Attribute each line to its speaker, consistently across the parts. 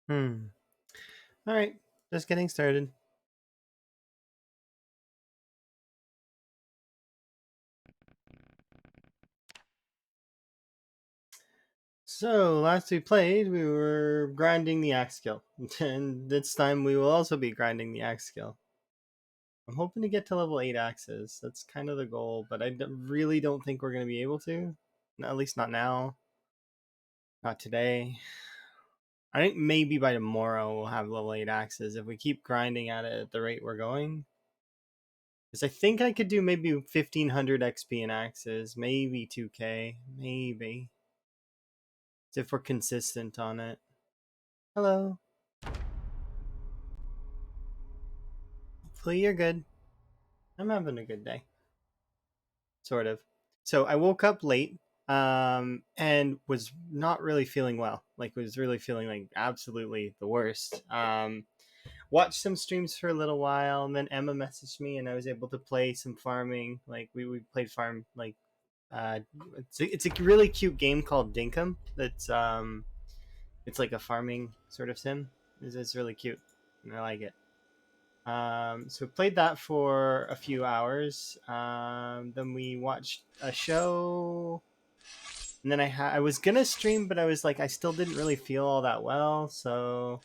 Speaker 1: Hmm. All right, just getting started. So last we played, we were grinding the axe skill, and this time we will also be grinding the axe skill. I'm hoping to get to level 8 axes. That's kind of the goal, but really don't think we're going to be able to. At least not now. Not today. I think maybe by tomorrow we'll have level 8 axes if we keep grinding at it at the rate we're going. Because I think I could do maybe 1500 XP in axes, maybe 2k, maybe. If we're consistent on it. Hello. Hopefully you're good. I'm having a good day. Sort of. So I woke up late and was not really feeling well. Like was really feeling like absolutely the worst. Watched some streams for a little while, and then Emma messaged me and I was able to play some farming. Like we played farm like uh it's a really cute game called Dinkum. It's like a farming sort of sim. It's really cute. And I like it. So we played that for a few hours. Then we watched a show, and then I was gonna stream, but I was like I still didn't really feel all that well, so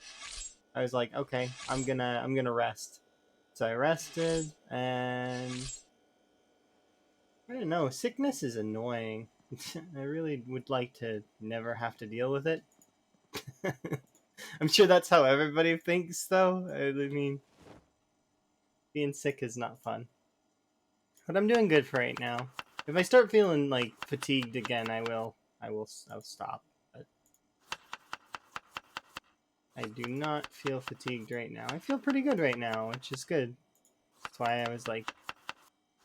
Speaker 1: I was like, okay, I'm gonna rest. So I rested, and I don't know. Sickness is annoying. I really would like to never have to deal with it. I'm sure that's how everybody thinks, though. I mean, being sick is not fun. But I'm doing good for right now. If I start feeling like fatigued again, I'll stop. But I do not feel fatigued right now. I feel pretty good right now, which is good. That's why I was like,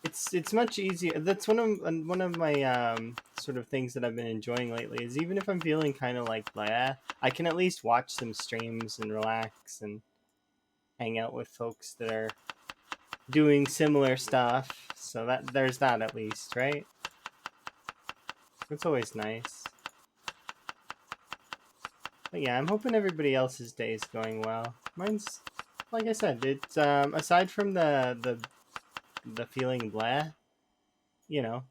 Speaker 1: it's much easier. That's one of my sort of things that I've been enjoying lately. Is even if I'm feeling kind of like blah, I can at least watch some streams and relax and hang out with folks that are doing similar stuff. So that there's that at least, right? It's always nice. But yeah, I'm hoping everybody else's day is going well. Mine's, like I said, it's aside from the feeling blah, you know,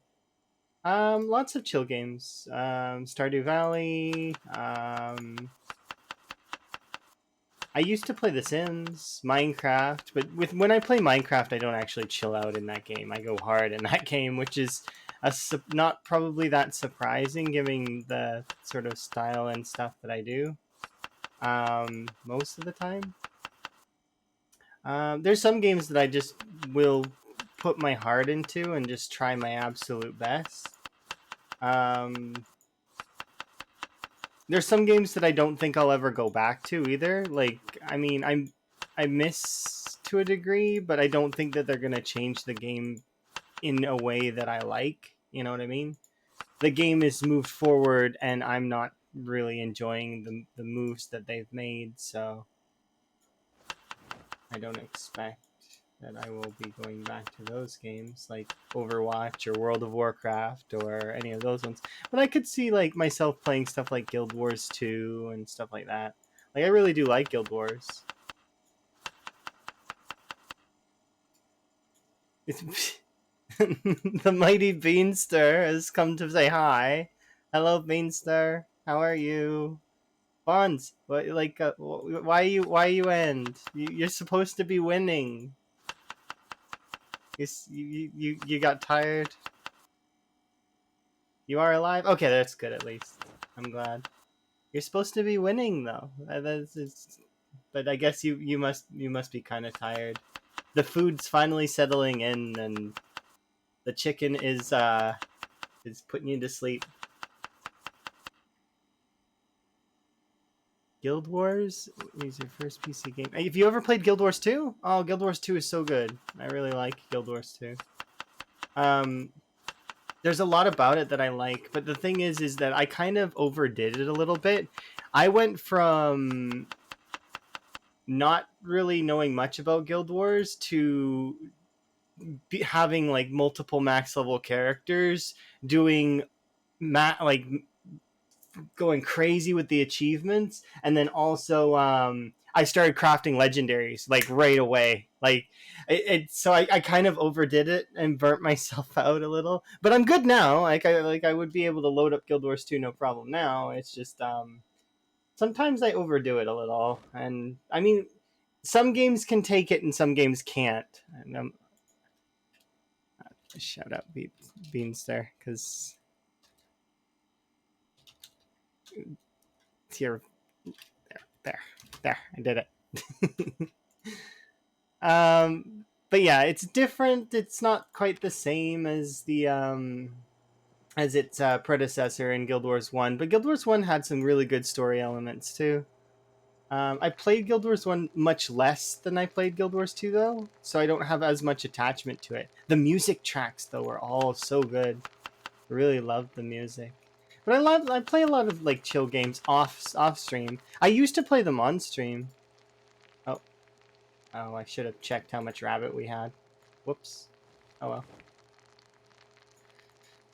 Speaker 1: lots of chill games. Stardew Valley. I used to play The Sims, Minecraft, but when I play Minecraft, I don't actually chill out in that game. I go hard in that game, which is not probably that surprising, given the sort of style and stuff that I do. Most of the time. There's some games that I just will put my heart into and just try my absolute best. Um, there's some games that I don't think I'll ever go back to either. Like, I mean, I miss to a degree, but I don't think that they're gonna change the game in a way that I like. You know what I mean? The game is moved forward, and I'm not really enjoying the moves that they've made. So I don't expect that I will be going back to those games like Overwatch or World of Warcraft or any of those ones. But I could see like myself playing stuff like Guild Wars 2 and stuff like that. Like I really do like Guild Wars. It's the mighty Beanstar has come to say hi. Hello, Beanstar. How are you? Bonds, what like why you end? You're supposed to be winning. You got tired. You are alive? Okay, that's good at least. I'm glad. You're supposed to be winning though. But I guess you must be kind of tired. The food's finally settling in, and the chicken is putting you to sleep. Guild Wars is your first PC game. Have you ever played Guild Wars 2? Oh, Guild Wars 2 is so good. I really like Guild Wars 2. Um, there's a lot about it that I like, but the thing is that I kind of overdid it a little bit. I went from not really knowing much about Guild Wars to having like multiple max level characters doing like going crazy with the achievements, and then also I started crafting legendaries like right away. Like so I kind of overdid it and burnt myself out a little. But I'm good now. I would be able to load up Guild Wars 2 no problem now. It's just sometimes I overdo it a little, and I mean some games can take it and some games can't. And shout out Beans there because here, there, I did it. But yeah, it's different. It's not quite the same as the as its predecessor in Guild Wars 1, but Guild Wars 1 had some really good story elements too. I played Guild Wars 1 much less than I played Guild Wars 2 though, so I don't have as much attachment to it. The music tracks though were all so good. I really loved the music. But I play a lot of like chill games off stream. I used to play them on stream. Oh, I should have checked how much rabbit we had. Whoops. Oh well.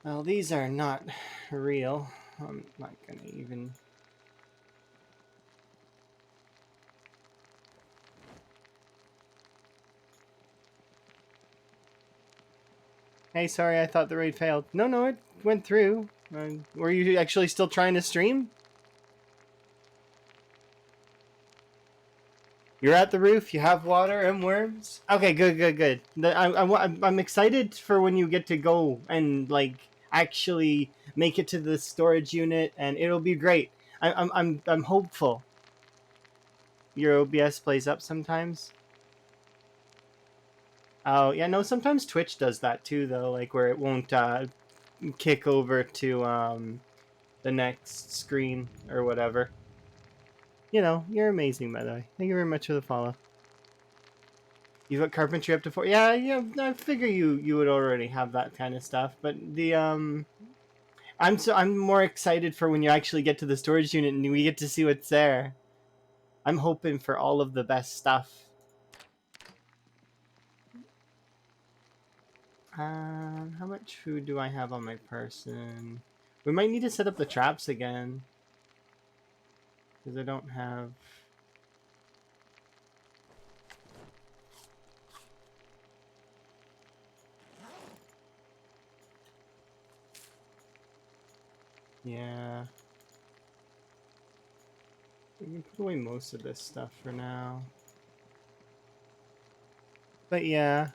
Speaker 1: Well, these are not real. I'm not gonna even. Hey, sorry, I thought the raid failed. No, it went through. Were you actually still trying to stream? You're at the roof. You have water and worms. Okay, good. I'm excited for when you get to go and like actually make it to the storage unit, and it'll be great. I'm hopeful. Your OBS plays up sometimes. Oh yeah, no. Sometimes Twitch does that too, though. Like where it won't kick over to the next screen or whatever. You know, you're amazing, by the way. Thank you very much for the follow. You've got carpentry up to 4. Yeah. I figure you would already have that kind of stuff, but the I'm more excited for when you actually get to the storage unit and we get to see what's there. I'm hoping for all of the best stuff. How much food do I have on my person? We might need to set up the traps again. Because I don't have... Yeah. We can put away most of this stuff for now. But yeah.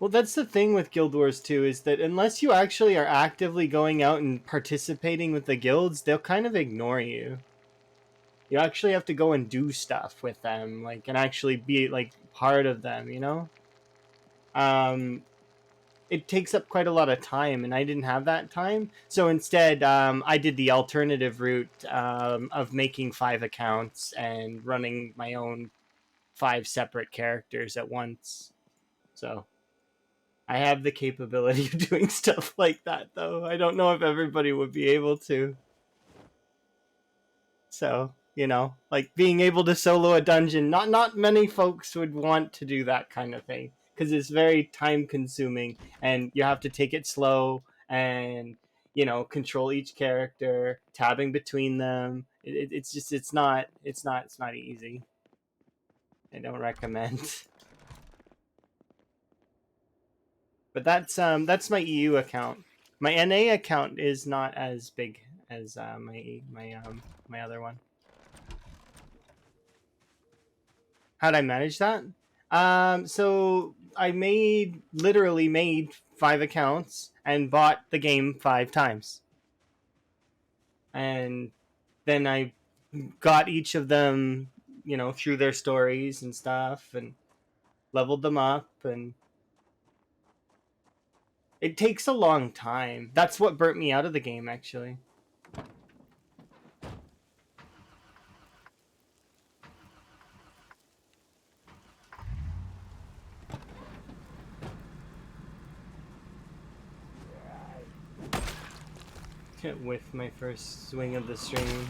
Speaker 1: Well, that's the thing with Guild Wars 2 is that unless you actually are actively going out and participating with the guilds, they'll kind of ignore you. You actually have to go and do stuff with them, like, and actually be like part of them, you know? It takes up quite a lot of time, and I didn't have that time. So instead, I did the alternative route of making 5 accounts and running my own 5 separate characters at once. So I have the capability of doing stuff like that, though. I don't know if everybody would be able to. So, you know, like being able to solo a dungeon, not many folks would want to do that kind of thing because it's very time consuming and you have to take it slow and, you know, control each character, tabbing between them. It's not easy. I don't recommend. But that's my EU account. My NA account is not as big as my other one. How'd I manage that? So I literally made 5 accounts and bought the game 5 times. And then I got each of them, you know, through their stories and stuff and leveled them up, and it takes a long time. That's what burnt me out of the game, actually. With my first swing of the stream.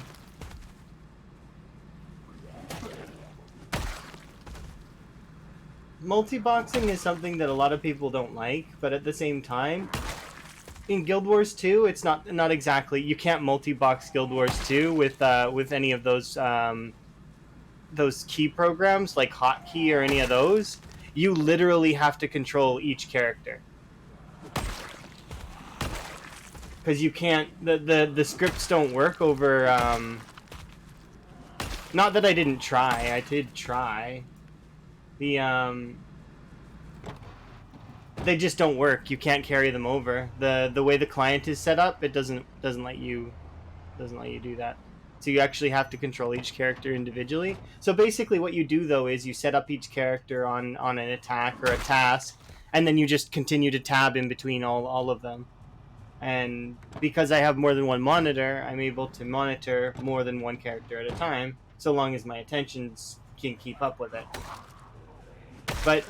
Speaker 1: Multi-boxing is something that a lot of people don't like, but at the same time, in Guild Wars 2, it's not exactly. You can't multi-box Guild Wars 2 with any of those key programs like Hotkey or any of those. You literally have to control each character because you can't. The scripts don't work over. Not that I didn't try. I did try. They just don't work. You can't carry them over. The way the client is set up, it doesn't let you do that. So you actually have to control each character individually. So basically what you do though is you set up each character on an attack or a task, and then you just continue to tab in between all of them. And because I have more than one monitor, I'm able to monitor more than one character at a time, so long as my attentions can keep up with it. But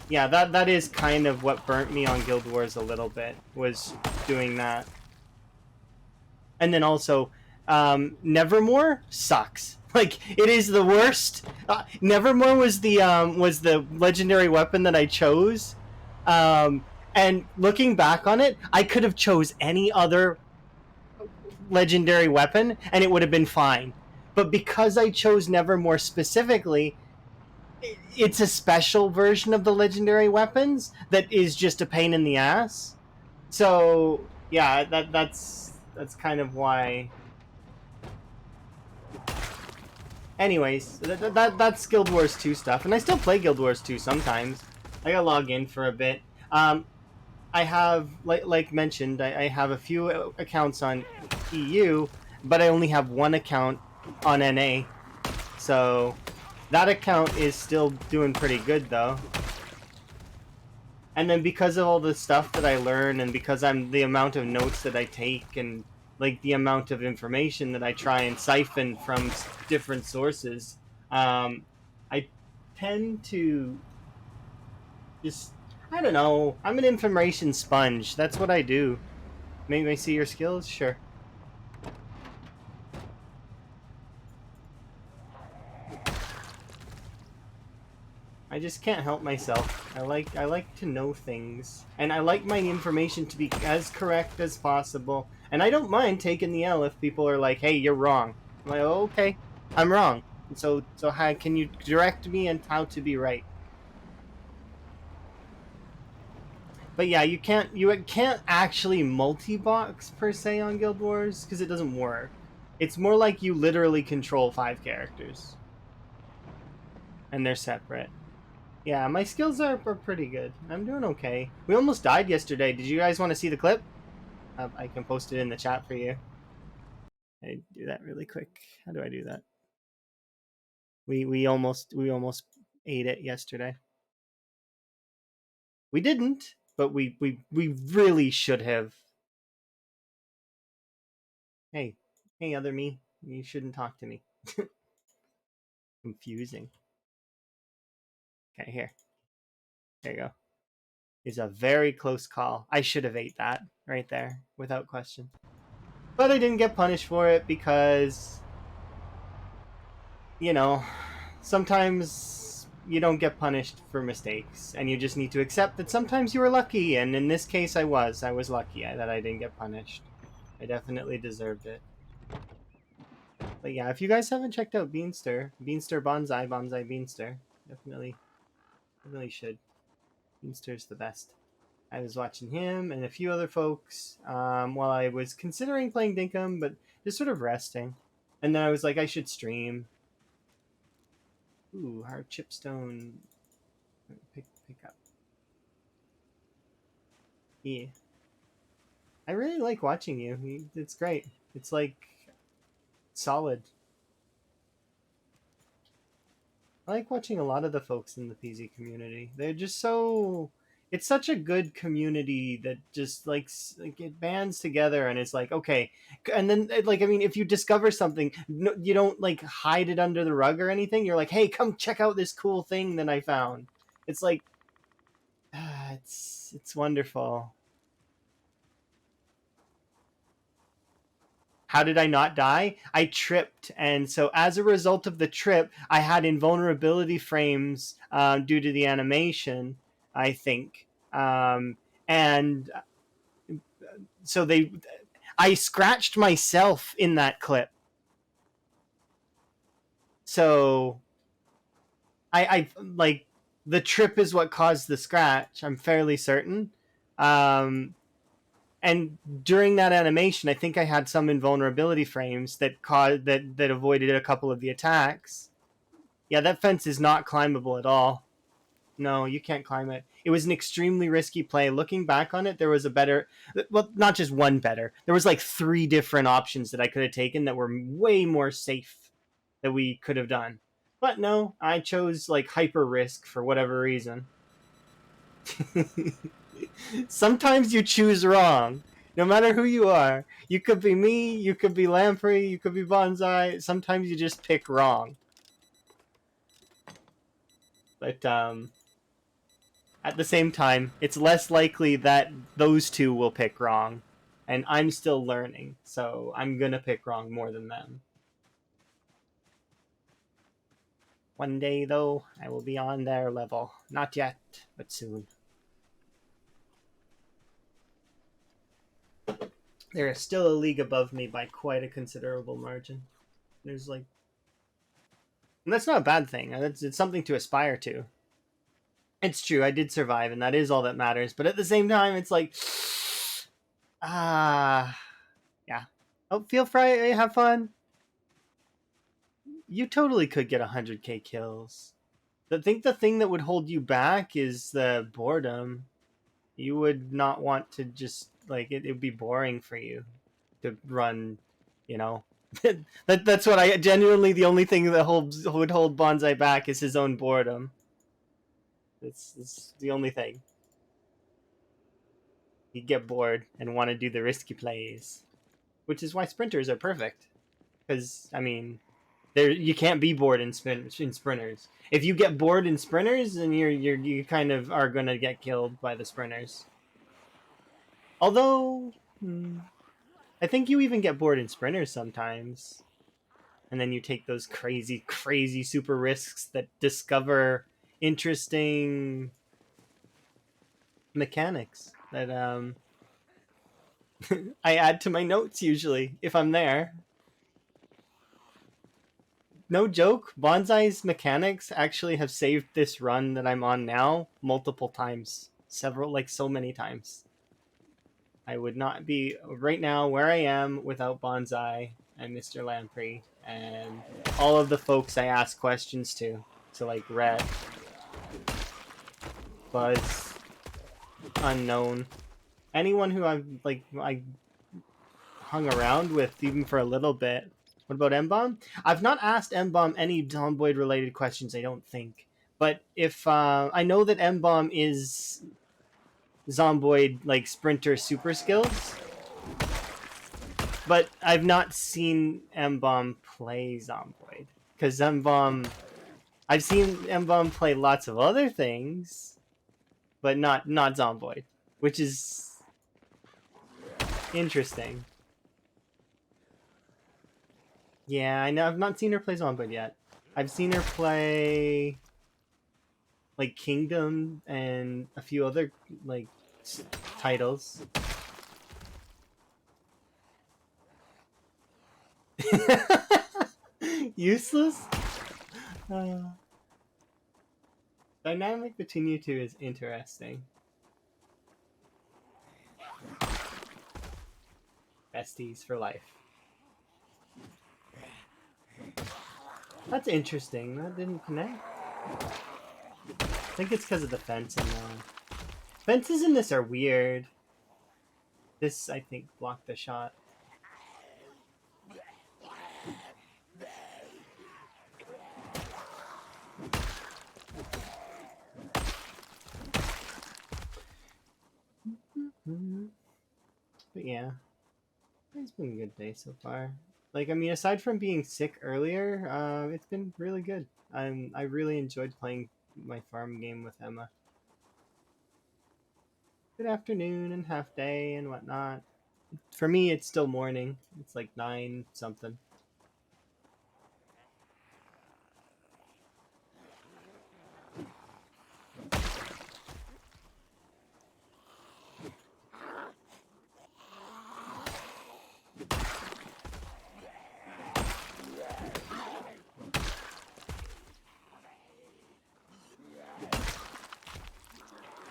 Speaker 1: yeah, that is kind of what burnt me on Guild Wars a little bit, was doing that. And then also, Nevermore sucks. Like, it is the worst. Nevermore was the legendary weapon that I chose. And looking back on it, I could have chose any other legendary weapon and it would have been fine. But because I chose Nevermore specifically, it's a special version of the legendary weapons that is just a pain in the ass. So yeah, that's kind of why. Anyways, that's Guild Wars 2 stuff, and I still play Guild Wars 2 sometimes. I gotta log in for a bit. I have, like mentioned, I have a few accounts on EU, but I only have one account on NA. So that account is still doing pretty good though. And then because of all the stuff that I learn, and because the amount of notes that I take, and like the amount of information that I try and siphon from different sources, I tend to just, I don't know, I'm an information sponge. That's what I do. Maybe I see your skills? Sure. I just can't help myself. I like to know things, and I like my information to be as correct as possible. And I don't mind taking the L if people are like, "Hey, you're wrong." I'm like, "Oh, okay, I'm wrong." And so how can you direct me and how to be right? But yeah, you can't actually multi-box per se on Guild Wars because it doesn't work. It's more like you literally control 5 characters, and they're separate. Yeah, my skills are pretty good. I'm doing okay. We almost died yesterday. Did you guys want to see the clip? I can post it in the chat for you. I do that really quick. How do I do that? We almost ate it yesterday. We didn't, but we really should have. Hey, other me, you shouldn't talk to me. Confusing. Okay, here. There you go. It's a very close call. I should have ate that right there, without question. But I didn't get punished for it because, you know, sometimes you don't get punished for mistakes, and you just need to accept that sometimes you were lucky, and in this case I was lucky that I didn't get punished. I definitely deserved it. But yeah, if you guys haven't checked out Beanster Bonsai Beanster, definitely should. Beanster's the best. I was watching him and a few other folks while I was considering playing Dinkum, but just sort of resting. And then I was like, I should stream. Ooh, our chipstone. Pick up. Yeah. I really like watching you. It's great. It's like solid. I like watching a lot of the folks in the PZ community. They're just so. It's such a good community that just like it bands together, and it's like, okay, and then like, I mean, if you discover something, you don't like hide it under the rug or anything. You're like, hey, come check out this cool thing that I found. It's like, it's wonderful. How did I not die? I tripped, and so as a result of the trip, I had invulnerability frames due to the animation, I think. And so I scratched myself in that clip. So I like the trip is what caused the scratch. I'm fairly certain. Um, and during that animation, I think I had some invulnerability frames that caused that avoided a couple of the attacks. Yeah, that fence is not climbable at all. No, you can't climb it. It was an extremely risky play. Looking back on it, there was a better, well, not just one better. There was like 3 different options that I could have taken that were way more safe that we could have done. But no, I chose like hyper risk for whatever reason. Sometimes you choose wrong. No matter who you are. You could be me, you could be Lamprey, you could be Bonsai. Sometimes you just pick wrong. But at the same time, it's less likely that those two will pick wrong. And I'm still learning, so I'm gonna pick wrong more than them. One day, though, I will be on their level. Not yet, but soon. They're still a league above me by quite a considerable margin. There's like... And that's not a bad thing. It's something to aspire to. It's true, I did survive, and that is all that matters. But at the same time, it's like... yeah. Oh, feel free, have fun. You totally could get 100k kills. I think the thing that would hold you back is the boredom. You would not want to just, like, it would be boring for you to run, you know. That's what I genuinely, the only thing that would hold Bonsai back is his own boredom. It's the only thing. He'd get bored and want to do the risky plays, which is why sprinters are perfect. Because, I mean, you can't be bored in sprinters. If you get bored in sprinters, then you kind of are gonna get killed by the sprinters. Although, I think you even get bored in sprinters sometimes, and then you take those crazy super risks that discover interesting mechanics that I add to my notes usually if I'm there. No joke, Bonsai's mechanics actually have saved this run that I'm on now multiple times. So many times. I would not be right now where I am without Bonsai and Mr. Lamprey and all of the folks I ask questions to. So like Red, Buzz, Unknown, anyone who I hung around with even for a little bit. What about M-Bomb? I've not asked M-Bomb any Zomboid related questions, I don't think. But if I know that M-Bomb is Zomboid like sprinter super skills, but I've not seen M-Bomb play Zomboid. Because I've seen M-Bomb play lots of other things, but not Zomboid, which is interesting. Yeah, I know. I've not seen her play Zomboid yet. I've seen her play like Kingdom and a few other like titles. Useless? Dynamic between you two is interesting. Besties for life. That's interesting. That didn't connect. I think it's because of the fence and fences in this are weird. This, I think, blocked the shot. But yeah, it's been a good day so far. Like, I mean, aside from being sick earlier, it's been really good. I really enjoyed playing my farm game with Emma. Good afternoon and half day and whatnot. For me, it's still morning. It's like 9 something.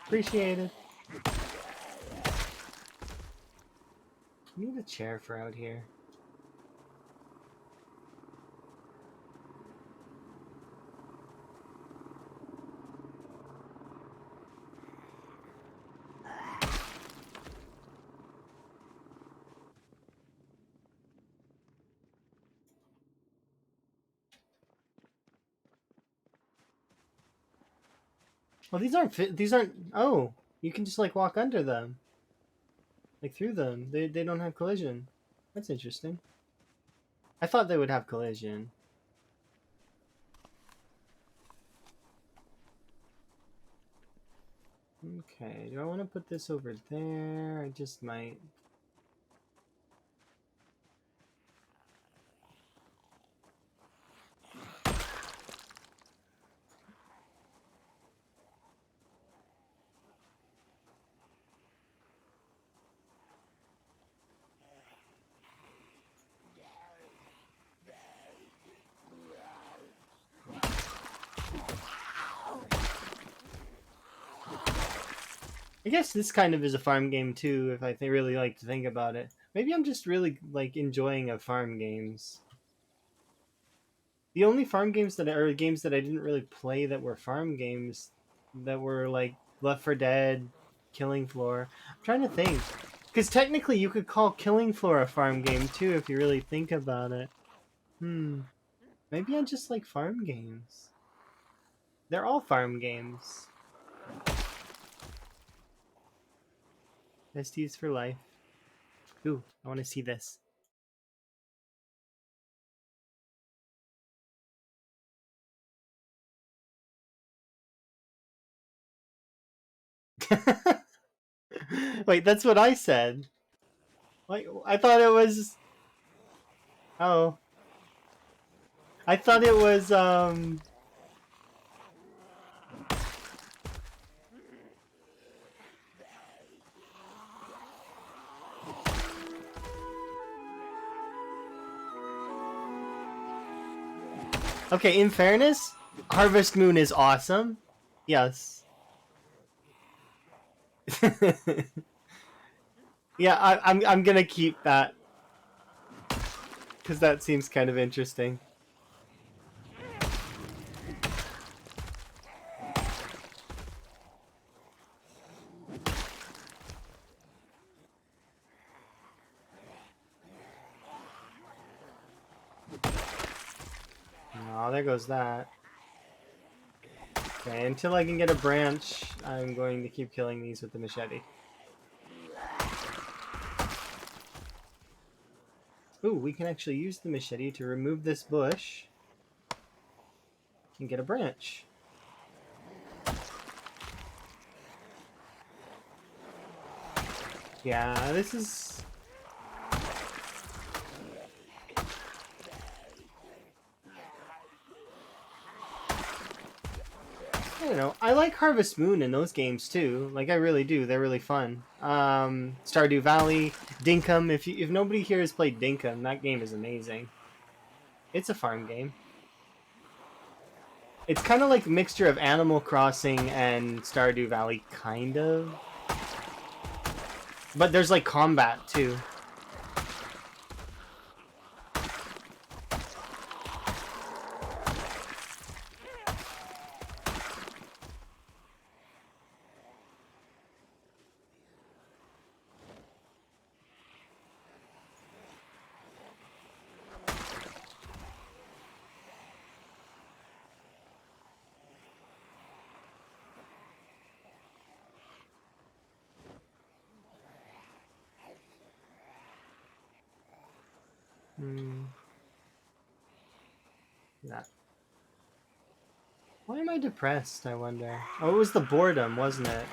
Speaker 1: Appreciated. I need a chair for out here. Well, these aren't. Oh, you can just like walk under them, like through them. They don't have collision. That's interesting. I thought they would have collision. Okay, do I want to put this over there? I just might. I guess this kind of is a farm game too, if I really like to think about it. Maybe I'm just really like enjoying of farm games. The only farm games that are games that I didn't really play that were farm games, that were like Left 4 Dead, Killing Floor. I'm trying to think, because technically you could call Killing Floor a farm game too if you really think about it. Maybe I just like farm games. They're all farm games. Besties for life. Ooh, I want to see this. Wait, that's what I said. Wait, I thought it was. Oh, I thought it was. Okay, in fairness, Harvest Moon is awesome. Yes. Yeah, I'm gonna keep that because that seems kind of interesting. Oh, there goes that. Okay, until I can get a branch, I'm going to keep killing these with the machete. Ooh, we can actually use the machete to remove this bush and get a branch. Yeah, this is... I don't know. I like Harvest Moon in those games too. Like I really do. They're really fun. Stardew Valley, Dinkum. If nobody here has played Dinkum, that game is amazing. It's a farm game. It's kind of like a mixture of Animal Crossing and Stardew Valley, kind of. But there's like combat too. That. Why am I depressed, I wonder? Oh, it was the boredom, wasn't it?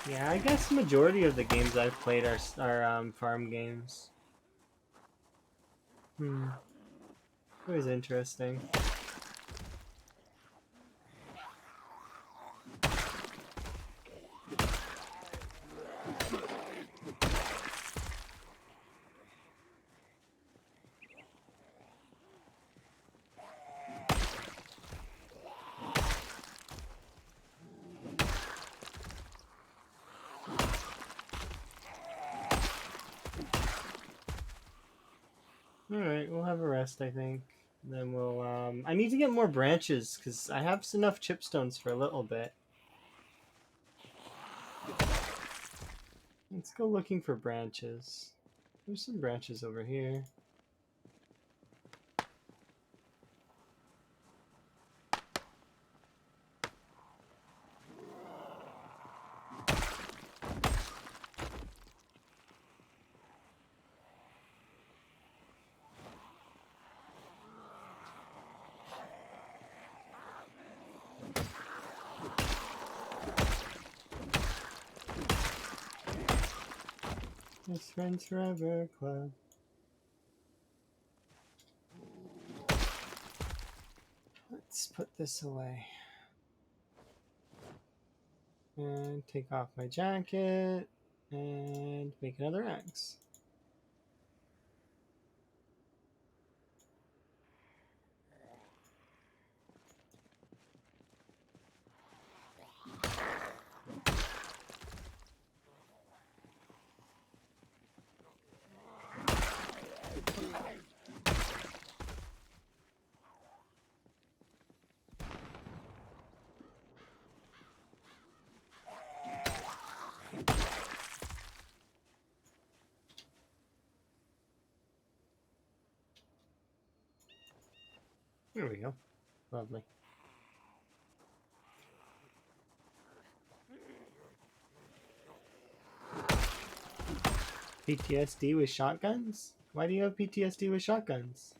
Speaker 1: Yeah, I guess the majority of the games I've played are farm games. It was interesting. Alright, we'll have a rest, I think. Then we'll, I need to get more branches, because I have enough chipstones for a little bit. Let's go looking for branches. There's some branches over here. Best Friends Forever Club. Let's put this away. And take off my jacket. And make another axe. There we go. Lovely. PTSD with shotguns? Why do you have PTSD with shotguns?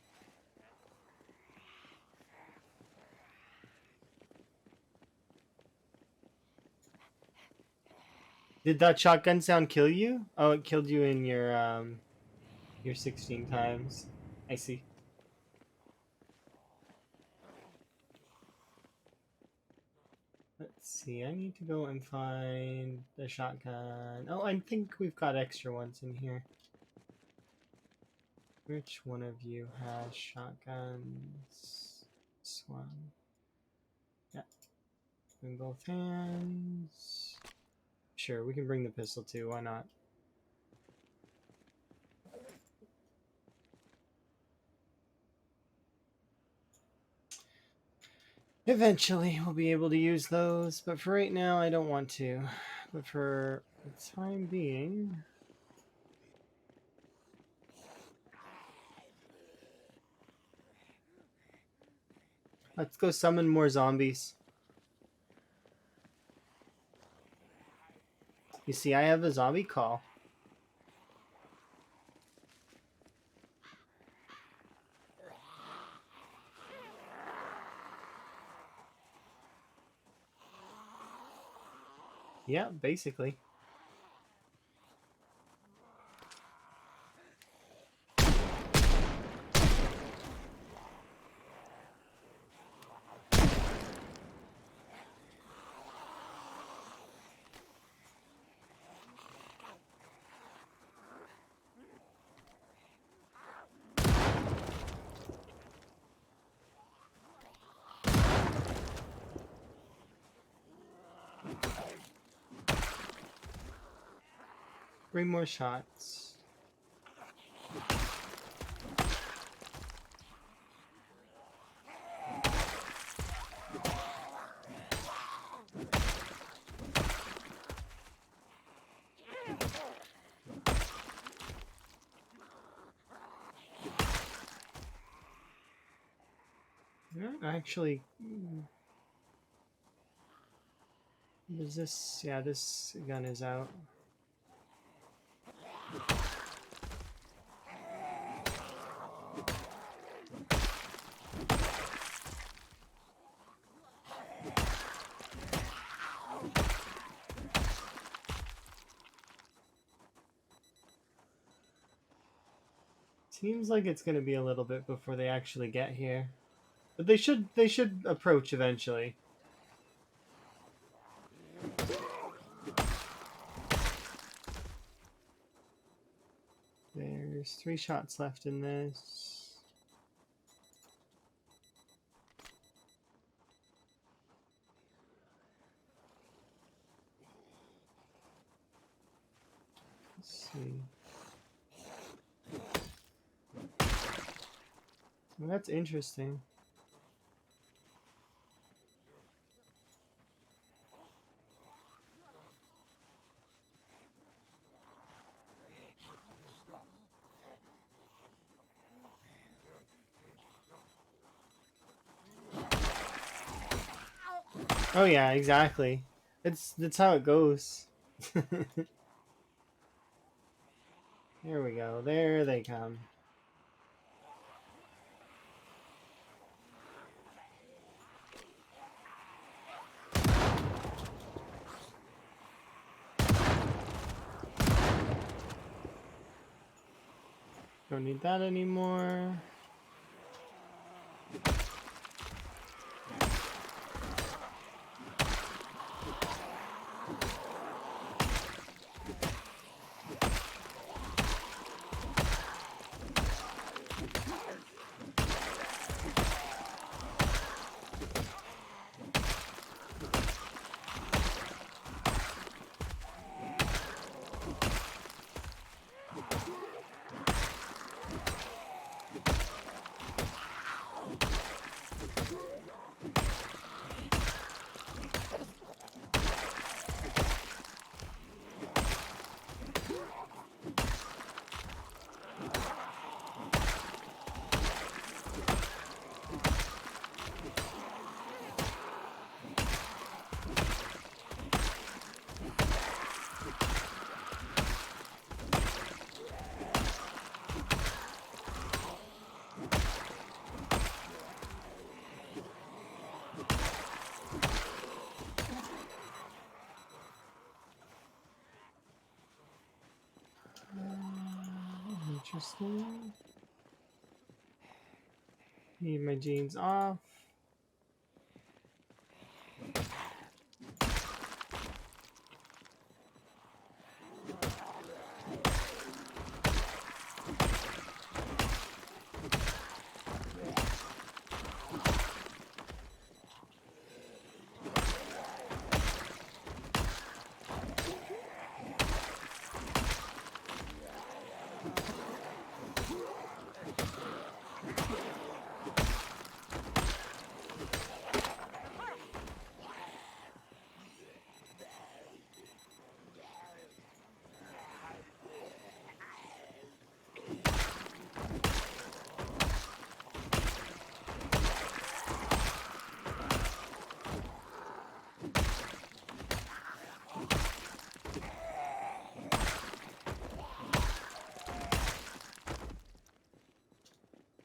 Speaker 1: Did that shotgun sound kill you? Oh, it killed you in your 16 times. I see. Let's see, I need to go and find the shotgun. Oh, I think we've got extra ones in here. Which one of you has shotguns? This one. Yeah. In both hands. Sure, we can bring the pistol too, why not? Eventually, we'll be able to use those, but for right now, I don't want to. But for the time being... Let's go summon more zombies. You see, I have a zombie call. Yeah, basically. Three more shots. Actually, is this? Yeah, this gun is out. Seems like it's gonna be a little bit before they actually get here, but they should approach eventually. There's 3 shots left in this. Let's see. Well, that's interesting. Oh yeah, exactly. That's how it goes. There we go. There they come. Don't need that anymore. Interesting. Need my jeans off.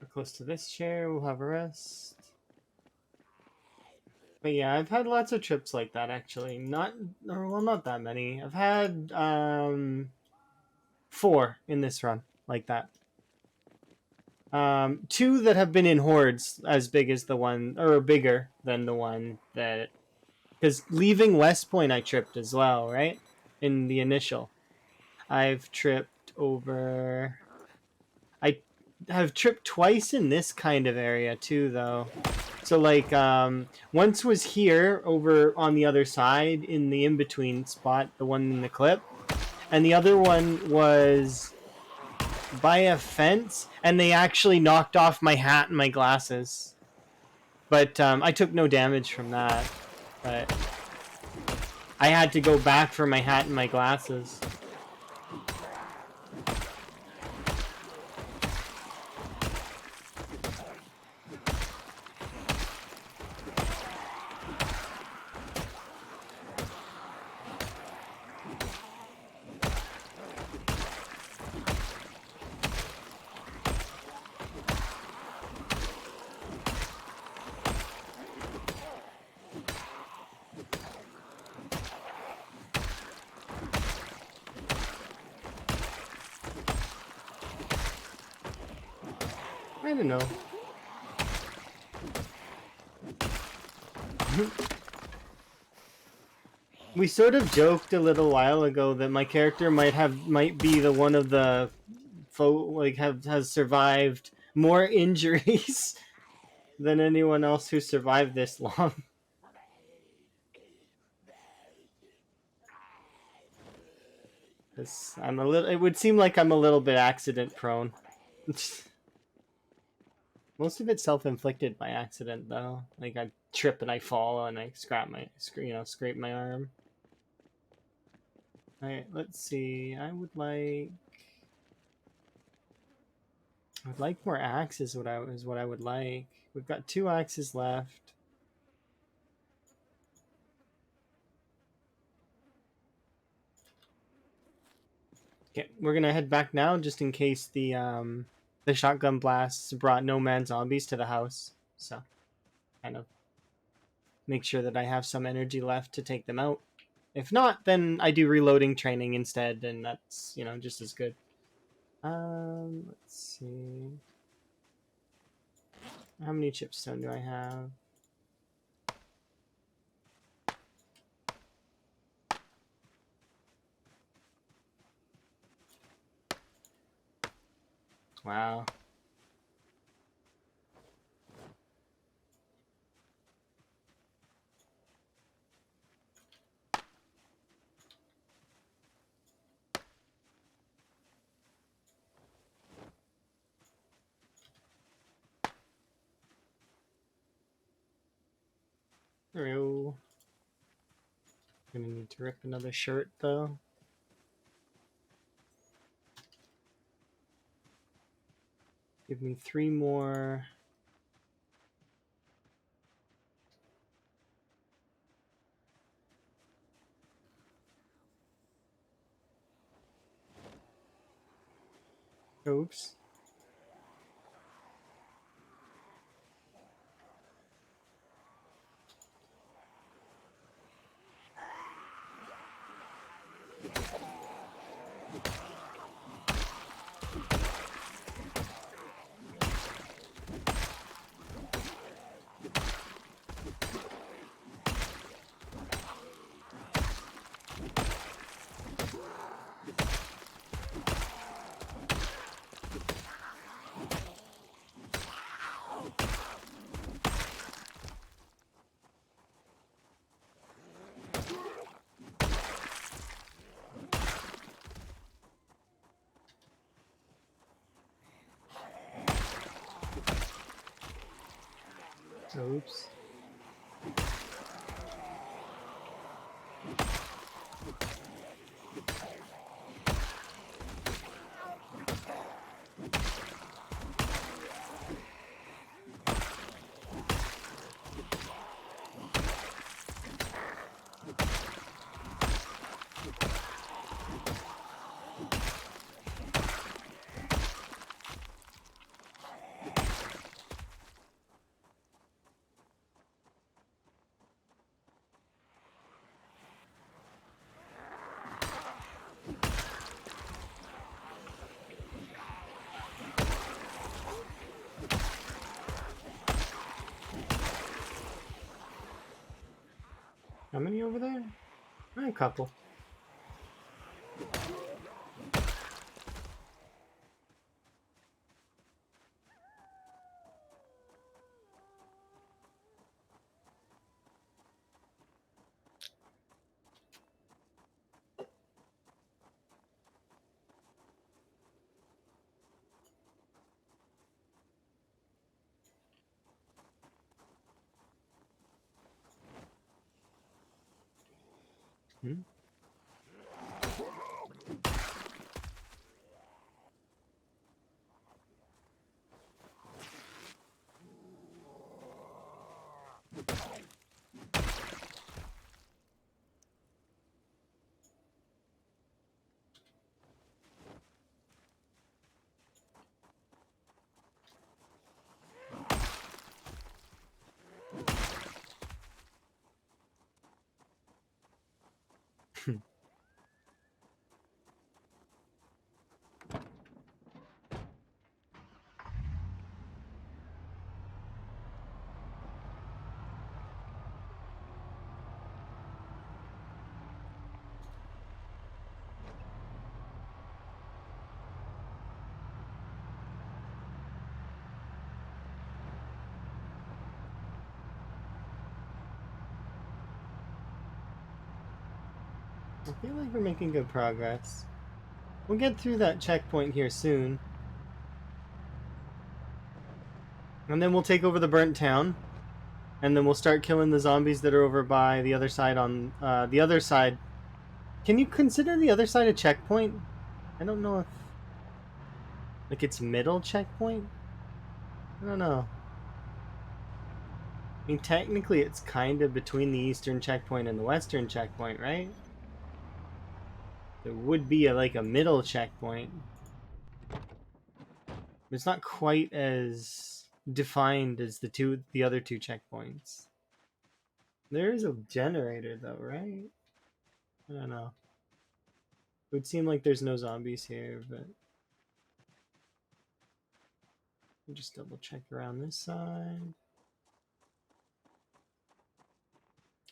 Speaker 1: We're close to this chair. We'll have a rest. But yeah, I've had lots of trips like that actually. Not, or well, not that many. I've had 4 in this run like that. 2 that have been in hordes as big as the one, or bigger than the one that. Because leaving West Point, I tripped as well, right? In the initial, I've tripped over. I have tripped twice in this kind of area too, though. So like once was here over on the other side in the in-between spot, the one in the clip, and the other one was by a fence, and they actually knocked off my hat and my glasses. But I took no damage from that. But I had to go back for my hat and my glasses. I don't know. We sort of joked a little while ago that my character might be the one of the has survived more injuries than anyone else who survived this long. I'm a little. It would seem like I'm a little bit accident prone. Most of it's self-inflicted by accident, though. Like I trip and I fall and I scrape my arm. All right, let's see. I'd like more axes. What I would like. We've got 2 axes left. Okay, we're gonna head back now, just in case the shotgun blasts brought no man zombies to the house. So, kind of make sure that I have some energy left to take them out. If not, then I do reloading training instead, and that's just as good. Let's see. How many chipstone do I have? Wow. Through. Gonna need to rip another shirt though. Give me 3 more. Oops. Oops. How many over there? A couple. Hmm? I feel like we're making good progress. We'll get through that checkpoint here soon. And then we'll take over the burnt town. And then we'll start killing the zombies that are over by the other side on the other side. Can you consider the other side a checkpoint? I don't know if... Like it's middle checkpoint? I don't know. I mean, technically it's kind of between the eastern checkpoint and the western checkpoint, right? There would be like a middle checkpoint. It's not quite as defined as the other two checkpoints. There is a generator though, right? I don't know. It would seem like there's no zombies here, but I'll just double check around this side.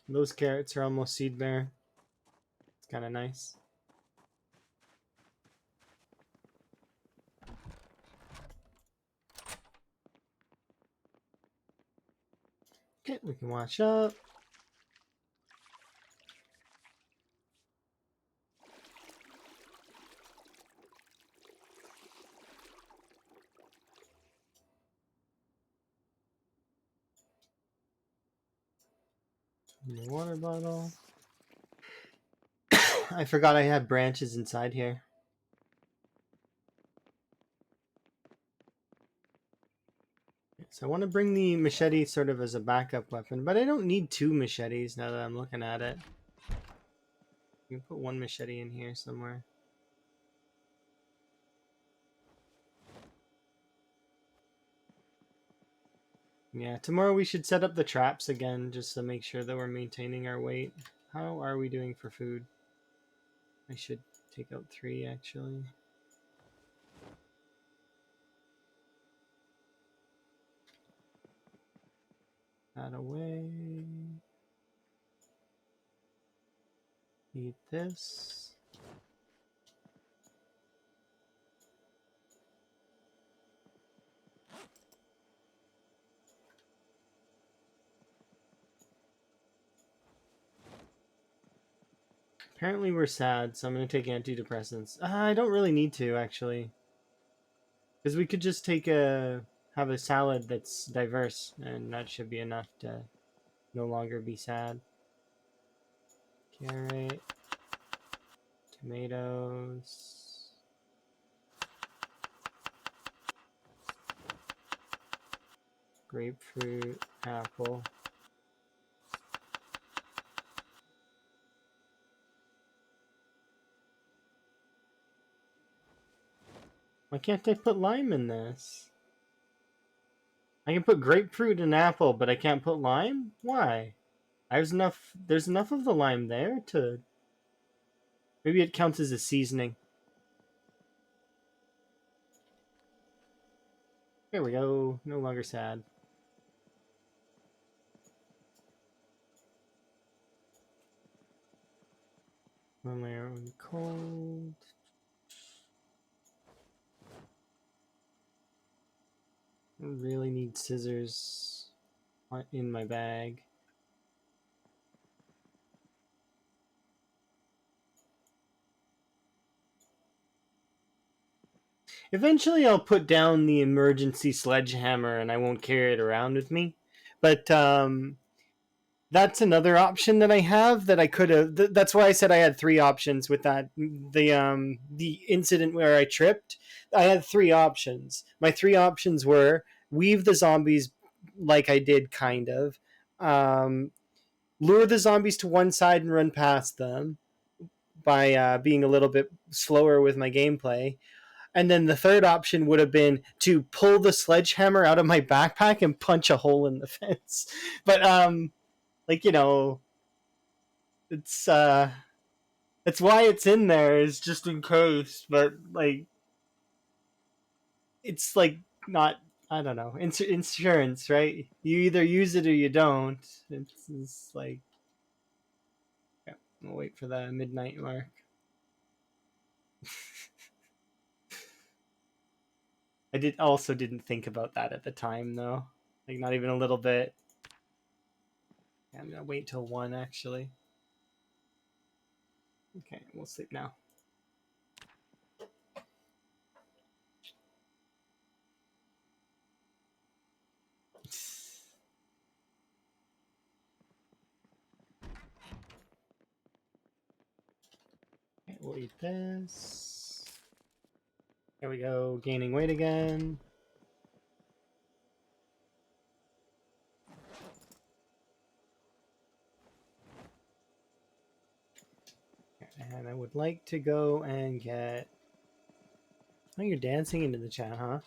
Speaker 1: Those carrots are almost seed bare. It's kind of nice. Okay, we can wash up. The water bottle. I forgot I had branches inside here. So I want to bring the machete sort of as a backup weapon, but I don't need two machetes now that I'm looking at it. You can put one machete in here somewhere. Yeah, tomorrow we should set up the traps again just to make sure that we're maintaining our weight. How are we doing for food? I should take out 3 actually. That away. Eat this. Apparently we're sad, so I'm going to take antidepressants. I don't really need to, actually. Because we could just have a salad that's diverse, and that should be enough to no longer be sad. Carrot. Tomatoes. Grapefruit. Apple. Why can't I put lime in this? I can put grapefruit and apple, but I can't put lime? Why? There's enough of the lime there to... Maybe it counts as a seasoning. There we go. No longer sad. One layer on cold. I really need scissors in my bag. Eventually I'll put down the emergency sledgehammer and I won't carry it around with me. But that's another option that I have that I could have. That's why I said I had 3 options with that. The incident where I tripped, I had 3 options. My 3 options were weave the zombies like I did, kind of. Lure the zombies to one side and run past them by being a little bit slower with my gameplay. And then the third option would have been to pull the sledgehammer out of my backpack and punch a hole in the fence. But like, you know, it's that's why it's in there, is just in case. But like, it's like not, I don't know, insurance, right? You either use it or you don't. It's like, yeah, I'll wait for the midnight mark. I didn't think about that at the time though, like not even a little bit. I'm gonna wait till 1 actually. Okay, we'll sleep now. We'll eat this. There we go, gaining weight again. And I would like to go and get... Oh, you're dancing into the chat, huh?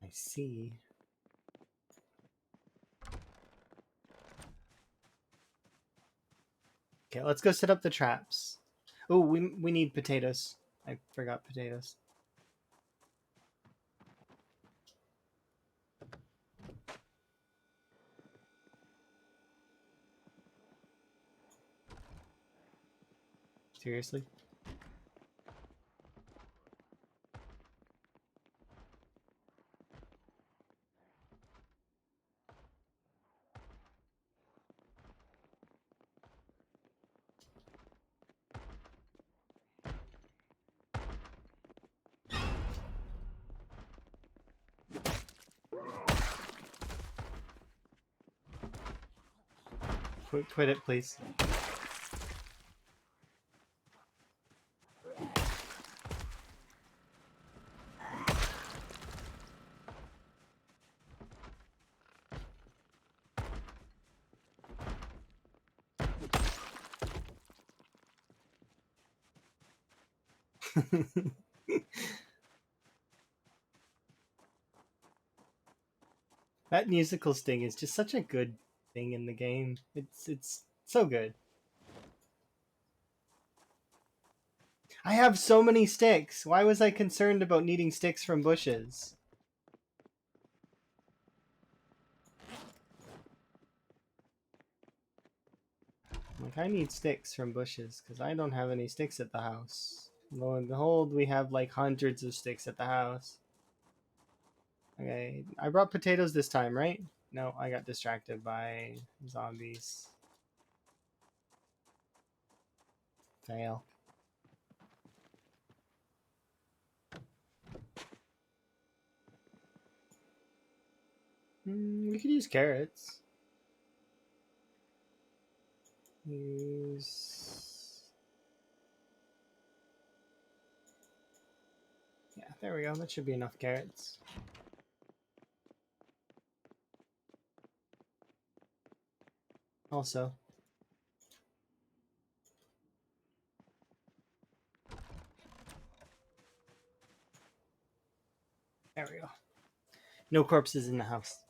Speaker 1: I see. Okay, let's go set up the traps. Oh, we need potatoes. I forgot potatoes. Seriously? Quit it, please. That musical sting is just such a good thing in the game. It's so good. I have so many sticks. Why was I concerned about needing sticks from bushes? Like, I need sticks from bushes because I don't have any sticks at the house. Lo and behold, we have like hundreds of sticks at the house. Okay, I brought potatoes this time, right? No, I got distracted by zombies. Fail. We could use carrots. Use... Yeah, there we go. That should be enough carrots. Also, there we go. No corpses in the house.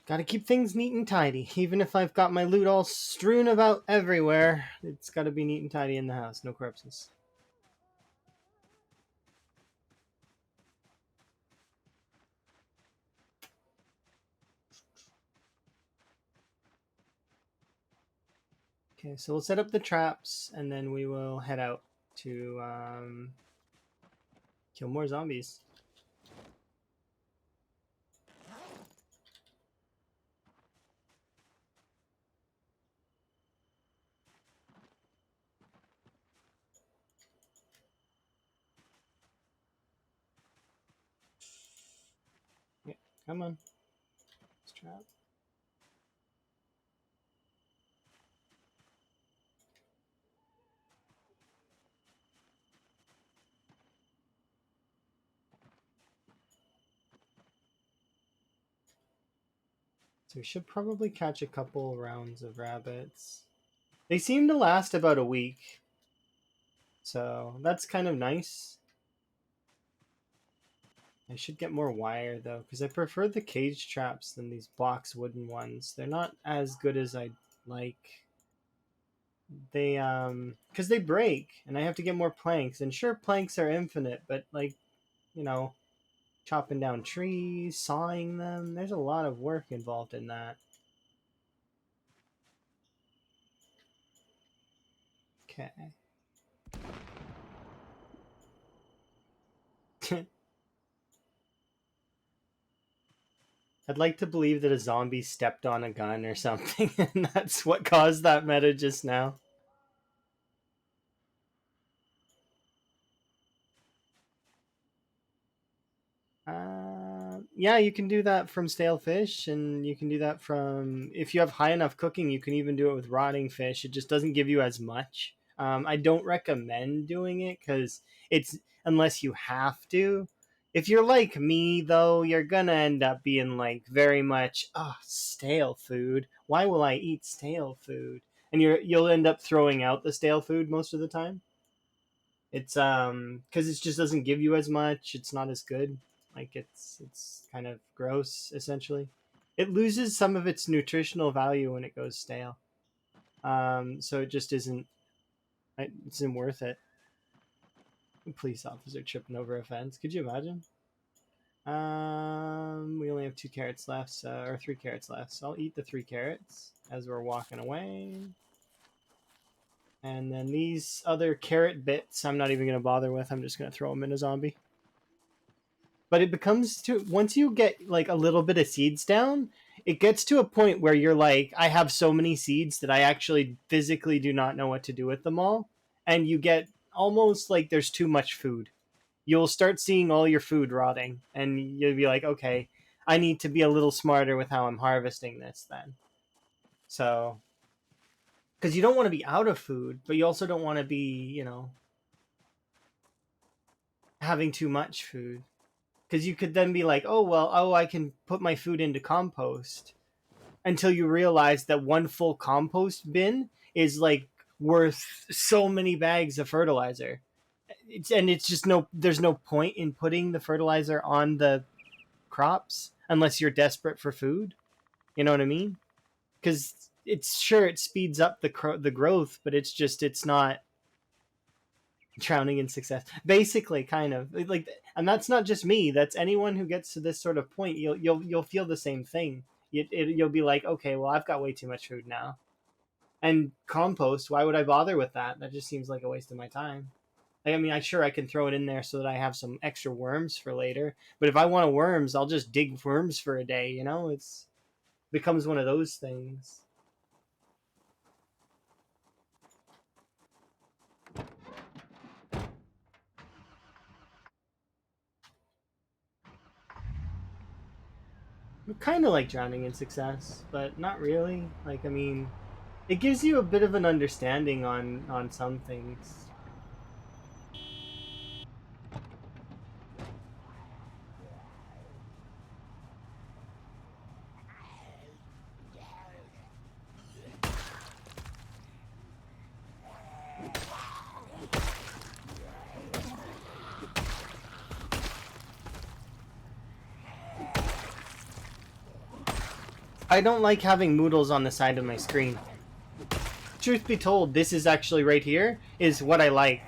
Speaker 1: Gotta keep things neat and tidy. Even if I've got my loot all strewn about everywhere, it's gotta be neat and tidy in the house. No corpses. Okay, so we'll set up the traps, and then we will head out to kill more zombies. Yeah, come on. Let's trap. So we should probably catch a couple rounds of rabbits. They seem to last about a week. So that's kind of nice. I should get more wire though, because I prefer the cage traps than these box wooden ones. They're not as good as I'd like. They because they break and I have to get more planks. And sure, planks are infinite, but like, you know, chopping down trees, sawing them, there's a lot of work involved in that. Okay. I'd like to believe that a zombie stepped on a gun or something, and that's what caused that meta just now. yeah, you can do that from stale fish, and you can do that from, if you have high enough cooking, you can even do it with rotting fish. It just doesn't give you as much. I don't recommend doing it because it's, unless you have to. If you're like me, though, you're gonna end up being like very much, oh, stale food. Why will I eat stale food? And you'll end up throwing out the stale food most of the time. It's because it just doesn't give you as much. It's not as good. Like it's kind of gross essentially. It loses some of its nutritional value when it goes stale. So it just isn't worth it. A police officer tripping over a fence. Could you imagine? We only have 2 carrots left, or 3 carrots left. So I'll eat the 3 carrots as we're walking away. And then these other carrot bits, I'm not even gonna bother with. I'm just gonna throw them in a zombie. But it becomes to, once you get like a little bit of seeds down, it gets to a point where you're like, I have so many seeds that I actually physically do not know what to do with them all. And you get almost like there's too much food. You'll start seeing all your food rotting, and you'll be like, okay, I need to be a little smarter with how I'm harvesting this then. So, because you don't want to be out of food, but you also don't want to be, having too much food. Because you could then be like, oh, well, oh, I can put my food into compost, until you realize that one full compost bin is like worth so many bags of fertilizer. It's just no, there's no point in putting the fertilizer on the crops unless you're desperate for food. You know what I mean? Because it's sure it speeds up the growth, but it's not drowning in success. Basically, kind of like, and that's not just me. That's anyone who gets to this sort of point. You'll feel the same thing. You'll be like, okay, well, I've got way too much food now. And compost, why would I bother with that? That just seems like a waste of my time. Like, I mean, I can throw it in there so that I have some extra worms for later. But if I want worms, I'll just dig worms for a day. It's becomes one of those things. Kind of like drowning in success, but not really. Like, I mean, it gives you a bit of an understanding on some things. I don't like having Moodles on the side of my screen. Truth be told, this is actually right here is what I like.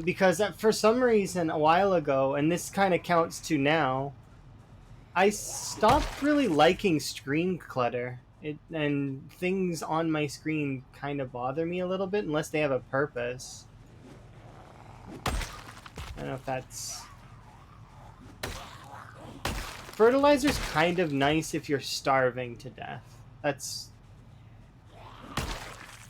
Speaker 1: Because for some reason a while ago, and this kind of counts to now, I stopped really liking screen clutter. And things on my screen kind of bother me a little bit unless they have a purpose. I don't know if that's... Fertilizer's kind of nice if you're starving to death. That's...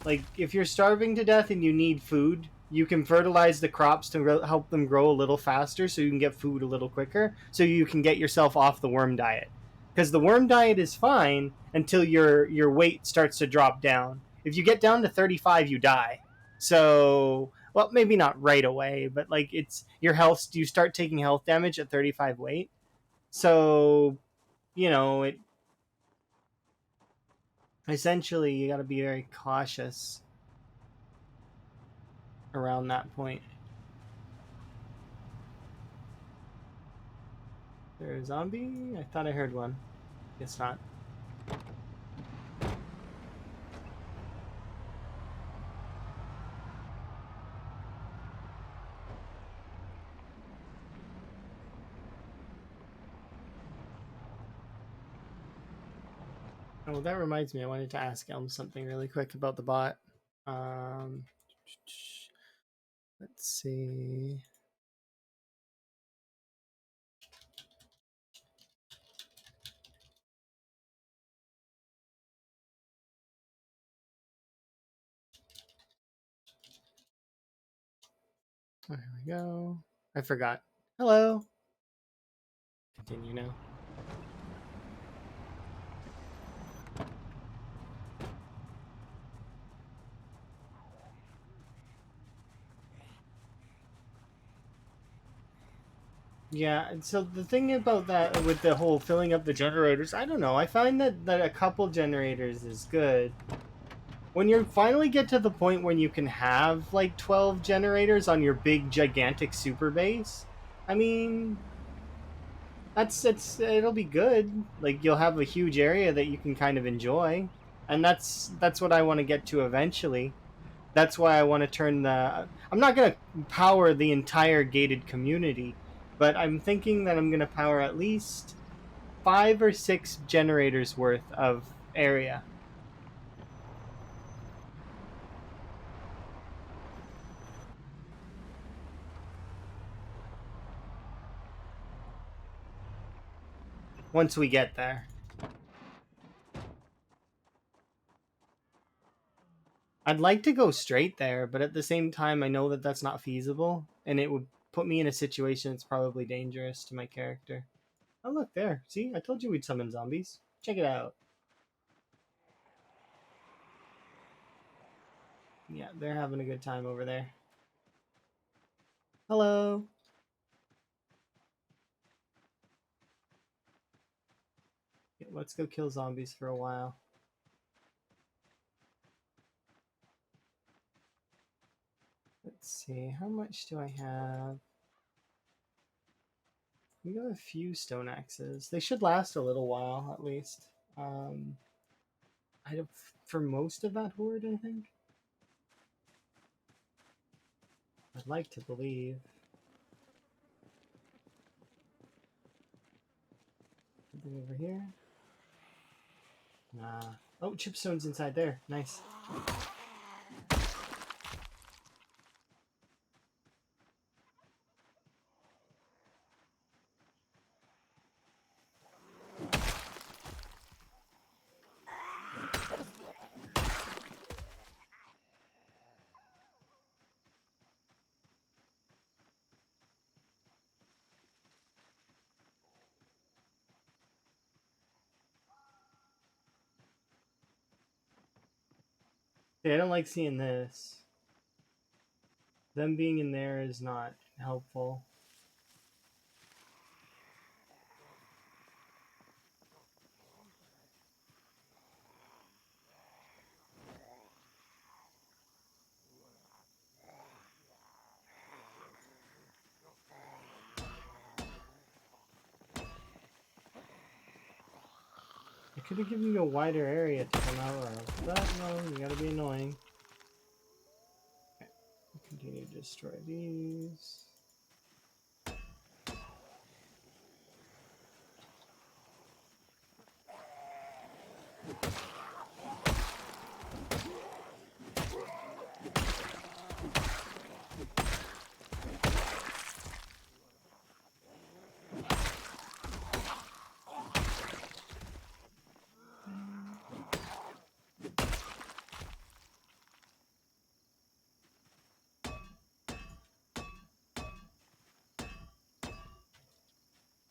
Speaker 1: Like, if you're starving to death and you need food, you can fertilize the crops to help them grow a little faster so you can get food a little quicker, so you can get yourself off the worm diet. Because the worm diet is fine until your weight starts to drop down. If you get down to 35, you die. So, well, maybe not right away, but like, it's your health, you start taking health damage at 35 weight. So, it essentially, you got to be very cautious around that point. There a zombie? I thought I heard one. Guess not. Oh, that reminds me. I wanted to ask Elm something really quick about the bot. Um, let's see. There we go. I forgot. Hello. Continue now. Yeah, and so the thing about that with the whole filling up the generators, I don't know. I find that a couple generators is good. When you finally get to the point when you can have like 12 generators on your big gigantic super base, I mean, it'll be good. Like you'll have a huge area that you can kind of enjoy. And that's what I want to get to eventually. That's why I want to turn the I'm not going to power the entire gated community, but I'm thinking that I'm going to power at least 5 or 6 generators worth of area. Once we get there. I'd like to go straight there, but at the same time I know that that's not feasible and it would put me in a situation that's probably dangerous to my character. Oh look there. See? I told you we'd summon zombies. Check it out. Yeah, they're having a good time over there. Hello. Okay, let's go kill zombies for a while. Let's see, how much do I have? We got a few stone axes. They should last a little while, at least. Um, I don't, for most of that horde, I think. I'd like to believe. Something over here? Nah. Oh, chipstone's inside there. Nice. Yeah, I don't like seeing this. Them being in there is not helpful. I could have given you a wider area to come out of, but no, you gotta be annoying. Okay. Continue to destroy these.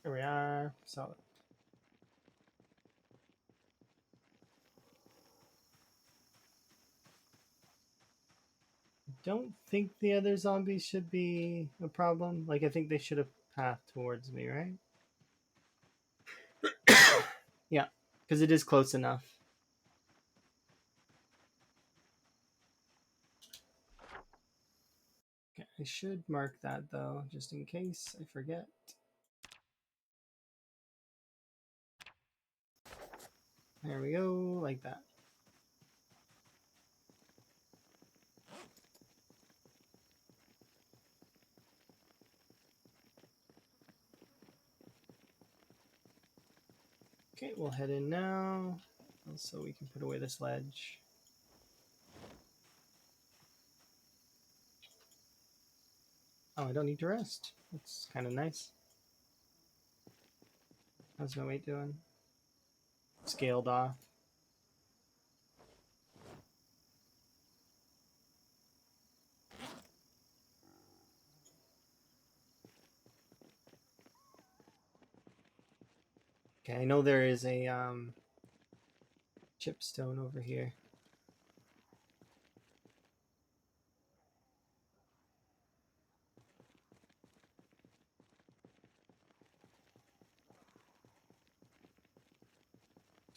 Speaker 1: Here we are. Solid. Don't think the other zombies should be a problem. Like, I think they should have pathed towards me, right? Yeah, because it is close enough. Okay, I should mark that, though, just in case I forget. There we go, like that. Okay, we'll head in now, so we can put away this ledge. Oh, I don't need to rest. That's kind of nice. How's my weight doing? Scaled off. Okay, I know there is a chipstone over here.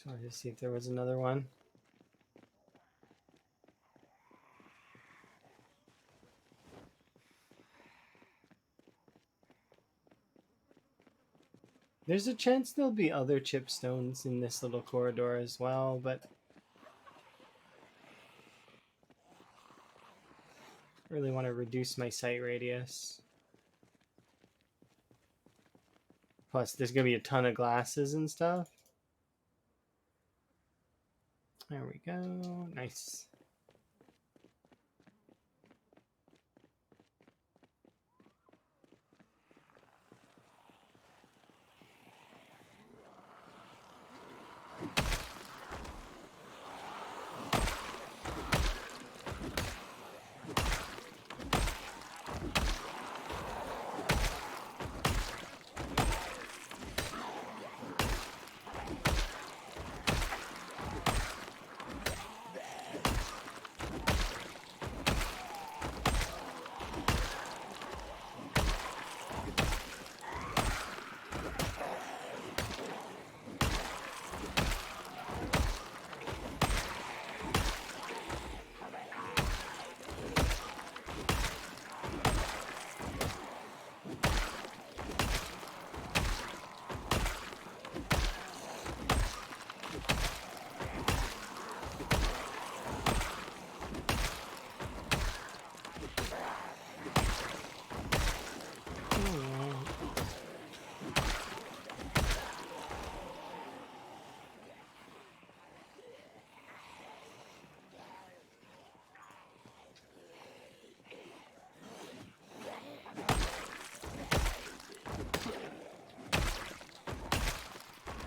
Speaker 1: Trying to see if there was another one. There's a chance there'll be other chipstones in this little corridor as well, but I really want to reduce my sight radius. Plus, there's going to be a ton of glasses and stuff. There we go. Nice.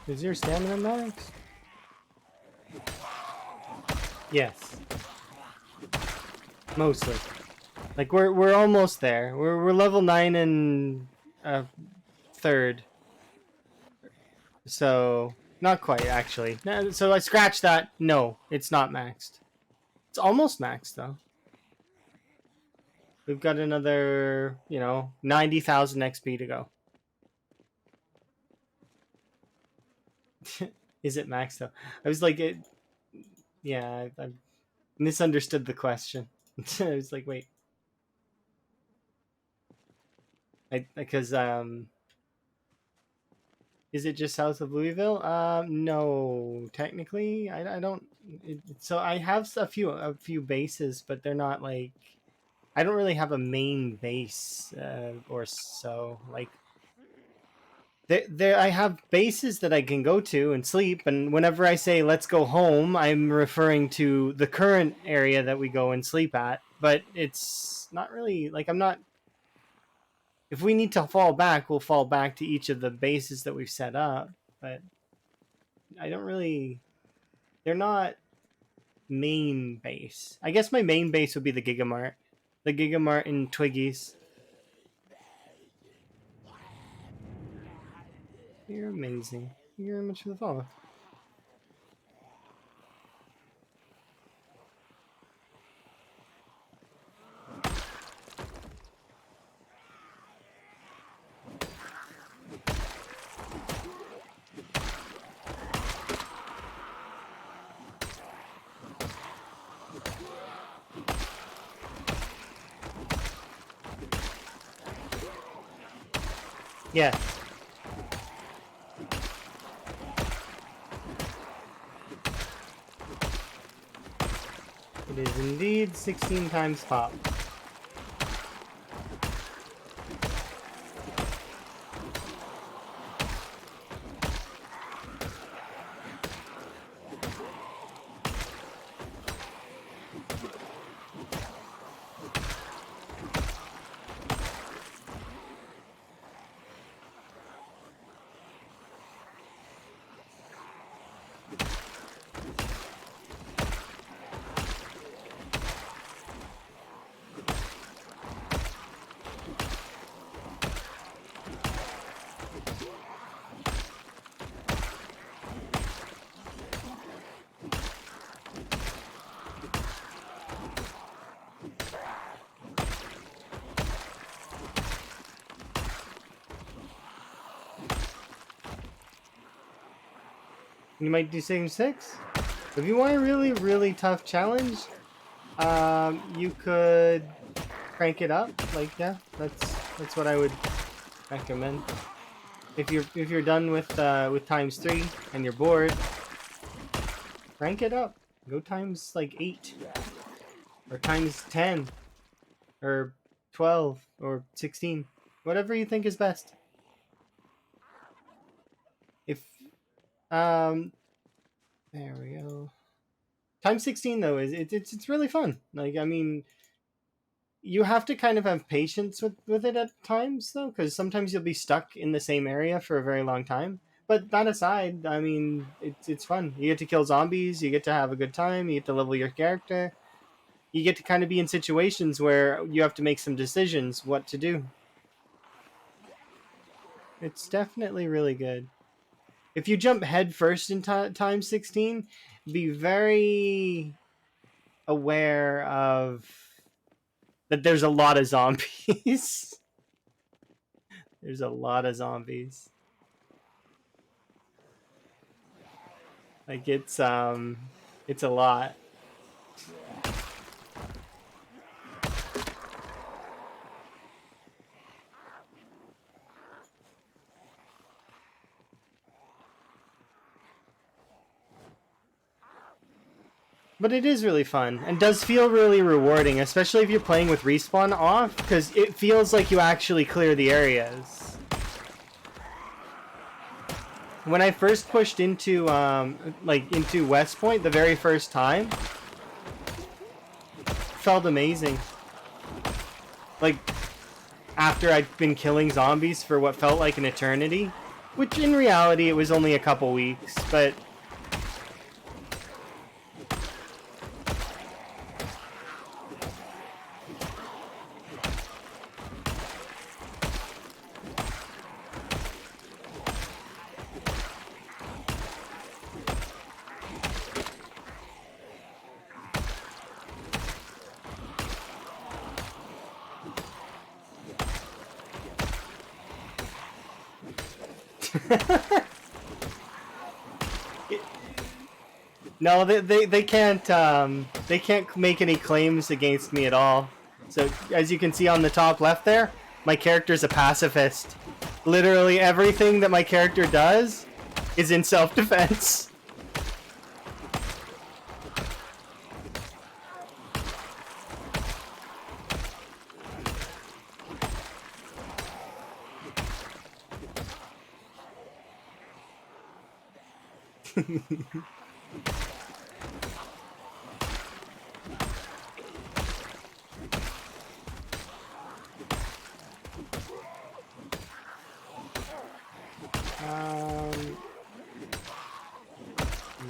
Speaker 1: Is your stamina max? Yes. Mostly. Like we're almost there. We're level 9 and third. So not quite actually. So I scratched that. No, it's not maxed. It's almost maxed though. We've got another, 90,000 XP to go. Is it maxed though? I was like, yeah, I misunderstood the question. I was like, wait, because is it just south of Louisville? No, technically, I don't. So I have a few bases, but they're not like. I don't really have a main base, or so like. There, I have bases that I can go to and sleep, and whenever I say "let's go home," I'm referring to the current area that we go and sleep at. But it's not really like I'm not. If we need to fall back, we'll fall back to each of the bases that we've set up. But I don't really. They're not main base. I guess my main base would be the Gigamart, in Twiggies. You're amazing. Thank you very much for the follow. Yeah. It is indeed 16 times pop. You might do same 6. If you want a really, really tough challenge, you could crank it up. Like, yeah, that's what I would recommend. If you're done with times 3 and you're bored, crank it up. Go times like 8 or times 10 or 12 or 16, whatever you think is best. If there we go. Times 16 though is it's really fun. Like, I mean, you have to kind of have patience with it at times though, because sometimes you'll be stuck in the same area for a very long time. But that aside, I mean, it's fun. You get to kill zombies, you get to have a good time, you get to level your character, you get to kind of be in situations where you have to make some decisions what to do. It's definitely really good. If you jump head first in time 16, be very aware of that there's a lot of zombies. There's a lot of zombies. Like, it's a lot. But it is really fun and does feel really rewarding, especially if you're playing with respawn off, because it feels like you actually clear the areas. When I first pushed into into West Point the very first time, felt amazing. Like, after I'd been killing zombies for what felt like an eternity, which in reality it was only a couple weeks, but no, they can't make any claims against me at all. So as you can see on the top left there, my character's a pacifist. Literally everything that my character does is in self-defense. um,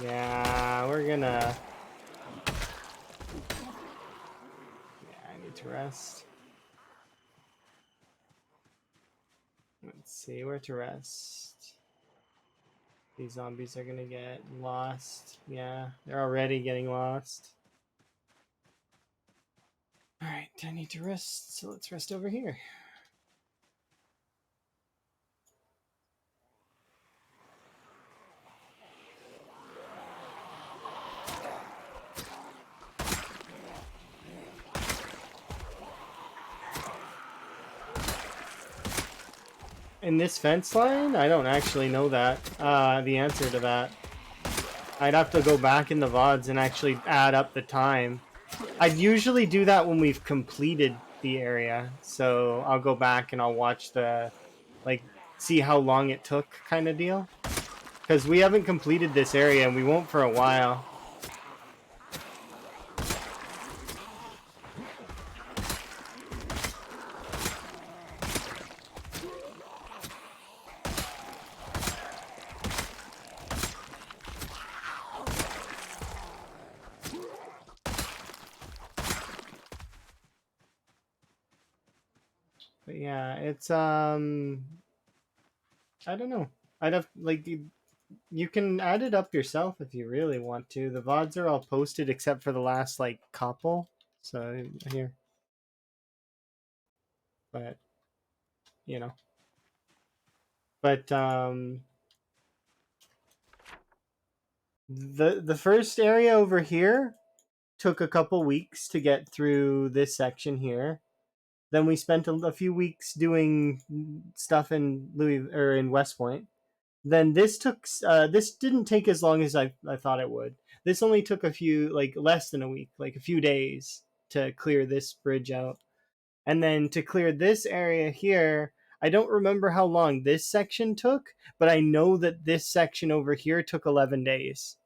Speaker 1: yeah, we're gonna. Yeah, I need to rest. Let's see where to rest. These zombies are gonna get lost. Yeah, they're already getting lost. Alright, I need to rest, so let's rest over here. In this fence line? I don't actually know that. The answer to that. I'd have to go back in the VODs and actually add up the time. I'd usually do that when we've completed the area. So I'll go back and I'll watch the, like, see how long it took kind of deal. Because we haven't completed this area and we won't for a while. But yeah, it's I don't know. I'd have like you can add it up yourself if you really want to. The VODs are all posted except for the last like couple. So here. But you know. But The first area over here took a couple weeks to get through this section here. Then we spent a few weeks doing stuff in West Point. Then this didn't take as long as I thought it would. This only took a few, like less than a week, like a few days to clear this bridge out. And then to clear this area here, I don't remember how long this section took, but I know that this section over here took 11 days.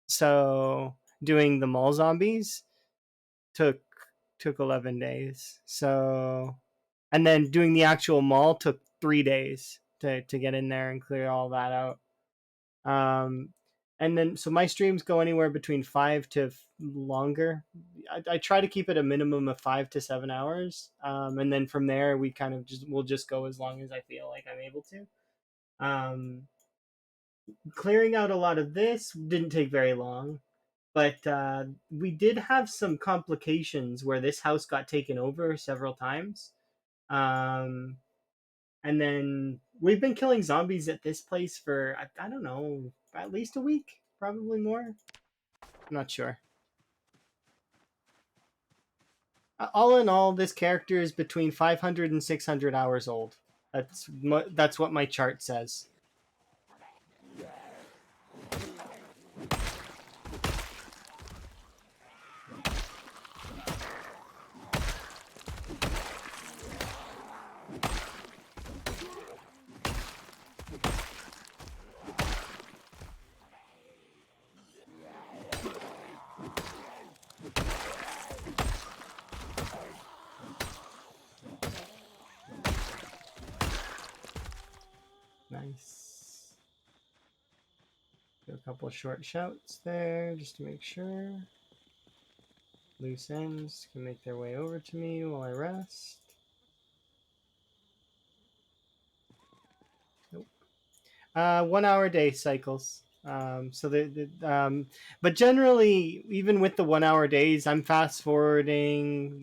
Speaker 1: So doing the mall zombies took 11 days. So, and then doing the actual mall took 3 days to get in there and clear all that out. And then so my streams go anywhere between 5 to longer. I try to keep it a minimum of 5 to 7 hours, and then from there we'll just go as long as I feel like I'm able to. Clearing out a lot of this didn't take very long, but we did have some complications where this house got taken over several times. And then we've been killing zombies at this place for, I don't know, at least a week, probably more. I'm not sure. All in all, this character is between 500 and 600 hours old. That's what my chart says. Nice. Do a couple short shouts there just to make sure. Loose ends can make their way over to me while I rest. Nope. 1 hour day cycles. But generally, even with the 1 hour days, I'm fast forwarding.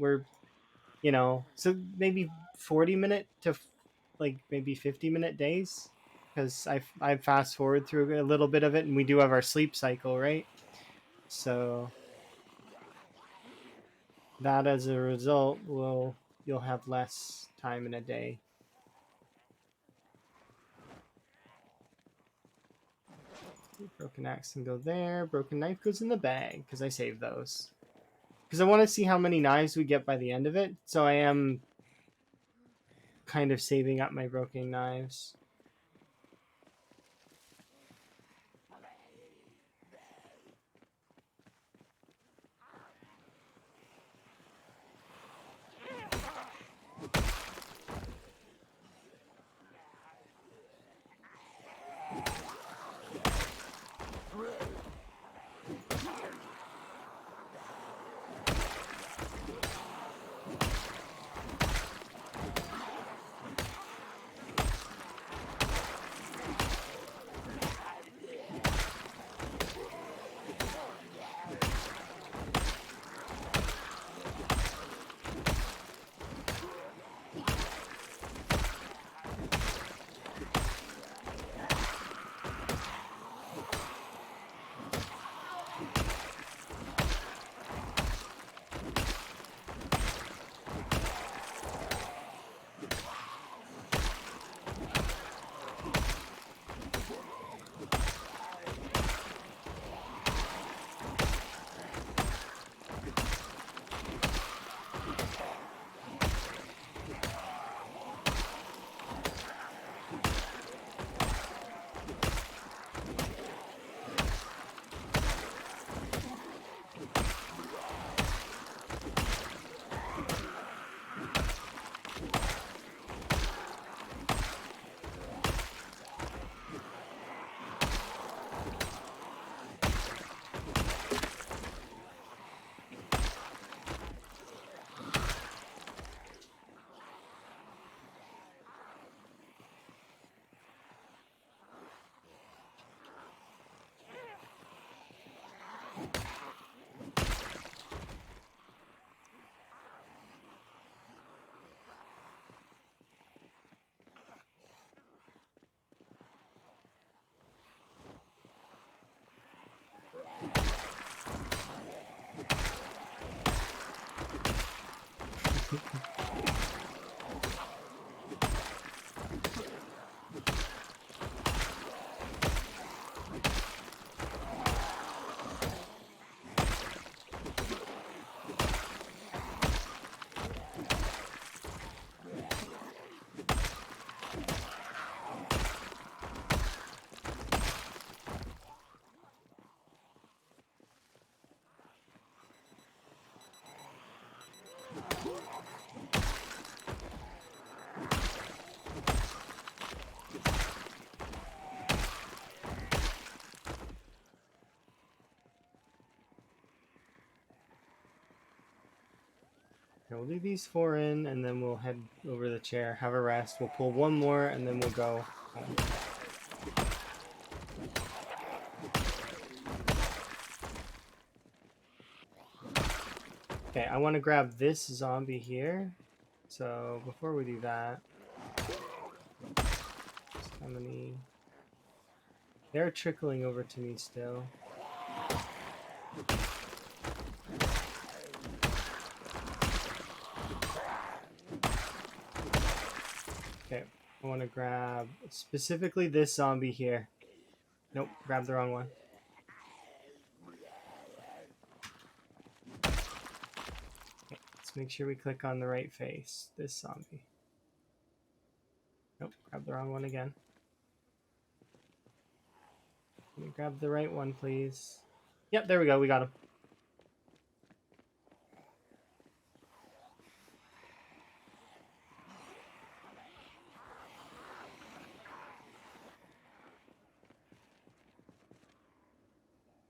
Speaker 1: So maybe 40-minute to like maybe 50-minute days, because I fast forward through a little bit of it, and we do have our sleep cycle, right? So that as a result you'll have less time in a day. Broken axe can go there. Broken knife goes in the bag because I saved those. Because I want to see how many knives we get by the end of it. So I am kind of saving up my broken knives. Okay, we'll do these 4 in, and then we'll head over the chair, have a rest. We'll pull 1 more, and then we'll go home. Okay, I want to grab this zombie here. So before we do that, how many? They're trickling over to me still. Okay, I want to grab specifically this zombie here. Nope, grabbed the wrong one. Okay, let's make sure we click on the right face. This zombie. Nope, grab the wrong one again. Let me grab the right one, please. Yep, there we go. We got him.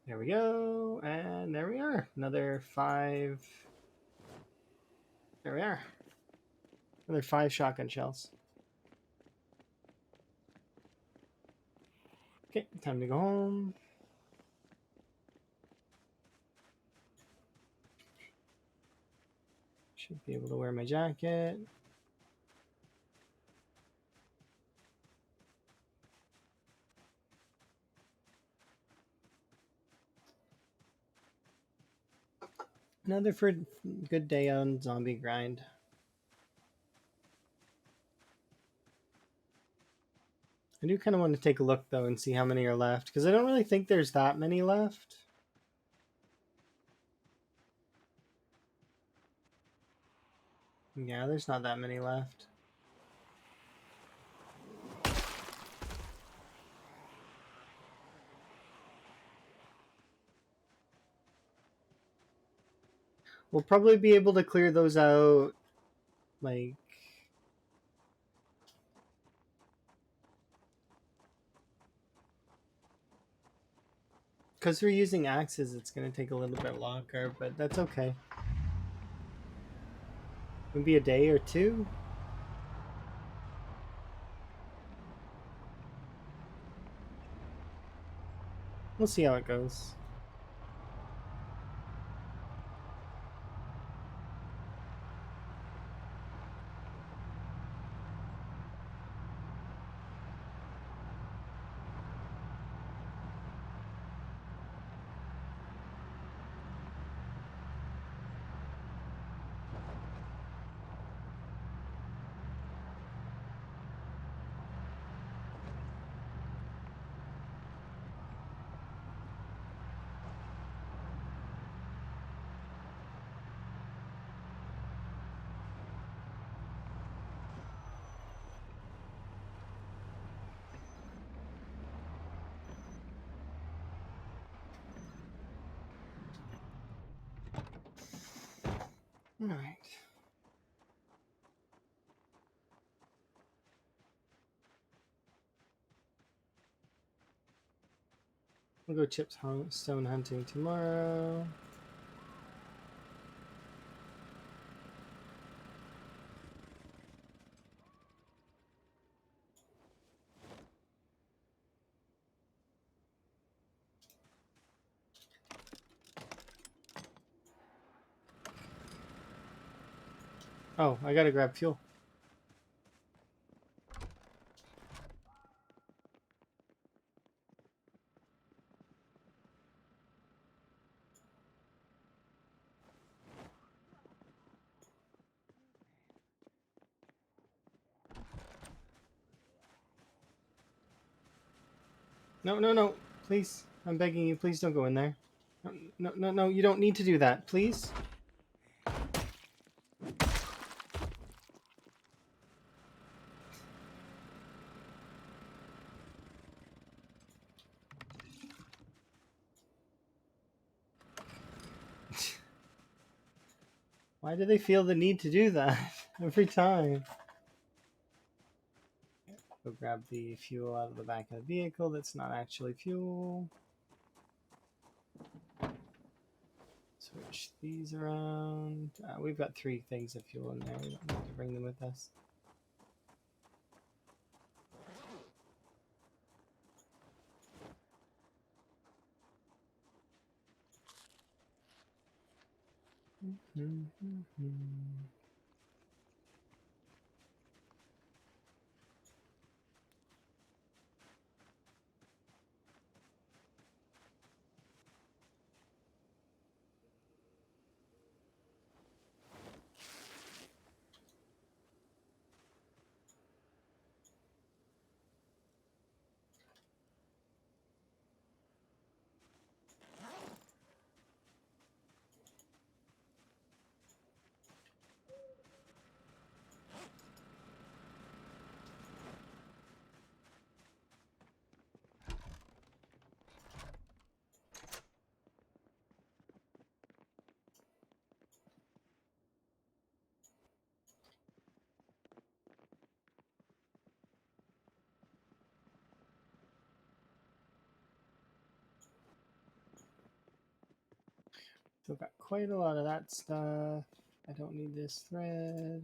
Speaker 1: There we go. And there we are. Another 5. There we are. Another 5 shotgun shells. Okay, time to go home. Should be able to wear my jacket. Another good day on zombie grind. I do kind of want to take a look though and see how many are left, because I don't really think there's that many left. Yeah, there's not that many left. We'll probably be able to clear those out, like... Because we're using axes, it's going to take a little bit longer, but that's okay. Maybe a day or 2? We'll see how it goes. All right. We'll go Chip's stone hunting tomorrow. Oh, I gotta grab fuel. No, no, no. Please. I'm begging you. Please don't go in there. No, no, no, no. You don't need to do that. Please. Why do they feel the need to do that every time? Go grab the fuel out of the back of the vehicle that's not actually fuel. So Switch these around. We've got 3 things of fuel in there. We don't need to bring them with us. Still got quite a lot of that stuff. I don't need this thread.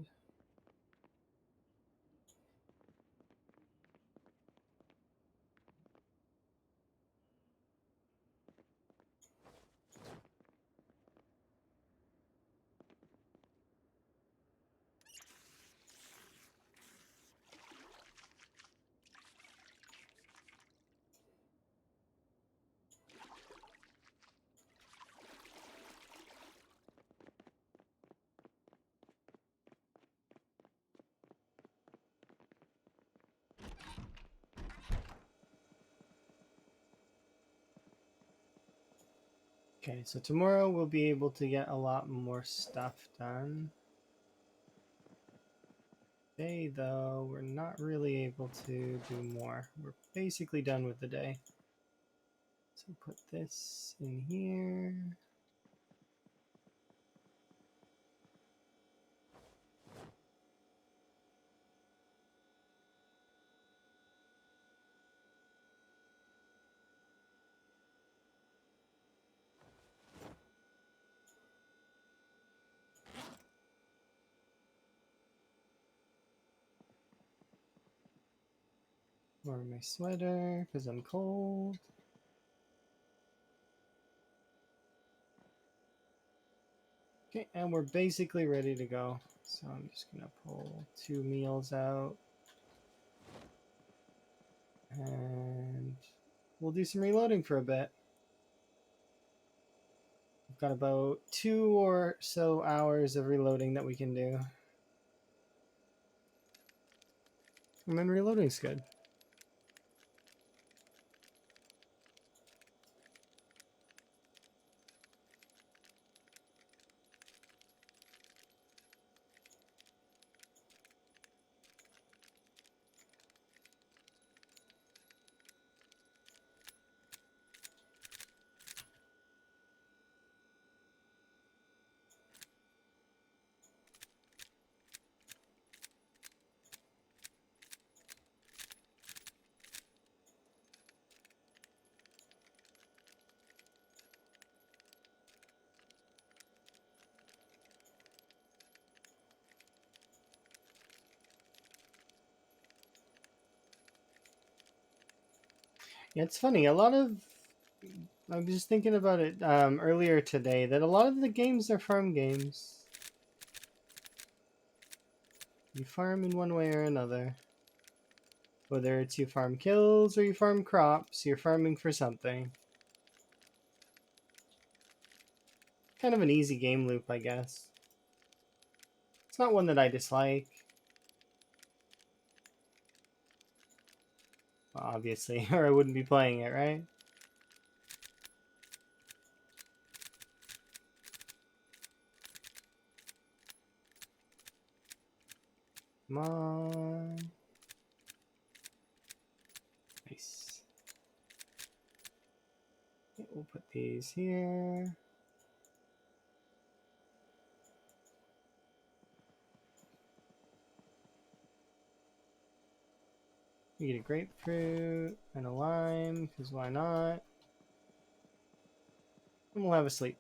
Speaker 1: Okay, so tomorrow we'll be able to get a lot more stuff done. Today, though, we're not really able to do more. We're basically done with the day. So put this in here. Wear my sweater because I'm cold. Okay, and we're basically ready to go. So I'm just gonna pull 2 meals out. And we'll do some reloading for a bit. We've got about 2 or so hours of reloading that we can do. And then reloading's good. Yeah, it's funny. I was just thinking about it earlier today that a lot of the games are farm games. You farm in one way or another. Whether it's you farm kills or you farm crops, you're farming for something. Kind of an easy game loop, I guess. It's not one that I dislike. Obviously, or I wouldn't be playing it, right? Come on. Nice. Okay, we'll put these here. We get a grapefruit and a lime, because why not? And we'll have a sleep.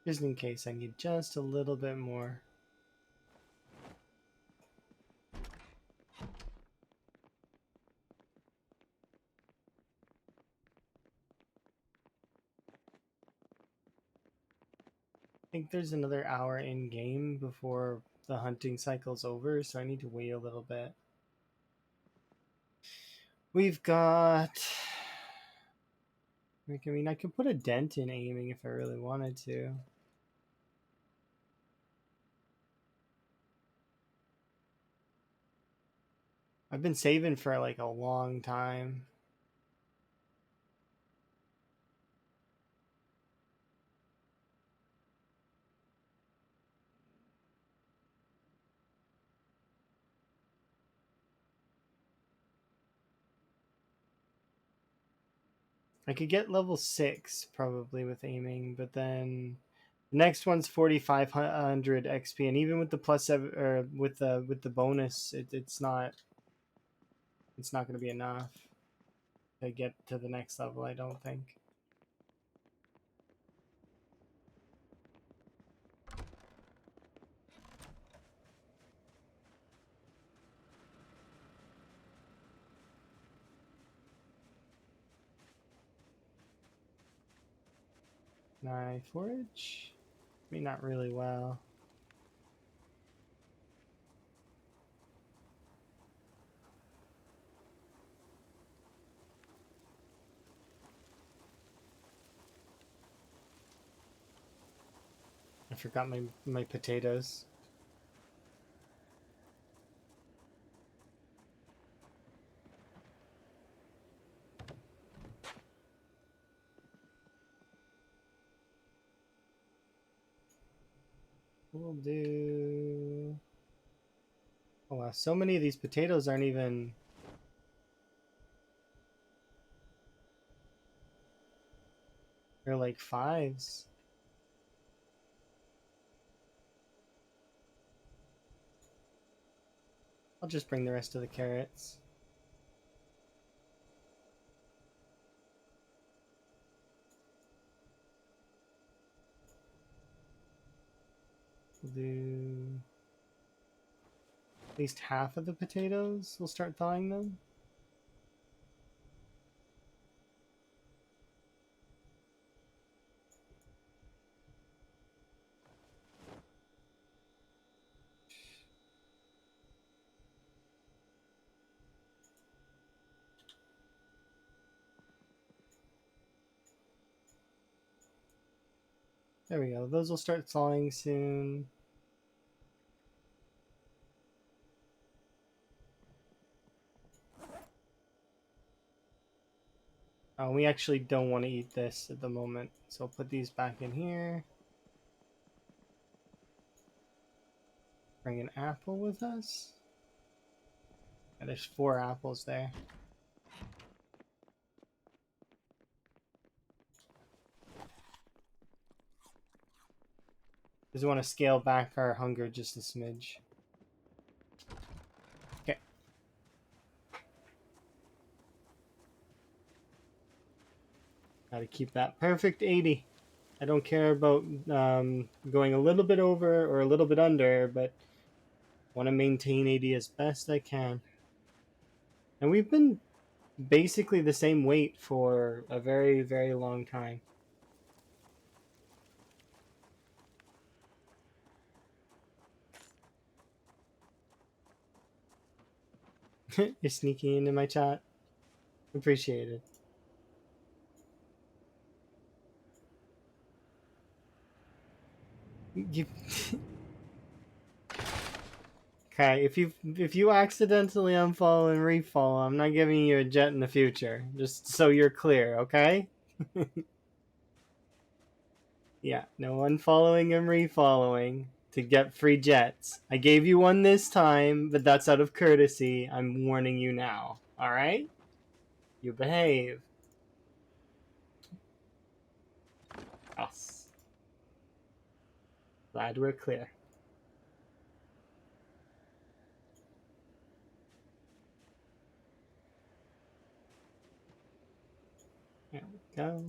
Speaker 1: Just in case I need just a little bit more. I think there's another hour in game before the hunting cycle's over, so I need to wait a little bit. We've got... I mean, I could put a dent in aiming if I really wanted to. I've been saving for like a long time. I could get level 6 probably with aiming, but then the next one's 4,500 XP, and even with the plus 7 or with the bonus, it's not going to be enough to get to the next level, I don't think. Knife forage? I mean, not really well. I forgot my potatoes. We'll do... Oh wow, so many of these potatoes aren't even... They're like 5s. I'll just bring the rest of the carrots. We'll do at least half of the potatoes. We'll start thawing them. There we go. Those will start thawing soon. Oh, we actually don't want to eat this at the moment, so I'll put these back in here. Bring an apple with us. Yeah, there's 4 apples there. Just want to scale back our hunger just a smidge. Okay. Gotta keep that perfect 80. I don't care about going a little bit over or a little bit under, but want to maintain 80 as best I can. And we've been basically the same weight for a very, very long time. You're sneaking into my chat. Appreciate it. You... Okay, if you accidentally unfollow and refollow, I'm not giving you a jet in the future. Just so you're clear, okay? Yeah, no unfollowing and refollowing to get free jets. I gave you one this time, but that's out of courtesy. I'm warning you now. All right? You behave. Us. Glad we're clear. There we go.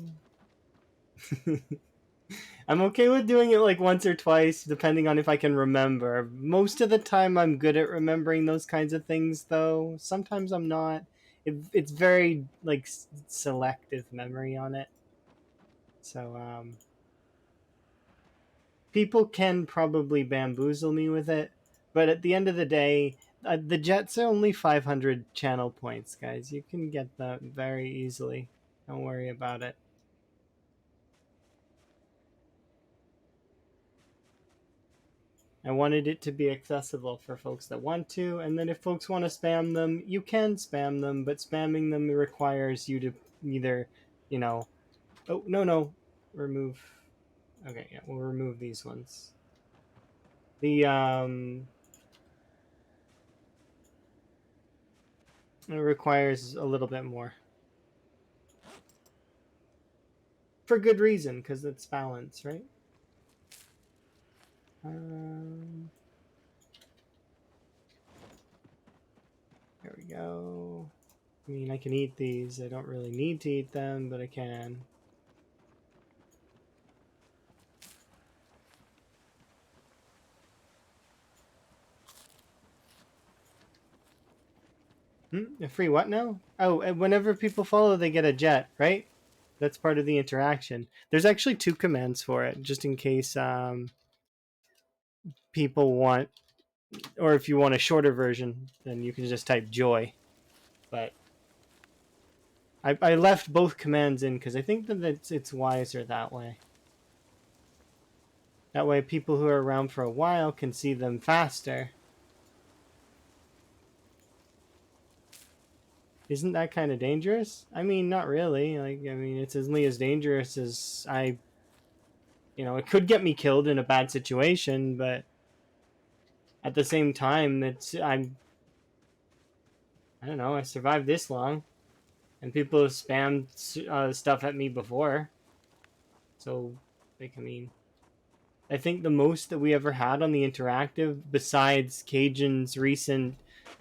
Speaker 1: I'm okay with doing it like once or twice, depending on if I can remember. Most of the time, I'm good at remembering those kinds of things, though. Sometimes I'm not. It's very like selective memory on it. So people can probably bamboozle me with it, but at the end of the day, the jets are only 500 channel points, guys. You can get that very easily. Don't worry about it. I wanted it to be accessible for folks that want to, and then if folks want to spam them, you can spam them, but spamming them requires you to either, you know, oh, no, remove. Okay, yeah, we'll remove these ones. It requires a little bit more. For good reason, because it's balance, right? There we go. I mean, I can eat these. I don't really need to eat them, but I can. A free what now? Oh, and whenever people follow, they get a jet, right? That's part of the interaction. There's actually 2 commands for it, just in case people want, or if you want a shorter version, then you can just type joy. But I left both commands in because I think that it's wiser that way. That way, people who are around for a while can see them faster. Isn't that kind of dangerous? I mean, not really. Like, I mean, it's only as dangerous as it could get me killed in a bad situation, but at the same time, I don't know, I survived this long, and people have spammed stuff at me before, so like, I mean, I think the most that we ever had on the interactive, besides Cajun's recent,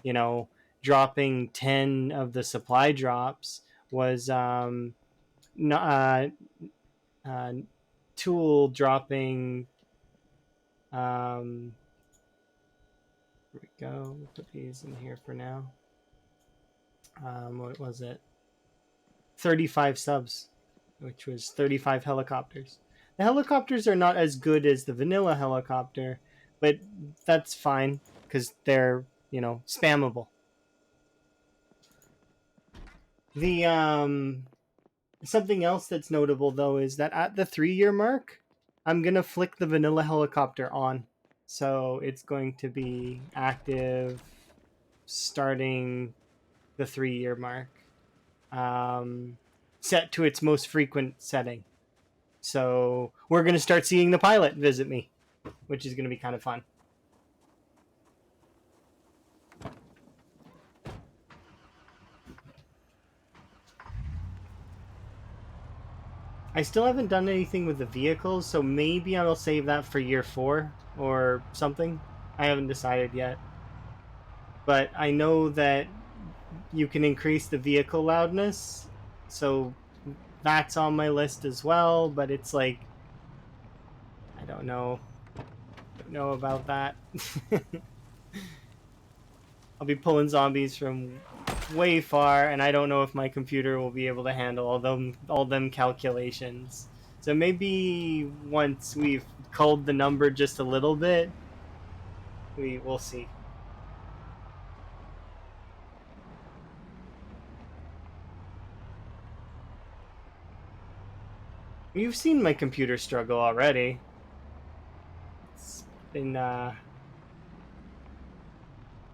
Speaker 1: you know, dropping 10 of the supply drops, was uh, uh, Tool dropping. Here we go. We'll put these in here for now. What was it? 35 subs, which was 35 helicopters. The helicopters are not as good as the vanilla helicopter, but that's fine because they're, spammable. The something else that's notable though is that at the 3-year mark, I'm gonna flick the vanilla helicopter on, so it's going to be active starting the 3-year mark, set to its most frequent setting. So we're going to start seeing the pilot visit me, which is going to be kind of fun. I still haven't done anything with the vehicles, so maybe I'll save that for year 4 or something. I haven't decided yet. But I know that you can increase the vehicle loudness, so that's on my list as well, but it's like, I don't know about that. I'll be pulling zombies from way far, and I don't know if my computer will be able to handle all them calculations. So maybe once we've culled the number just a little bit, we'll see. You've seen my computer struggle already. It's been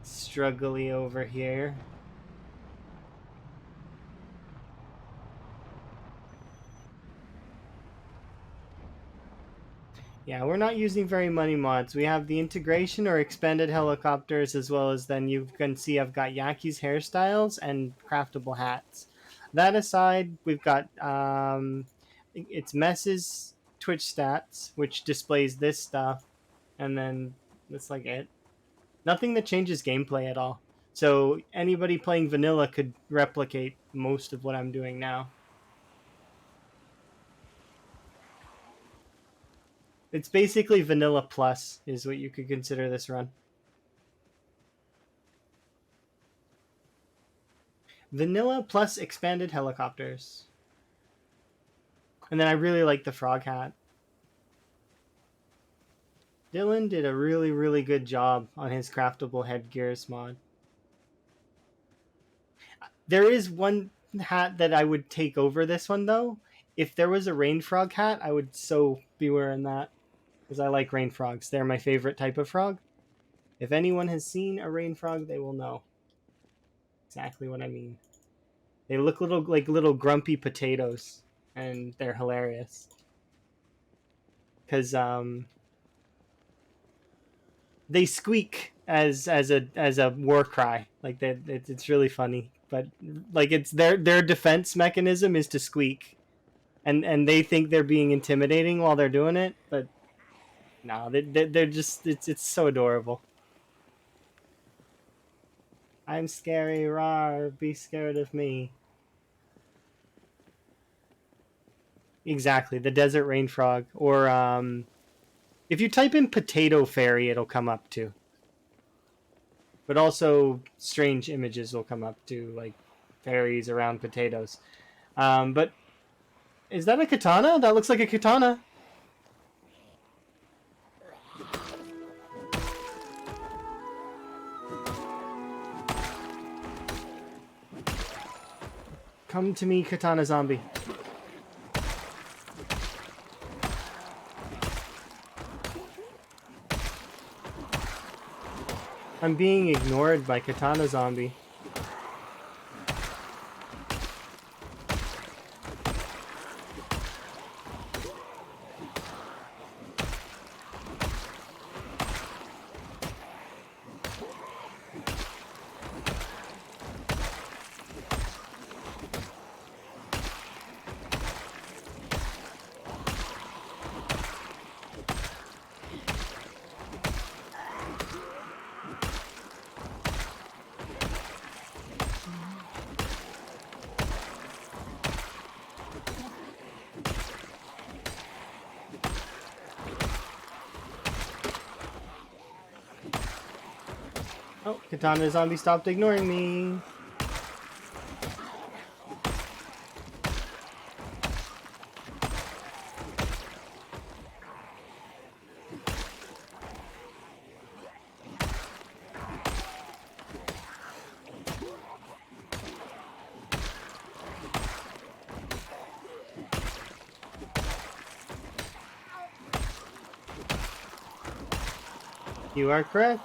Speaker 1: struggly over here. Yeah, we're not using very many mods. We have the integration or expanded helicopters, as well as then you can see I've got Yaki's hairstyles and craftable hats. That aside, we've got it's Mess's Twitch stats, which displays this stuff, and then that's like it. Nothing that changes gameplay at all. So anybody playing vanilla could replicate most of what I'm doing now. It's basically vanilla plus is what you could consider this run. Vanilla plus expanded helicopters. And then I really like the frog hat. Dylan did a really, really good job on his craftable headgears mod. There is one hat that I would take over this one, though. If there was a rain frog hat, I would so be wearing that. Because I like rain frogs. They're my favorite type of frog. If anyone has seen a rain frog, they will know exactly what I mean. They look like little grumpy potatoes, and they're hilarious. Because they squeak as a war cry. Like that, it's really funny. But like it's their defense mechanism is to squeak, and they think they're being intimidating while they're doing it. But no, they're just it's so adorable. I'm scary, rar. Be scared of me. Exactly, the desert rain frog, or if you type in potato fairy, it'll come up too. But also strange images will come up too, like fairies around potatoes. But is that a katana? That looks like a katana. Come to me, katana zombie. I'm being ignored by katana zombie. Oh, katana zombie stopped ignoring me. You are correct.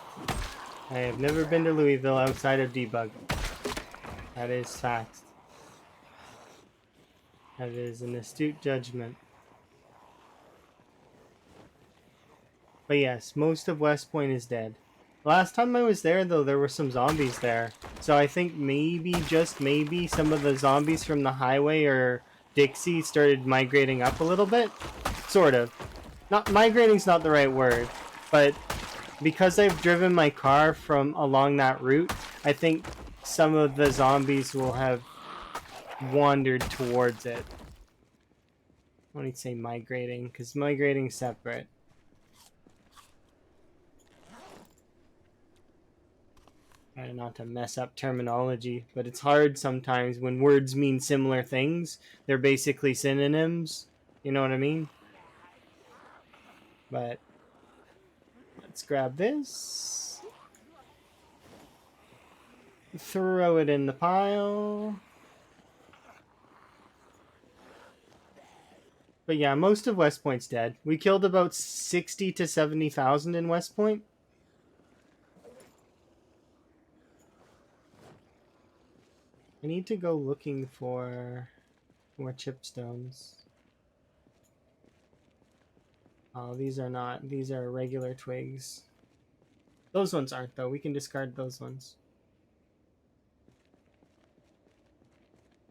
Speaker 1: I have never been to Louisville outside of debug. That is fact. That is an astute judgment. But yes, most of West Point is dead. Last time I was there, though, there were some zombies there. So I think maybe, just maybe, some of the zombies from the highway or Dixie started migrating up a little bit. Sort of. Not migrating's not the right word, but because I've driven my car from along that route, I think some of the zombies will have wandered towards it. I don't need to say migrating, because migrating's separate. Try not to mess up terminology, but it's hard sometimes when words mean similar things. They're basically synonyms. You know what I mean? But let's grab this. Throw it in the pile. But yeah, most of West Point's dead. We killed about 60 to 70,000 in West Point. I need to go looking for more chipstones. Oh, these are not. These are regular twigs. Those ones aren't, though. We can discard those ones.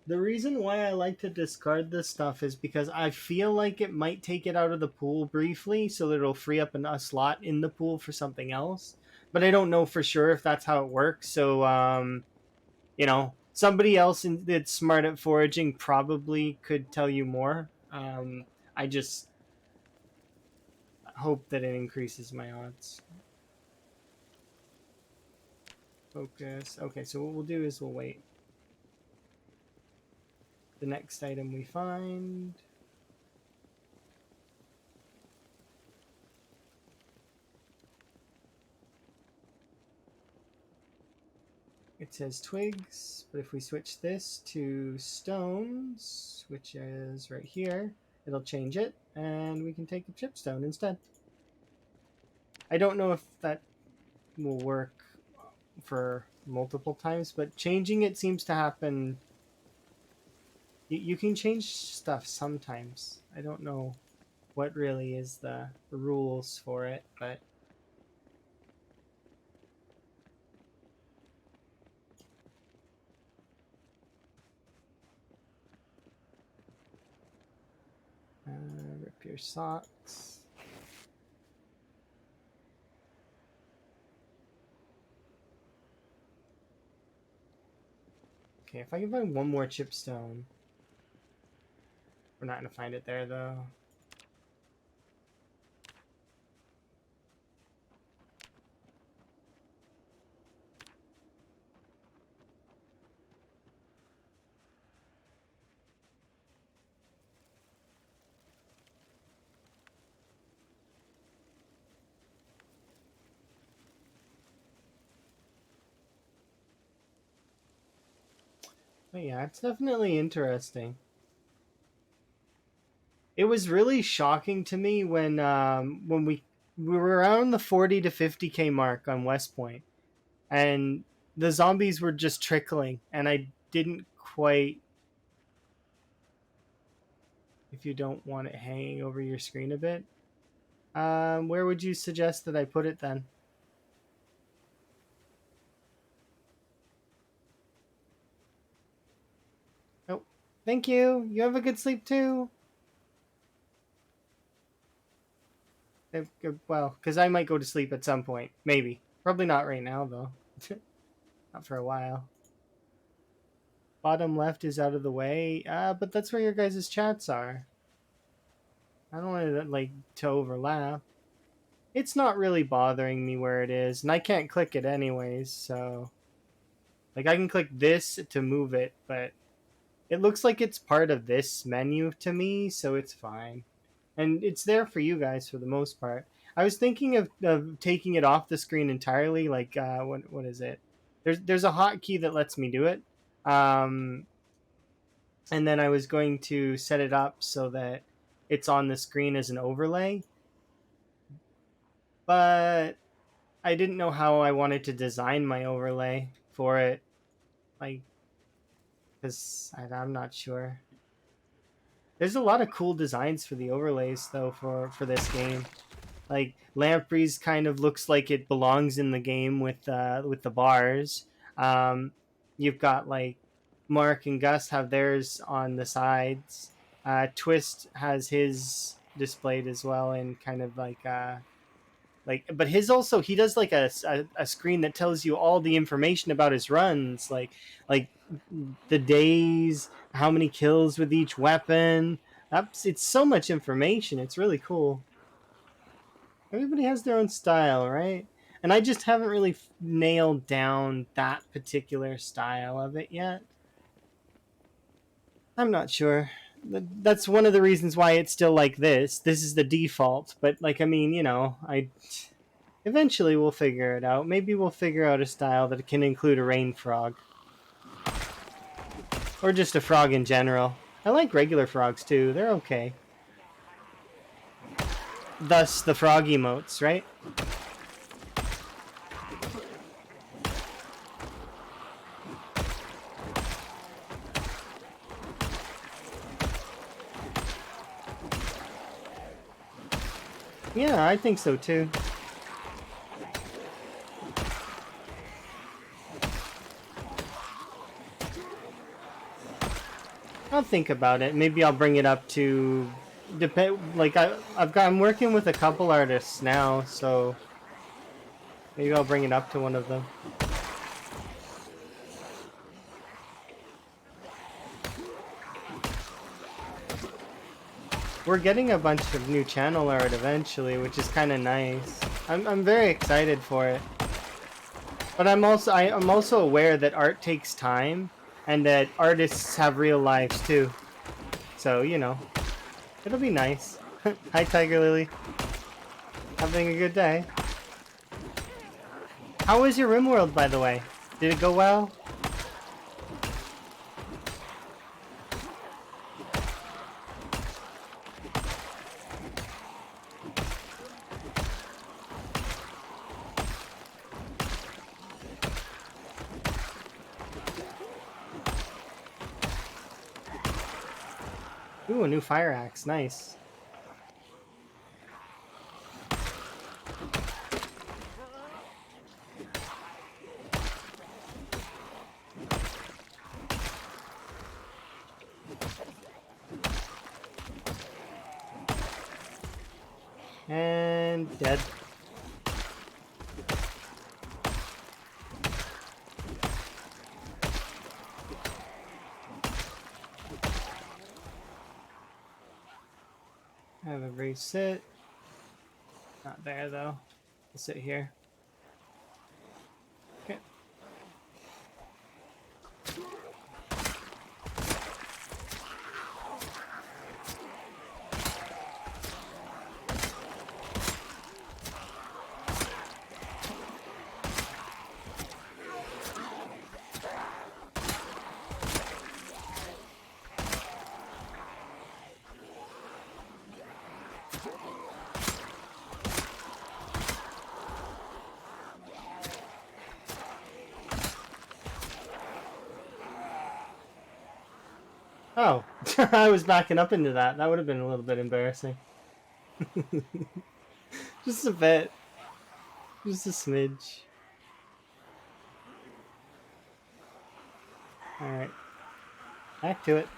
Speaker 1: The reason why I like to discard this stuff is because I feel like it might take it out of the pool briefly, so that it'll free up a slot in the pool for something else. But I don't know for sure if that's how it works. So, you know, somebody else that's smart at foraging probably could tell you more. I just hope that it increases my odds. Focus. Okay, so what we'll do is we'll wait. The next item we find. It says twigs, but if we switch this to stones, which is right here, it'll change it, and we can take a chipstone instead. I don't know if that will work for multiple times, but changing it seems to happen. You can change stuff sometimes. I don't know what really is the rules for it, but rip your socks. Okay, if I can find one more chipstone. We're not going to find it there, though. But yeah, it's definitely interesting. It was really shocking to me when we were around the 40 to 50k mark on West Point, and the zombies were just trickling, and I didn't quite. If you don't want it hanging over your screen a bit, where would you suggest that I put it then? Oh, thank you. You have a good sleep too. Well, because I might go to sleep at some point. Maybe. Probably not right now, though. Not for a while. Bottom left is out of the way. But that's where your guys' chats are. I don't want it like to overlap. It's not really bothering me where it is, and I can't click it anyways, so like I can click this to move it, but it looks like it's part of this menu to me, so it's fine. And it's there for you guys for the most part. I was thinking of taking it off the screen entirely, like what is it? There's a hotkey that lets me do it. And then I was going to set it up so that it's on the screen as an overlay. But I didn't know how I wanted to design my overlay for it. Like, because I'm not sure. There's a lot of cool designs for the overlays, though, for this game. Like, Lamprey's kind of looks like it belongs in the game with the bars. You've got, like, Mark and Gus have theirs on the sides. Twist has his displayed as well in kind of like but his also he does like a screen that tells you all the information about his runs, like the days, how many kills with each weapon. It's so much information. It's really cool. Everybody has their own style, right? And I just haven't really nailed down that particular style of it yet. I'm not sure. That's one of the reasons why it's still like this. This is the default, but like I mean, I eventually we'll figure it out. Maybe we'll figure out a style that can include a rain frog. Or just a frog in general. I like regular frogs too. They're okay. Thus the frog emotes, right? Yeah, I think so too. I'll think about it. Maybe I'll bring it up to I'm working with a couple artists now, so maybe I'll bring it up to one of them. we're getting a bunch of new channel art eventually, which is kind of nice. I'm very excited for it. But I'm also aware that art takes time and that artists have real lives too. So, you know, it'll be nice. Hi, Tiger Lily. Having a good day. How was your RimWorld, by the way? Did it go well? Ooh, a new fire axe. Nice. And dead. Have a brief sit. Not there though. I'll sit here. Okay. Oh, I was backing up into that. That would have been a little bit embarrassing. Just a bit. Just a smidge. Alright. Back to it.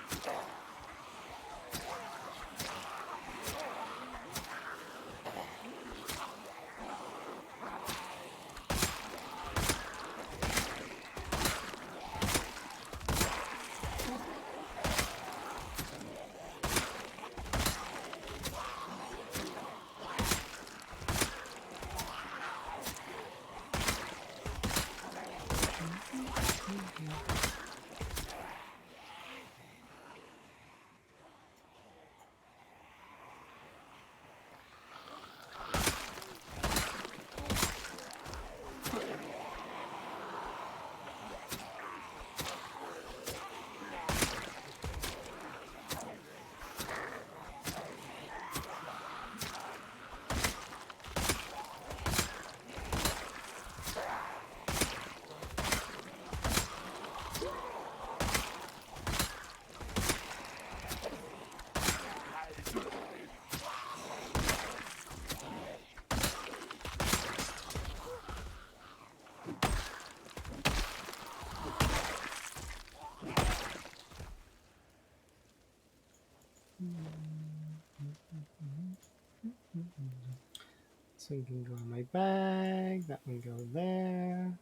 Speaker 1: So you can go in my bag, that one go there.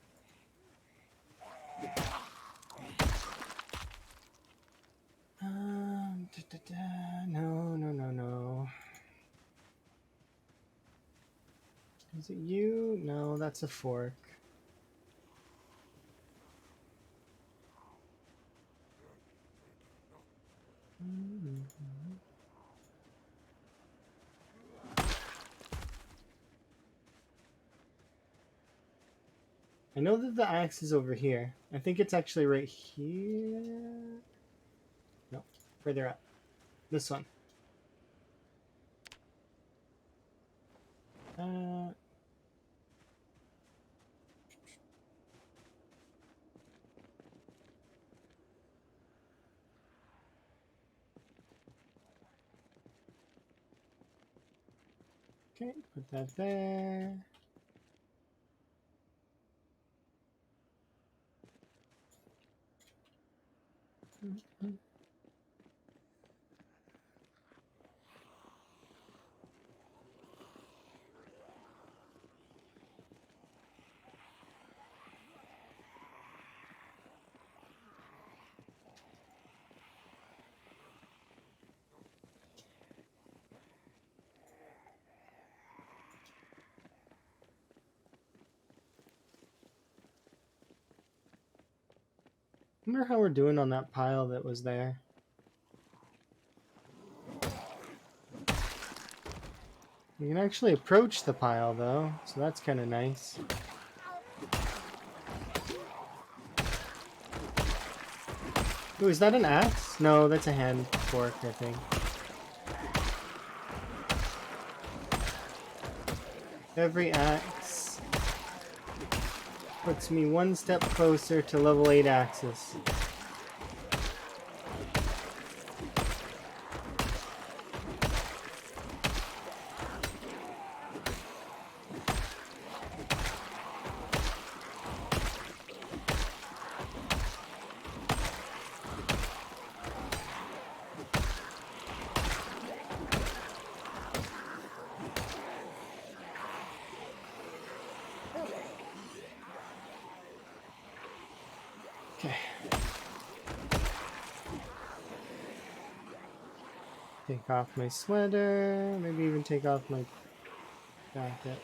Speaker 1: No. Is it you? No, that's a fork. I know that the axe is over here. I think it's actually right here. No, further up. This one. Okay, put that there. wonder how we're doing on that pile that was there. You can actually approach the pile though, so that's kind of nice. Ooh, is that an axe? No, that's a hand fork, I think. Every axe puts me one step closer to level 8 axes. Okay. Take off my sweater, maybe even take off my jacket.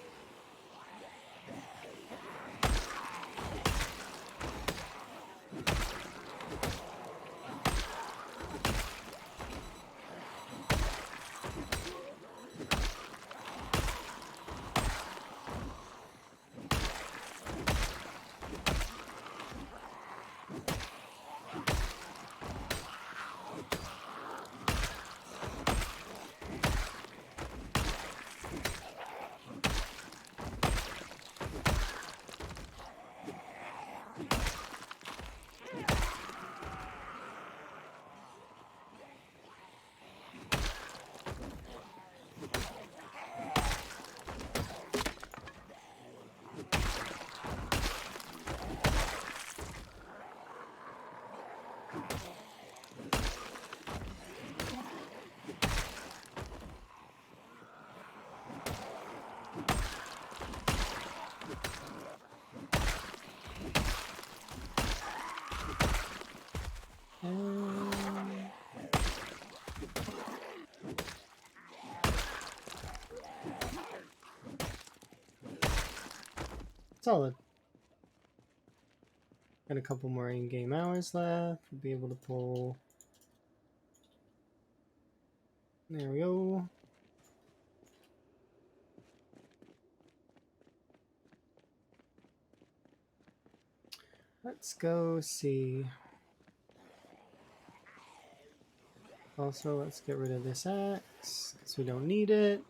Speaker 1: Solid. Got a couple more in-game hours left. We'll be able to pull. There we go. Let's go see. Also, let's get rid of this axe because we don't need it.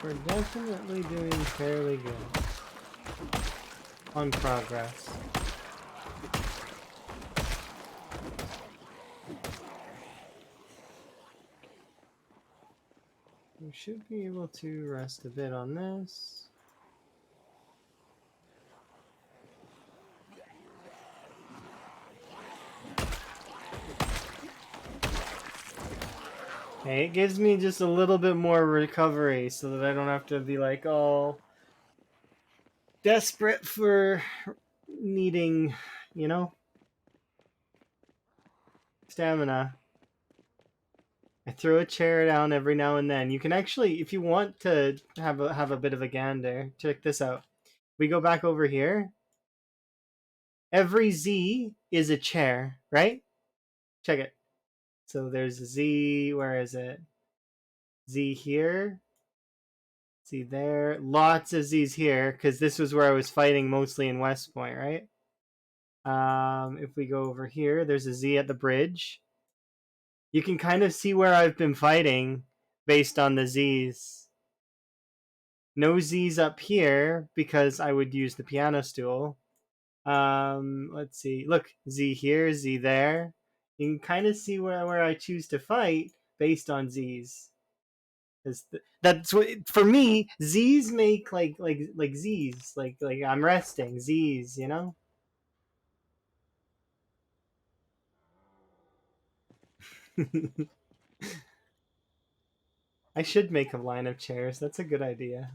Speaker 1: We're definitely doing fairly good on progress. We should be able to rest a bit on this. Okay, it gives me just a little bit more recovery so that I don't have to be like all desperate for needing, you know, stamina. I throw a chair down every now and then. You can actually, if you want to have a bit of a gander, check this out. We go back over here. Every Z is a chair, right? Check it. So there's a Z, where is it? Z here. Z there. Lots of Z's here, because this was where I was fighting mostly in West Point, right? If we go over here, there's a Z at the bridge. You can kind of see where I've been fighting based on the Z's. No Z's up here because I would use the piano stool. Let's see. Look, Z here, Z there. You can kind of see where I choose to fight based on Z's. That's what for me. Z's make like Z's like I'm resting Z's. You know. I should make a line of chairs. That's a good idea.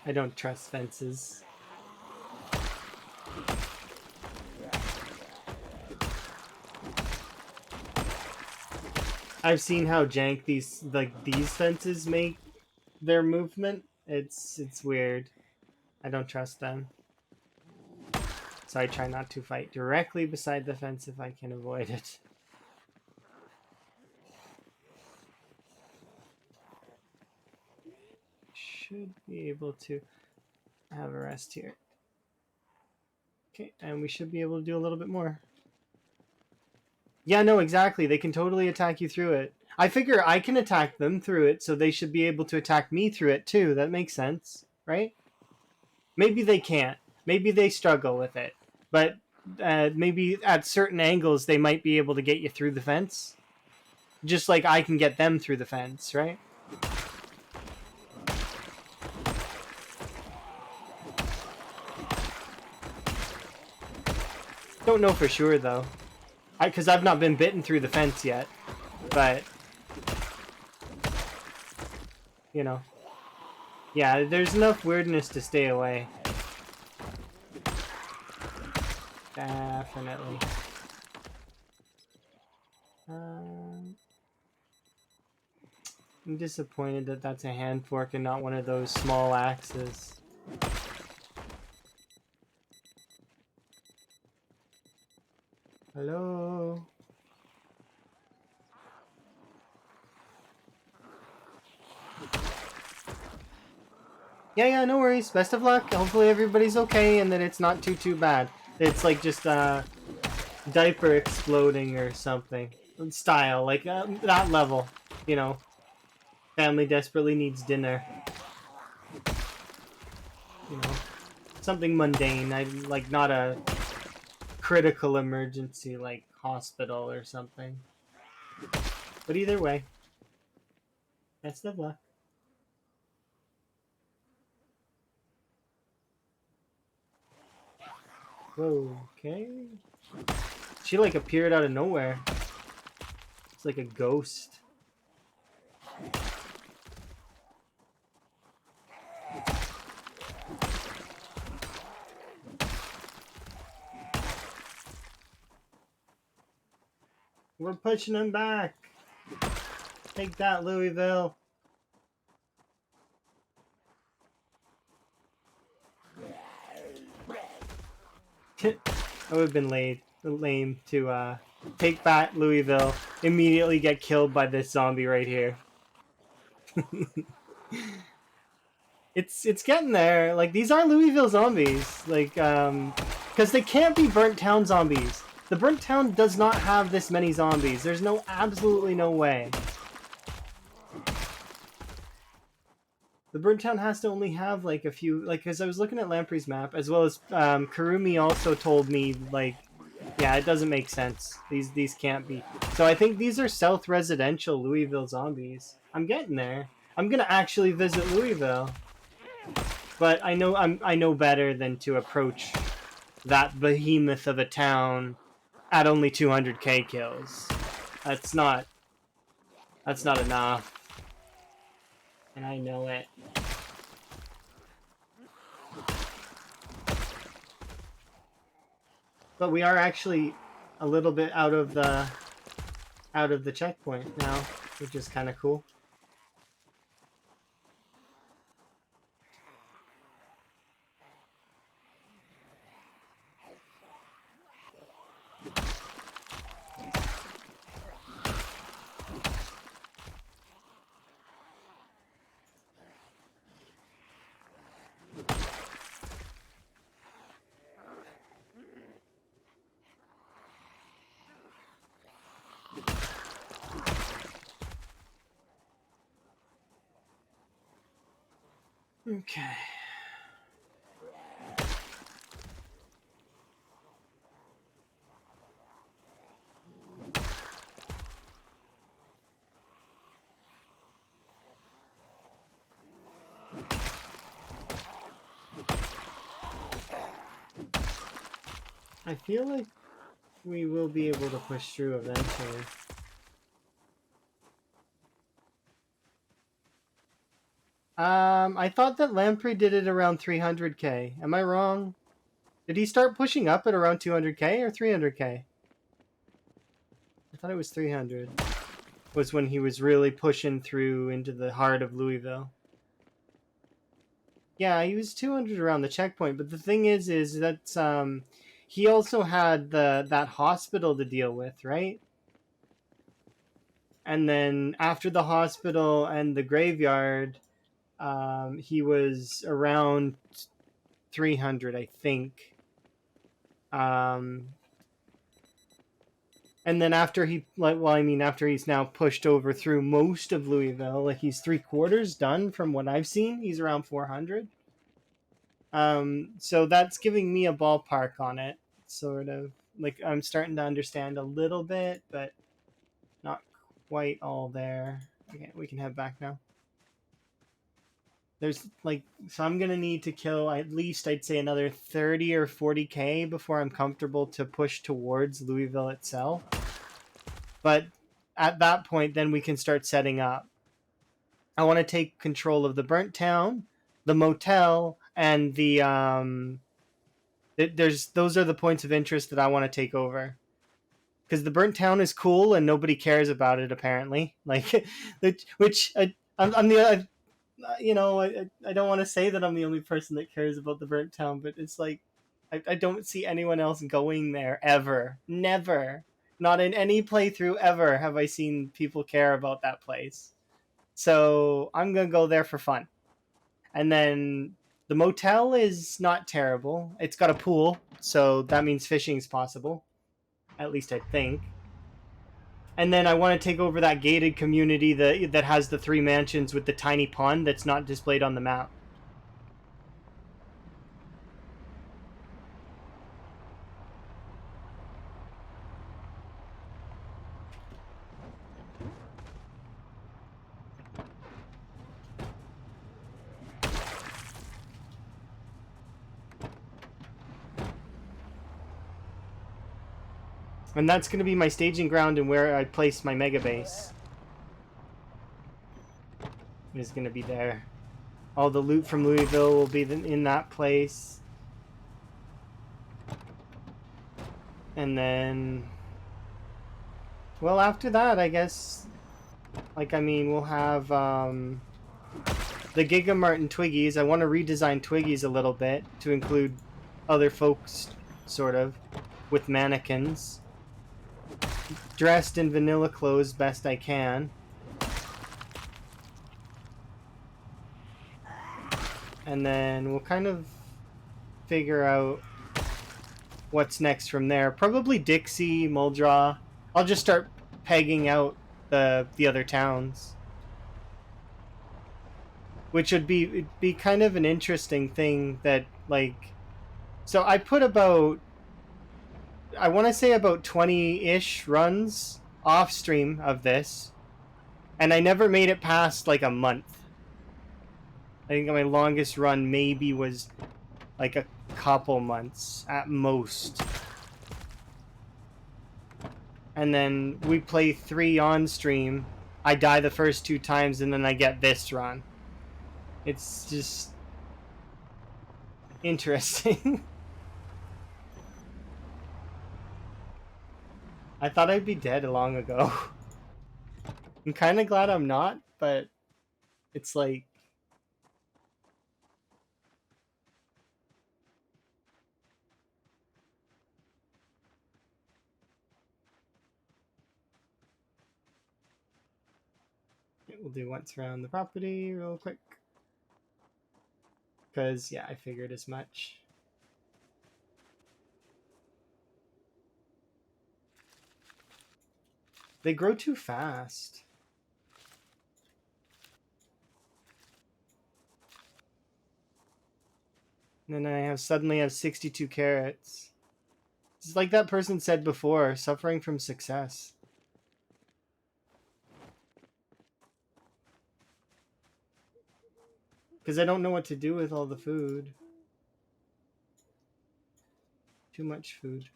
Speaker 1: I don't trust fences. I've seen how jank these fences make their movement. It's weird. I don't trust them. So I try not to fight directly beside the fence if I can avoid it. Should be able to have a rest here. Okay, and we should be able to do a little bit more. Yeah, no, exactly. They can totally attack you through it. I figure I can attack them through it, so they should be able to attack me through it too. That makes sense, right? Maybe they can't. Maybe they struggle with it. But maybe at certain angles they might be able to get you through the fence. Just like I can get them through the fence, right? Don't know for sure though. Because I've not been bitten through the fence yet. But you know. Yeah, there's enough weirdness to stay away. Definitely. I'm disappointed that that's a hand fork and not one of those small axes. Hello? Yeah, no worries. Best of luck. Hopefully everybody's okay and that it's not too bad. It's like just diaper exploding or something. Style, like that level, you know. Family desperately needs dinner. You know, something mundane. I like not a critical emergency like hospital or something. But either way, best of luck. Whoa, okay. She like appeared out of nowhere. It's like a ghost. We're pushing him back. Take that, Louisville. That would have been lame to take back Louisville, immediately get killed by this zombie right here. It's getting there. Like these are Louisville zombies. Like because they can't be Burnt Town zombies. The Burnt Town does not have this many zombies. There's absolutely no way. The Burnt Town has to only have like a few, like, because I was looking at Lamprey's map, as well as Karumi also told me, like, yeah, it doesn't make sense. These can't be. So I think these are South Residential Louisville zombies. I'm getting there. I'm gonna actually visit Louisville. But I know better than to approach that behemoth of a town at only 200k kills. That's not enough. And I know it. But we are actually a little bit out of the checkpoint now, which is kind of cool. Okay. I feel like we will be able to push through eventually. I thought that Lamprey did it around 300k. Am I wrong? Did he start pushing up at around 200k or 300k? I thought it was 300. Was when he was really pushing through into the heart of Louisville. Yeah, he was 200 around the checkpoint, but the thing is that he also had that hospital to deal with, right? And then after the hospital and the graveyard, he was around 300, I think. And then after after he's now pushed over through most of Louisville, like he's 3/4 done from what I've seen. He's around 400. So that's giving me a ballpark on it, sort of. Like I'm starting to understand a little bit, but not quite all there. Okay, we can head back now. There's so I'm gonna need to kill at least I'd say another 30 or 40k before I'm comfortable to push towards Louisville itself. But at that point, then we can start setting up. I want to take control of the burnt town, the motel, and there's those are the points of interest that I want to take over. Because the burnt town is cool and nobody cares about it apparently. Like, which I'm the I don't want to say that I'm the only person that cares about the burnt town, but it's like I don't see anyone else going there ever. Never. Not in any playthrough ever have I seen people care about that place. So I'm going to go there for fun. And then the motel is not terrible. It's got a pool, so that means fishing's possible. At least I think. And then I want to take over that gated community that has the 3 mansions with the tiny pond that's not displayed on the map. And that's going to be my staging ground and where I place my mega base. Is going to be there. All the loot from Louisville will be in that place. And then, well, after that, I guess, we'll have the Gigamart and Twiggies. I want to redesign Twiggies a little bit to include other folks, sort of, with mannequins. Dressed in vanilla clothes best I can. And then we'll kind of figure out what's next from there. Probably Dixie, Muldraw. I'll just start pegging out the other towns. Which would be kind of an interesting thing that, like... So I put about... I want to say about 20-ish runs off stream of this. And I never made it past, like, a month. I think my longest run maybe was, like, a couple months at most. And then we play 3 on stream. I die the first 2 times and then I get this run. It's just interesting. I thought I'd be dead long ago. I'm kind of glad I'm not, but it's like... We'll do once around the property real quick. Because, yeah, I figured as much. They grow too fast. And then I suddenly have 62 carrots. It's like that person said before, suffering from success. Because I don't know what to do with all the food. Too much food.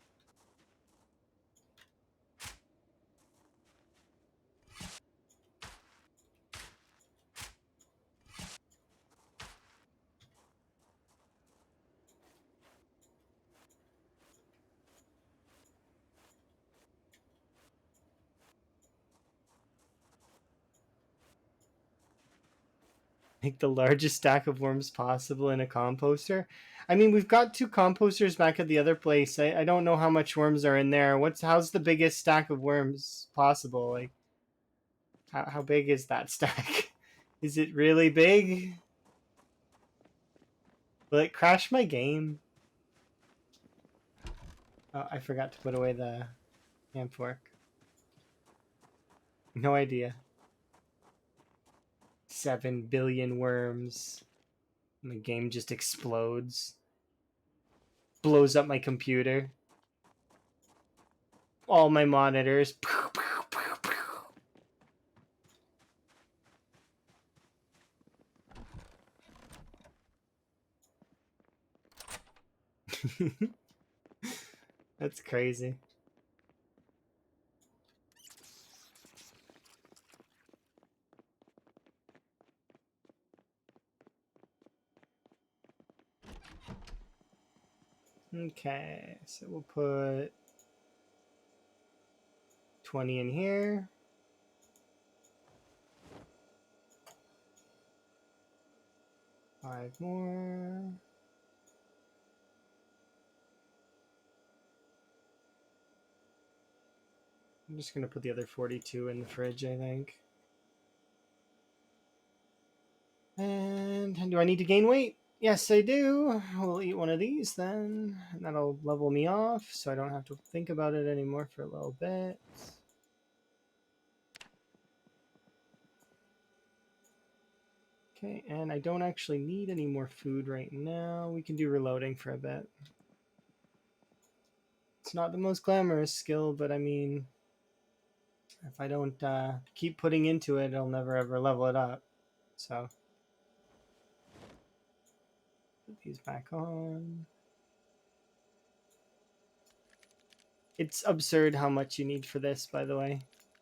Speaker 1: Make the largest stack of worms possible in a composter. I mean, we've got 2 composters back at the other place. I don't know how much worms are in there. How's the biggest stack of worms possible? Like, how big is that stack? Is it really big? Will it crash my game? Oh, I forgot to put away the hand fork. No idea. 7 billion worms. And the game just explodes. Blows up my computer. All my monitors. That's crazy. Okay, so we'll put 20 in here. Five more. I'm just going to put the other 42 in the fridge, I think. And do I need to gain weight? Yes, I do. We'll eat one of these then. And that'll level me off, so I don't have to think about it anymore for a little bit. Okay, and I don't actually need any more food right now. We can do reloading for a bit. It's not the most glamorous skill, but I mean, if I don't keep putting into it, I'll never ever level it up. So, put these back on. It's absurd how much you need for this, by the way.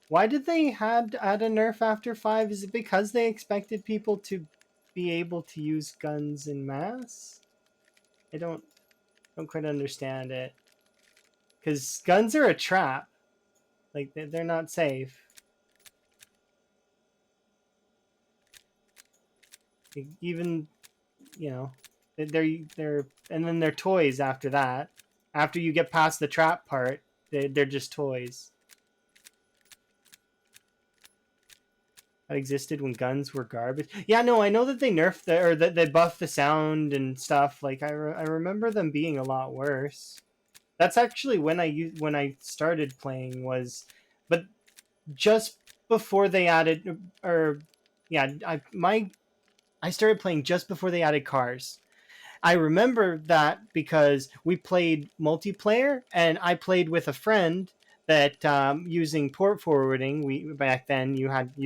Speaker 1: Why did they add a nerf after 5? Is it because they expected people to be able to use guns in mass? I don't quite understand it. Because guns are a trap. Like, they're not safe. Even, you know, they're and then they're toys after that. After you get past the trap part, they're just toys. That existed when guns were garbage. Yeah, no, I know that they nerfed or that they buffed the sound and stuff. Like I remember them being a lot worse. That's actually when I started playing was, but just before they added I started playing just before they added cars. I remember that because we played multiplayer, and I played with a friend that using port forwarding. We back then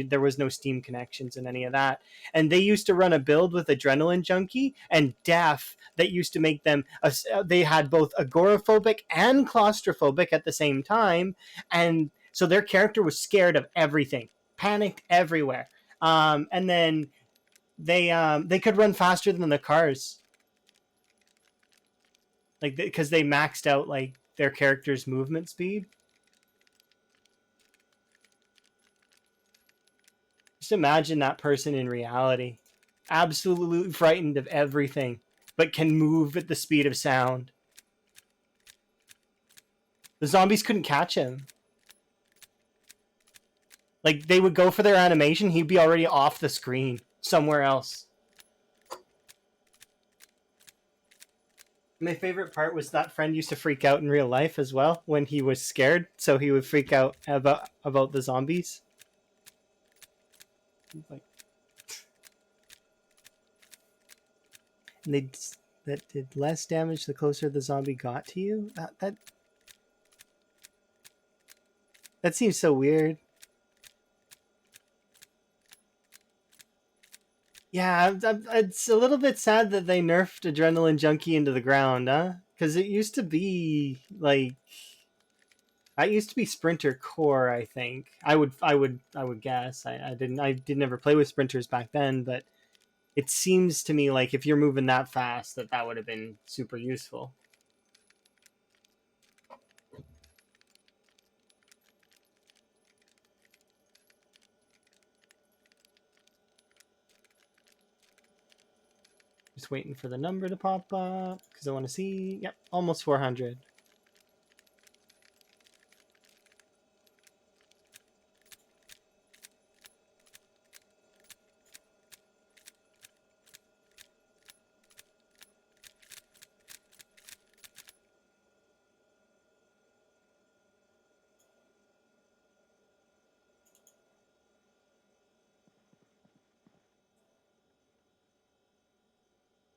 Speaker 1: there was no Steam connections and any of that, and they used to run a build with Adrenaline Junkie and Def that used to make them. They had both agoraphobic and claustrophobic at the same time, and so their character was scared of everything, panicked everywhere, and then they could run faster than the cars. Like, because they maxed out like their character's movement speed. Just imagine that person in reality, absolutely frightened of everything, but can move at the speed of sound. The zombies couldn't catch him. Like, they would go for their animation, he'd be already off the screen somewhere else. My favorite part was that friend used to freak out in real life as well when he was scared, so he would freak out about the zombies. Like, and that did less damage the closer the zombie got to you. That seems so weird. Yeah, it's a little bit sad that they nerfed Adrenaline Junkie into the ground, huh? Because it used to be like that used to be Sprinter Core. I think I would guess. I didn't ever play with sprinters back then, but it seems to me like if you're moving that fast, that would have been super useful. Just waiting for the number to pop up because I want to see. Yep, almost 400.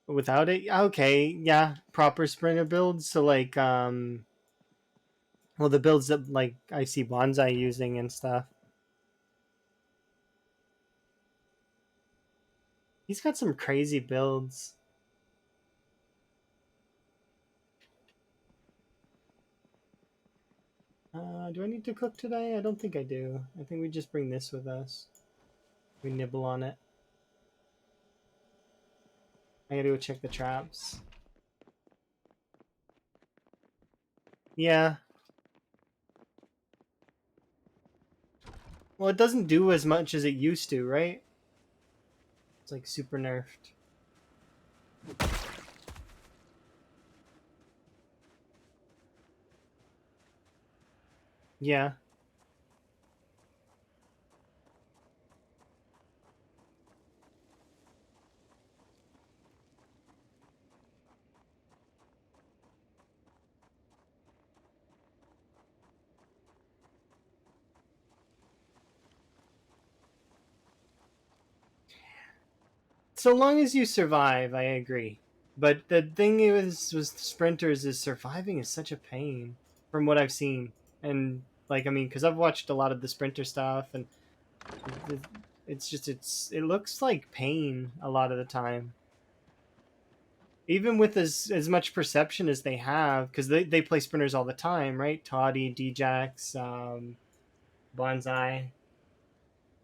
Speaker 1: Without it, okay, yeah, proper sprinter builds. So like, well, the builds that like I see Bonsai using and stuff. He's got some crazy builds. Do I need to cook today? I don't think I do. I think we just bring this with us. We nibble on it. I gotta go check the traps. Yeah. Well, it doesn't do as much as it used to, right? It's like super nerfed. Yeah. So long as you survive, I agree. But the thing is, with sprinters is surviving is such a pain, from what I've seen, and like I mean, because I've watched a lot of the sprinter stuff, and it's just it looks like pain a lot of the time. Even with as much perception as they have, because they play sprinters all the time, right? Toddy, Djax, Bonsai,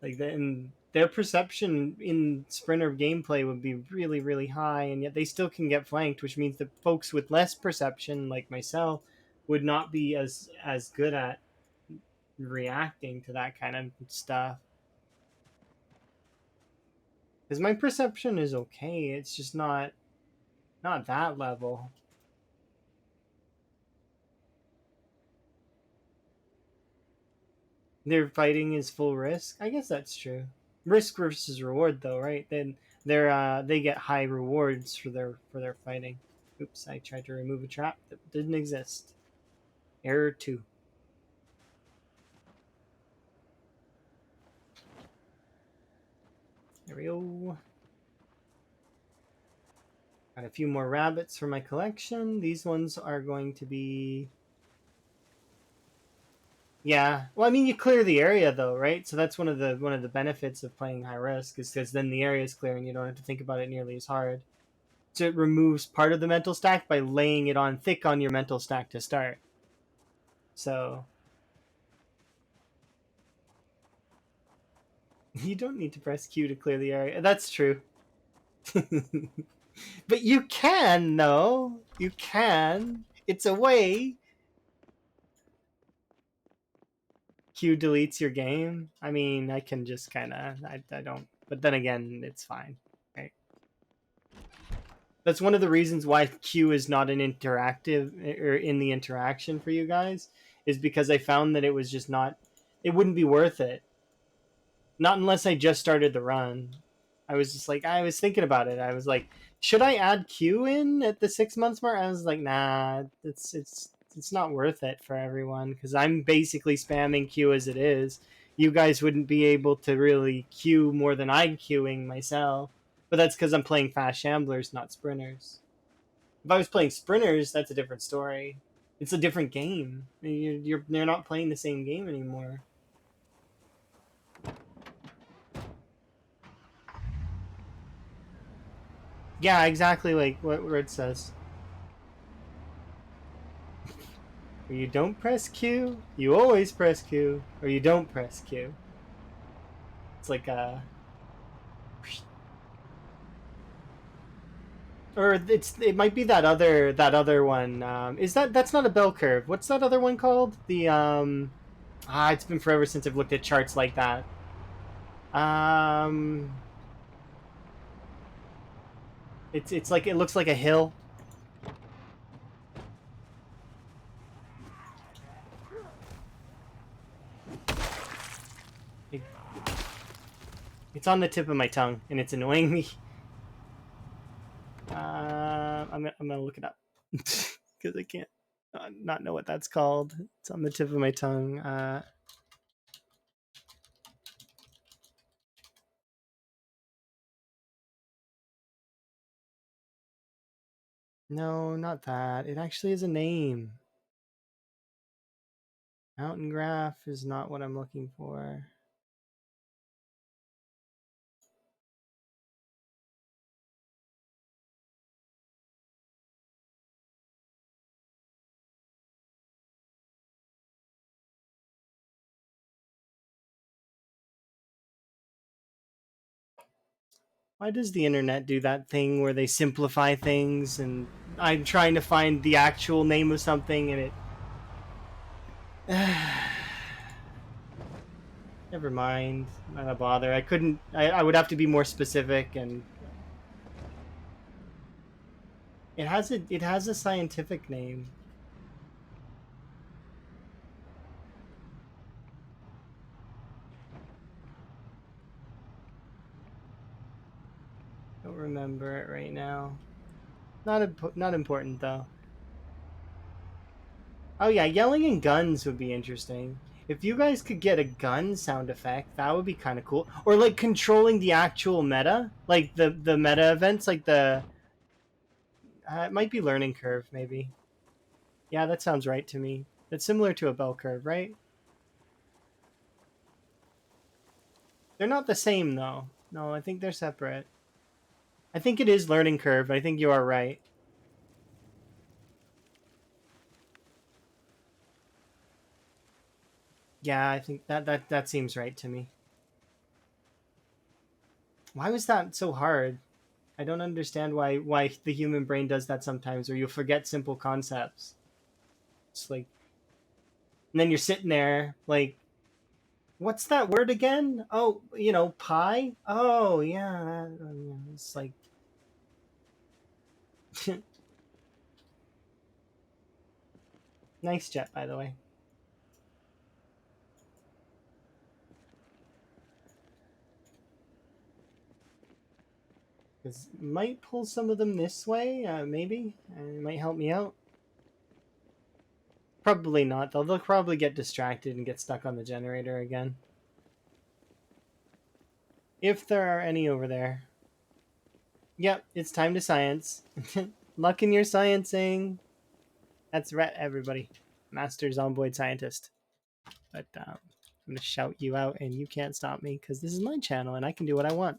Speaker 1: like and their perception in sprinter gameplay would be really really high, and yet they still can get flanked, which means that folks with less perception like myself would not be as good at reacting to that kind of stuff, because my perception is okay, it's just not that level. Their fighting is full risk, I guess that's true. Risk versus reward though, right? Then they get high rewards for their fighting. Oops, I tried to remove a trap that didn't exist. Error 2. There we go. Got a few more rabbits for my collection. These ones are going to be... Yeah. Well, I mean, you clear the area though, right? So that's one of the benefits of playing high risk, is because then the area is clear and you don't have to think about it nearly as hard. So it removes part of the mental stack by laying it on thick on your mental stack to start. So you don't need to press Q to clear the area. That's true. But you can, though. You can. It's a way. Q deletes your game. I mean, I can just kind of... I don't... But then again, it's fine. Right? That's one of the reasons why Q is not an interactive... or in the interaction for you guys, is because I found that it was just not... It wouldn't be worth it. Not unless I just started the run. I was just like, I was thinking about it. I was like, should I add Q in at the 6 months mark? I was like, nah, it's not worth it for everyone, because I'm basically spamming Q as it is. You guys wouldn't be able to really Q more than I'm queuing myself, but that's because I'm playing fast shamblers, not sprinters. If I was playing sprinters, that's a different story. It's a different game. They're not playing the same game anymore. Yeah, exactly like what Red says. Or you don't press Q, you always press Q, or you don't press Q. It's like a, or it might be that other one. Is that's not a bell curve? What's that other one called? It's been forever since I've looked at charts like that. Um, it's like it looks like a hill. It, it's on the tip of my tongue, and it's annoying me. I'm gonna look it up because I can't not know what that's called. It's on the tip of my tongue. No, not that. It actually is a name. Mountain graph is not what I'm looking for. Why does the internet do that thing where they simplify things and I'm trying to find the actual name of something and it... Never mind. Not a bother. I couldn't... I would have to be more specific and... It has a scientific name. Don't remember it right now. Not important though. Oh yeah, yelling and guns would be interesting. If you guys could get a gun sound effect, that would be kind of cool. Or like controlling the actual meta, like the meta events, like the it might be learning curve maybe. Yeah, that sounds right to me. It's similar to a bell curve, right? They're not the same though. No, I think they're separate. I think it is learning curve. I think you are right. Yeah, I think that seems right to me. Why was that so hard? I don't understand why the human brain does that sometimes, or you'll forget simple concepts. It's like, and then you're sitting there like, what's that word again? Oh, pie. Oh yeah, it's like, nice jet by the way. Because might pull some of them this way, maybe. It might help me out. Probably not though. They'll probably get distracted and get stuck on the generator again. If there are any over there. Yep, it's time to science. Luck in your sciencing. That's right, everybody. Master Zomboid Scientist. But I'm going to shout you out, and you can't stop me because this is my channel, and I can do what I want.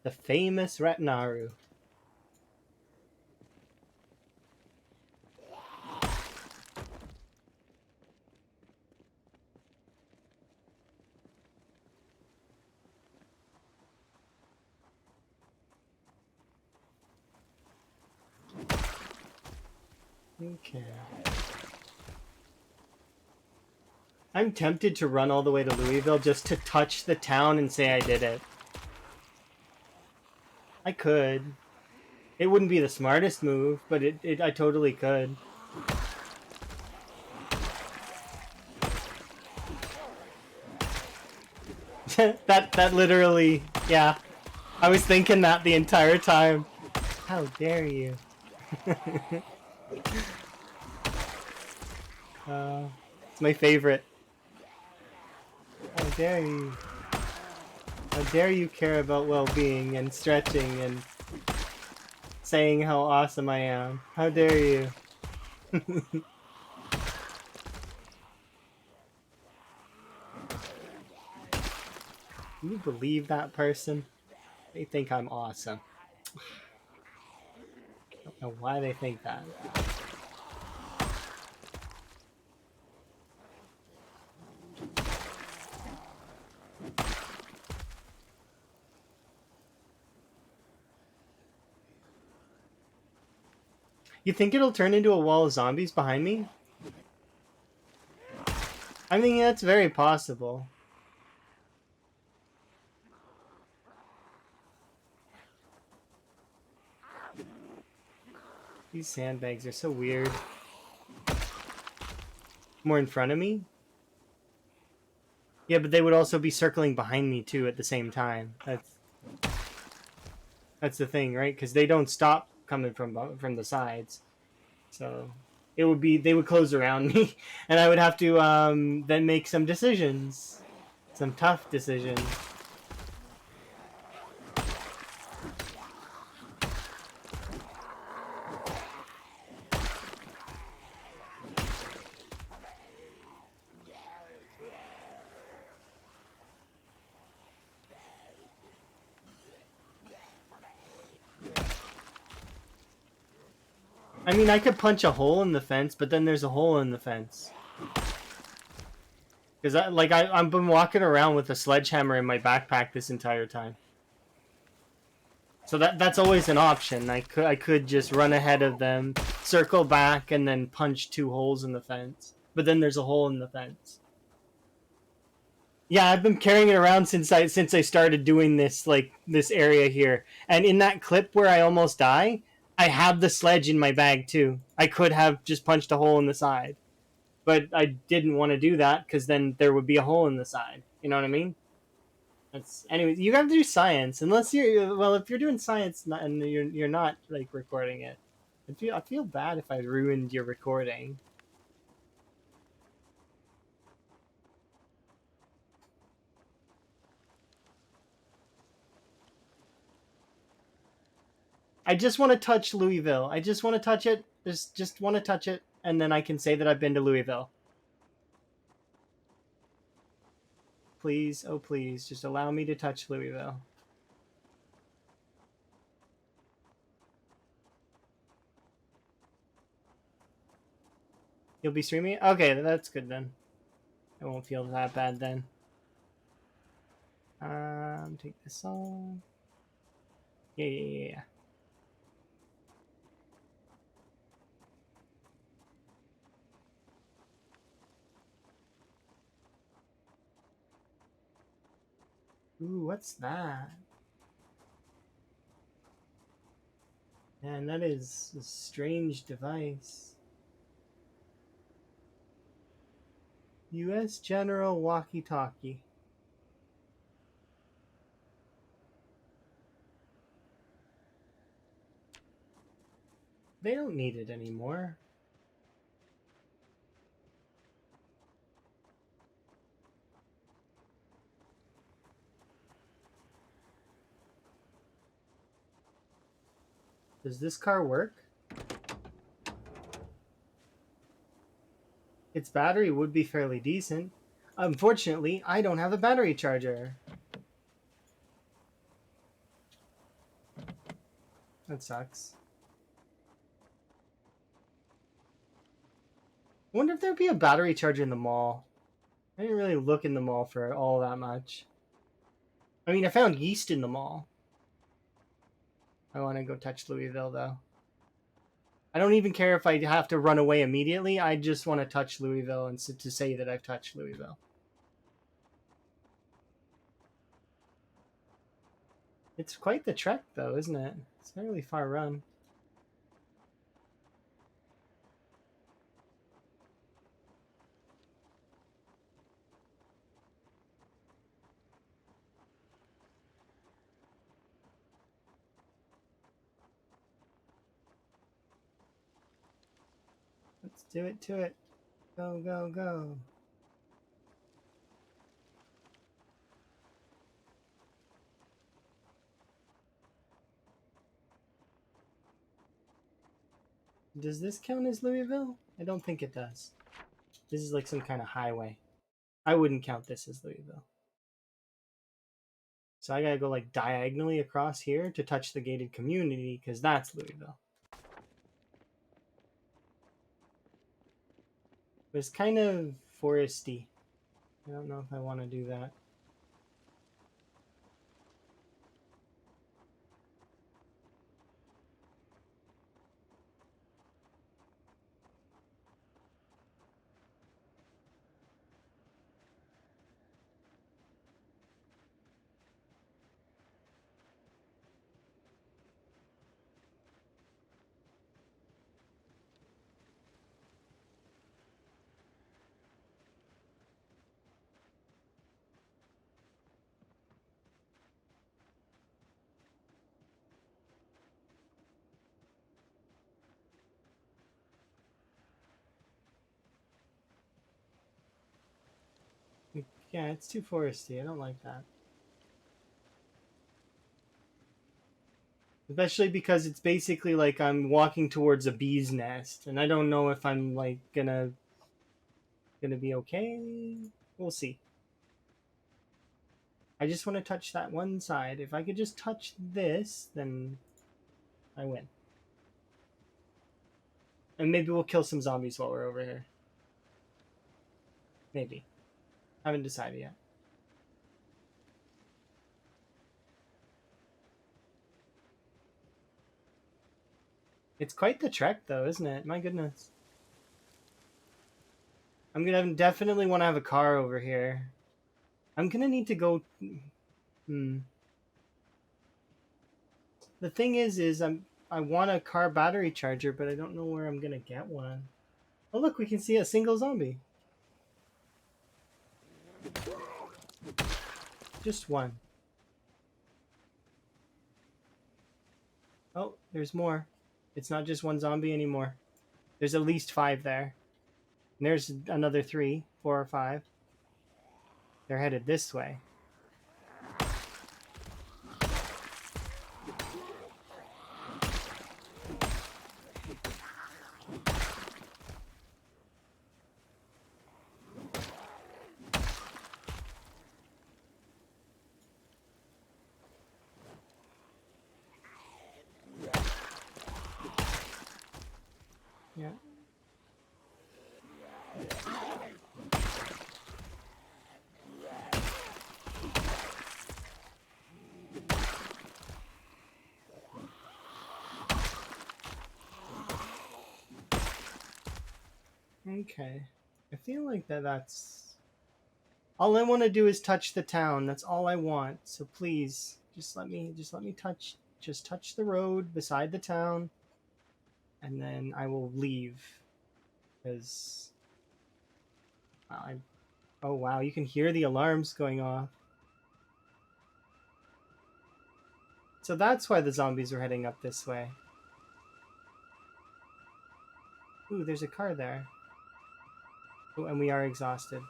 Speaker 1: The famous Retinaru. Okay. I'm tempted to run all the way to Louisville just to touch the town and say I did it. I could. It wouldn't be the smartest move, but I totally could. that literally, yeah. I was thinking that the entire time. How dare you? It's my favorite. How dare you? How dare you care about well-being and stretching and saying how awesome I am? How dare you? Can you believe that person? They think I'm awesome. I don't know why they think that. You think it'll turn into a wall of zombies behind me? I mean, that's very possible. These sandbags are so weird. More in front of me? Yeah, but they would also be circling behind me too at the same time. That's the thing, right? Because they don't stop coming from the sides. So it would be they would close around me, and I would have to then make some decisions, some tough decisions. I mean, I could punch a hole in the fence, but then there's a hole in the fence. Because I've been walking around with a sledgehammer in my backpack this entire time. So that's always an option. I could just run ahead of them, circle back, and then punch 2 holes in the fence. But then there's a hole in the fence. Yeah, I've been carrying it around since I started doing this area here. And in that clip where I almost die, I have the sledge in my bag too. I could have just punched a hole in the side, but I didn't want to do that because then there would be a hole in the side. You know what I mean? That's anyways. You got to do science unless if you're doing science and you're not like recording it. I feel bad if I ruined your recording. I just want to touch Louisville. I just want to touch it. Just want to touch it, and then I can say that I've been to Louisville. Please, oh please, just allow me to touch Louisville. You'll be streaming? Okay, that's good then. I won't feel that bad then. Take this off. Yeah. Ooh, what's that? Man, that is a strange device. U.S. General Walkie-Talkie. They don't need it anymore. Does this car work? Its battery would be fairly decent. Unfortunately, I don't have a battery charger. That sucks. I wonder if there'd be a battery charger in the mall. I didn't really look in the mall for all that much. I mean, I found yeast in the mall. I want to go touch Louisville, though. I don't even care if I have to run away immediately. I just want to touch Louisville and to say that I've touched Louisville. It's quite the trek, though, isn't it? It's a really far run. Let's do it to it. Go, go, go. Does this count as Louisville? I don't think it does. This is like some kind of highway. I wouldn't count this as Louisville. So I gotta go like diagonally across here to touch the gated community because that's Louisville. But it's kind of foresty. I don't know if I want to do that. Yeah, it's too foresty. I don't like that. Especially because it's basically like I'm walking towards a bee's nest, and I don't know if I'm like gonna be okay. We'll see. I just want to touch that one side. If I could just touch this, then I win. And maybe we'll kill some zombies while we're over here. Maybe. Haven't decided yet. It's quite the trek, though, isn't it? My goodness. I'm gonna definitely want to have a car over here. I'm gonna need to go. The thing is I want a car battery charger, but I don't know where I'm gonna get one. Oh look, we can see a single zombie. Just one. Oh, there's more. It's not just one zombie anymore. There's at least 5 there. And there's another 3, 4, or 5. They're headed this way. Yeah. Okay. I feel like that's all I want to do is touch the town. That's all I want. So please, just let me touch the road beside the town, and then I will leave. Because oh wow, you can hear the alarms going off. So that's why the zombies are heading up this way. Ooh, there's a car there. Oh, and we are exhausted.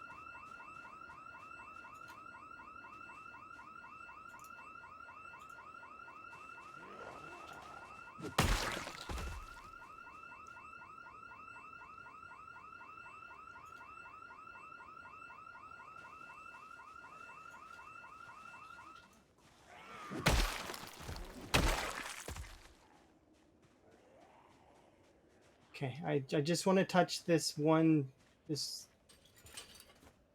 Speaker 1: Okay, I just want to touch this one. This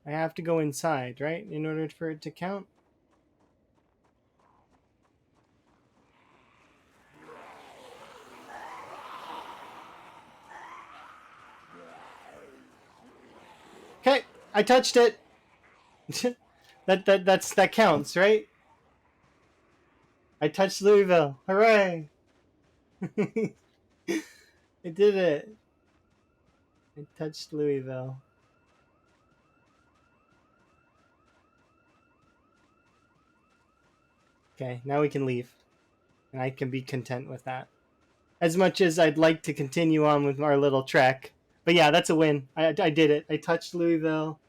Speaker 1: I have to go inside, right, in order for it to count. Okay, I touched it. that counts, right? I touched Louisville. Hooray! I did it. I touched Louisville. Okay, now we can leave. And I can be content with that. As much as I'd like to continue on with our little trek. But yeah, that's a win. I did it. I touched Louisville.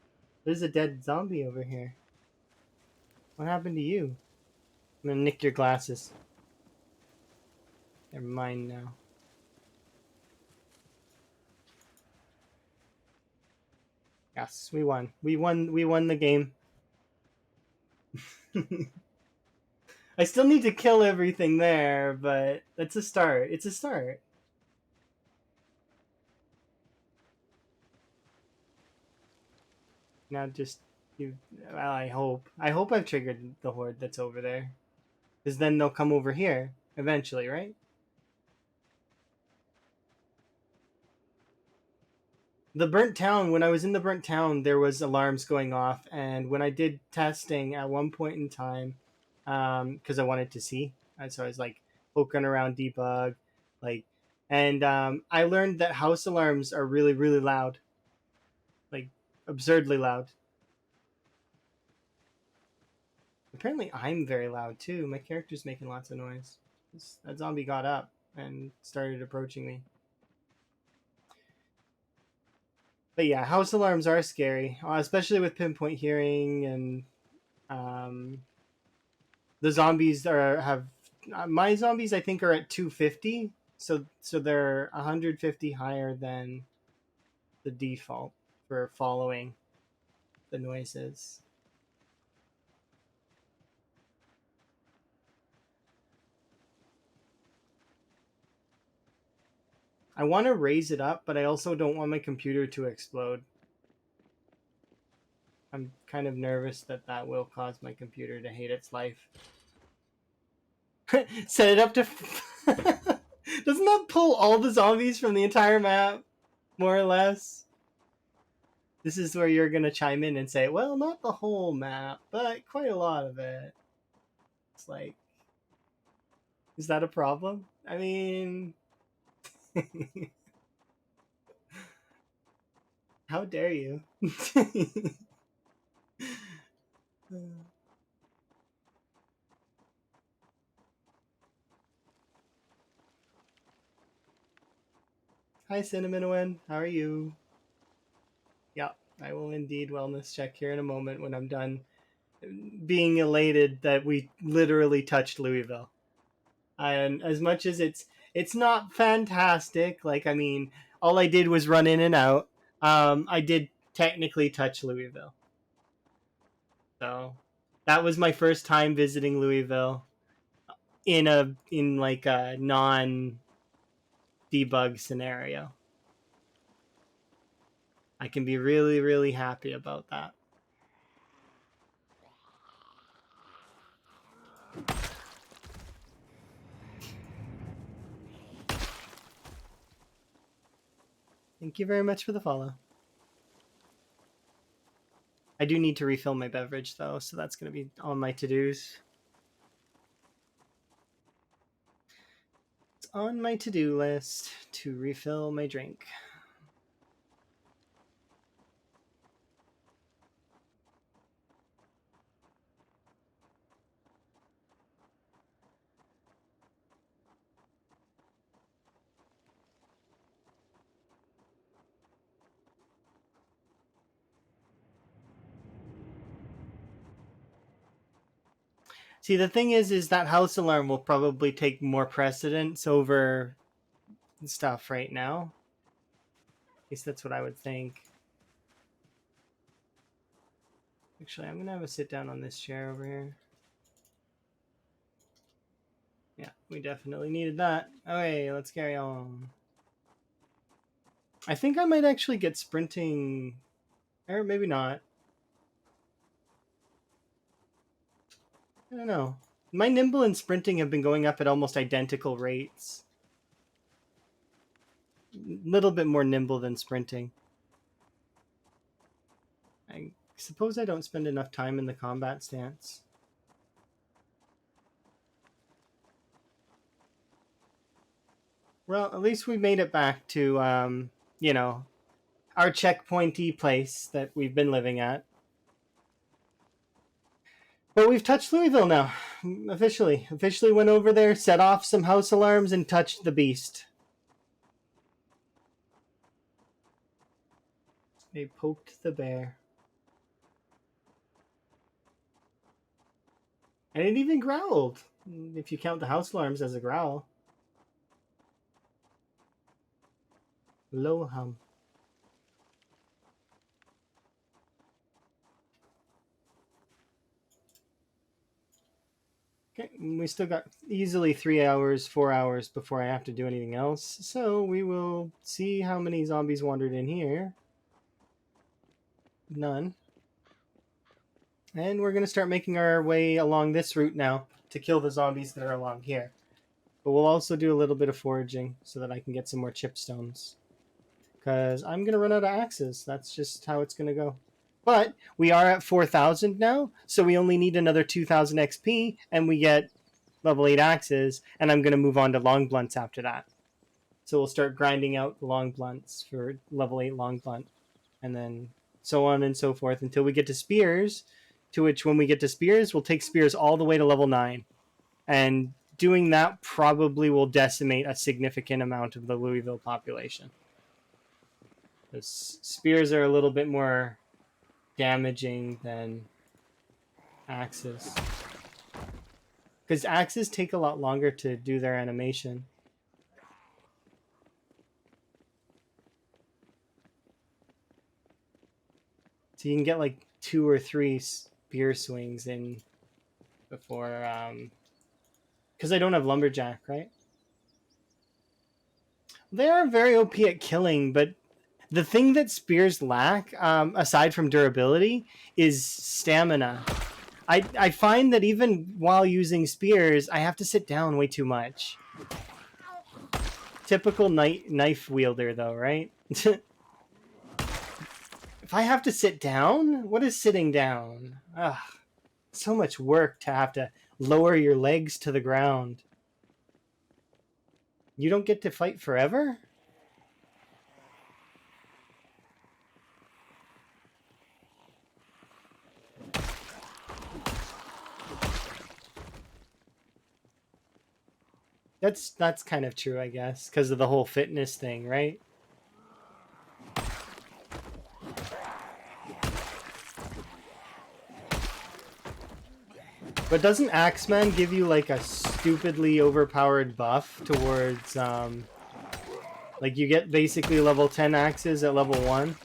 Speaker 1: There's a dead zombie over here. What happened to you? I'm gonna nick your glasses. They're mine now. Yes, we won. We won the game. I still need to kill everything there, but that's a start. It's a start. Now just you. Well, I hope I've triggered the horde that's over there, because then they'll come over here eventually, right? The burnt town. When I was in the burnt town, there was alarms going off, and when I did testing at one point in time, because I wanted to see, and so I was like poking around debug, like, and I learned that house alarms are really loud, like absurdly loud. Apparently, I'm very loud too. My character's making lots of noise. That zombie got up and started approaching me. But yeah, house alarms are scary, especially with pinpoint hearing, and um, the zombies are have my zombies I think are at 250, so they're 150 higher than the default for following the noises. I want to raise it up, but I also don't want my computer to explode. I'm kind of nervous that that will cause my computer to hate its life. Set it up to. Doesn't that pull all the zombies from the entire map, more or less? This is where you're gonna chime in and say, "Well, not the whole map, but quite a lot of it." It's like, is that a problem? I mean, how dare you? Hi, Cinnamon. How are you? Yeah, I will indeed wellness check here in a moment when I'm done being elated that we literally touched Louisville. And as much as it's not fantastic, like I mean, all I did was run in and out. I did technically touch Louisville, so that was my first time visiting Louisville in like a non debug scenario. I can be really happy about that. Thank you very much for the follow. I do need to refill my beverage though, so that's going to be on my to-dos. It's on my to-do list to refill my drink. See, the thing is that house alarm will probably take more precedence over stuff right now. At least that's what I would think. Actually, I'm gonna have a sit down on this chair over here. Yeah, we definitely needed that. Okay, let's carry on. I think I might actually get sprinting, or maybe not. I don't know. My nimble and sprinting have been going up at almost identical rates. A little bit more nimble than sprinting. I suppose I don't spend enough time in the combat stance. Well, at least we made it back to, you know, our checkpointy place that we've been living at. But we've touched Louisville now, officially. Officially went over there, set off some house alarms, and touched the beast. They poked the bear. And it even growled, if you count the house alarms as a growl. Low hum. we still got easily 3 hours, 4 hours before I have to do anything else. So we will see how many zombies wandered in here. None. And we're going to start making our way along this route now to kill the zombies that are along here. But we'll also do a little bit of foraging so that I can get some more chipstones. Because I'm going to run out of axes. That's just how it's going to go. But we are at 4,000 now, so we only need another 2,000 XP, and we get level 8 axes, and I'm going to move on to long blunts after that. So we'll start grinding out the long blunts for level 8 long blunt, and then so on and so forth until we get to spears, to which when we get to spears, we'll take spears all the way to level 9. And doing that probably will decimate a significant amount of the Louisville population. Because spears are a little bit more damaging than axes. Because axes take a lot longer to do their animation. So you can get like 2 or 3 spear swings in before... Because I don't have lumberjack, right? They are very OP at killing, but the thing that spears lack, aside from durability, is stamina. I find that even while using spears, I have to sit down way too much. Typical knife wielder, though, right? If I have to sit down, what is sitting down? Ugh, so much work to have to lower your legs to the ground. You don't get to fight forever? That's kind of true, I guess, because of the whole fitness thing, right? But doesn't Axeman give you like a stupidly overpowered buff towards like you get basically level 10 axes at level 1?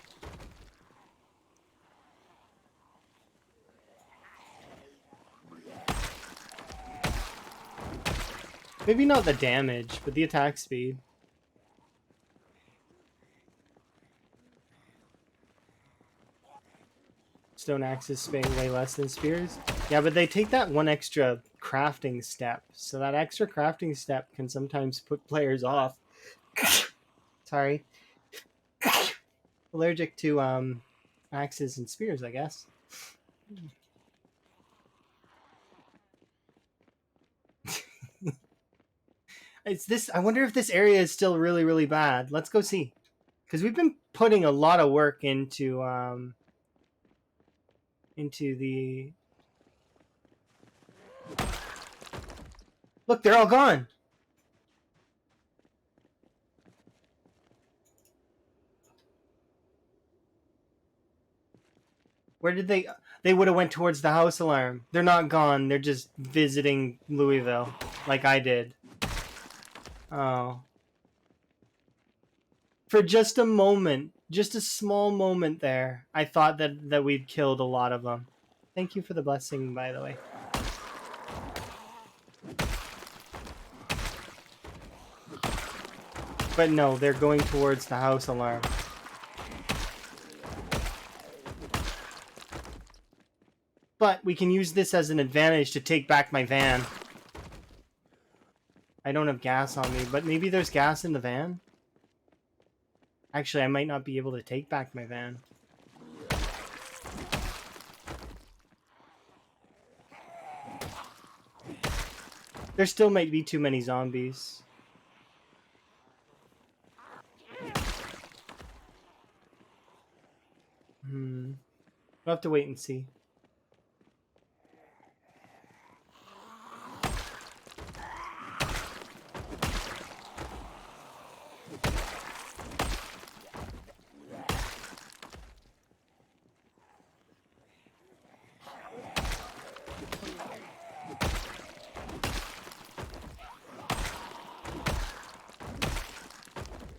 Speaker 1: Maybe not the damage, but the attack speed. Stone axes pay way less than spears. Yeah, but they take that one extra crafting step. So that extra crafting step can sometimes put players off. Sorry. Allergic to axes and spears, I guess. It's this. I wonder if this area is still really, really bad. Let's go see. Because we've been putting a lot of work into the... Look, they're all gone. Where did they... They would have went towards the house alarm. They're not gone. They're just visiting Louisville, like I did. Oh. For just a moment, just a small moment there, I thought that we'd killed a lot of them. Thank you for the blessing, by the way. But no, they're going towards the house alarm. But we can use this as an advantage to take back my van. I don't have gas on me, but maybe there's gas in the van? Actually, I might not be able to take back my van. There still might be too many zombies. We'll have to wait and see.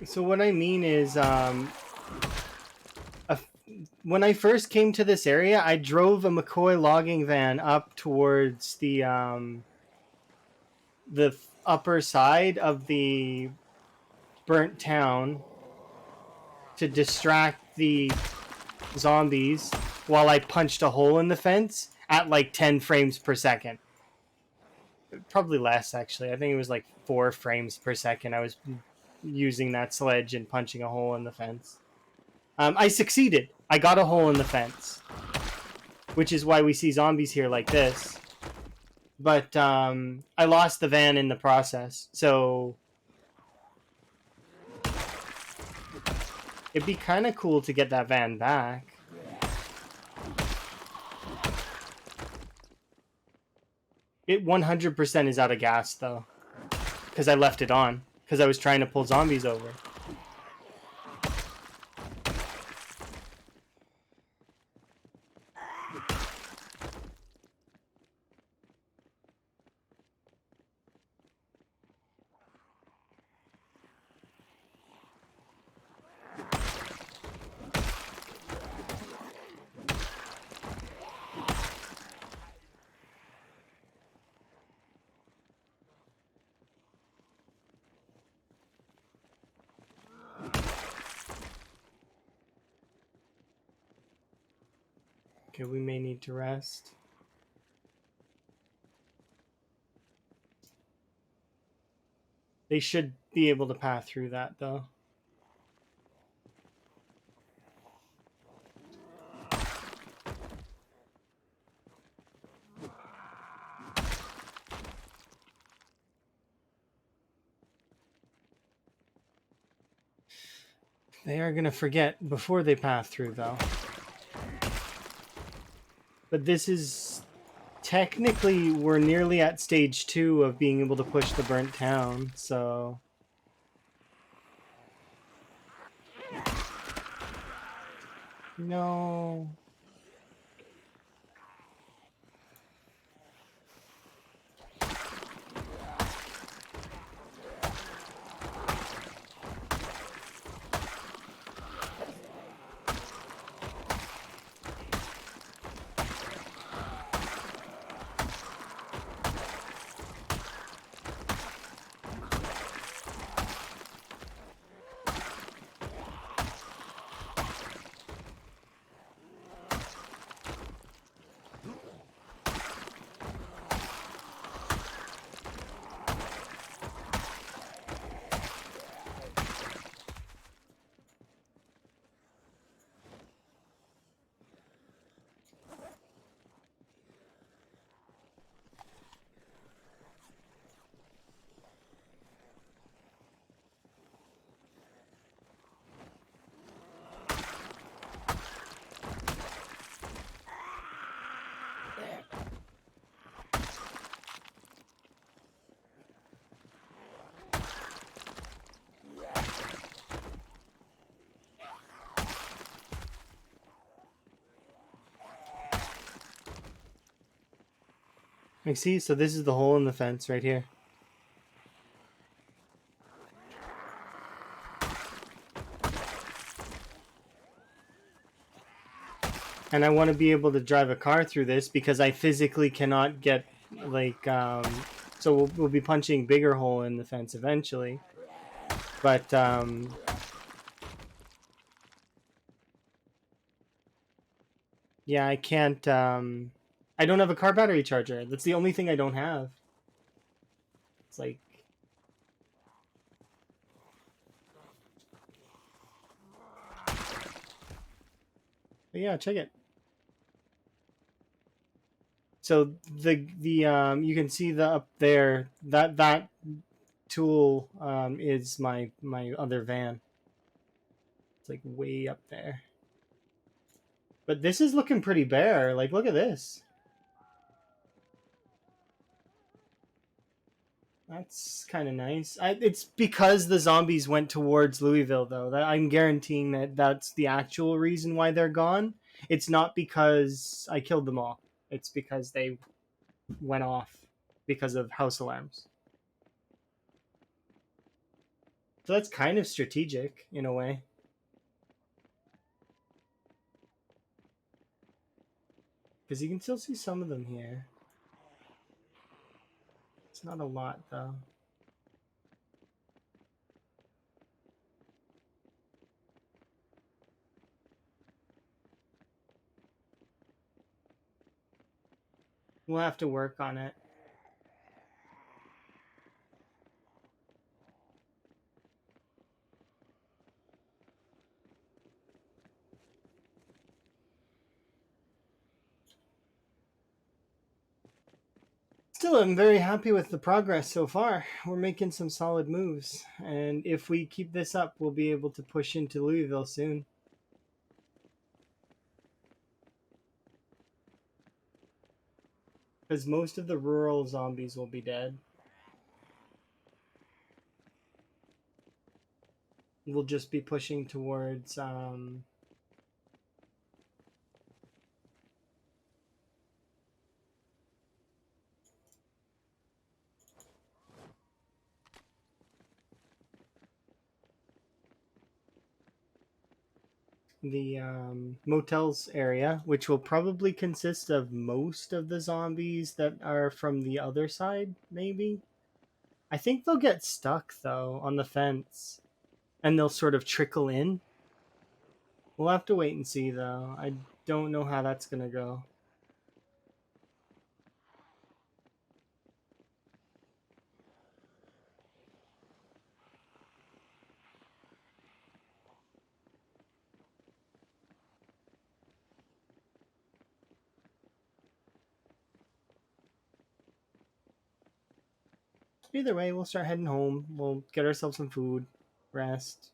Speaker 1: So what I mean is, when I first came to this area, I drove a McCoy logging van up towards the the upper side of the burnt town to distract the zombies while I punched a hole in the fence at like 10 frames per second. Probably less, actually. I think it was like 4 frames per second. I was using that sledge and punching a hole in the fence. I succeeded. I got a hole in the fence, which is why we see zombies here like this. But I lost the van in the process, so it'd be kind of cool to get that van back. It 100% is out of gas, though, because I left it on, because I was trying to pull zombies over. Okay, we may need to rest. They should be able to pass through that, though. They are going to forget before they pass through, though. But this is... Technically, we're nearly at stage 2 of being able to push the burnt town, so... No... I see, so this is the hole in the fence right here. And I want to be able to drive a car through this because I physically cannot get, like, so we'll be punching bigger hole in the fence eventually. But, yeah, I can't, I don't have a car battery charger. That's the only thing I don't have. It's like... But yeah, check it. So the you can see the up there, that tool is my other van. It's like way up there. But this is looking pretty bare. Like, look at this. That's kind of nice. It's because the zombies went towards Louisville, though. I'm guaranteeing that that's the actual reason why they're gone. It's not because I killed them all. It's because they went off because of house alarms. So that's kind of strategic in a way. Because you can still see some of them here. It's not a lot, though. We'll have to work on it. Still, I'm very happy with the progress so far. We're making some solid moves, and if we keep this up, we'll be able to push into Louisville soon. Because most of the rural zombies will be dead. We'll just be pushing towards the motels area, which will probably consist of most of the zombies that are from the other side, maybe. I think they'll get stuck, though, on the fence, and they'll sort of trickle in. We'll have to wait and see, though. I don't know how that's going to go. Either way, we'll start heading home. We'll get ourselves some food, rest.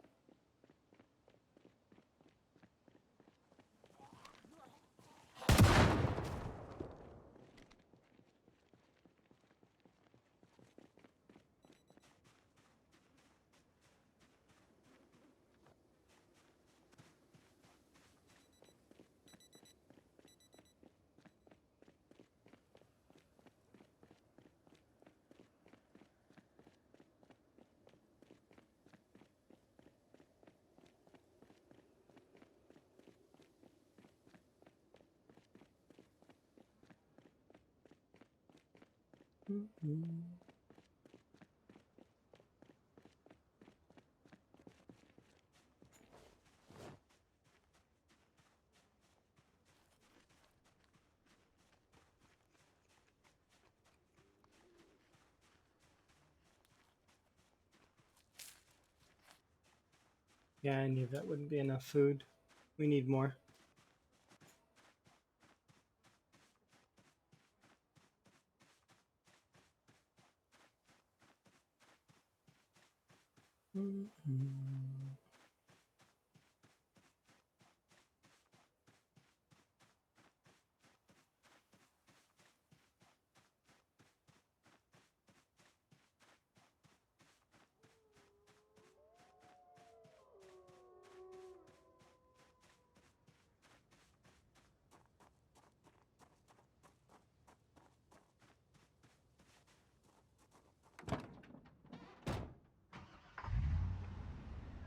Speaker 1: Yeah, I knew that wouldn't be enough food. We need more.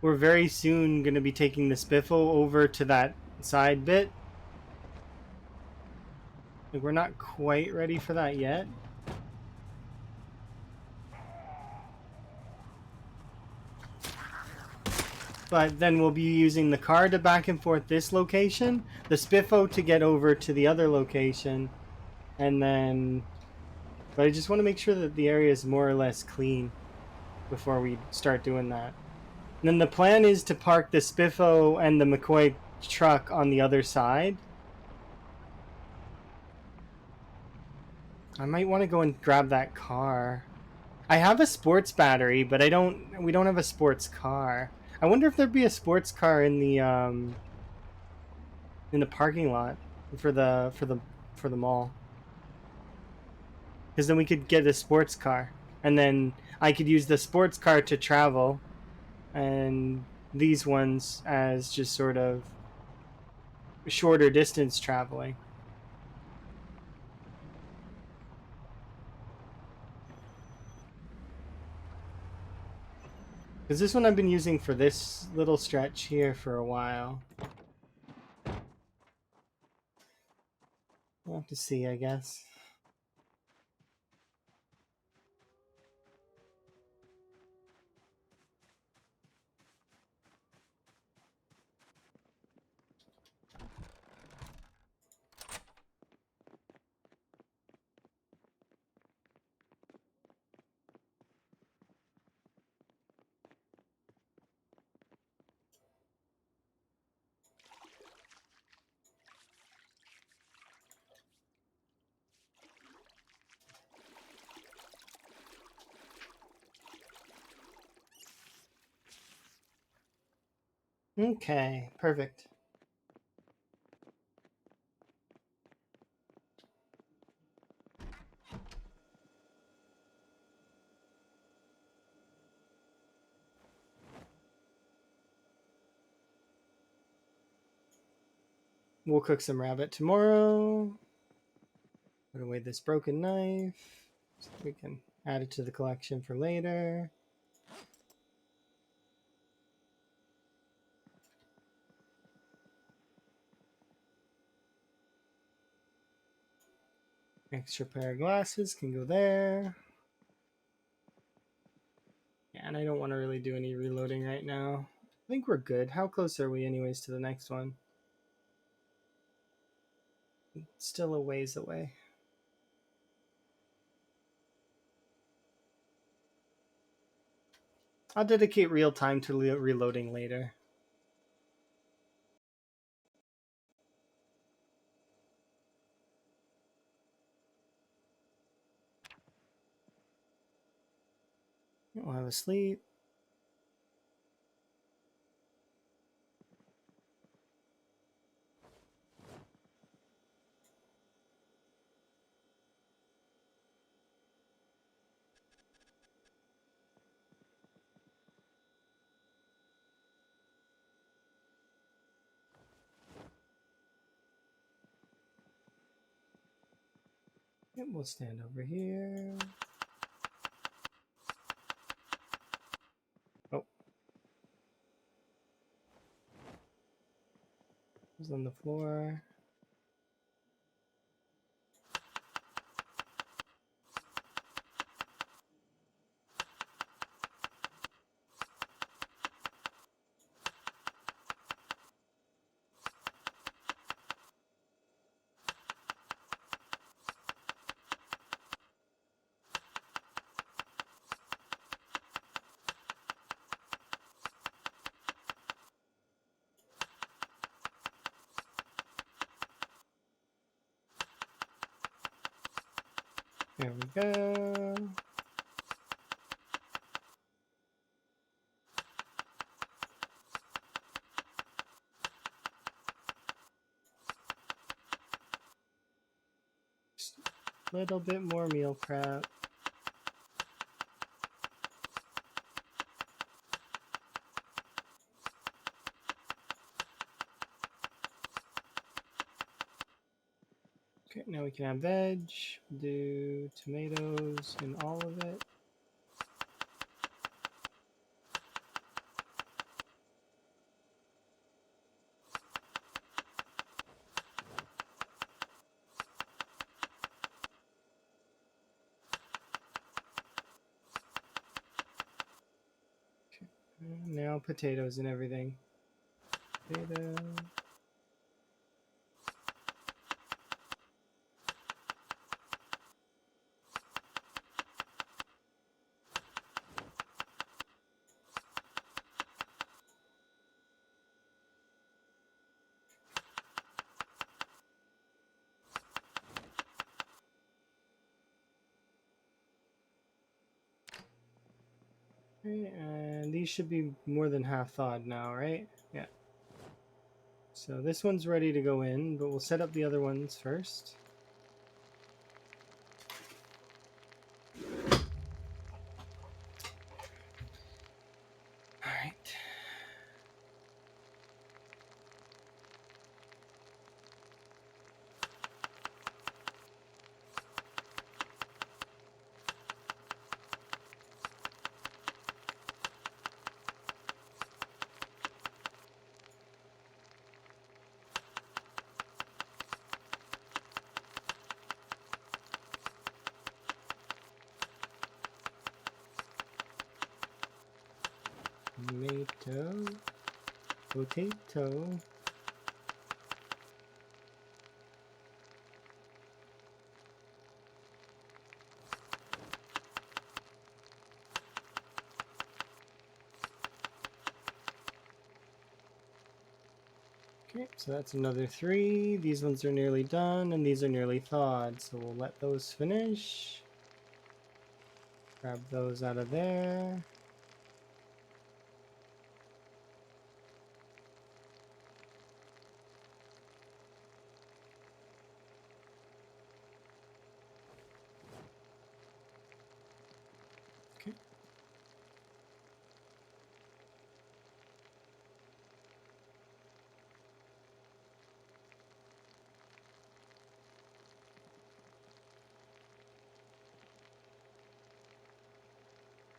Speaker 1: We're very soon going to be taking the Spiffo over to that side bit. Like, we're not quite ready for that yet. But then we'll be using the car to back and forth this location, the Spiffo to get over to the other location, and then... But I just want to make sure that the area is more or less clean before we start doing that. And then the plan is to park the Spiffo and the McCoy truck on the other side. I might want to go and grab that car. I have a sports battery, but we don't have a sports car. I wonder if there'd be a sports car in the parking lot for the mall. Because then we could get a sports car, and then I could use the sports car to travel, and these ones as just sort of shorter distance traveling. Because this one I've been using for this little stretch here for a while. We'll have to see, I guess. Okay, perfect. We'll cook some rabbit tomorrow. Put away this broken knife so we can add it to the collection for later. Extra pair of glasses can go there. Yeah, and I don't want to really do any reloading right now. I think we're good. How close are we anyways to the next one? Still a ways away. I'll dedicate real time to reloading later. We'll have a sleep. Yep, we'll stand over here. Oh. It's on the floor. There we go. Just a little bit more meal prep. Okay, now we can have veg. Do tomatoes and all of it. Now potatoes and everything. Potato. Okay, and these should be more than half thawed now, right? Yeah. So this one's ready to go in, but we'll set up the other ones first. All right. Tomato, potato. Okay, so that's another 3. These ones are nearly done, and these are nearly thawed, so we'll let those finish. Grab those out of there.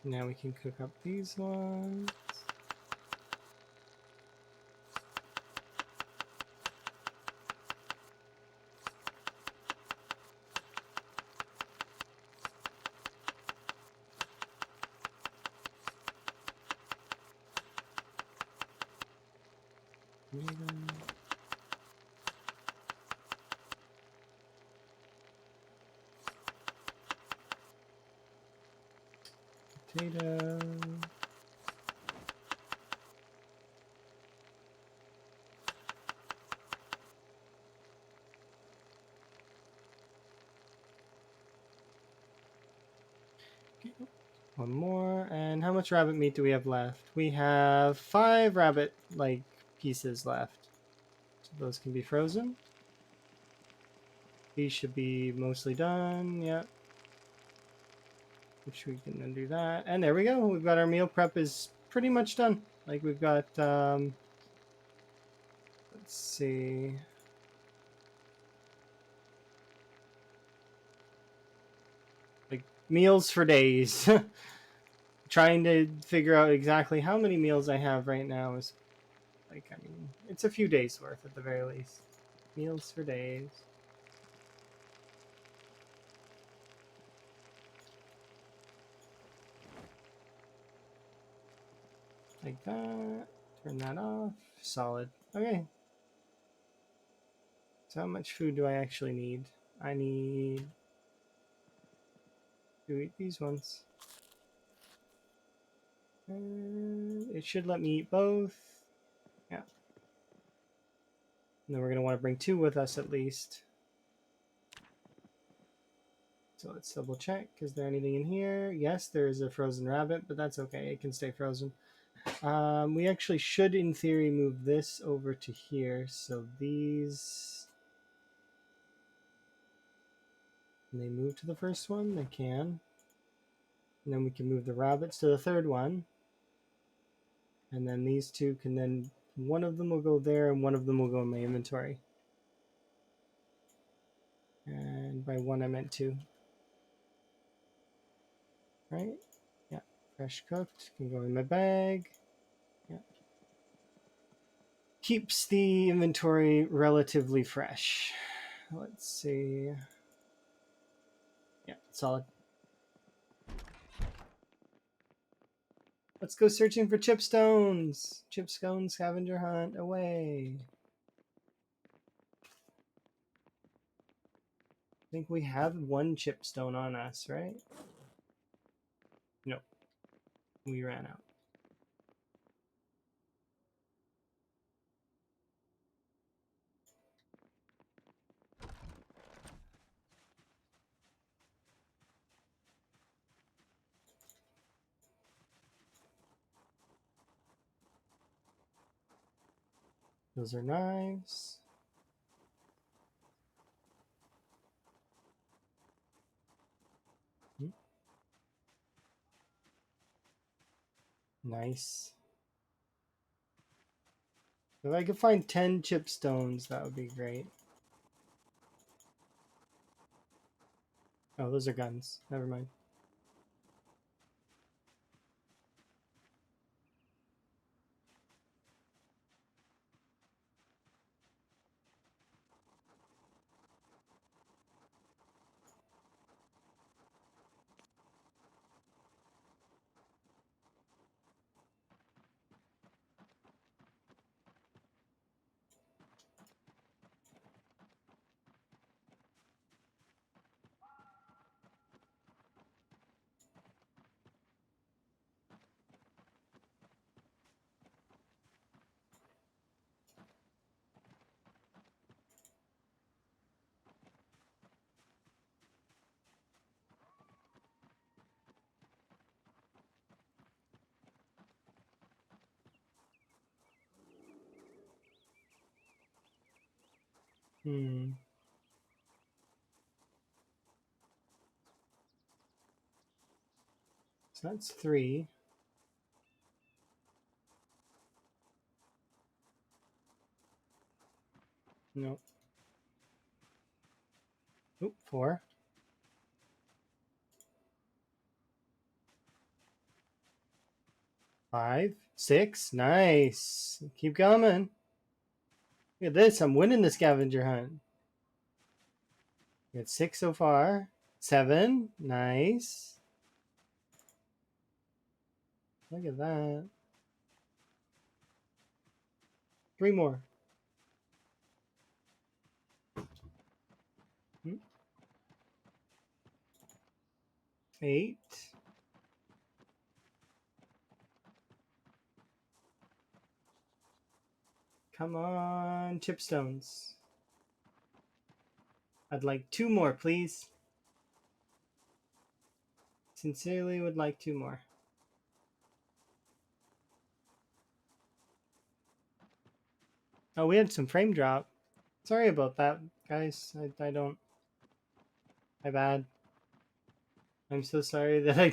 Speaker 1: Now we can cook up these ones. Potato. One more. And how much rabbit meat do we have left? We have 5 rabbit like pieces left. So those can be frozen. These should be mostly done. Yep. Which we can undo that. And there we go. We've got our meal prep is pretty much done. Like we've got let's see. Like meals for days. Trying to figure out exactly how many meals I have right now is like, I mean, it's a few days worth at the very least. Meals for days. Like that. Turn that off. Solid. Okay. So how much food do I actually need? I need to eat these ones. It should let me eat both. Yeah. And then we're going to want to bring 2 with us at least. So let's double check. Is there anything in here? Yes, there is a frozen rabbit, but that's okay. It can stay frozen. We actually should, in theory, move this over to here. So these... Can they move to the first one? They can. And then we can move the rabbits to the third one. And then these 2 can then... One of them will go there, and one of them will go in my inventory. And by 1, I meant 2. Right? Yeah. Fresh cooked. Can go in my bag. Yeah. Keeps the inventory relatively fresh. Let's see. Yeah, solid. Let's go searching for chipstones. Chipstone scavenger hunt away. I think we have 1 chipstone on us, right? Nope. We ran out. Those are knives. Nice. If I could find 10 chipstones, that would be great. Oh, those are guns. Never mind. Hmm. So that's 3. Nope. Oop, 4. 5, 6. Nice. Keep coming. Look at this. I'm winning the scavenger hunt. We got 6 so far. 7. Nice. Look at that. 3 more. 8. Come on, chipstones. I'd like 2 more, please. Sincerely would like 2 more. Oh, we had some frame drop. Sorry about that, guys. I don't. My bad. I'm so sorry that I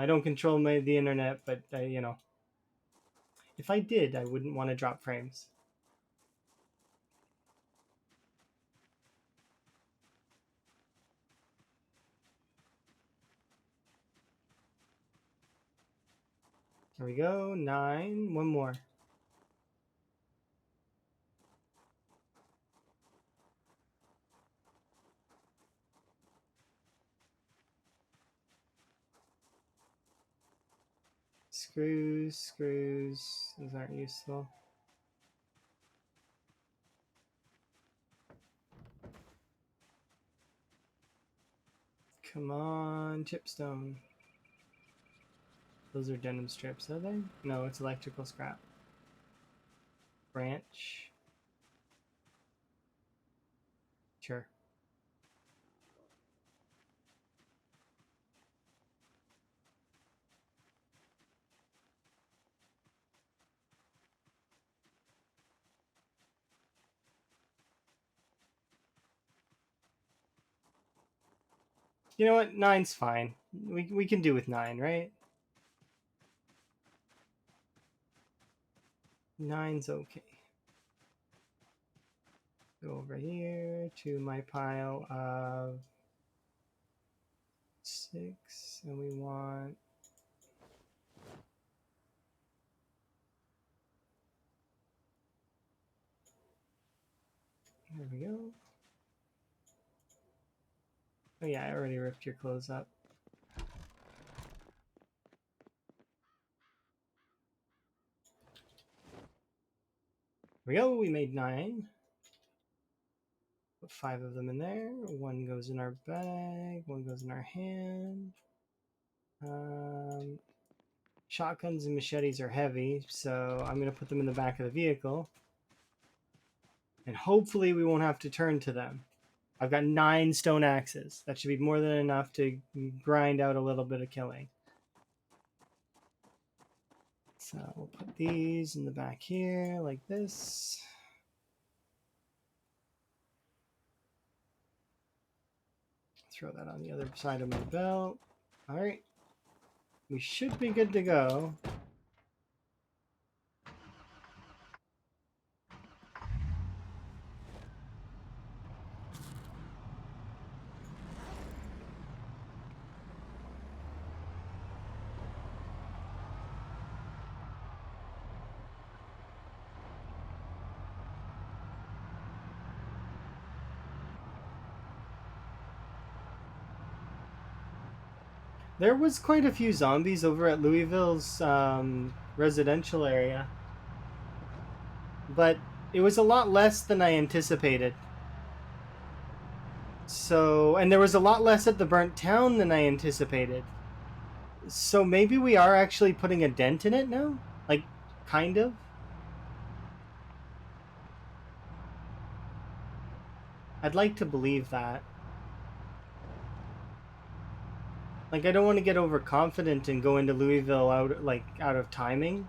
Speaker 1: don't control the internet, but if I did, I wouldn't want to drop frames. There we go. 9. 1 more. Screws. Those aren't useful. Come on, chipstone. Those are denim strips, are they? No, it's electrical scrap. Branch. Sure. You know what? 9's fine. We can do with 9, right? 9's okay. Go over here to my pile of 6, and we want there we go. Oh yeah, I already ripped your clothes up. There we go, we made 9. Put 5 of them in there. 1 goes in our bag, 1 goes in our hand. Shotguns and machetes are heavy, so I'm going to put them in the back of the vehicle. And hopefully we won't have to turn to them. I've got 9 stone axes. That should be more than enough to grind out a little bit of killing. So we'll put these in the back here like this. Throw that on the other side of my belt. All right. We should be good to go. There was quite a few zombies over at Louisville's residential area, but it was a lot less than I anticipated. So, and there was a lot less at the burnt town than I anticipated. So maybe we are actually putting a dent in it now? Like, kind of? I'd like to believe that. Like, I don't want to get overconfident and go into Louisville out of timing.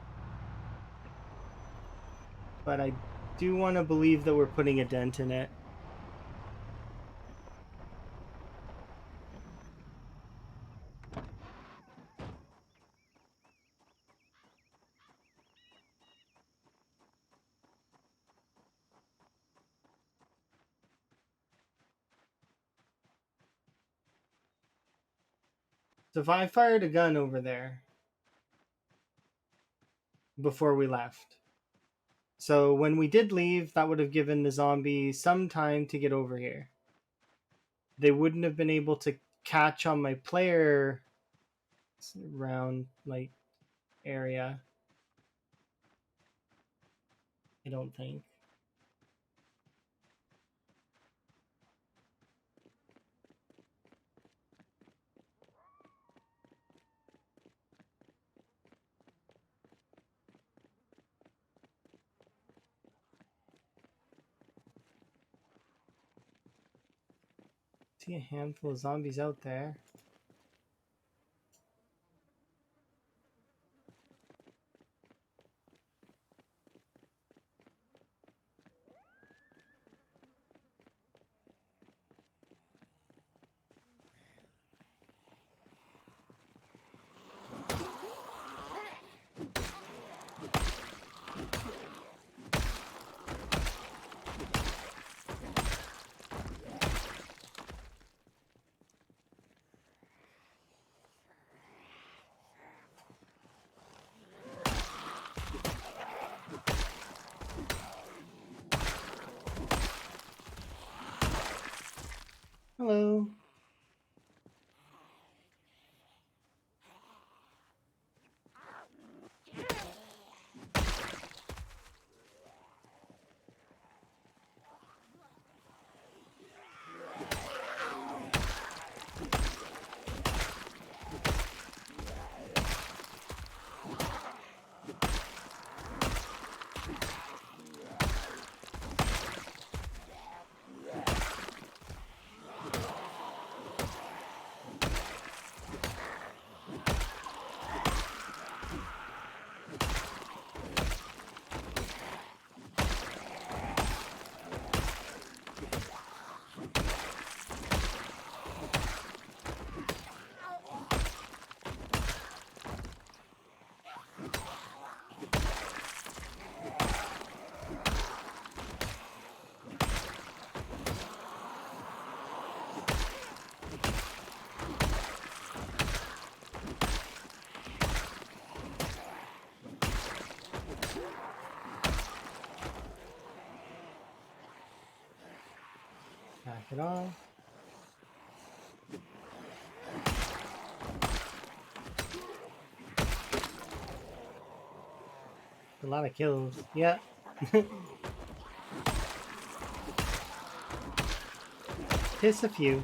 Speaker 1: But I do want to believe that we're putting a dent in it. So if I fired a gun over there, before we left. So when we did leave, that would have given the zombies some time to get over here. They wouldn't have been able to catch on my player round like area. I don't think. See a handful of zombies out there. Hello. Back it off. A lot of kills. Yeah. Piss a few.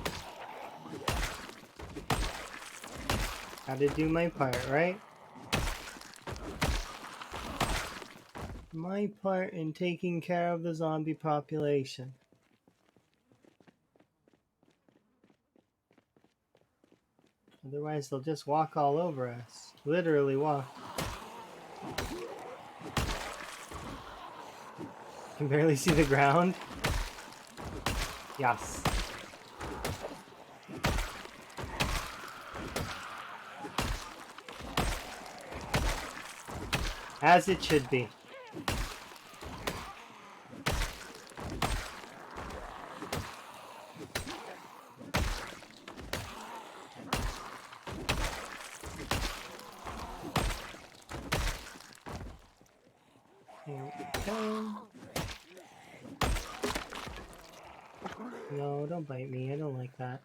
Speaker 1: Had to do my part, right? My part in taking care of the zombie population. Otherwise, they'll just walk all over us. Literally walk. Can barely see the ground. Yes. As it should be. No, don't bite me. I don't like that.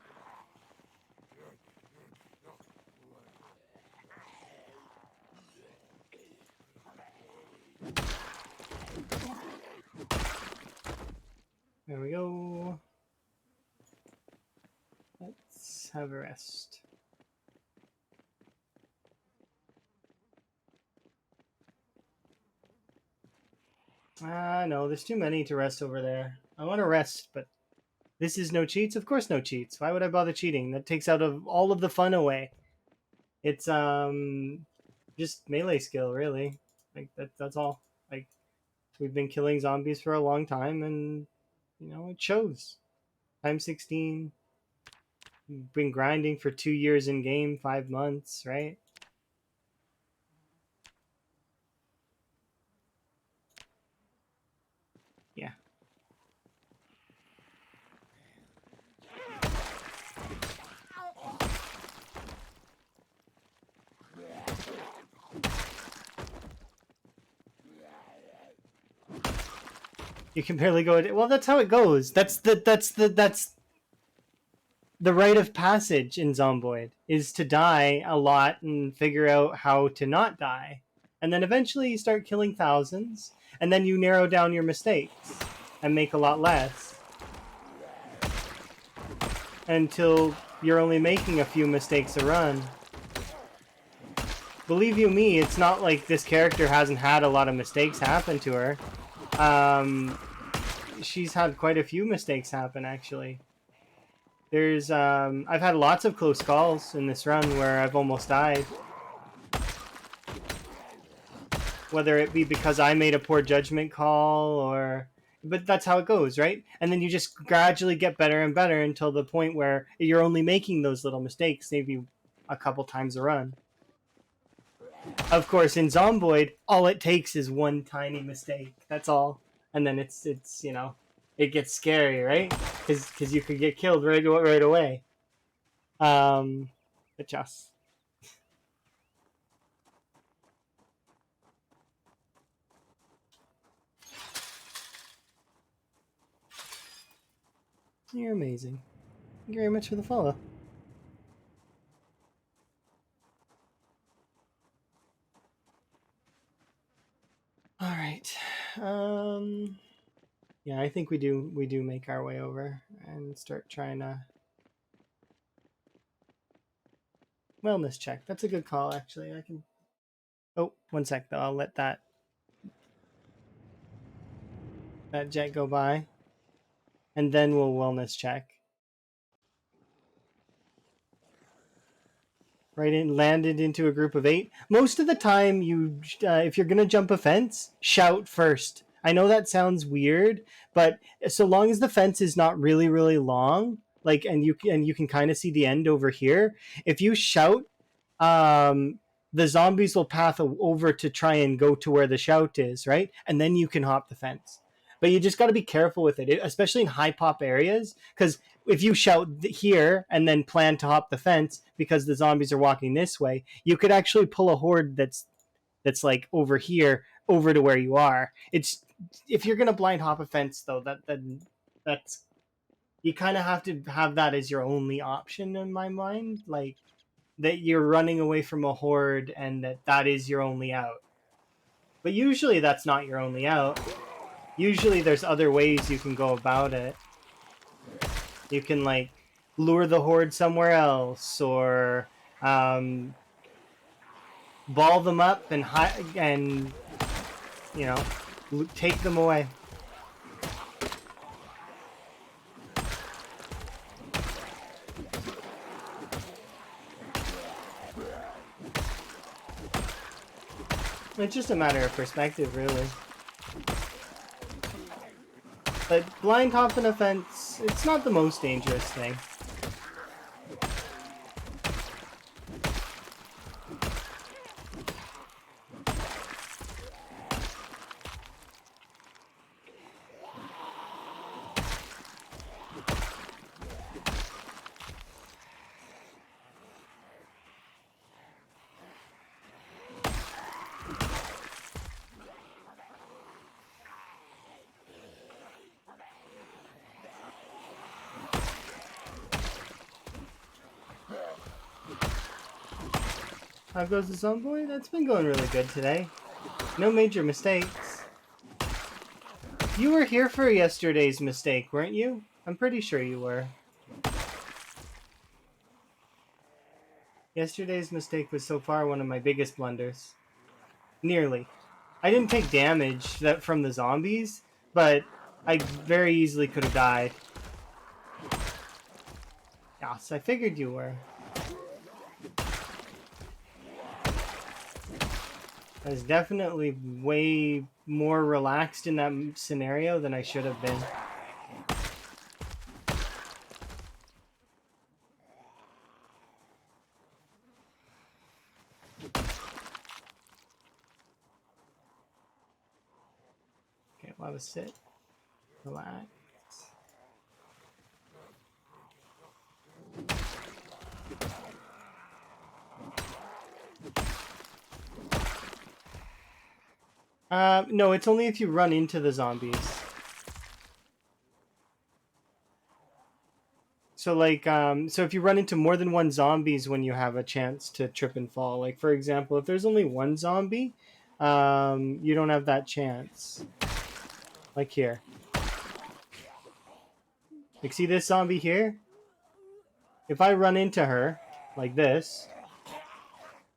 Speaker 1: There we go. Let's have a rest. No, there's too many to rest over there. I want to rest, but this is no cheats? Of course no cheats. Why would I bother cheating? That takes out of all of the fun away. It's just melee skill, really. Like that's all. Like we've been killing zombies for a long time and you know, it shows. Times 16. Been grinding for 2 years in game, 5 months, right? Yeah. You can barely go. Well, that's how it goes. That's the rite of passage in Zomboid, is to die a lot and figure out how to not die. And then eventually you start killing thousands, and then you narrow down your mistakes and make a lot less. Until you're only making a few mistakes a run. Believe you me, it's not like this character hasn't had a lot of mistakes happen to her. She's had quite a few mistakes happen, actually. There's, I've had lots of close calls in this run where I've almost died. Whether it be because I made a poor judgment call or... But that's how it goes, right? And then you just gradually get better and better until the point where you're only making those little mistakes, maybe a couple times a run. Of course, in Zomboid, all it takes is one tiny mistake. That's all. And then it's you know, it gets scary, right? Because you could get killed right away. But just... You're amazing. Thank you very much for the follow. All right. Yeah, I think we do make our way over and start trying to wellness check. That's a good call, actually. I can... Oh, one sec though. I'll let that jet go by, and then we'll wellness check. Right in, landed into a group of 8. Most of the time, you if you're gonna jump a fence, shout first. I know that sounds weird, but so long as the fence is not really long, like, and you can kind of see the end over here, if you shout, the zombies will path over to try and go to where the shout is, right? And then you can hop the fence. But you just got to be careful with it, especially in high pop areas, because if you shout here and then plan to hop the fence because the zombies are walking this way, you could actually pull a horde that's like over here over to where you are. It's... if you're gonna blind hop a fence though, that's you kind of have to have that as your only option in my mind, like that you're running away from a horde and that is your only out. But usually that's not your only out. Usually there's other ways you can go about it. You can, like, lure the horde somewhere else, or ball them up and you know, take them away. It's just a matter of perspective, really. But blind hopping a fence, it's not the most dangerous thing. How goes the Zomboid? That's been going really good today. No major mistakes. You were here for yesterday's mistake, weren't you? I'm pretty sure you were. Yesterday's mistake was so far one of my biggest blunders. Nearly. I didn't take damage from the zombies, but I very easily could have died. Yes, I figured you were. I was definitely way more relaxed in that scenario than I should have been. Okay, well, I was sit. Relax. No, it's only if you run into the zombies. So like so if you run into more than one zombies when you have a chance to trip and fall, like for example, if there's only one zombie, you don't have that chance. Like here. Like see this zombie here? If I run into her like this,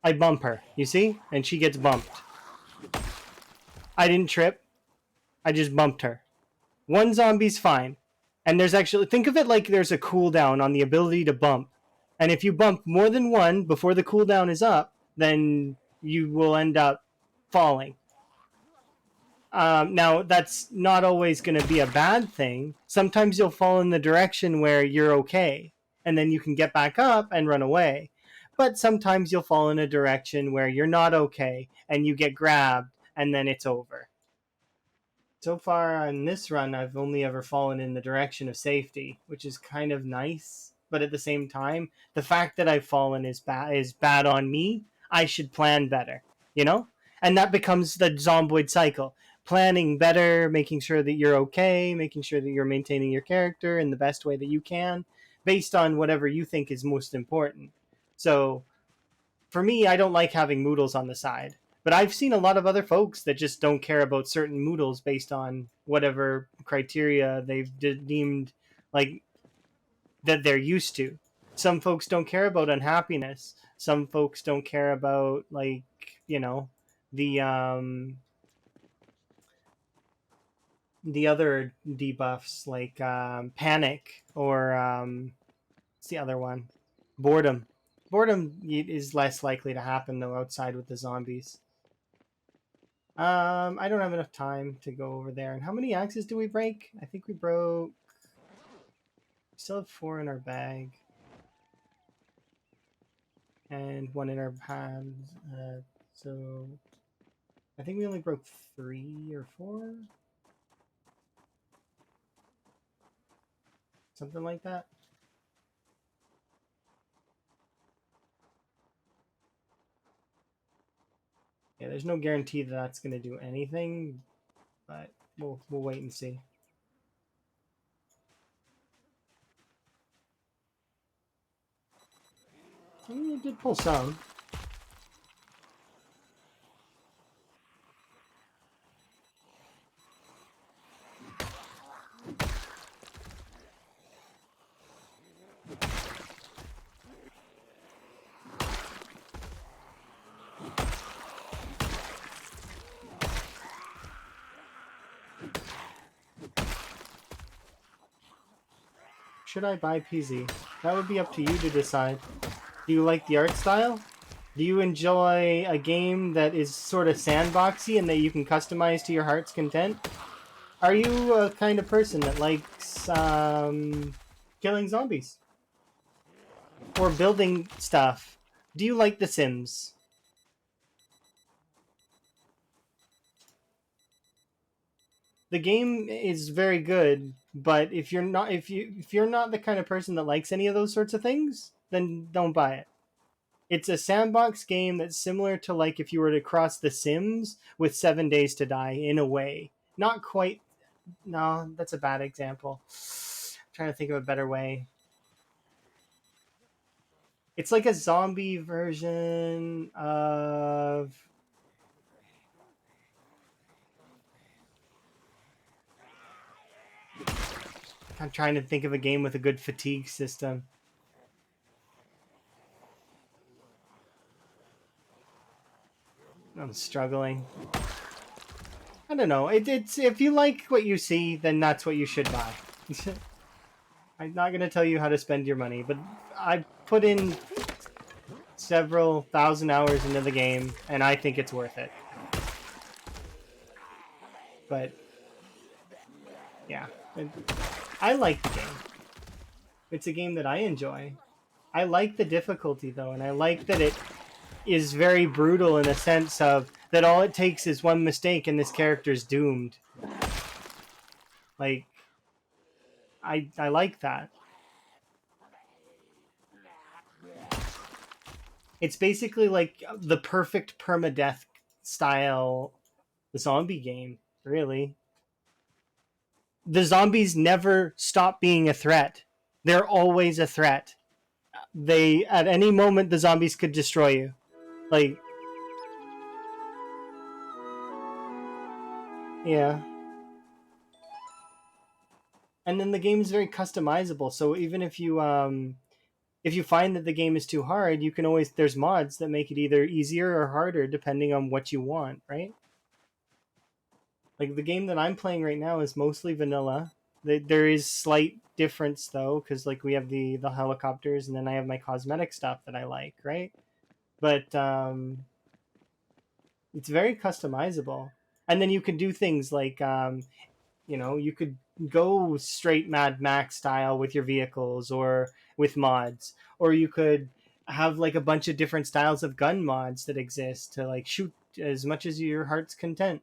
Speaker 1: I bump her, you see? And she gets bumped. I didn't trip. I just bumped her. One zombie's fine. And there's actually, think of it like there's a cooldown on the ability to bump. And if you bump more than one before the cooldown is up, then you will end up falling. Now, that's not always going to be a bad thing. Sometimes you'll fall in the direction where you're okay, and then you can get back up and run away. But sometimes you'll fall in a direction where you're not okay, and you get grabbed, and then it's over. So far on this run, I've only ever fallen in the direction of safety, which is kind of nice. But at the same time, the fact that I've fallen is bad on me. I should plan better, you know? And that becomes the zomboid cycle. Planning better, making sure that you're okay, making sure that you're maintaining your character in the best way that you can, based on whatever you think is most important. So for me, I don't like having Moodles on the side. But I've seen a lot of other folks that just don't care about certain Moodles based on whatever criteria they've deemed like that they're used to. Some folks don't care about unhappiness. Some folks don't care about like, you know, the the other debuffs like panic or what's the other one? Boredom. Boredom is less likely to happen though outside with the zombies. I don't have enough time to go over there. And how many axes do we break? I think we broke. We still have 4 in our bag, and 1 in our hands. So I think we only broke 3 or 4, something like that. Yeah, there's no guarantee that that's going to do anything, but we'll wait and see. I mean, it did pull some. Should I buy PZ? That would be up to you to decide. Do you like the art style? Do you enjoy a game that is sort of sandboxy and that you can customize to your heart's content? Are you a kind of person that likes killing zombies? Or building stuff? Do you like The Sims? The game is very good, but if you're not the kind of person that likes any of those sorts of things, then don't buy it. It's a sandbox game that's similar to like if you were to cross The Sims with 7 Days to Die in a way. Not quite. No, that's a bad example. I'm trying to think of a better way. It's like a zombie version of. I'm trying to think of a game with a good fatigue system. I'm struggling. I don't know. It's if you like what you see, then that's what you should buy. I'm not gonna tell you how to spend your money, but I put in several thousand hours into the game, and I think it's worth it. But yeah, I like the game. It's a game that I enjoy. I like the difficulty though, and I like that it is very brutal in the sense of that all it takes is one mistake and this character's doomed. Like, I like that. It's basically like the perfect permadeath style zombie game, really. The zombies never stop being a threat. They're always a threat. They at any moment the zombies could destroy you. Like, yeah. And then the game is very customizable. So even if you find that the game is too hard, you can always there's mods that make it either easier or harder depending on what you want, right? Like the game that I'm playing right now is mostly vanilla. There is slight difference though, because like we have the helicopters, and then I have my cosmetic stuff that I like, right? But it's very customizable, and then you can do things like you could go straight Mad Max style with your vehicles or with mods, or you could have like a bunch of different styles of gun mods that exist to like shoot as much as your heart's content.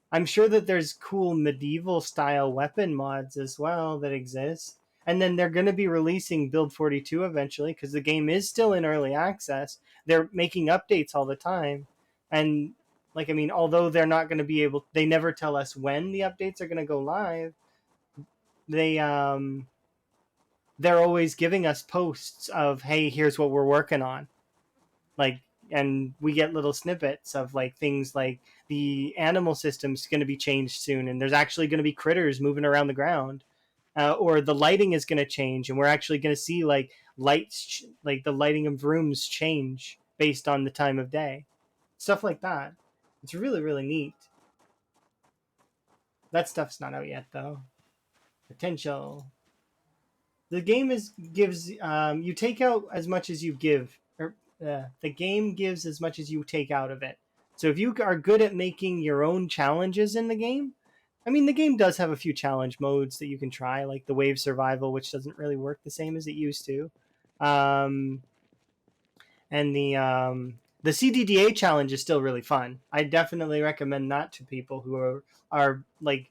Speaker 1: I'm sure that there's cool medieval style weapon mods as well that exist. And then they're going to be releasing Build 42 eventually because the game is still in early access. They're making updates all the time. And like I mean, although they're not going to be able they never tell us when the updates are going to go live. They they're always giving us posts of, "Hey, here's what we're working on." Like, and we get little snippets of like things like the animal system's going to be changed soon, and there's actually going to be critters moving around the ground, or the lighting is going to change, and we're actually going to see like lights, like the lighting of rooms change based on the time of day, stuff like that. It's really really neat. That stuff's not out yet though. Potential. The game is gives you take out as much as you give, or the game gives as much as you take out of it. So if you are good at making your own challenges in the game, I mean the game does have a few challenge modes that you can try, like the wave survival, which doesn't really work the same as it used to, um, and the CDDA challenge is still really fun. I definitely recommend that to people who are like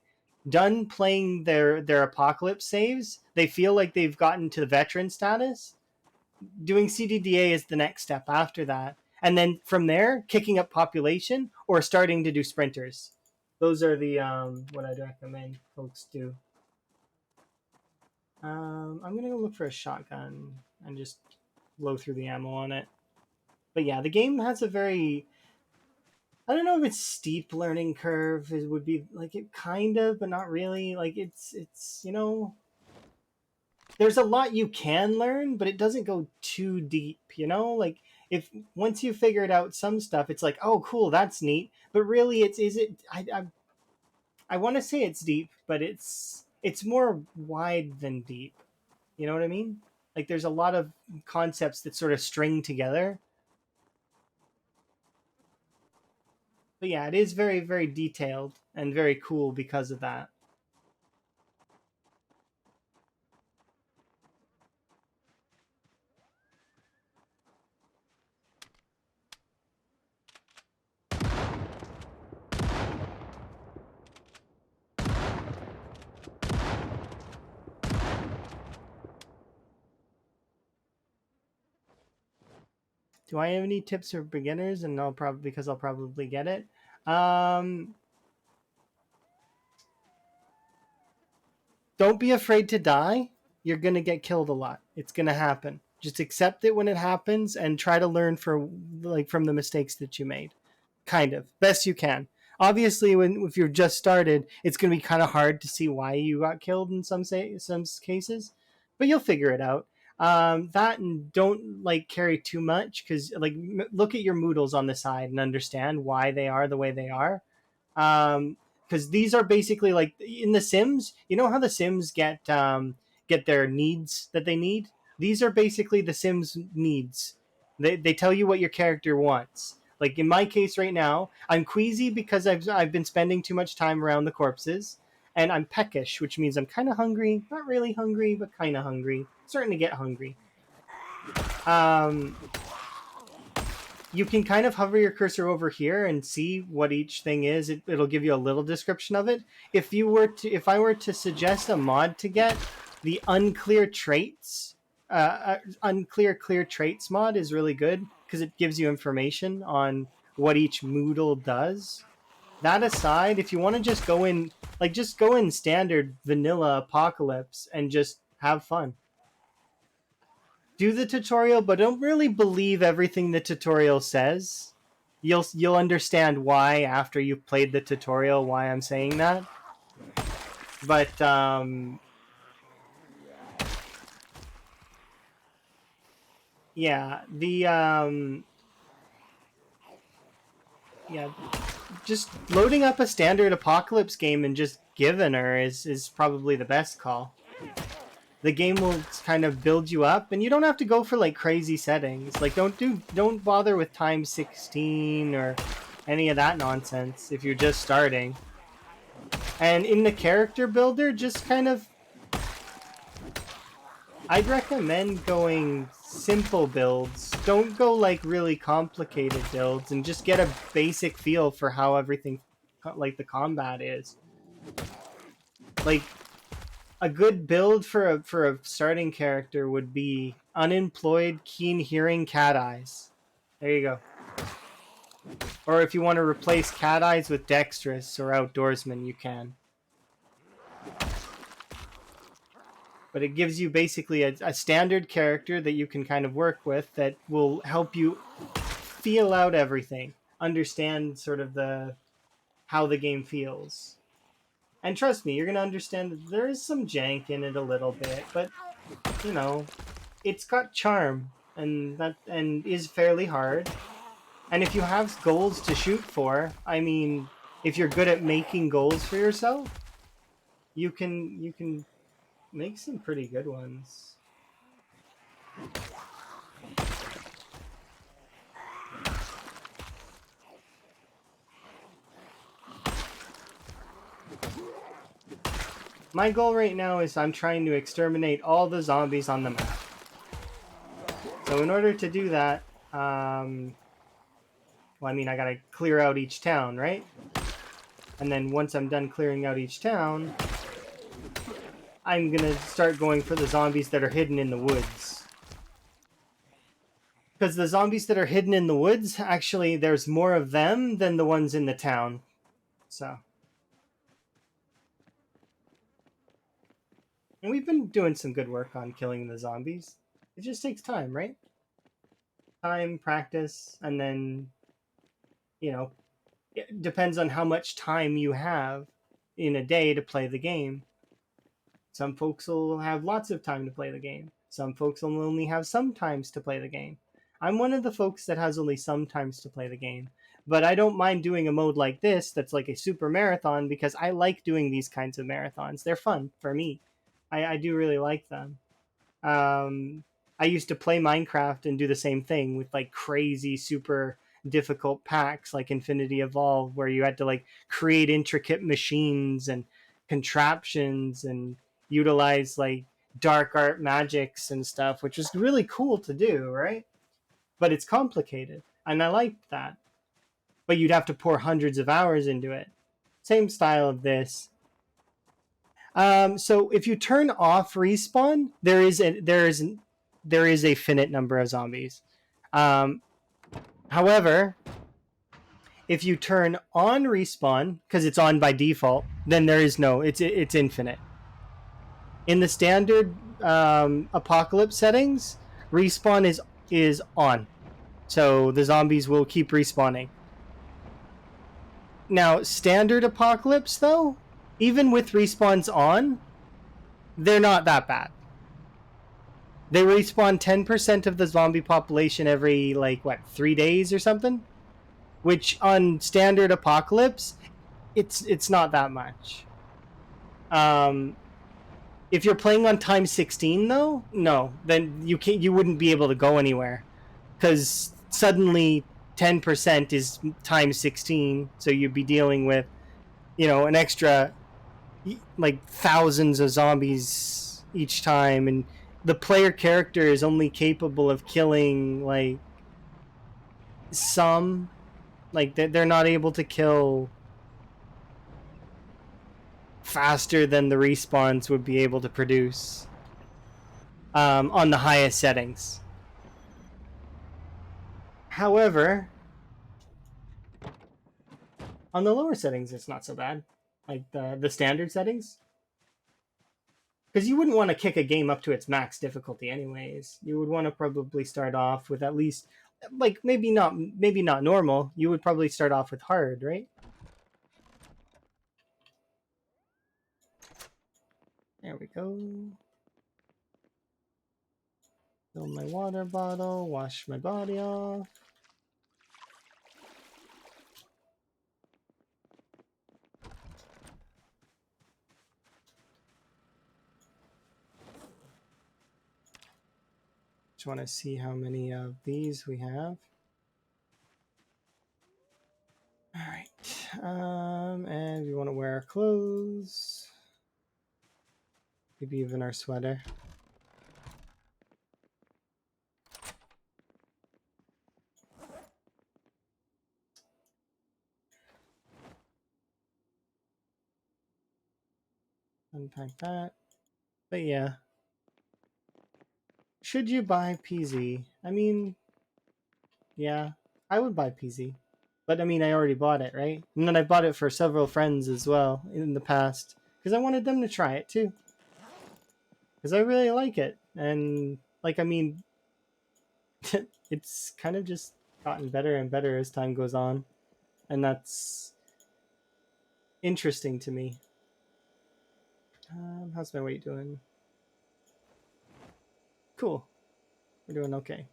Speaker 1: done playing their apocalypse saves. They feel like they've gotten to the veteran status. Doing CDDA is the next step after that, and then from there, kicking up population or starting to do sprinters. Those are the what I'd recommend folks do. I'm gonna go look for a shotgun and just blow through the ammo on it. But yeah, the game has a very I don't know if it's steep learning curve. It would be like it kind of, but not really. Like it's there's a lot you can learn, but it doesn't go too deep. Like if once you figured out some stuff, it's like oh cool, that's neat. But really, it's is it? I want to say it's deep, but it's more wide than deep. You know what I mean? Like there's a lot of concepts that sort of string together. But yeah, it is very very detailed and very cool because of that. Do I have any tips for beginners? And I'll probably because I'll probably get it. Um, don't be afraid to die. You're gonna get killed a lot. It's gonna happen. Just accept it when it happens and try to learn from the mistakes that you made. Kind of best you can. Obviously, when if you're just started, it's gonna be kind of hard to see why you got killed in some cases, but you'll figure it out. That and don't like carry too much because like look at your moodles on the side and understand why they are the way they are. Because these are basically like in the Sims. You know how the Sims get their needs that they need. These are basically the Sims needs. They tell you what your character wants. Like in my case right now, I'm queasy because I've been spending too much time around the corpses, and I'm peckish, which means I'm kind of hungry. Not really hungry, but kind of hungry. Starting to get hungry. Um, you can kind of hover your cursor over here and see what each thing is. It'll give you a little description of it. If I were to suggest a mod to get, the unclear clear traits mod is really good because it gives you information on what each Moodle does. That aside, if you want to just go in standard vanilla apocalypse and just have fun. do the tutorial, but don't really believe everything the tutorial says. You'll understand why after you've played the tutorial why I'm saying that. But yeah, yeah, just loading up a standard apocalypse game and just giving her is probably the best call. The game will kind of build you up, and you don't have to go for like crazy settings. Like don't bother with times 16 or any of that nonsense if you're just starting. And in the character builder, just kind of I'd recommend going simple builds. Don't go like really complicated builds, and just get a basic feel for how everything like the combat is. Like a good build for a starting character would be unemployed, keen hearing, cat eyes. There you go. Or if you want to replace cat eyes with dexterous or outdoorsman, you can. But it gives you basically a standard character that you can kind of work with that will help you feel out everything, understand sort of the how the game feels. And trust me, you're gonna understand that there is some jank in it a little bit, but you know, it's got charm and is fairly hard. And if you have goals to shoot for, I mean, if you're good at making goals for yourself, you can make some pretty good ones. My goal right now is I'm trying to exterminate all the zombies on the map. So in order to do that, well, I mean, I gotta clear out each town, right? And then once I'm done clearing out each town, I'm gonna start going for the zombies that are hidden in the woods. Because the zombies that are hidden in the woods, actually, there's more of them than the ones in the town. So. And we've been doing some good work on killing the zombies. It just takes time, right? Time, practice, and then, you know, it depends on how much time you have in a day to play the game. Some folks will have lots of time to play the game. Some folks will only have some times to play the game. I'm one of the folks that has only some times to play the game. But I don't mind doing a mode like this that's like a super marathon because I like doing these kinds of marathons. They're fun for me. I do really like them. I used to play Minecraft and do the same thing with like crazy, super difficult packs like Infinity Evolve, where you had to like create intricate machines and contraptions and utilize like dark art magics and stuff, which was really cool to do, right? But it's complicated, and I liked that. But you'd have to pour hundreds of hours into it. Same style of this. So if you turn off respawn, there is a finite number of zombies. However, if you turn on respawn, because it's on by default, then there is no. It's infinite. In the standard apocalypse settings, respawn is on, so the zombies will keep respawning. Now, standard apocalypse though, even with respawns on, they're not that bad. They respawn 10% of the zombie population every, like, what, 3 days or something? Which, on standard apocalypse, it's not that much. If you're playing on times 16, though, no. Then you wouldn't be able to go anywhere. Because suddenly 10% is times 16, so you'd be dealing with, an extra, like, thousands of zombies each time, and the player character is only capable of killing like some, like they're not able to kill faster than the respawns would be able to produce on the highest settings. However, on the lower settings it's not so bad, like the standard settings, because you wouldn't want to kick a game up to its max difficulty anyways. You would want to probably start off with at least, like, maybe not normal. You would probably start off with hard, right? There we go. Fill my water bottle, wash my body off. Just want to see how many of these we have. All right. And we want to wear our clothes. Maybe even our sweater. Unpack that. But yeah. Should you buy PZ? I mean, yeah, I would buy PZ. But I mean, I already bought it, right? And then I bought it for several friends as well in the past. Because I wanted them to try it too. Because I really like it. And, like, I mean, it's kind of just gotten better and better as time goes on. And that's interesting to me. How's my weight doing? Cool. We're doing okay.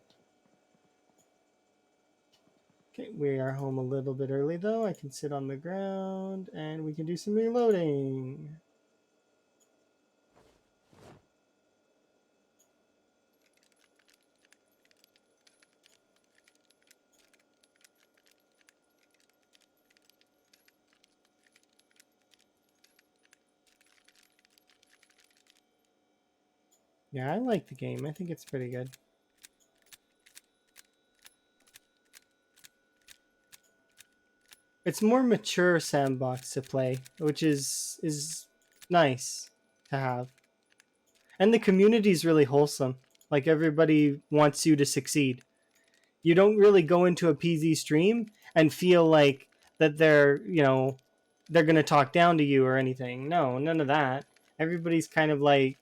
Speaker 1: Okay, we are home a little bit early though. I can sit on the ground and we can do some reloading. Yeah, I like the game. I think it's pretty good. It's more mature sandbox to play, which is nice to have. And the community is really wholesome. Like everybody wants you to succeed. You don't really go into a PZ stream and feel like that they're going to talk down to you or anything. No, none of that. Everybody's kind of like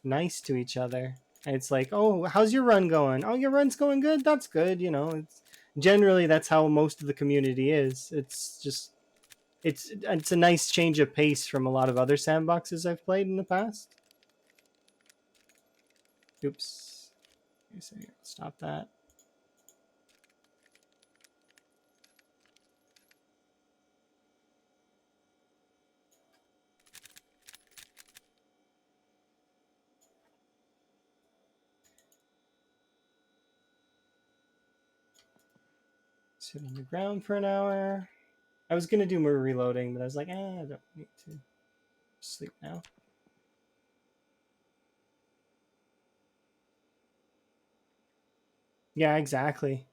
Speaker 1: nice to each other. And it's like, "Oh, how's your run going? Oh, your run's going good. That's good." It's generally that's how most of the community is. It's just it's a nice change of pace from a lot of other sandboxes I've played in the past. Oops. Stop that. Sit on the ground for an hour. I was gonna do more reloading, but I was like, I don't need to sleep now. Yeah, exactly.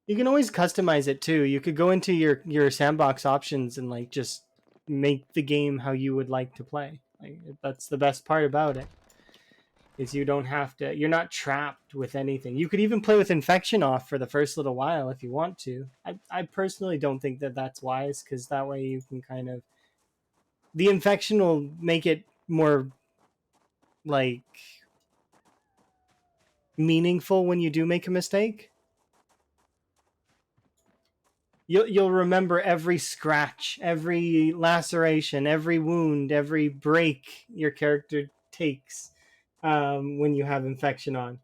Speaker 1: You can always customize it too. You could go into your sandbox options and like just make the game how you would like to play. Like that's the best part about it. Is you don't have to, you're not trapped with anything. You could even play with infection off for the first little while if you want to. I personally don't think that that's wise because that way you can kind of, the infection will make it more like meaningful when you do make a mistake. You'll remember every scratch, every laceration, every wound, every break your character takes when you have infection on,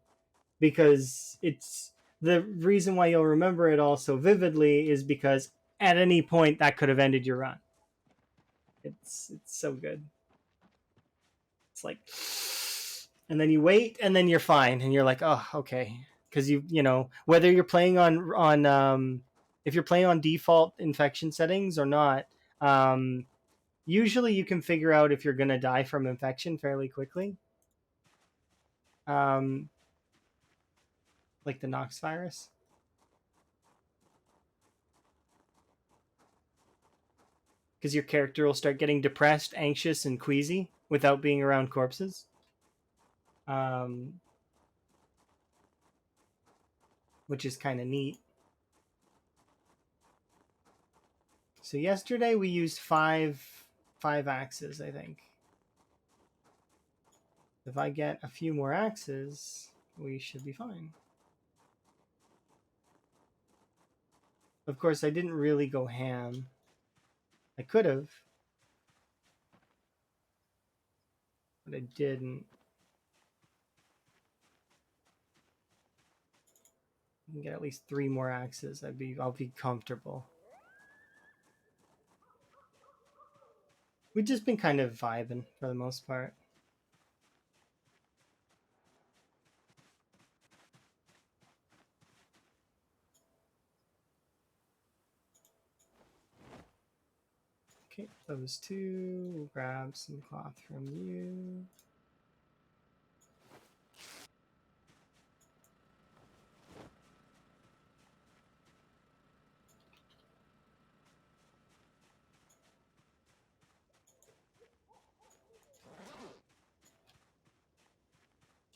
Speaker 1: because it's the reason why you'll remember it all so vividly is because at any point that could have ended your run. It's so good. It's like, and then you wait, and then you're fine, and you're like, oh, okay, because whether you're playing on if you're playing on default infection settings or not, usually you can figure out if you're gonna die from infection fairly quickly. Um, like the Nox virus. Because your character will start getting depressed, anxious, and queasy without being around corpses. Um, which is kind of neat. So yesterday we used five axes, I think. If I get a few more axes, we should be fine. Of course, I didn't really go ham. I could have, but I didn't. I can get at least 3 more axes. I'll be comfortable. We've just been kind of vibing for the most part. Okay, those 2. We'll grab some cloth from you.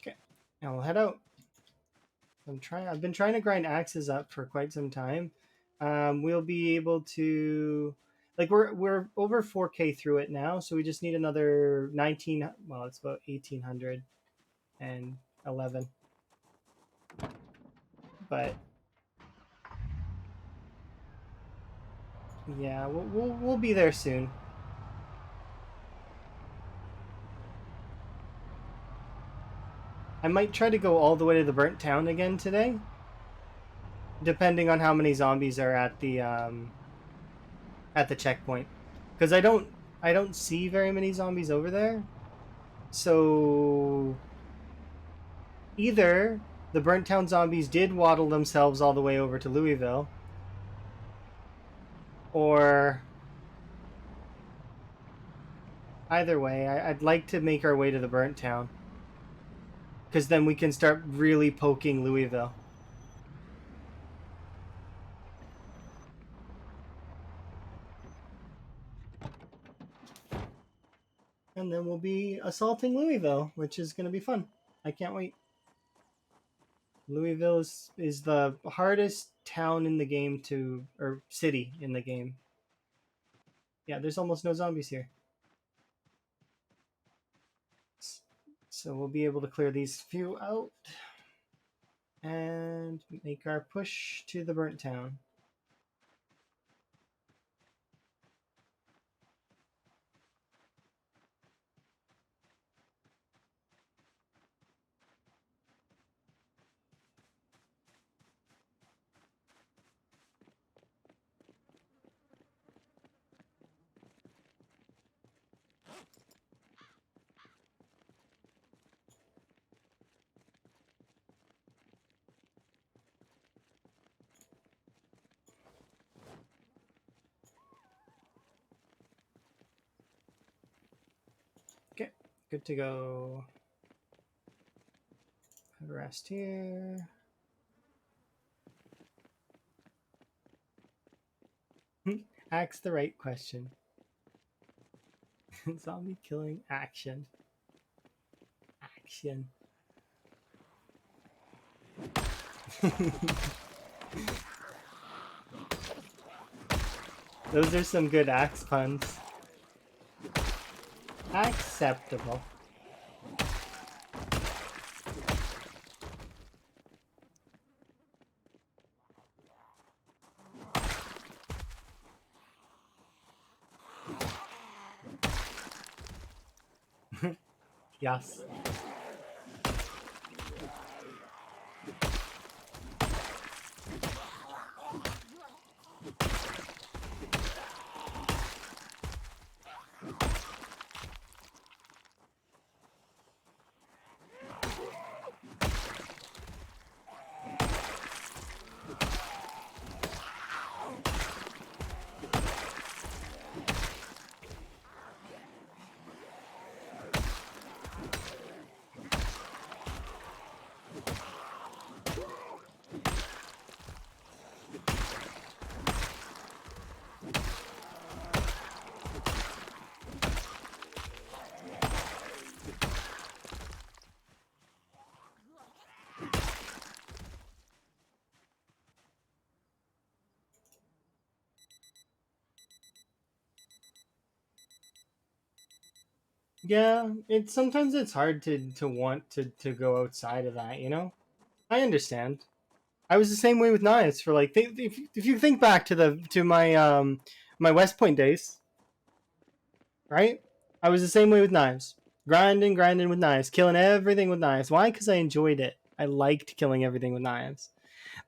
Speaker 1: Okay, now we'll head out. I've been trying to grind axes up for quite some time. We'll be able to, like, we're over 4K through it now, so we just need another 19. Well, it's about 1811. But yeah, we'll be there soon. I might try to go all the way to the burnt town again today, depending on how many zombies are at the checkpoint, because I don't see very many zombies over there. So either the burnt town zombies did waddle themselves all the way over to Louisville, or either way, I'd like to make our way to the burnt town, because then we can start really poking Louisville. And then we'll be assaulting Louisville, which is going to be fun. I can't wait. Louisville is the hardest town in the game or city in the game. Yeah, there's almost no zombies here. So we'll be able to clear these few out and make our push to the burnt town. Okay, good to go. Have a rest here. Ask the right question. Zombie killing action. Action. Those are some good axe puns. Acceptable. Yes. Yeah, it's sometimes it's hard to want to go outside of that, you know? I understand. I was the same way with knives for like if you think back to the to my West Point days, right? I was the same way with knives. Grinding with knives, killing everything with knives. Why? Because I enjoyed it. I liked killing everything with knives.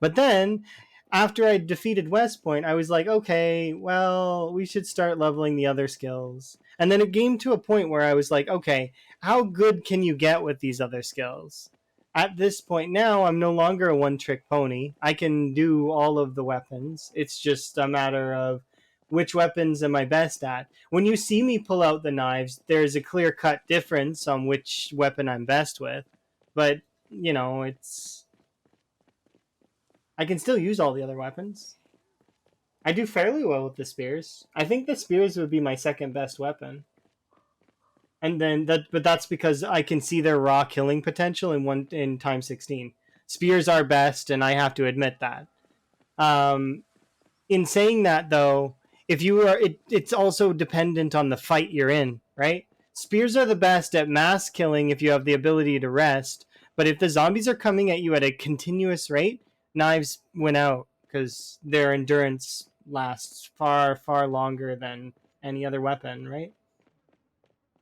Speaker 1: But then, after I defeated West Point, I was like, okay, well, we should start leveling the other skills. And then it came to a point where I was like, okay, how good can you get with these other skills? At this point now, I'm no longer a one trick pony. I can do all of the weapons. It's just a matter of which weapons am I best at. When you see me pull out the knives, there's a clear cut difference on which weapon I'm best with. But, you know, it's I can still use all the other weapons. I do fairly well with the spears. I think the spears would be my second best weapon. And then but that's because I can see their raw killing potential in times 16. Spears are best, and I have to admit that. Um, in saying that, though, if you are, it's also dependent on the fight you're in, right? Spears are the best at mass killing if you have the ability to rest, but if the zombies are coming at you at a continuous rate, knives win out because their endurance lasts far longer than any other weapon, right?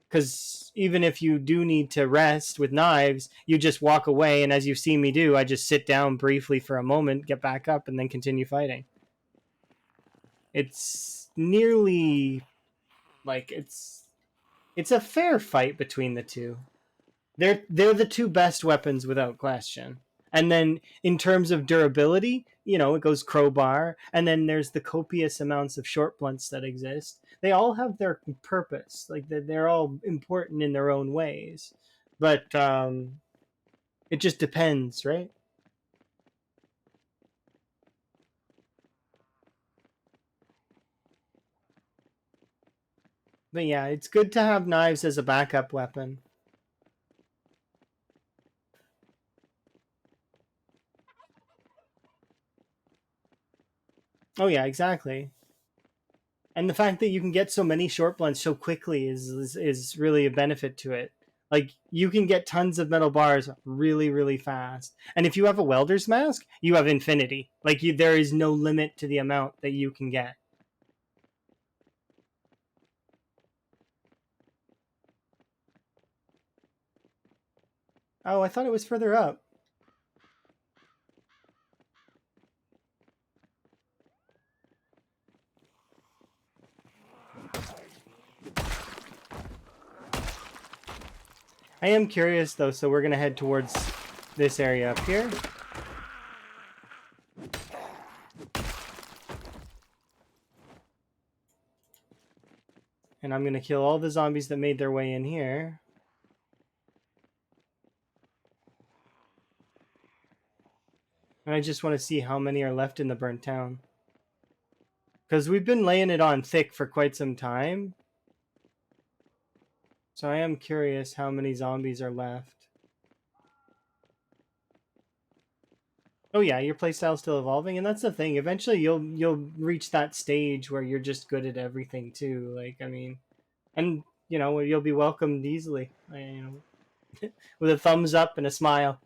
Speaker 1: Because even if you do need to rest with knives, you just walk away, and as you've seen me do, I just sit down briefly for a moment, get back up, and then continue fighting. It's nearly like it's a fair fight between the two. They're the two best weapons without question. And then in terms of durability, you know, it goes crowbar, and then there's the copious amounts of short blunts that exist. They all have their purpose. Like they're all important in their own ways. But it just depends, right? But yeah, it's good to have knives as a backup weapon. Oh yeah, exactly. And the fact that you can get so many short blunts so quickly is really a benefit to it. Like you can get tons of metal bars really fast, and if you have a welder's mask, you have infinity. Like there is no limit to the amount that you can get. Oh, I thought it was further up. I am curious though, so we're gonna head towards this area up here. And I'm gonna kill all the zombies that made their way in here. And I just want to see how many are left in the burnt town. Because we've been laying it on thick for quite some time. So I am curious how many zombies are left. Oh yeah, your playstyle's still evolving, and that's the thing. Eventually, you'll reach that stage where you're just good at everything too. Like I mean, and you know you'll be welcomed easily. You know, with a thumbs up and a smile.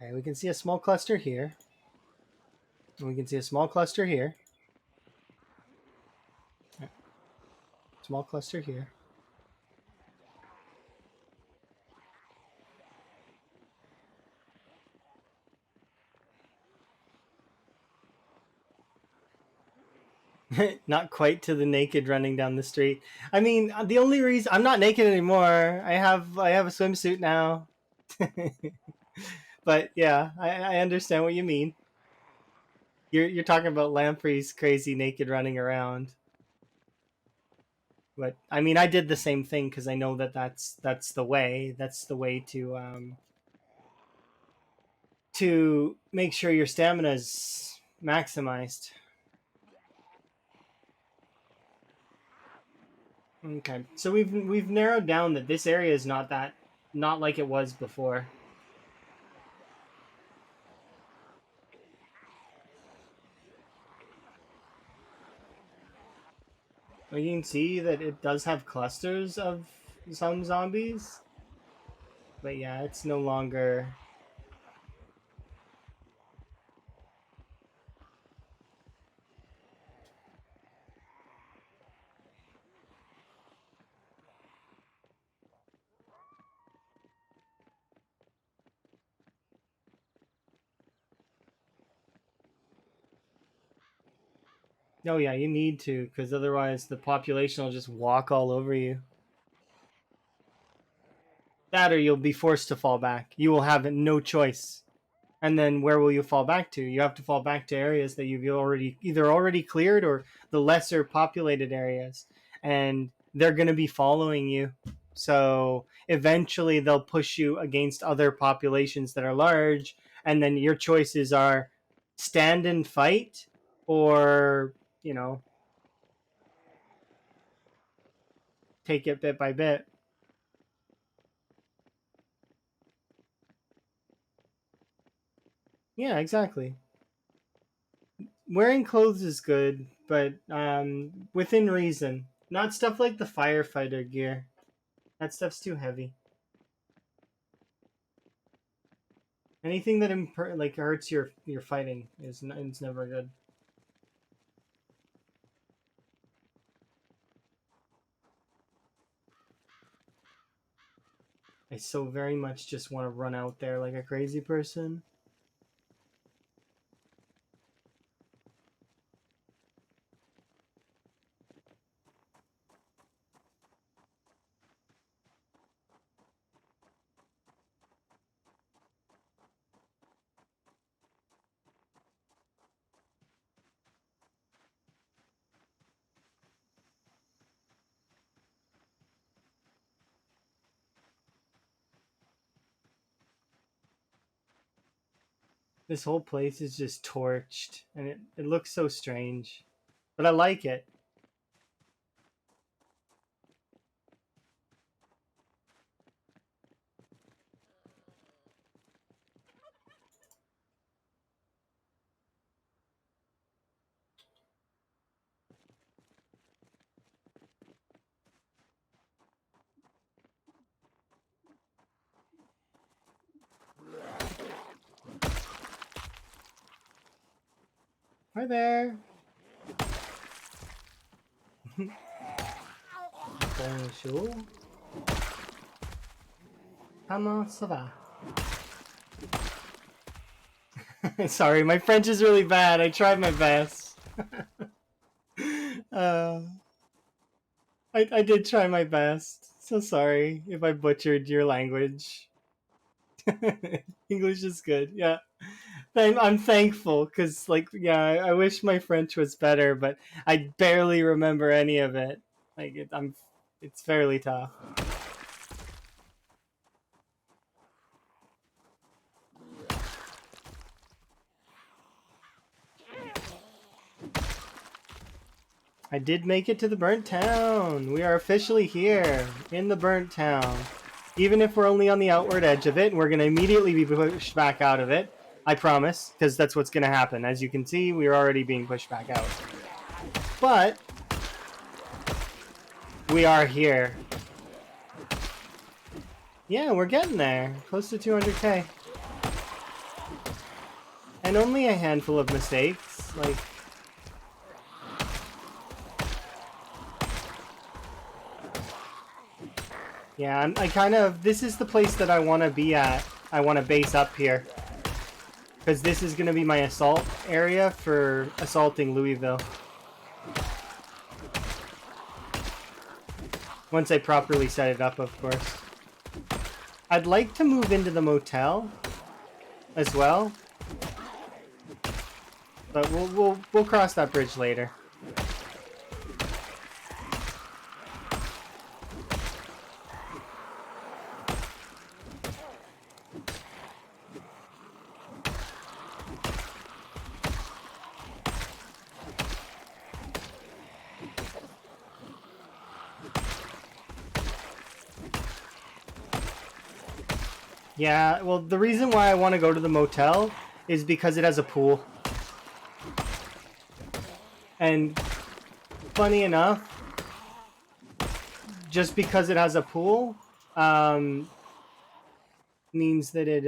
Speaker 1: Okay, we can see a small cluster here. And we can see a small cluster here. Small cluster here. Not quite to the naked running down the street. I mean, the only reason I'm not naked anymore. I have a swimsuit now. But yeah, I understand what you mean. You're talking about Lamprey's crazy naked running around. But I mean, I did the same thing because I know that that's the way. That's the way to make sure your stamina is maximized. Okay, so we've narrowed down that this area is not like it was before. Well, you can see that it does have clusters of some zombies, but yeah, it's no longer. Oh yeah, you need to, because otherwise the population will just walk all over you. That or you'll be forced to fall back. You will have no choice. And then where will you fall back to? You have to fall back to areas that you've already cleared or the lesser populated areas. And they're going to be following you. So eventually they'll push you against other populations that are large. And then your choices are stand and fight or, you know, take it bit by bit. Yeah, exactly. Wearing clothes is good, but within reason. Not stuff like the firefighter gear. That stuff's too heavy. Anything that like hurts your fighting is never good. I so very much just want to run out there like a crazy person. This whole place is just torched, and it looks so strange, but I like it. Hi there. Bonjour. Comment ça va? Sorry, my French is really bad. I tried my best. uh, I did try my best. So sorry if I butchered your language. English is good. Yeah. I'm thankful because, like, yeah, I wish my French was better, but I barely remember any of it. It's fairly tough. I did make it to the burnt town. We are officially here in the burnt town. Even if we're only on the outward edge of it, we're going to immediately be pushed back out of it. I promise, because that's what's going to happen. As you can see, we are already being pushed back out. But we are here. Yeah, we're getting there. Close to 200k. And only a handful of mistakes. Like, yeah, I kind of, this is the place that I want to be at. I want to base up here. Because this is going to be my assault area for assaulting Louisville. Once I properly set it up, of course. I'd like to move into the motel as well. But we'll cross that bridge later. Yeah, well, the reason why I want to go to the motel is because it has a pool. And funny enough, just because it has a pool means that it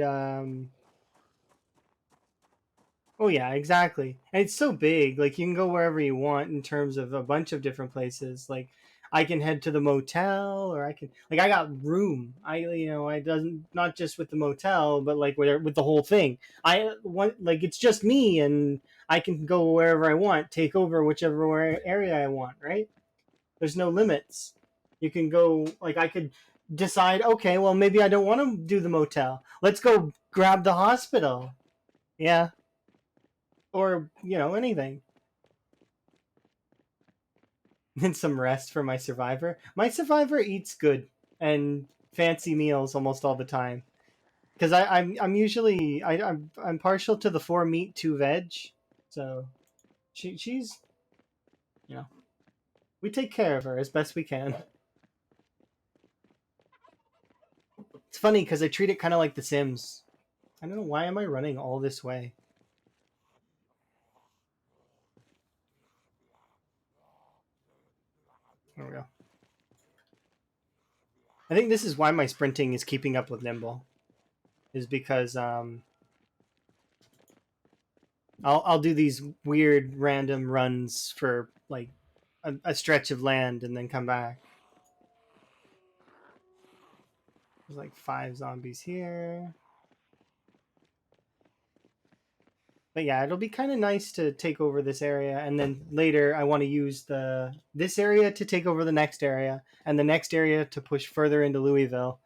Speaker 1: oh yeah, exactly. And it's so big. Like you can go wherever you want in terms of a bunch of different places. Like I can head to the motel, or I can like I got room. I doesn't not just with the motel, but like with the whole thing. I want like it's just me, and I can go wherever I want, take over whichever area I want. Right? There's no limits. You can go like I could decide. Okay, well maybe I don't want to do the motel. Let's go grab the hospital. Yeah, or anything. And some rest for my survivor. My survivor eats good and fancy meals almost all the time because I'm usually I'm partial to the 4 meat 2 veg, so she's you know we take care of her as best we can. It's funny because I treat it kind of like The Sims. I don't know why am I running all this way. There we go. I think this is why my sprinting is keeping up with Nimble, is because I'll do these weird random runs for like a stretch of land and then come back. There's like 5 zombies here. But yeah, it'll be kind of nice to take over this area, and then later I want to use this area to take over the next area, and the next area to push further into Louisville.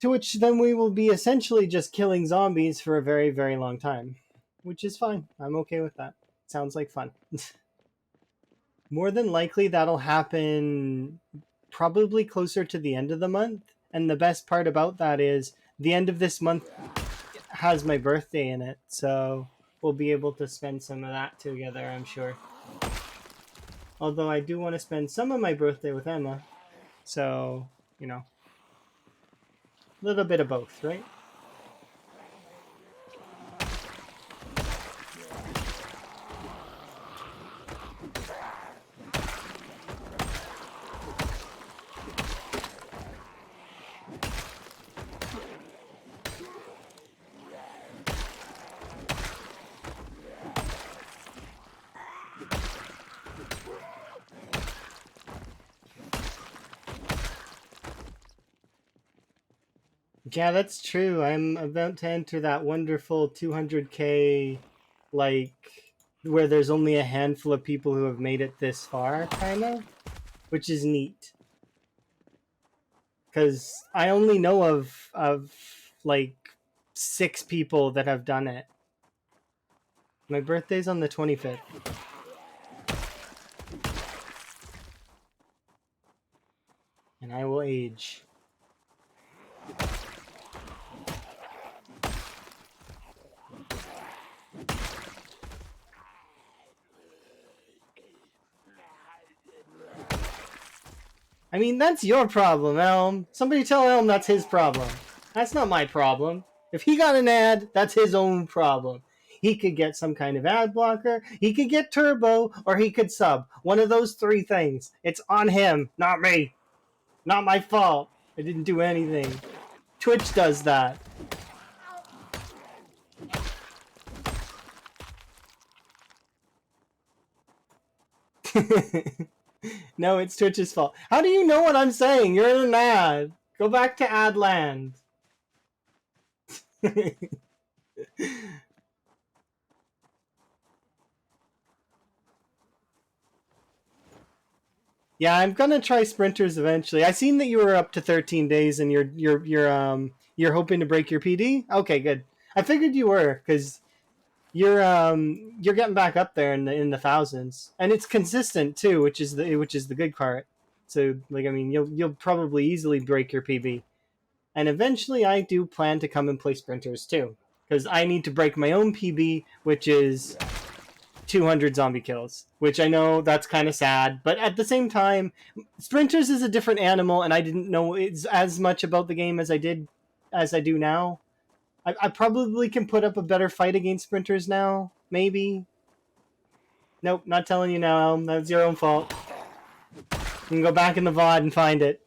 Speaker 1: To which then we will be essentially just killing zombies for a very, very long time. Which is fine. I'm okay with that. Sounds like fun. More than likely that'll happen probably closer to the end of the month. And the best part about that is the end of this month has my birthday in it, so we'll be able to spend some of that together, I'm sure. Although I do want to spend some of my birthday with Emma, so, a little bit of both, right? Yeah, that's true. I'm about to enter that wonderful 200K, like, where there's only a handful of people who have made it this far, kind of, which is neat. Because I only know of like 6 people that have done it. My birthday's on the 25th. And I will age. I mean, that's your problem, Elm. Somebody tell Elm that's his problem. That's not my problem. If he got an ad, that's his own problem. He could get some kind of ad blocker, he could get turbo, or he could sub. One of those 3 things. It's on him, not me. Not my fault. I didn't do anything. Twitch does that. No, it's Twitch's fault. How do you know what I'm saying? You're in an ad. Go back to Adland. Yeah, I'm gonna try sprinters eventually. I seen that you were up to 13 days and you're hoping to break your PD. Okay, good. I figured you were because you're getting back up there in the thousands, and it's consistent too, which is the good part. So like I mean, you'll probably easily break your PB, and eventually I do plan to come and play sprinters too, because I need to break my own PB, which is 200 zombie kills, which I know that's kind of sad, but at the same time, sprinters is a different animal, and I didn't know it's as much about the game as I did as I do now. I probably can put up a better fight against sprinters now. Maybe. Nope, not telling you now, Elm. That's your own fault. You can go back in the VOD and find it.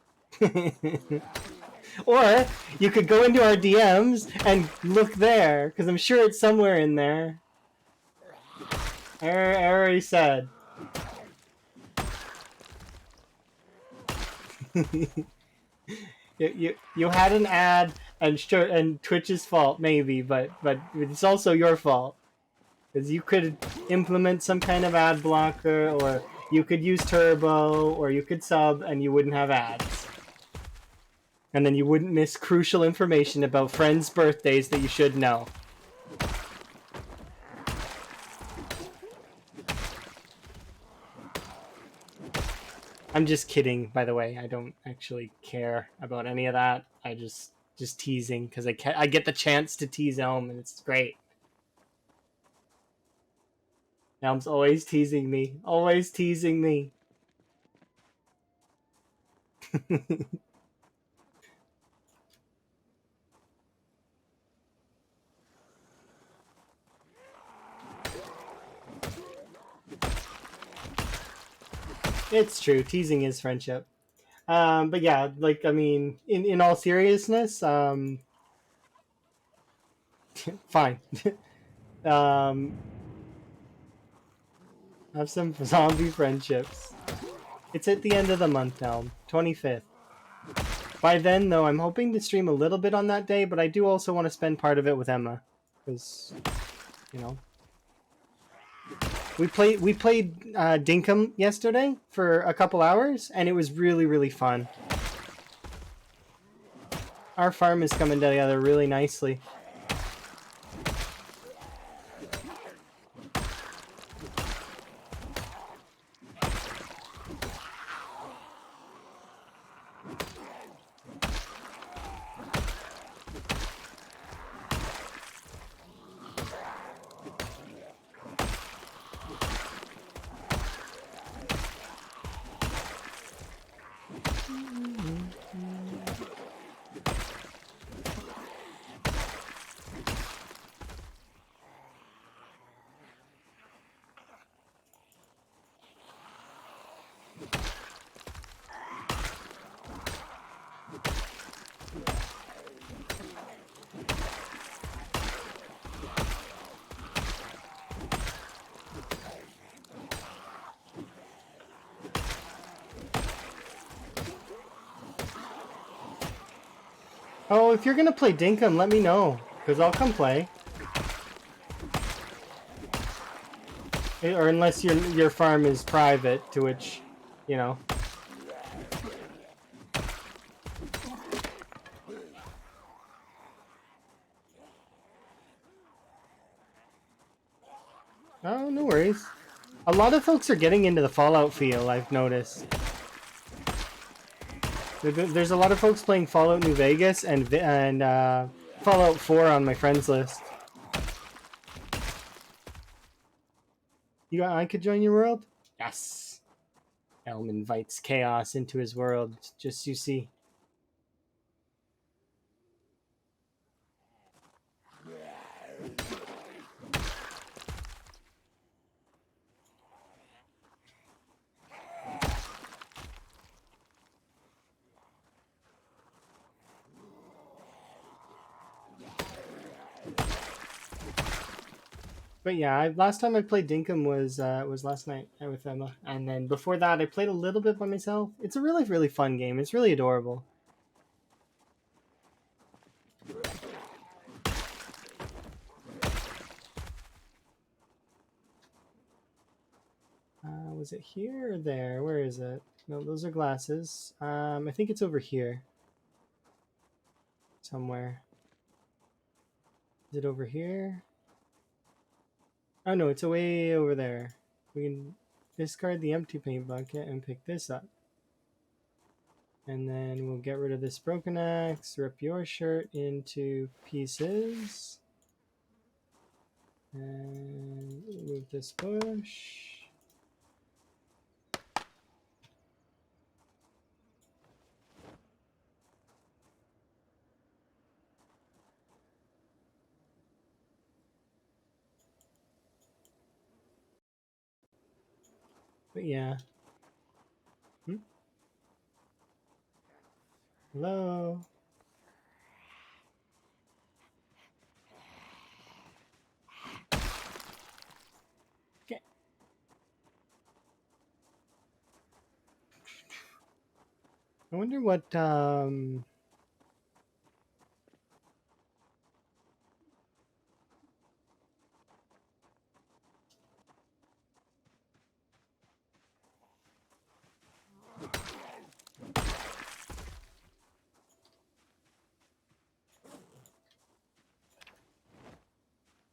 Speaker 1: Or you could go into our DMs and look there, because I'm sure it's somewhere in there. I already said. You had an ad, and Twitch's fault maybe, but it's also your fault, because you could implement some kind of ad blocker, or you could use Turbo, or you could sub, and you wouldn't have ads, and then you wouldn't miss crucial information about friends' birthdays that you should know. I'm just kidding, by the way. I don't actually care about any of that. I just teasing, because I get the chance to tease Elm, and it's great. Elm's always teasing me. Always teasing me. It's true. Teasing is friendship. But yeah, like, I mean, in all seriousness, fine. Have some zombie friendships. It's at the end of the month now, 25th. By then, though, I'm hoping to stream a little bit on that day, but I do also want to spend part of it with Emma, because, you know, we played Dinkum yesterday for a couple hours, and it was really, really fun. Our farm is coming together really nicely. Oh, if you're gonna play Dinkum, let me know, because I'll come play. Or unless your farm is private, to which, you know. Oh, no worries. A lot of folks are getting into the Fallout feel, I've noticed. There's a lot of folks playing Fallout New Vegas and Fallout 4 on my friends list. I could join your world? Yes. Elm invites chaos into his world, just you see. But yeah, last time I played Dinkum was last night with Emma, and then before that I played a little bit by myself. It's a really, really fun game. It's really adorable. Was it here or there? Where is it? No, those are glasses. I think it's over here. Somewhere. Is it over here? Oh no, it's way over there. We can discard the empty paint bucket and pick this up. And then we'll get rid of this broken axe, rip your shirt into pieces. And move this bush. But yeah. Hmm? Hello. Okay. I wonder what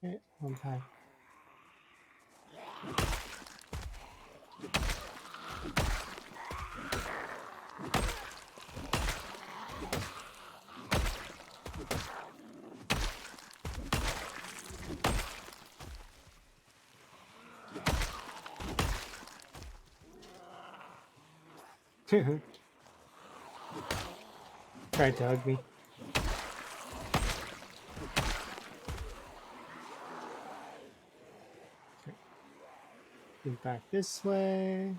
Speaker 1: okay, one time. Tried to hug me. Okay. Move back this way.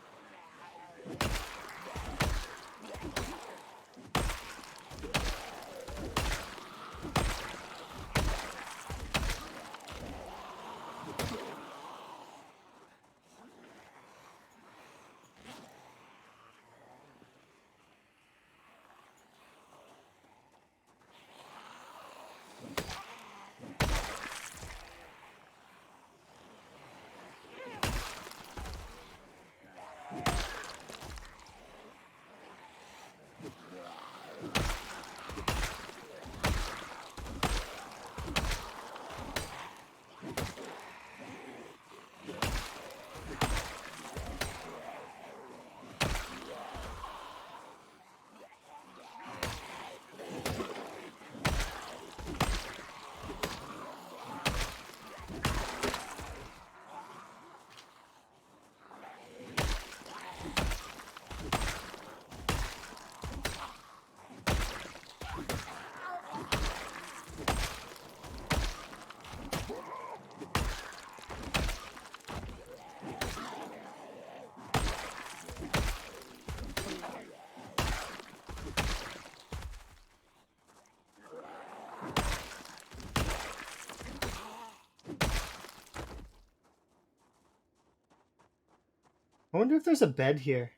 Speaker 1: I wonder if there's a bed here.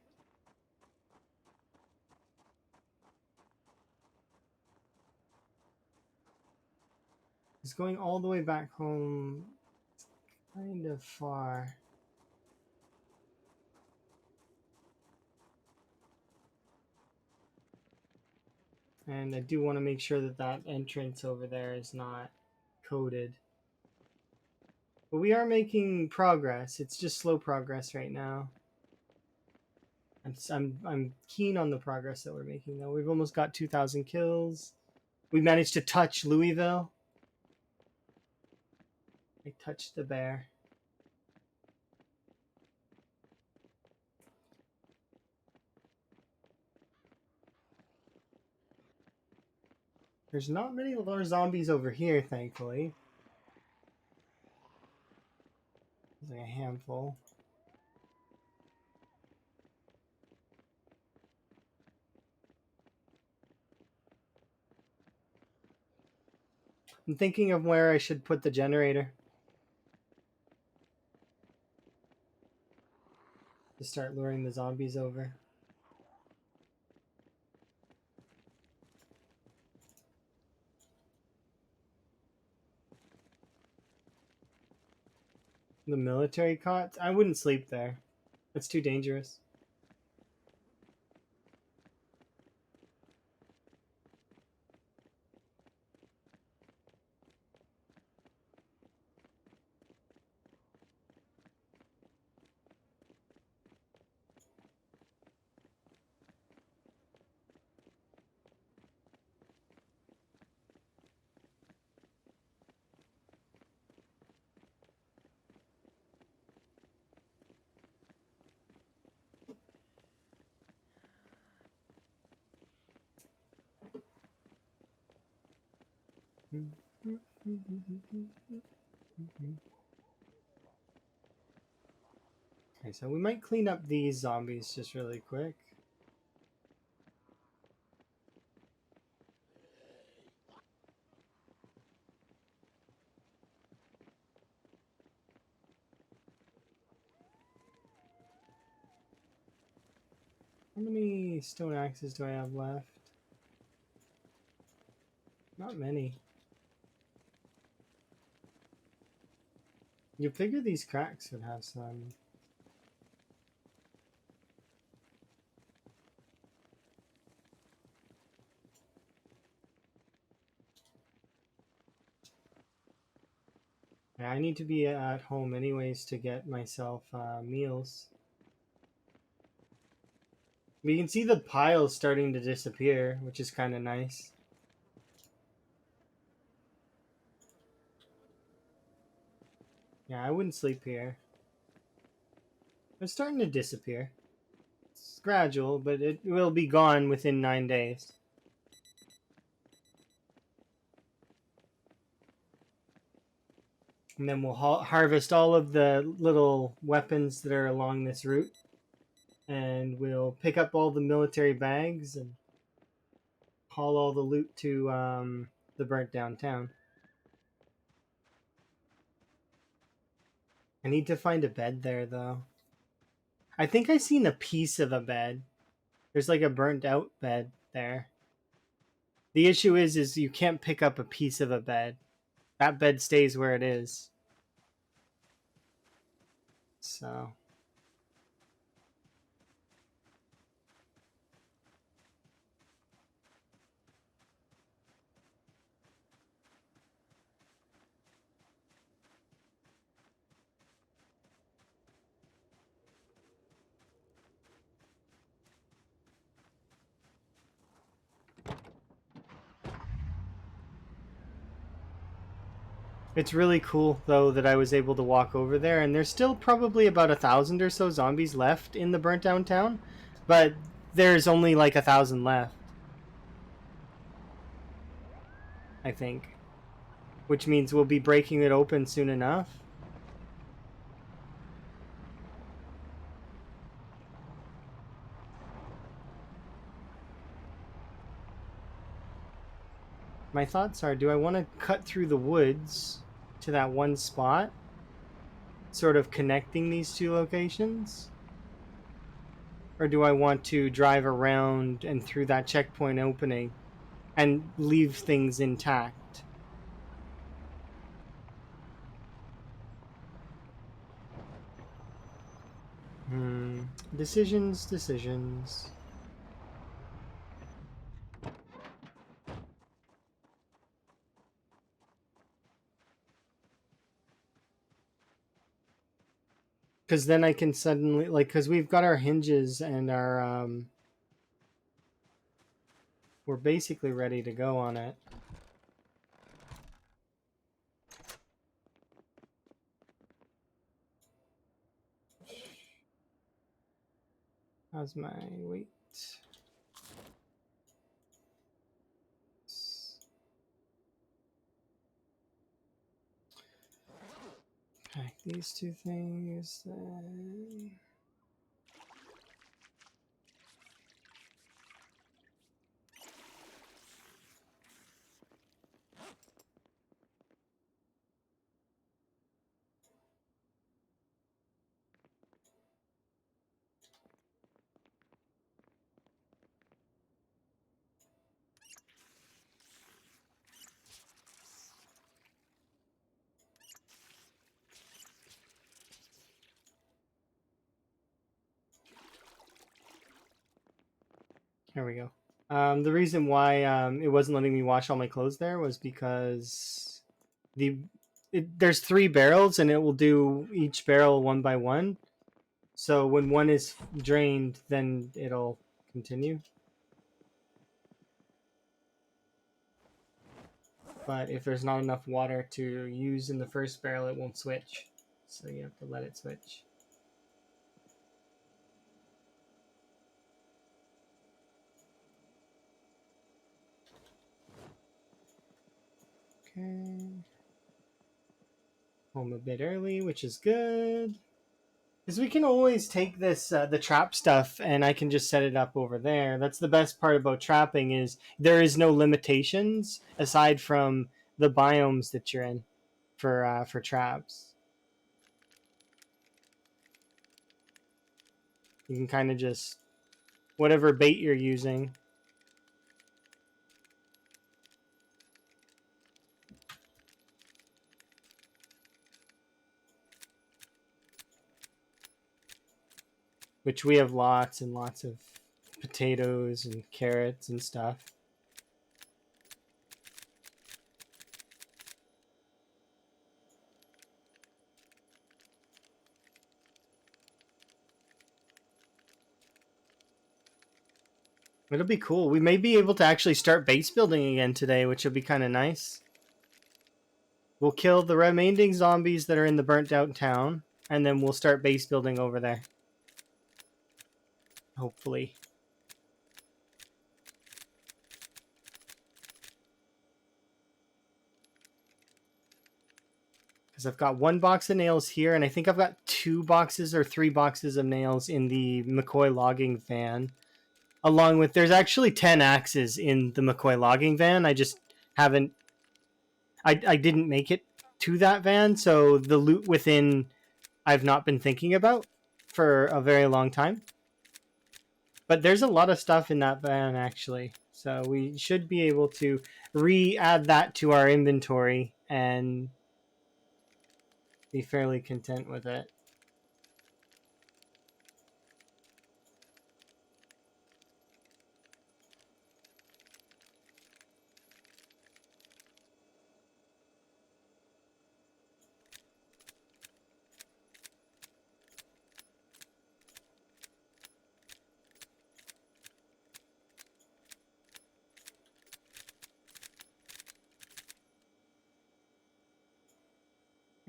Speaker 1: It's going all the way back home. It's kind of far. And I do want to make sure that that entrance over there is not coded. But we are making progress. It's just slow progress right now. I'm keen on the progress that we're making though. We've almost got 2,000 kills. We managed to touch Louisville. I touched the bear. There's not many more zombies over here, thankfully. There's like a handful. I'm thinking of where I should put the generator to start luring the zombies over. The military cots? I wouldn't sleep there. That's too dangerous. Okay, Okay, so we might clean up these zombies just really quick. How many stone axes do I have left? Not many. You figure these cracks would have some. Yeah, I need to be at home anyways to get myself meals. We can see the piles starting to disappear, which is kind of nice. Yeah, I wouldn't sleep here. It's starting to disappear. It's gradual, but it will be gone within 9 days. And then we'll harvest all of the little weapons that are along this route. And we'll pick up all the military bags and haul all the loot to the burnt down town. I need to find a bed there, though. I think I seen a piece of a bed. There's like a burnt out bed there. The issue is you can't pick up a piece of a bed. That bed stays where it is. So it's really cool though that I was able to walk over there, and there's still probably about 1,000 or so zombies left in the burnt down town, but there's only like 1,000 left, I think, which means we'll be breaking it open soon enough. My thoughts are, do I want to cut through the woods to that one spot, sort of connecting these two locations? Or do I want to drive around and through that checkpoint opening and leave things intact? Decisions. Because then I can suddenly, like, because we've got our hinges and our, we're basically ready to go on it. How's my weight? Okay, these two things. Here we go. The reason why it wasn't letting me wash all my clothes there was because there's 3 barrels and it will do each barrel one by one. So when one is drained, then it'll continue. But if there's not enough water to use in the first barrel, it won't switch. So you have to let it switch. Okay. Home a bit early, which is good. Because we can always take this the trap stuff, and I can just set it up over there. That's the best part about trapping is there is no limitations aside from the biomes that you're in for traps. You can kind of just whatever bait you're using. Which we have lots and lots of potatoes and carrots and stuff. It'll be cool. We may be able to actually start base building again today, which will be kind of nice. We'll kill the remaining zombies that are in the burnt out town, and then we'll start base building over there. Hopefully. Because I've got 1 box of nails here, and I think I've got 2 boxes or 3 boxes of nails in the McCoy logging van. Along with, there's actually 10 axes in the McCoy logging van. I just haven't, I didn't make it to that van, so the loot within I've not been thinking about for a very long time. But there's a lot of stuff in that van, actually. So we should be able to re-add that to our inventory and be fairly content with it.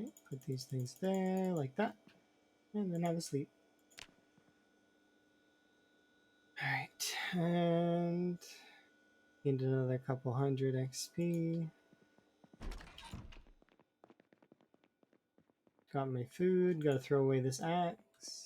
Speaker 1: Okay, put these things there, like that. And then have a sleep. Alright, and gained another couple hundred XP. Got my food, gotta throw away this axe.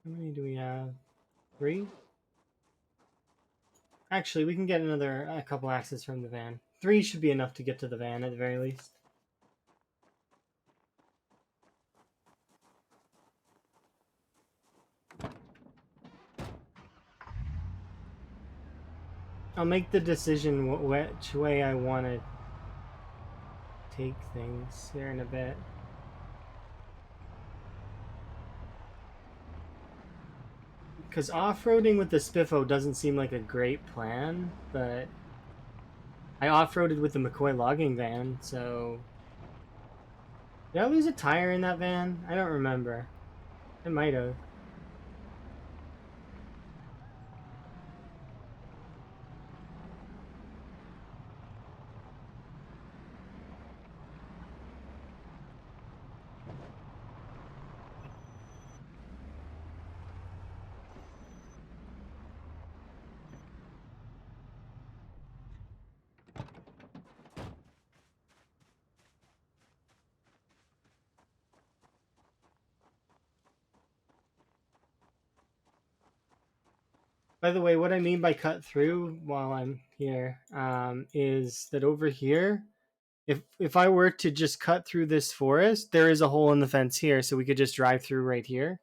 Speaker 1: How many do we have? 3? Actually, we can get a couple axes from the van. 3 should be enough to get to the van at the very least. I'll make the decision which way I want to take things here in a bit. Because off-roading with the Spiffo doesn't seem like a great plan, but I off-roaded with the McCoy logging van, so... Did I lose a tire in that van? I don't remember. I might have. By the way, what I mean by cut through while I'm here is that over here, if I were to just cut through this forest, there is a hole in the fence here, so we could just drive through right here,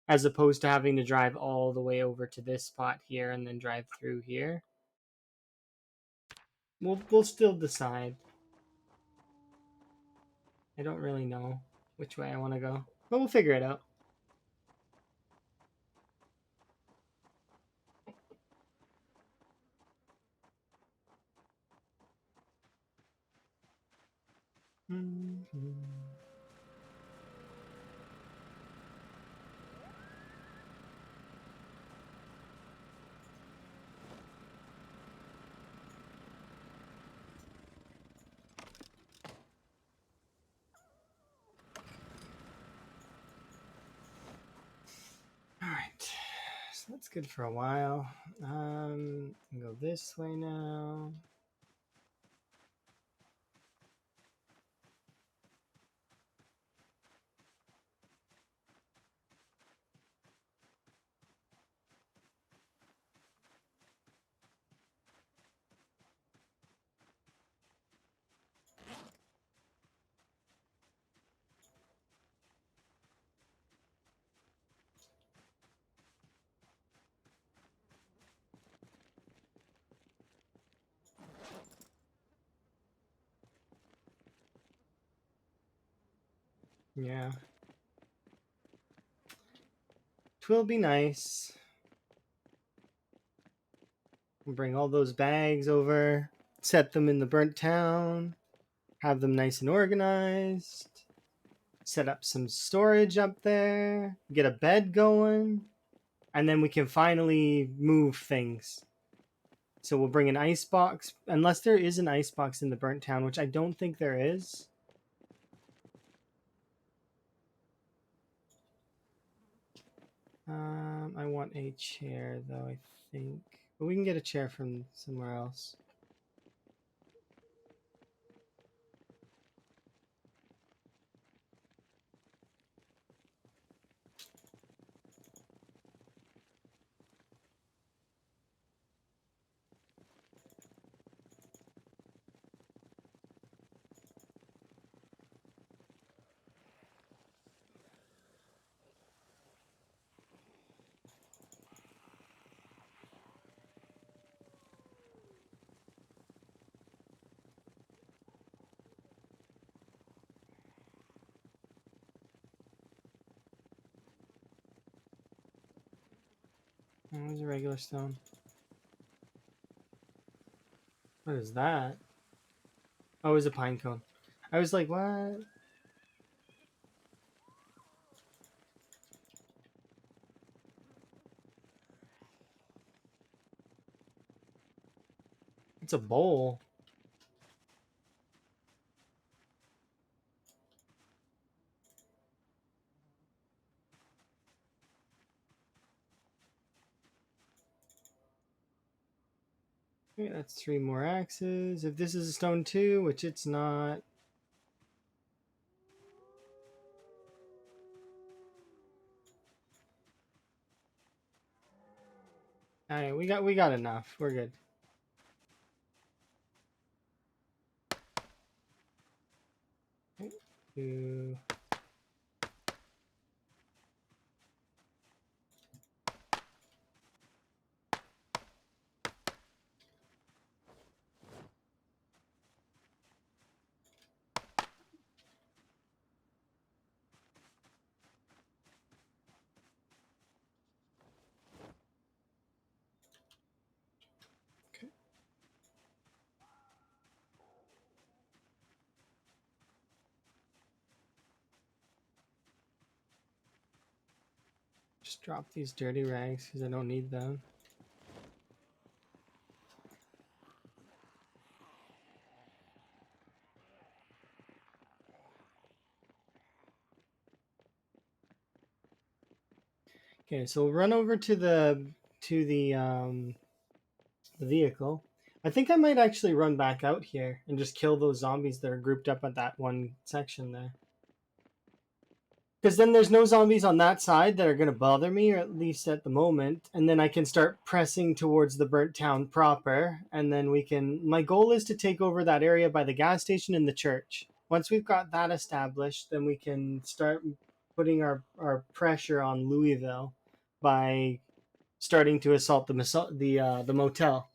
Speaker 1: as opposed to having to drive all the way over to this spot here and then drive through here. We'll still decide. I don't really know which way I want to go, but we'll figure it out. Mm-hmm. All right, so that's good for a while. Go this way now. Yeah, twill be nice. Bring all those bags over, set them in the burnt town, have them nice and organized, set up some storage up there, get a bed going, and then we can finally move things. So we'll bring an ice box, unless there is an ice box in the burnt town, which I don't think there is. I want a chair though, I think. But we can get a chair from somewhere else. Oh, there's a regular stone. What is that? Oh, it's a pine cone. I was like, what? It's a bowl. Okay, that's 3 more axes. If this is a stone too, which it's not. Alright, we got enough. We're good. Okay, 2. Okay. Just drop these dirty rags because I don't need them. Okay, so we'll run over to the vehicle. I think I might actually run back out here and just kill those zombies that are grouped up at that one section there. Because then there's no zombies on that side that are going to bother me, or at least at the moment. And then I can start pressing towards the burnt town proper. And then we can. My goal is to take over that area by the gas station and the church. Once we've got that established, then we can start putting our pressure on Louisville by starting to assault the motel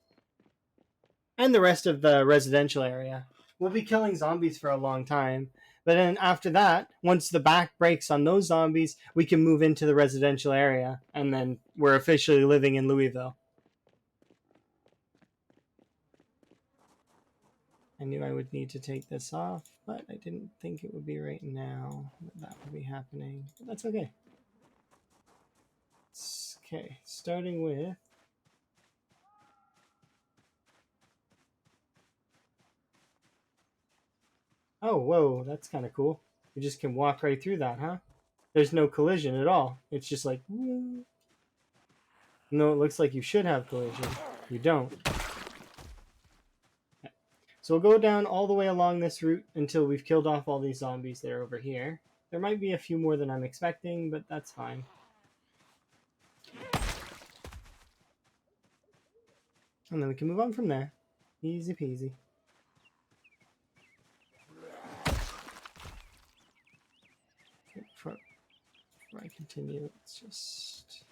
Speaker 1: and the rest of the residential area. We'll be killing zombies for a long time. But then after that, once the back breaks on those zombies, we can move into the residential area, and then we're officially living in Louisville. I knew I would need to take this off, but I didn't think it would be right now that would be happening. But that's okay. Okay, starting with... Oh, whoa, that's kind of cool. You just can walk right through that, huh? There's no collision at all. It's just like... No, it looks like you should have collision. You don't. Okay. So we'll go down all the way along this route until we've killed off all these zombies that are over here. There might be a few more than I'm expecting, but that's fine. And then we can move on from there. Easy peasy. Okay, before I continue, let's just...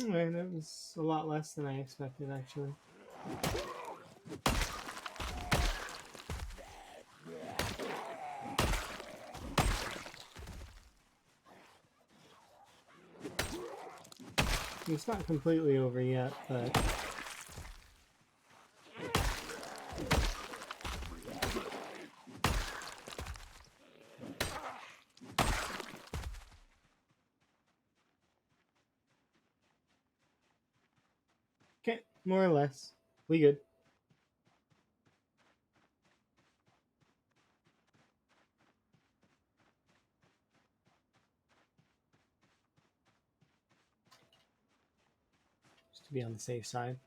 Speaker 1: Alright, that was a lot less than I expected, actually. It's not completely over yet, but... Okay, more or less. We good. Just to be on the safe side.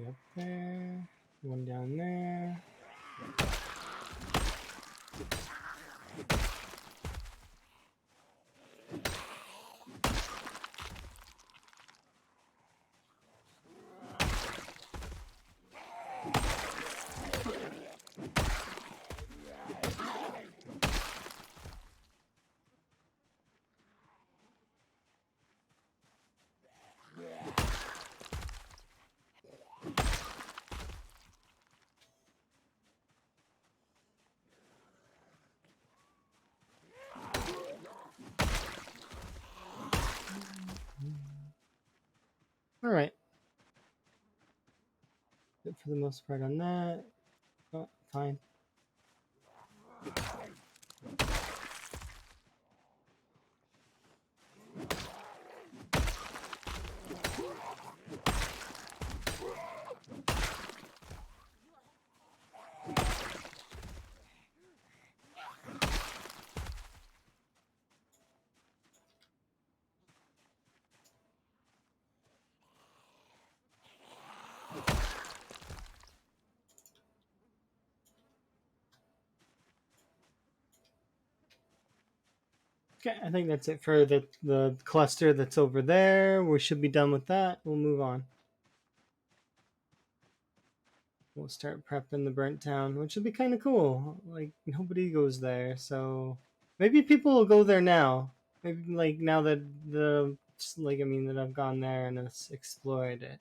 Speaker 1: Up there, one down there. All right. Good for the most part on that. Oh, fine. Okay, I think that's it for the cluster that's over there. We should be done with that. We'll move on. We'll start prepping the burnt town, which will be kind of cool. Like, nobody goes there, so maybe people will go there now. Maybe, like, now that that I've gone there and explored it,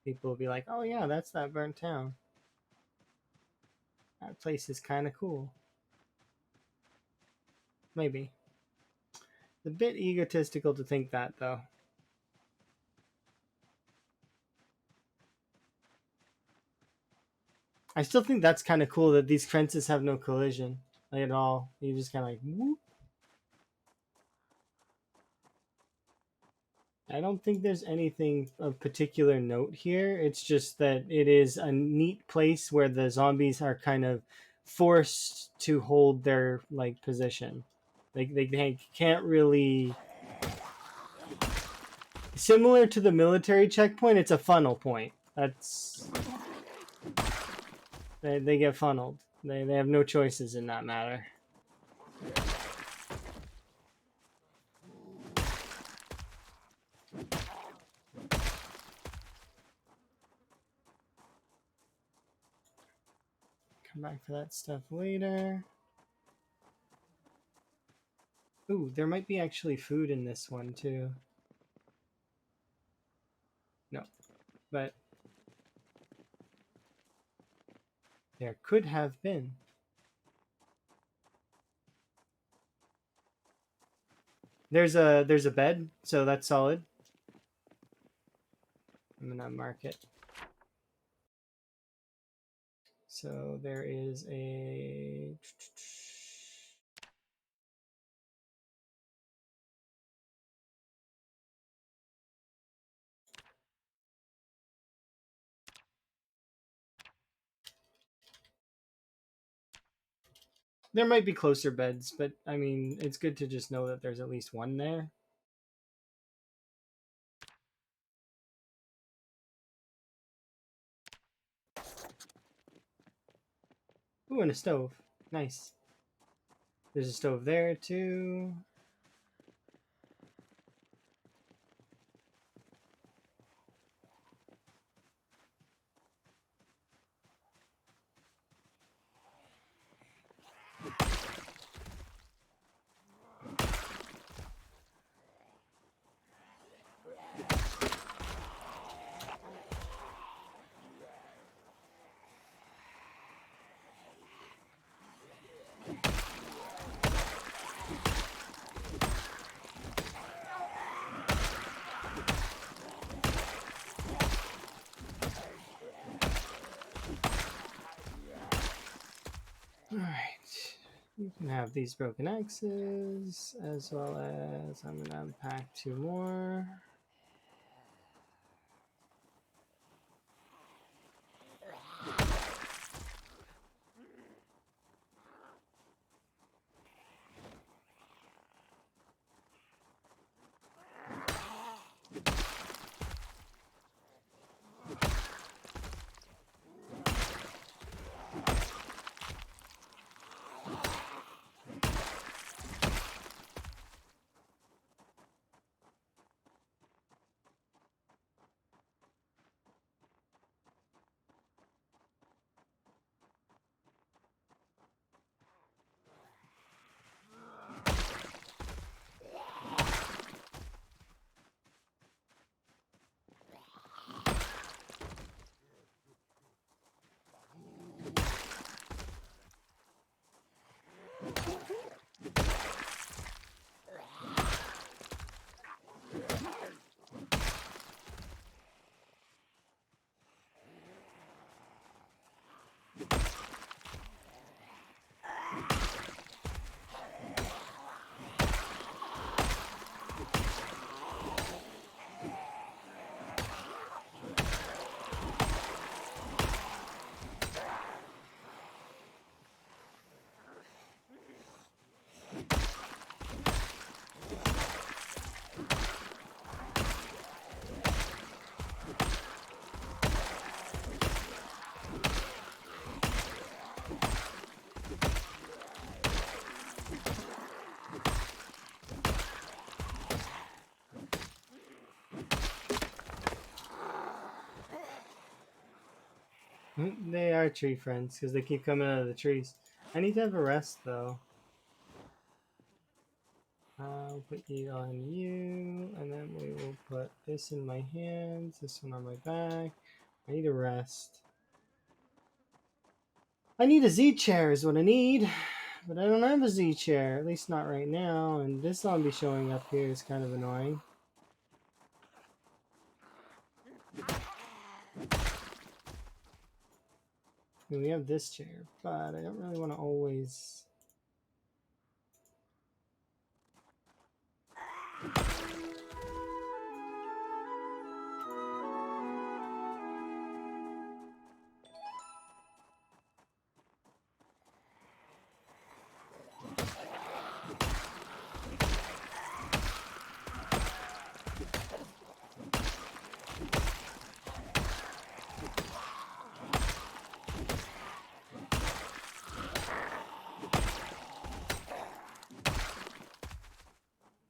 Speaker 1: people will be like, oh yeah, that's that burnt town. That place is kind of cool. Maybe. It's a bit egotistical to think that, though. I still think that's kind of cool that these fences have no collision, like, at all. You just kind of like, whoop. I don't think there's anything of particular note here. It's just that it is a neat place where the zombies are kind of forced to hold their like position. Like they can't really, similar to the military checkpoint, it's a funnel point. That's they get funneled. They have no choices in that matter. Come back for that stuff later. Ooh, there might be actually food in this one too. No, but there could have been. There's a bed, so that's solid. I'm gonna mark it. So there is a. There might be closer beds, but I mean, it's good to just know that there's at least one there. Ooh, and a stove. Nice. There's a stove there too. Alright. You can have these broken axes, as well as I'm gonna unpack 2 more. They are tree friends because they keep coming out of the trees. I need to have a rest though. I'll put you on you, and then we will put this in my hands, this one on my back. I need a rest. I need a Z chair is what I need, but I don't have a Z chair, at least not right now, and this zombie showing up here is kind of annoying. I mean, we have this chair, but I don't really want to always...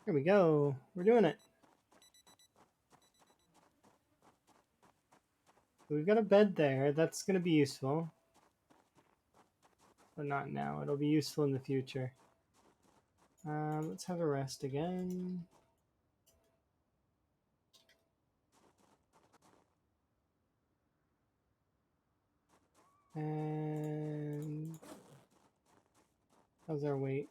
Speaker 1: Here we go. We're doing it. We've got a bed there. That's going to be useful. But not now. It'll be useful in the future. Let's have a rest again. And... how's our weight?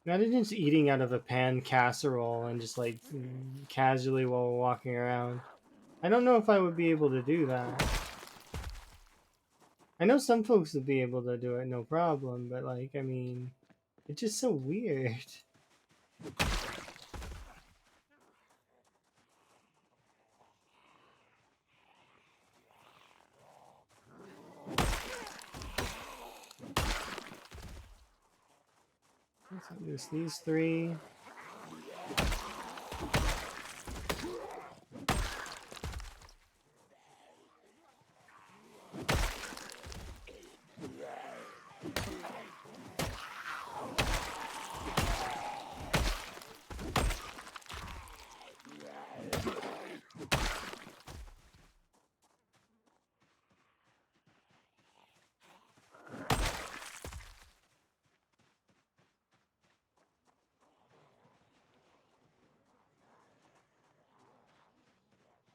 Speaker 1: Imagine just eating out of a pan casserole and just like casually while walking around. I don't know if I would be able to do that. I know some folks would be able to do it no problem, but like, I mean, it's just so weird. There's these three.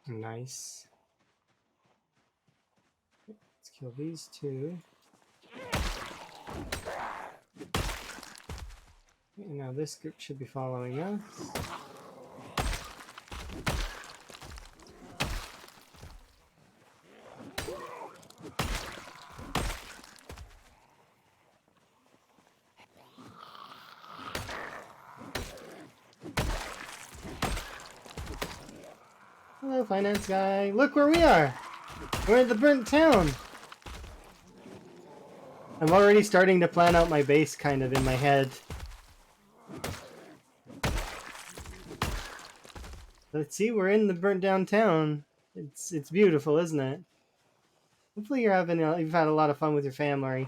Speaker 1: Nice. Let's kill these two. And now this group should be following us. Hello, finance guy. Look where we are. We're in the burnt town. I'm already starting to plan out my base kind of in my head. Let's see, we're in the burnt down town. It's beautiful, isn't it? Hopefully you've had a lot of fun with your family.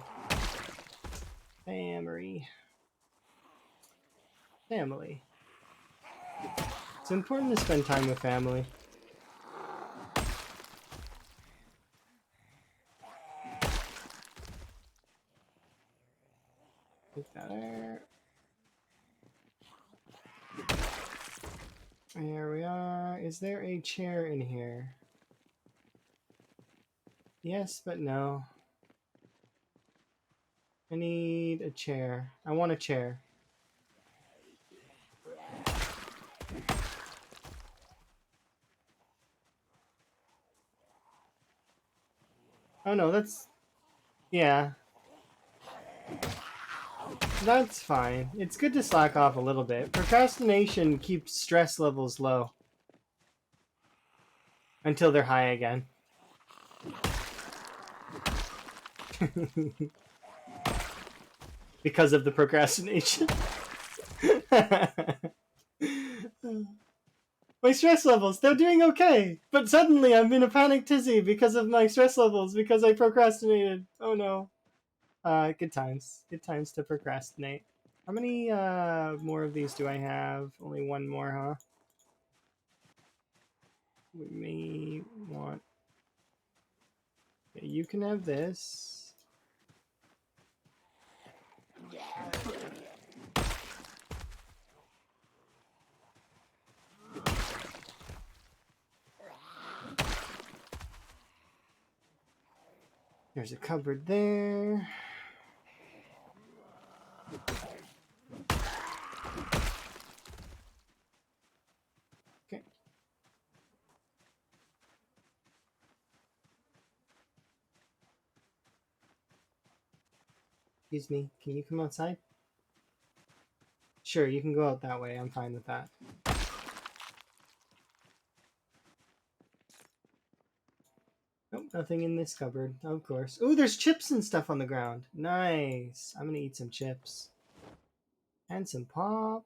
Speaker 1: Family. It's important to spend time with family. Take that there. Here we are. Is there a chair in here? Yes, but no. I need a chair. I want a chair. Oh no, that's... yeah. That's fine. It's good to slack off a little bit. Procrastination keeps stress levels low. Until they're high again. Because of the procrastination. My stress levels, they're doing okay. But suddenly I'm in a panic tizzy because of my stress levels, because I procrastinated. Oh no. Good times. Good times to procrastinate. How many more of these do I have? Only one more, huh? We may want... Okay, you can have this. There's a cupboard there. Okay. Excuse me, can you come outside? Sure, you can go out that way. I'm fine with that. Nope, nothing in this cupboard, of course. Ooh, there's chips and stuff on the ground. Nice. I'm gonna eat some chips. And some pop.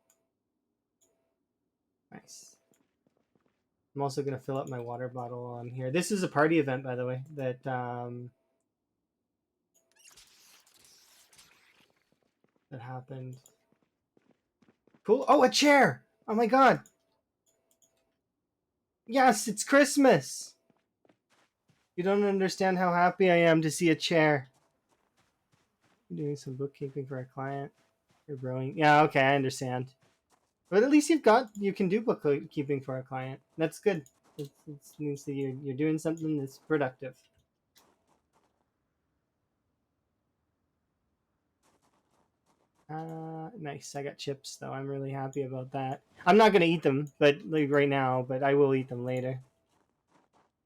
Speaker 1: Nice. I'm also gonna fill up my water bottle on here. This is a party event, by the way, that that happened. Cool. Oh, a chair! Oh my god! Yes, it's Christmas! You don't understand how happy I am to see a chair. I'm doing some bookkeeping for a client. You're growing. Yeah, okay, I understand. But at least you can do bookkeeping for a client. That's good. It means that you're doing something that's productive. Nice. I got chips though. I'm really happy about that. I'm not gonna eat them, but like right now, but I will eat them later.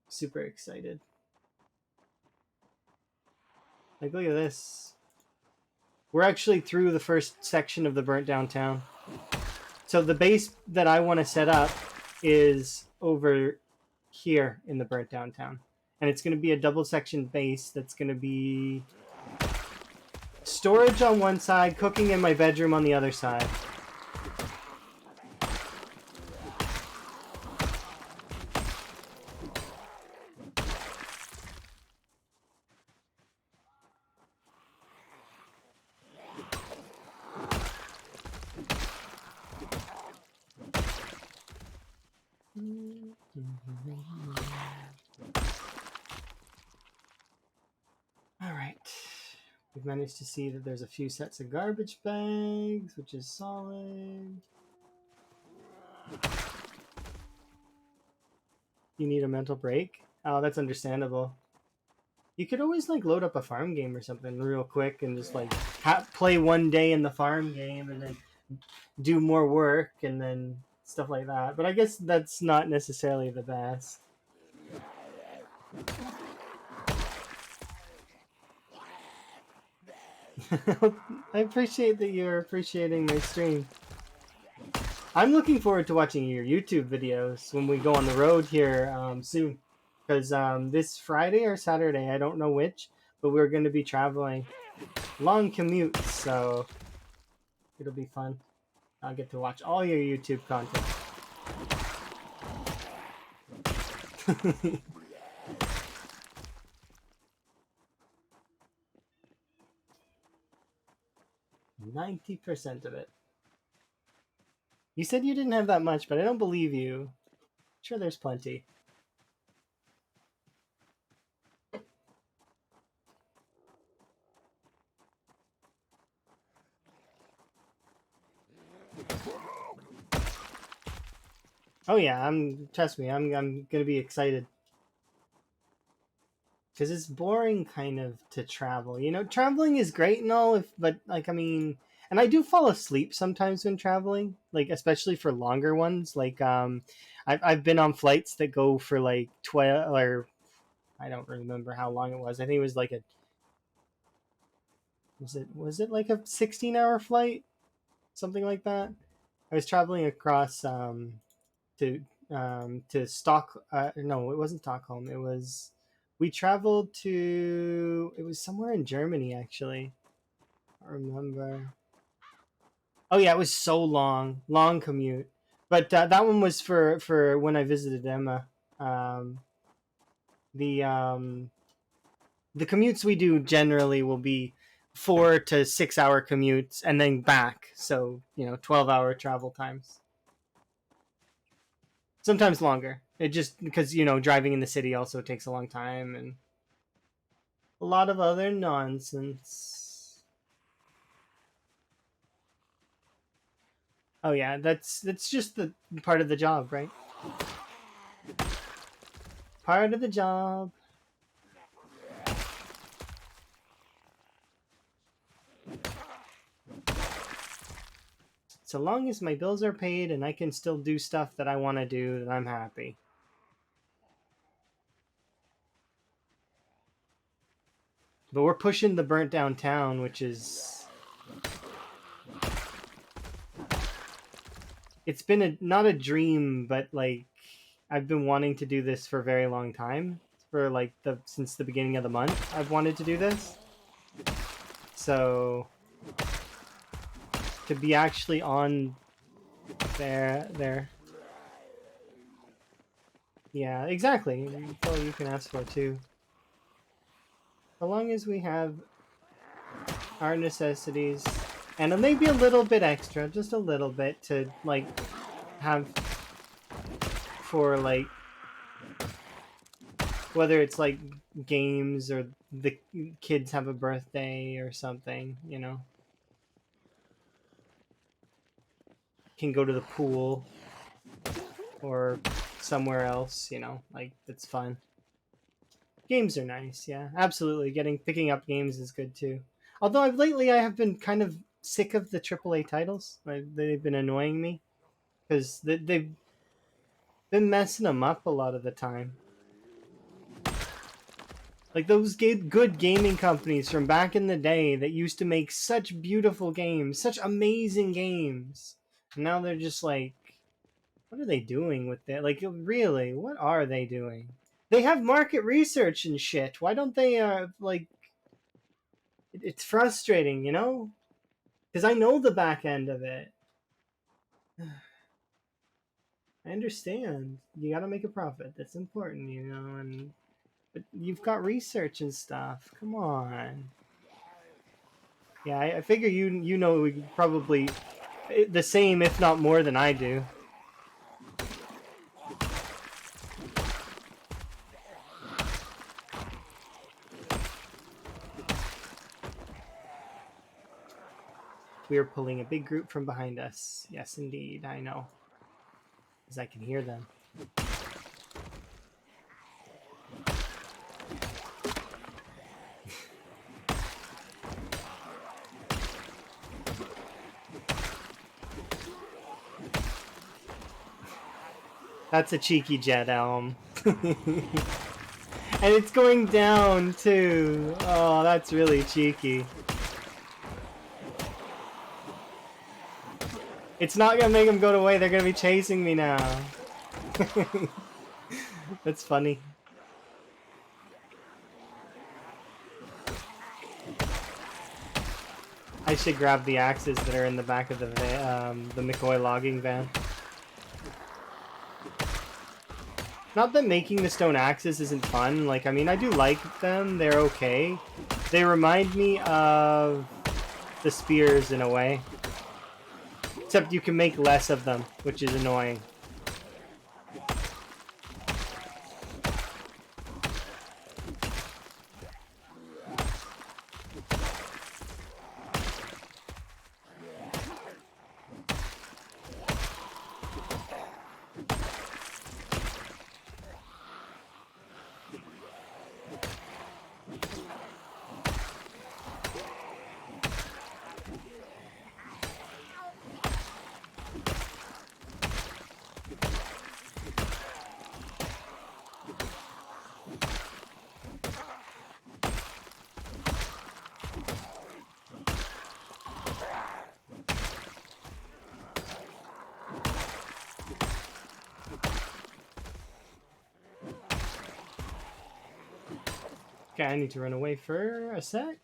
Speaker 1: Super excited. Like, look at this. We're actually through the first section of the burnt down town. So the base that I want to set up is over here in the burnt down town. And it's going to be a double section base that's going to be storage on one side, cooking in my bedroom on the other side. All right. We've managed to see that there's a few sets of garbage bags, which is solid. You need a mental break? Oh, that's understandable. You could always like load up a farm game or something real quick and just like play one day in the farm game and then do more work and then stuff like that. But I guess that's not necessarily the best. I appreciate that you're appreciating my stream. I'm looking forward to watching your YouTube videos when we go on the road here soon. Because this Friday or Saturday, I don't know which, but we're going to be traveling long commutes, so it'll be fun. I'll get to watch all your YouTube content. 90% of it. You said you didn't have that much, but I don't believe you. I'm sure there's plenty. Oh yeah, trust me, I'm gonna be excited. Because it's boring kind of to travel. You know, traveling is great and all, but like I mean, and I do fall asleep sometimes when traveling, like especially for longer ones. Like I've been on flights that go for like 12 or I don't remember how long it was. I think it was like a was it like a 16-hour flight, something like that. I was traveling across to Stock. No, it wasn't Stockholm. It was we traveled to. It was somewhere in Germany actually. I remember. Oh yeah, it was so long commute. But that one was for when I visited Emma. Um, the um, the commutes we do generally will be 4 to 6 hour commutes and then back. So, 12-hour travel times. Sometimes longer. It just because, driving in the city also takes a long time and a lot of other nonsense. Oh yeah, that's just the part of the job, right? Part of the job. So long as my bills are paid and I can still do stuff that I want to do, then I'm happy. But we're pushing the burnt down town, which is... It's been not a dream, but like I've been wanting to do this for a very long time. For like since the beginning of the month, I've wanted to do this. So to be actually on there. Yeah, exactly. That's all you can ask for too. So long as we have our necessities and maybe a little bit extra, just a little bit to like have for like whether it's like games or the kids have a birthday or something, can go to the pool or somewhere else, like it's fun. Games are nice, yeah, absolutely. Picking up games is good too. Although I have been kind of sick of the AAA titles. They've been annoying me because they've been messing them up a lot of the time. Like those good gaming companies from back in the day that used to make such beautiful games, such amazing games. And now they're just like, what are they doing with that? Like, really, what are they doing? They have market research and shit. Why don't they, like, it's frustrating, Because I know the back end of it. I understand. You gotta make a profit. That's important, and but you've got research and stuff. Come on. Yeah, I figure you know probably the same, if not more, than I do. We are pulling a big group from behind us. Yes, indeed, I know, because I can hear them. That's a cheeky jet elm. And it's going down too. Oh, that's really cheeky. It's not gonna make them go away. They're gonna be chasing me now. That's funny. I should grab the axes that are in the back of the McCoy logging van. Not that making the stone axes isn't fun. Like, I mean, I do like them. They're okay. They remind me of the spears in a way. Except you can make less of them, which is annoying. Okay, I need to run away for a sec.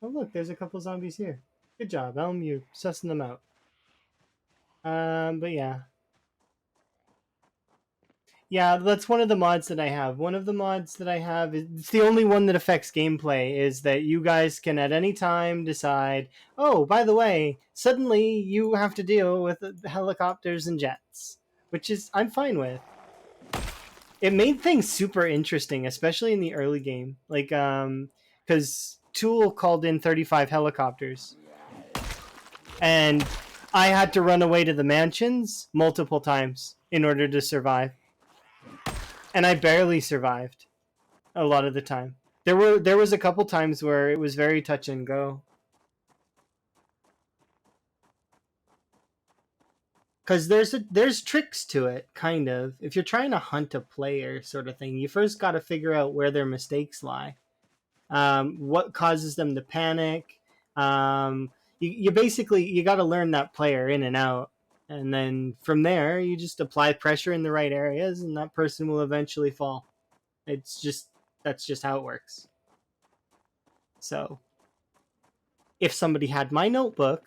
Speaker 1: Oh look, there's a couple zombies here. Good job, Elm. You're sussing them out. But yeah. Yeah, that's one of the mods that I have. One of the mods that I have is it's the only one that affects gameplay is that you guys can at any time decide, oh, by the way, suddenly you have to deal with helicopters and jets, which is I'm fine with. It made things super interesting, especially in the early game. Like cuz Tool called in 35 helicopters and I had to run away to the mansions multiple times in order to survive. And I barely survived a lot of the time. There was a couple times where it was very touch and go. Because there's tricks to it, kind of. If you're trying to hunt a player, sort of thing, you first got to figure out where their mistakes lie, what causes them to panic. You basically you got to learn that player in and out, and then from there you just apply pressure in the right areas, and that person will eventually fall. It's just that's just how it works. So if somebody had my notebook,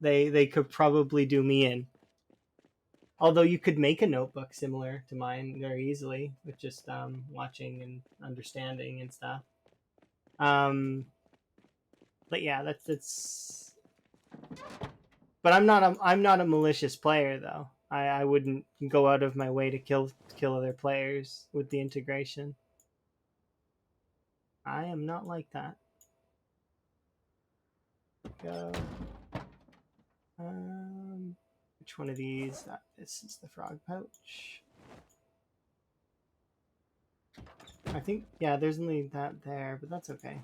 Speaker 1: they could probably do me in. Although you could make a notebook similar to mine very easily with just watching and understanding and stuff. Um, but yeah, that's. But I'm not a malicious player though. I wouldn't go out of my way to kill other players with the integration. I am not like that. Go. Which one of these? This is the frog pouch. I think, yeah, there's only that there, but that's okay.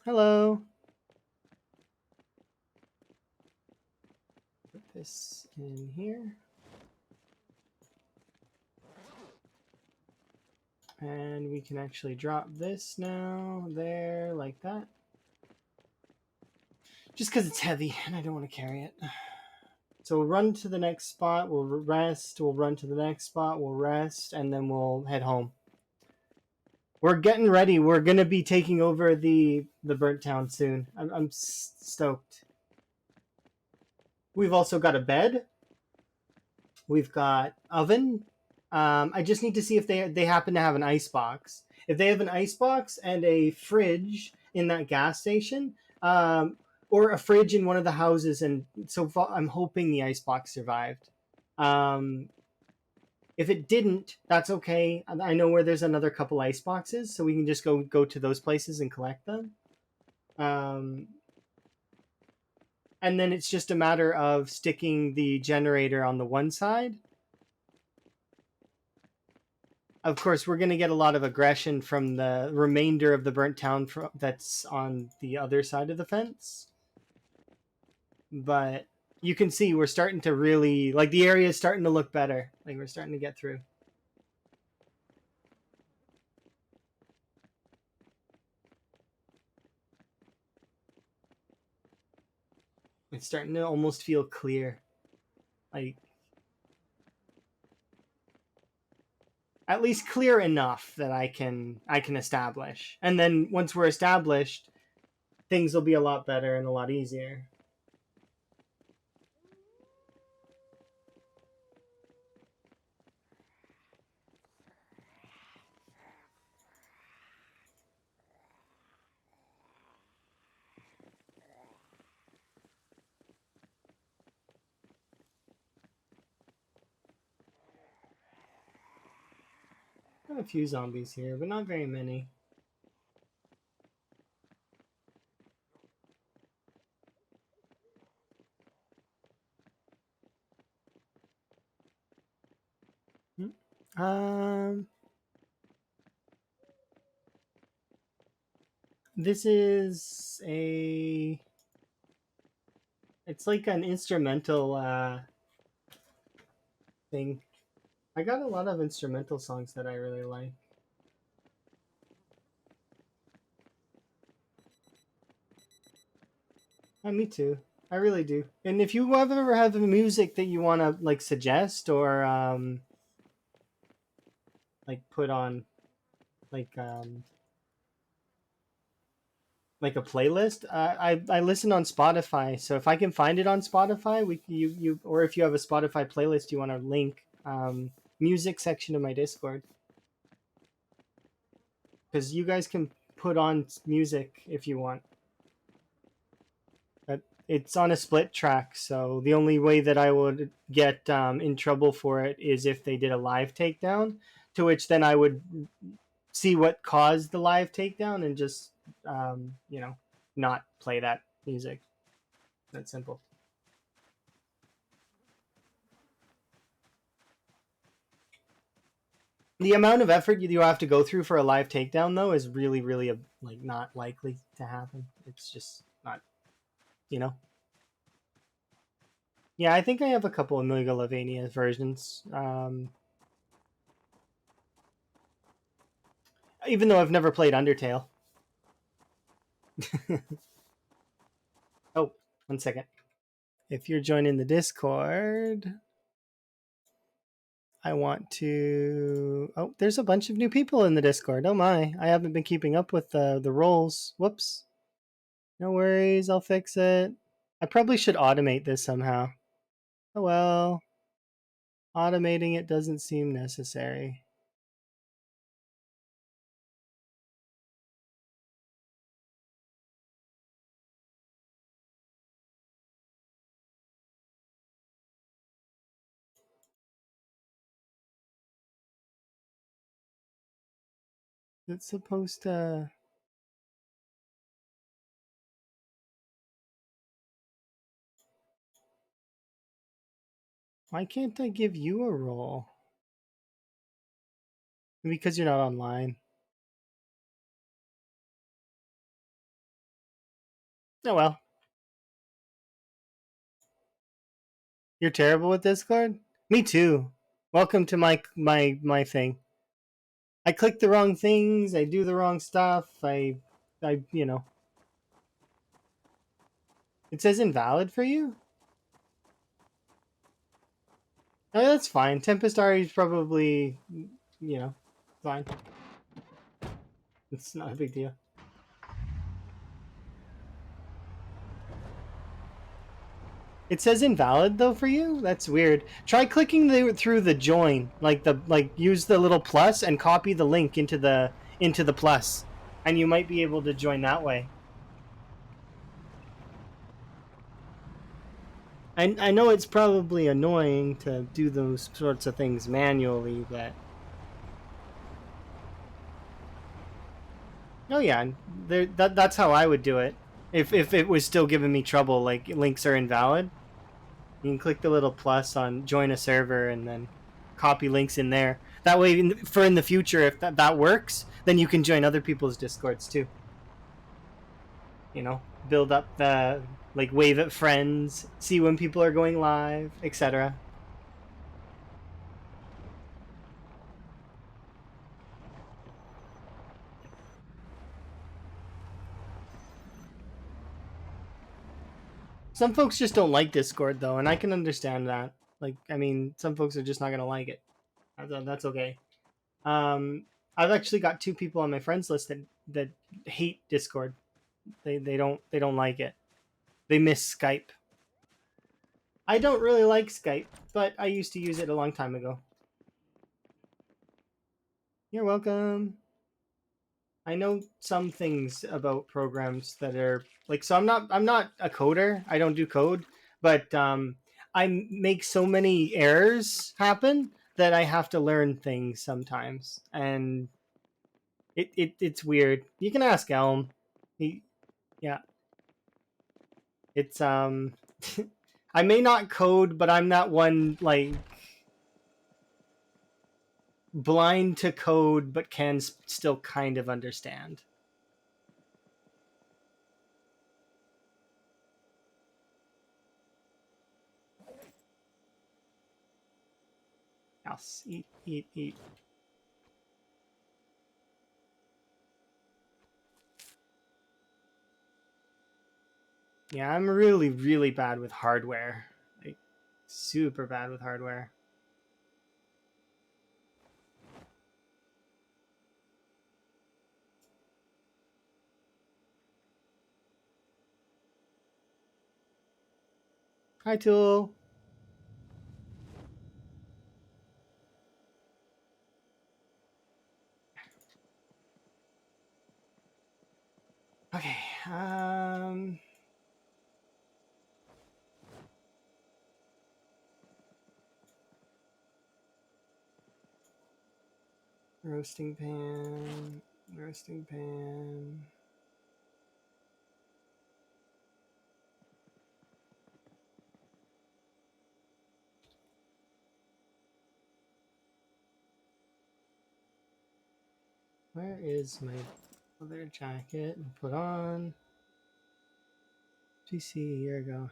Speaker 1: Hello. Put this in here. And we can actually drop this now, there, like that. Just because it's heavy and I don't want to carry it. So we'll run to the next spot, we'll rest, we'll run to the next spot, we'll rest, and then we'll head home. We're getting ready. We're going to be taking over the burnt town soon. I'm stoked. We've also got a bed. We've got oven. I just need to see if they happen to have an ice box. If they have an ice box and a fridge in that gas station, or a fridge in one of the houses, and so far I'm hoping the ice box survived. If it didn't, that's okay. I know where there's another couple ice boxes, so we can just go to those places and collect them. And then it's just a matter of sticking the generator on the one side. Of course, we're going to get a lot of aggression from the remainder of the burnt town that's on the other side of the fence. But you can see we're starting to really, like, the area is starting to look better. Like, we're starting to get through. It's starting to almost feel clear. Like, at least clear enough that I can establish. And then once we're established, things will be a lot better and a lot easier. Got a few zombies here, but not very many. Um, this is a. It's like an instrumental thing. I got a lot of instrumental songs that I really like. Me too. I really do. And if you ever have music that you want to like suggest or like put on, like Like a playlist. I listen on Spotify, so if I can find it on Spotify, you or if you have a Spotify playlist, you want to link music section of my Discord, because you guys can put on music if you want. But it's on a split track, so the only way that I would get in trouble for it is if they did a live takedown, to which then I would see what caused the live takedown and just not play that music. That's simple. The amount of effort you have to go through for a live takedown though is really really like not likely to happen. It's just not, you know. Yeah, I think I have a couple of Megalovania versions. Even though I've never played Undertale. Oh, 1 second. If you're joining the Discord, I want to. Oh, there's a bunch of new people in the Discord. Oh my, I haven't been keeping up with the roles. Whoops. No worries, I'll fix it. I probably should automate this somehow. Oh well. Automating it doesn't seem necessary. It's supposed to. Why can't I give you a role? Because you're not online. Oh well. You're terrible with Discord? Me too. Welcome to my thing. I click the wrong things, I do the wrong stuff, I It says invalid for you? Oh, that's fine. Tempest Ari is probably, fine. It's not a big deal. It says invalid though for you? That's weird. Try clicking through the join, like use the little plus and copy the link into the plus, and you might be able to join that way. I know it's probably annoying to do those sorts of things manually, but oh yeah, that's how I would do it. If it was still giving me trouble, like links are invalid, you can click the little plus on join a server and then copy links in there. That way, in the future, if that works, then you can join other people's discords too. Build up the like wave at friends, see when people are going live, etc. Some folks just don't like Discord though, and I can understand that. Like, I mean, some folks are just not gonna like it. That's okay. Um, I've actually got 2 people on my friends list that hate Discord. They don't like it. They miss Skype. I don't really like Skype, but I used to use it a long time ago. You're welcome. I know some things about programs that are like, so I'm not a coder. I don't do code, but I make so many errors happen that I have to learn things sometimes, and it's weird. You can ask Elm. He, yeah, it's I may not code, but I'm not one like blind to code, but can still kind of understand. Yes, eat, eat, eat. Yeah, I'm really, really bad with hardware. Like, super bad with hardware. Hi, Tool. Okay. Roasting pan. Roasting pan. Where is my leather jacket? Put on. PC, here we go.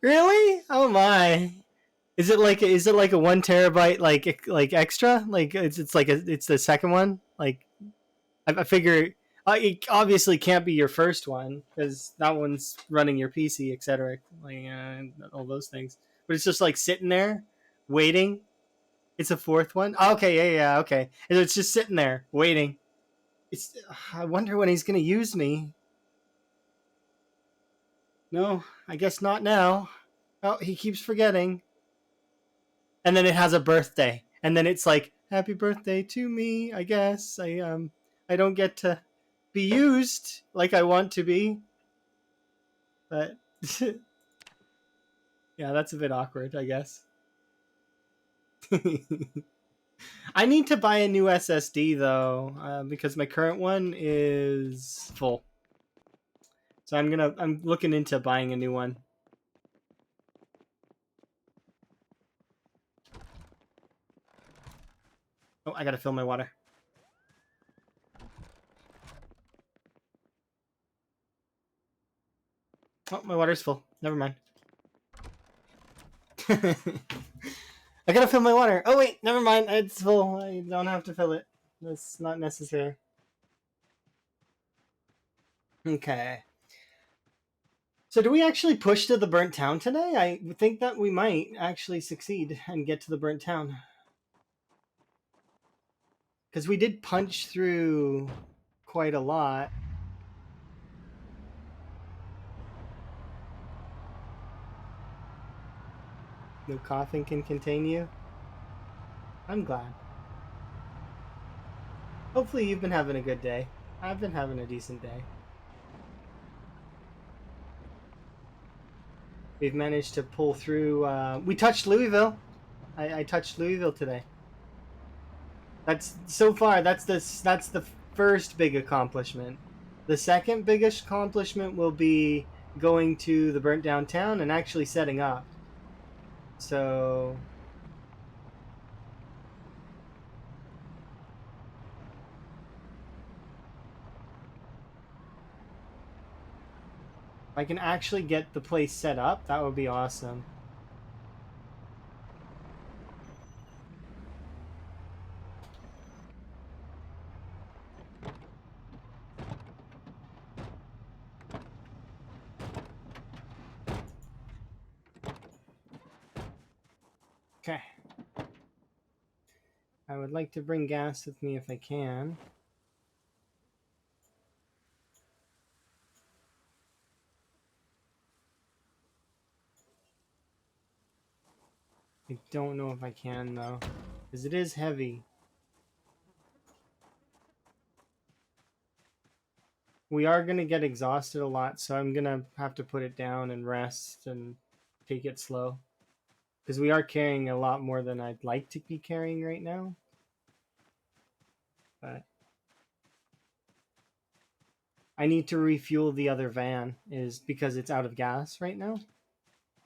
Speaker 1: Really? Oh my! Is it like a 1 terabyte like extra? Like it's like it's the second one? Like I figure it obviously can't be your first one because that one's running your PC, etc. Like all those things. But it's just like sitting there, waiting. It's a fourth one. Oh, okay, yeah, okay. And it's just sitting there waiting. It's. I wonder when he's gonna use me. No, I guess not now. Oh, he keeps forgetting. And then it has a birthday, and then it's like happy birthday to me. I guess I don't get to be used like I want to be, but yeah, that's a bit awkward, I guess. I need to buy a new SSD though, because my current one is full. So I'm looking into buying a new one. Oh, I gotta fill my water. Oh, my water's full. Never mind. I gotta fill my water. Oh wait, never mind. It's full. I don't have to fill it. That's not necessary. Okay. So do we actually push to the burnt town today? I think that we might actually succeed and get to the burnt town. Because we did punch through quite a lot. No coughing can contain you. I'm glad. Hopefully you've been having a good day. I've been having a decent day. We've managed to pull through. We touched Louisville. I touched Louisville today. That's so far. That's the first big accomplishment. The second biggest accomplishment will be going to the burnt down town and actually setting up. So if I can actually get the place set up, that would be awesome. Okay. I would like to bring gas with me if I can. I don't know if I can though, because it is heavy. We are going to get exhausted a lot, so I'm going to have to put it down and rest and take it slow. Because we are carrying a lot more than I'd like to be carrying right now. But I need to refuel the other van is because it's out of gas right now.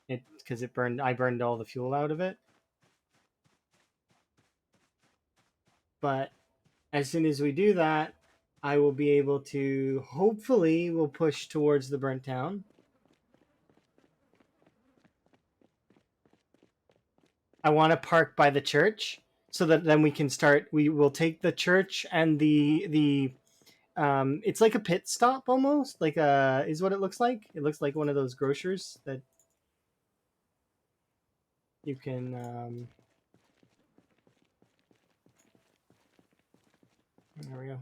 Speaker 1: Because I burned all the fuel out of it. But as soon as we do that, I will be able to hopefully we'll push towards the burnt town. I want to park by the church so that then we can start. We will take the church and the it's like a pit stop almost, like is what it looks like. It looks like one of those grocers that you can there we go.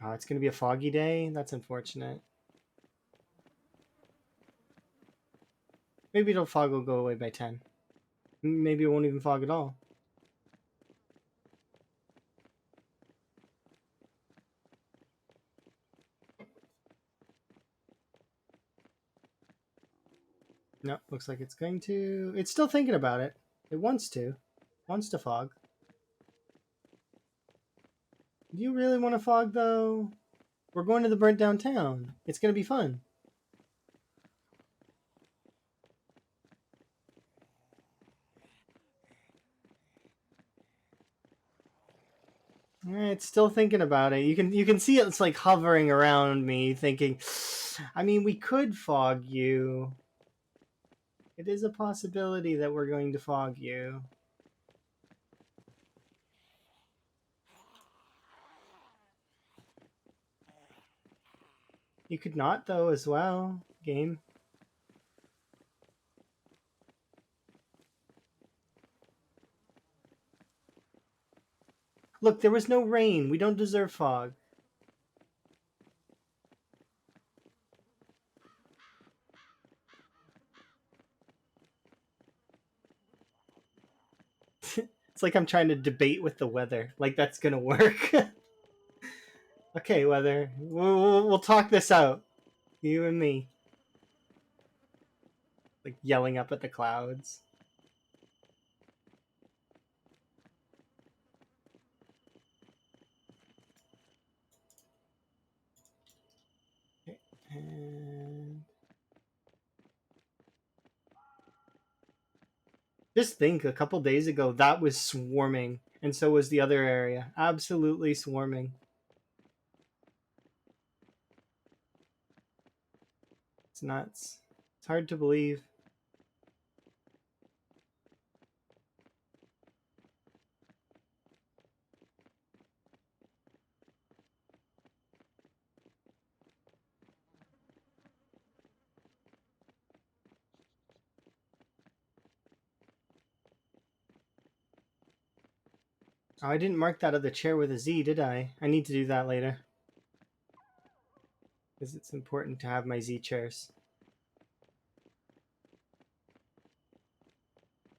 Speaker 1: Oh, it's gonna be a foggy day. That's unfortunate. Maybe the fog will go away by 10. Maybe it won't even fog at all. No, looks like it's going to. It's still thinking about it. It wants to. Wants to fog. Do you really want to fog though? We're going to the burnt down town. It's gonna be fun. It's still thinking about it. You can see it's like hovering around me, thinking. I mean, we could fog you. It is a possibility that we're going to fog you. You could not though as well, game. Look, there was no rain. We don't deserve fog. It's like I'm trying to debate with the weather. Like that's gonna work. Okay, weather. We'll talk this out. You and me. Like yelling up at the clouds. Okay. And just think, a couple days ago, that was swarming. And so was the other area. Absolutely swarming. It's nuts. It's hard to believe. Oh, I didn't mark that other chair with a Z, did I? I need to do that later. Because it's important to have my Z chairs.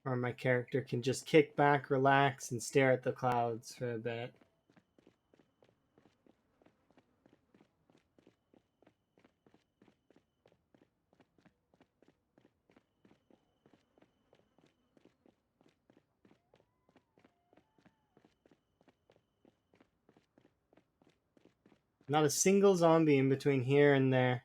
Speaker 1: Or my character can just kick back, relax, and stare at the clouds for a bit. Not a single zombie in between here and there.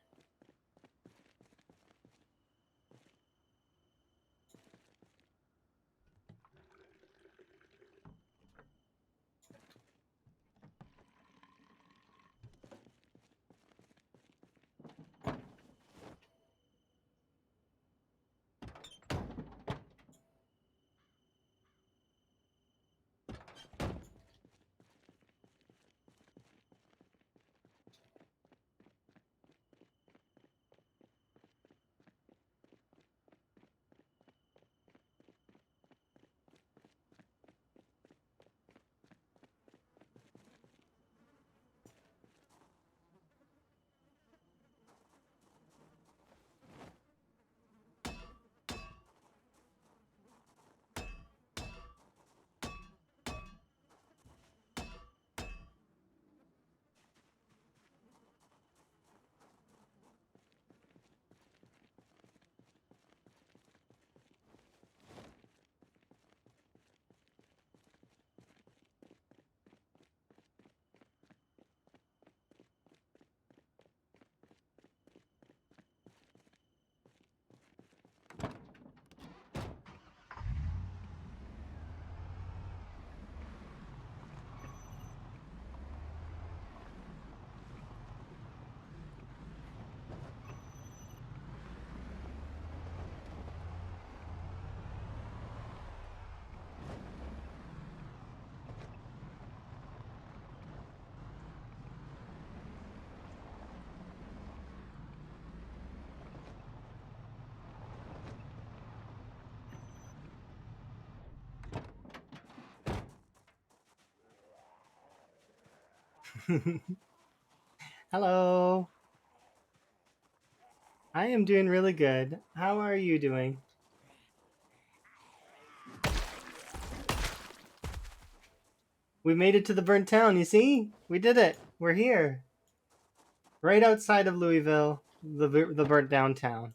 Speaker 1: Hello. I am doing really good. How are you doing? We made it to the burnt town, you see? We did it. We're here. Right outside of Louisville, the burnt down town.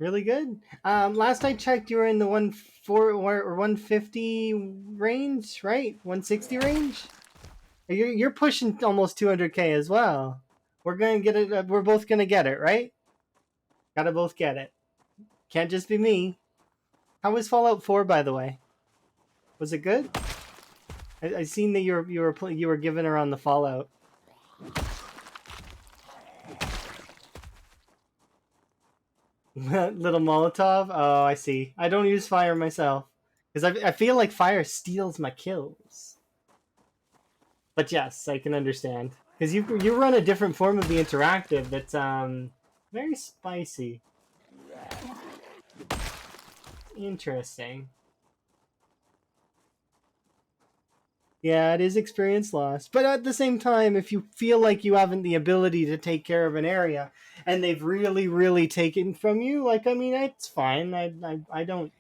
Speaker 1: Really good. Last I checked, you were in the 150 range, right? 160 range. You're pushing almost 200K as well. We're gonna get it. We're both gonna get it, right? Gotta both get it. Can't just be me. How was Fallout 4, by the way? Was it good? I seen that you were giving her on the Fallout. Little Molotov. Oh, I see. I don't use fire myself because I feel like fire steals my kills. But yes, I can understand because you run a different form of the interactive that's very spicy. Interesting. Yeah, it is experience loss. But at the same time, if you feel like you haven't the ability to take care of an area and they've really, really taken from you, like, I mean, it's fine. I don't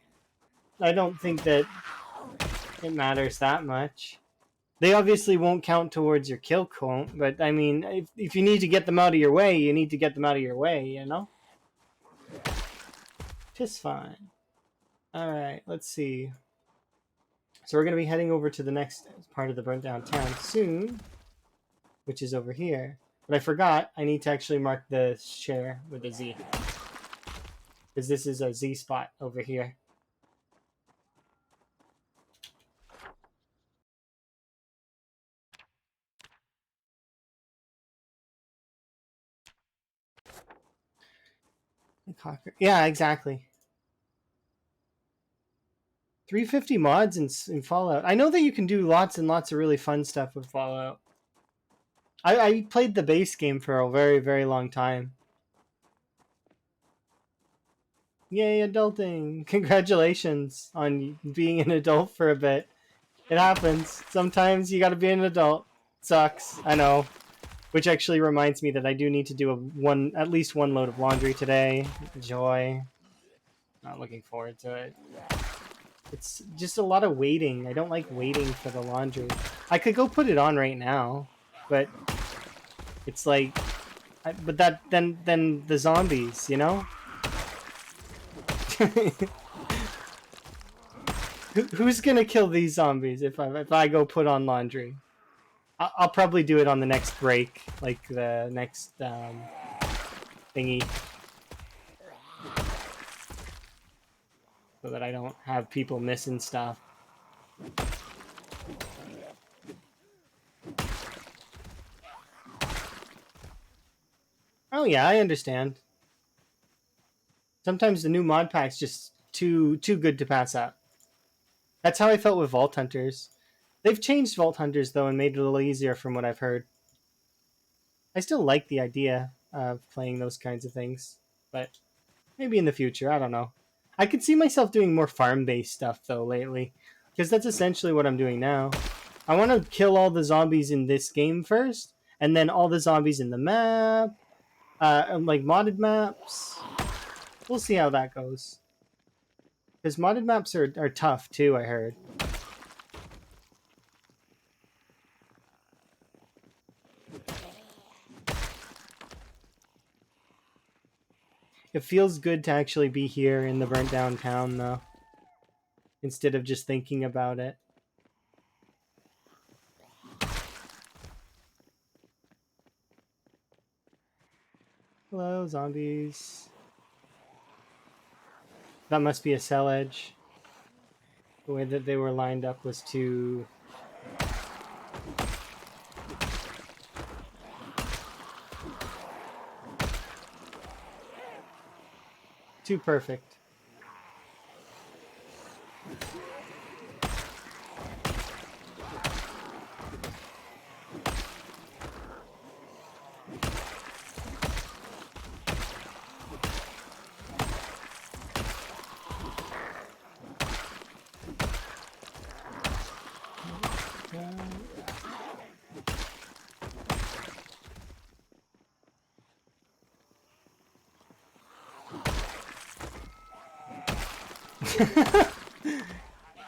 Speaker 1: think that it matters that much. They obviously won't count towards your kill count, but I mean, if you need to get them out of your way, you need to get them out of your way, you know? Just fine. Alright, let's see. So we're going to be heading over to the next part of the burnt down town soon, which is over here. But I forgot, I need to actually mark the share with a Z. Because this is a Z spot over here. Yeah, exactly. 350 mods in Fallout. I know that you can do lots and lots of really fun stuff with Fallout. I played the base game for a very, very long time. Yay, adulting. Congratulations on being an adult for a bit. It happens. Sometimes you gotta be an adult. Sucks. I know. Which actually reminds me that I do need to do at least one load of laundry today. Joy. Not looking forward to it. It's just a lot of waiting. I don't like waiting for the laundry. I could go put it on right now, but it's like, but that then the zombies, you know. Who's gonna kill these zombies if I go put on laundry? I'll probably do it on the next break, like the next thingy, so that I don't have people missing stuff. Oh yeah, I understand. Sometimes the new mod pack's just too good to pass up. That's how I felt with Vault Hunters. They've changed Vault Hunters though and made it a little easier from what I've heard. I still like the idea of playing those kinds of things, but maybe in the future, I don't know. I could see myself doing more farm-based stuff though lately, because that's essentially what I'm doing now. I want to kill all the zombies in this game first, and then all the zombies in the map, like modded maps. We'll see how that goes. Because modded maps are tough too, I heard. It feels good to actually be here in the burnt down town though, instead of just thinking about it. Hello, zombies. That must be a cell edge. The way that they were lined up was too... too perfect.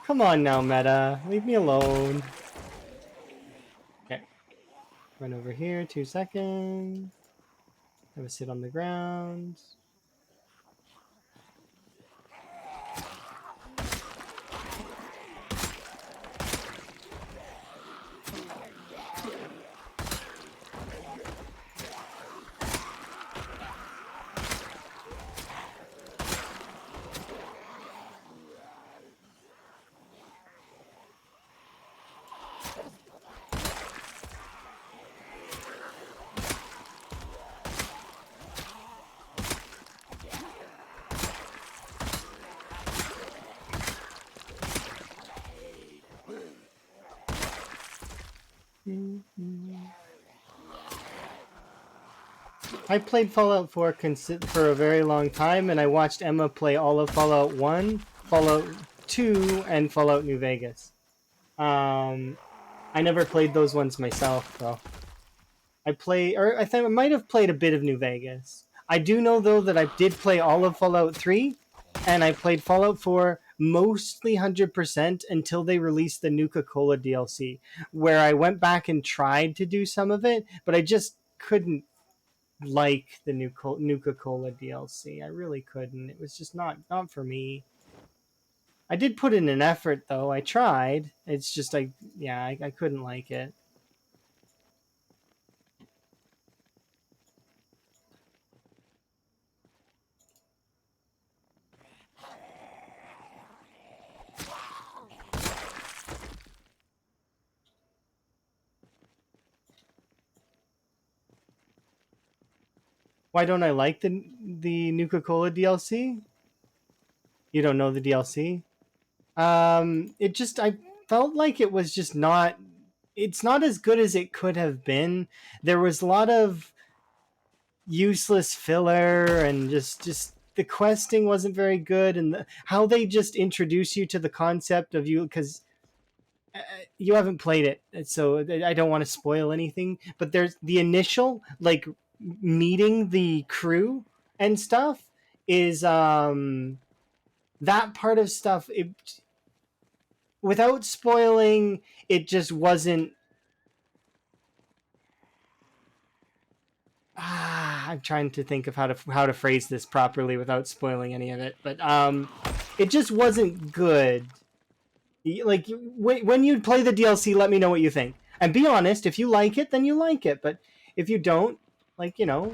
Speaker 1: Come on now, Meta. Leave me alone. Okay. Run over here, 2 seconds. Have a sit on the ground. I played Fallout 4 for a very long time, and I watched Emma play all of Fallout 1, Fallout 2, and Fallout New Vegas. I never played those ones myself, though. I think I might have played a bit of New Vegas. I do know, though, that I did play all of Fallout 3, and I played Fallout 4 mostly 100% until they released the Nuka-Cola DLC, where I went back and tried to do some of it, but I just couldn't like the Nuka-Cola DLC. I really couldn't. It was just not for me. I did put in an effort, though. I tried. It's just I couldn't like it. Why don't I like the Nuka-Cola DLC? You don't know the DLC? It just I felt like it was just not. It's not as good as it could have been. There was a lot of useless filler, and just the questing wasn't very good, and how they just introduce you to the concept of you, because you haven't played it, so I don't want to spoil anything. But there's the initial like meeting the crew and stuff is that part of stuff. Without spoiling, it just wasn't. I'm trying to think of how to phrase this properly without spoiling any of it, but it just wasn't good. Like when you play the DLC, let me know what you think, and be honest. If you like it, then you like it, but if you don't, like, yeah,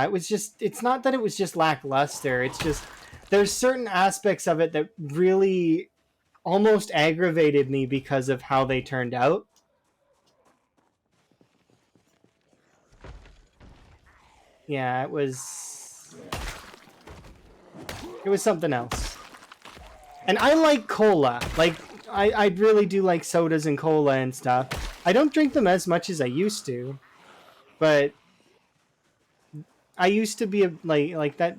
Speaker 1: it was just. It's not that it was just lackluster. It's just there's certain aspects of it that really almost aggravated me because of how they turned out. Yeah, it was something else. And I like cola. Like, I really do like sodas and cola and stuff. I don't drink them as much as I used to, but I used to be like that,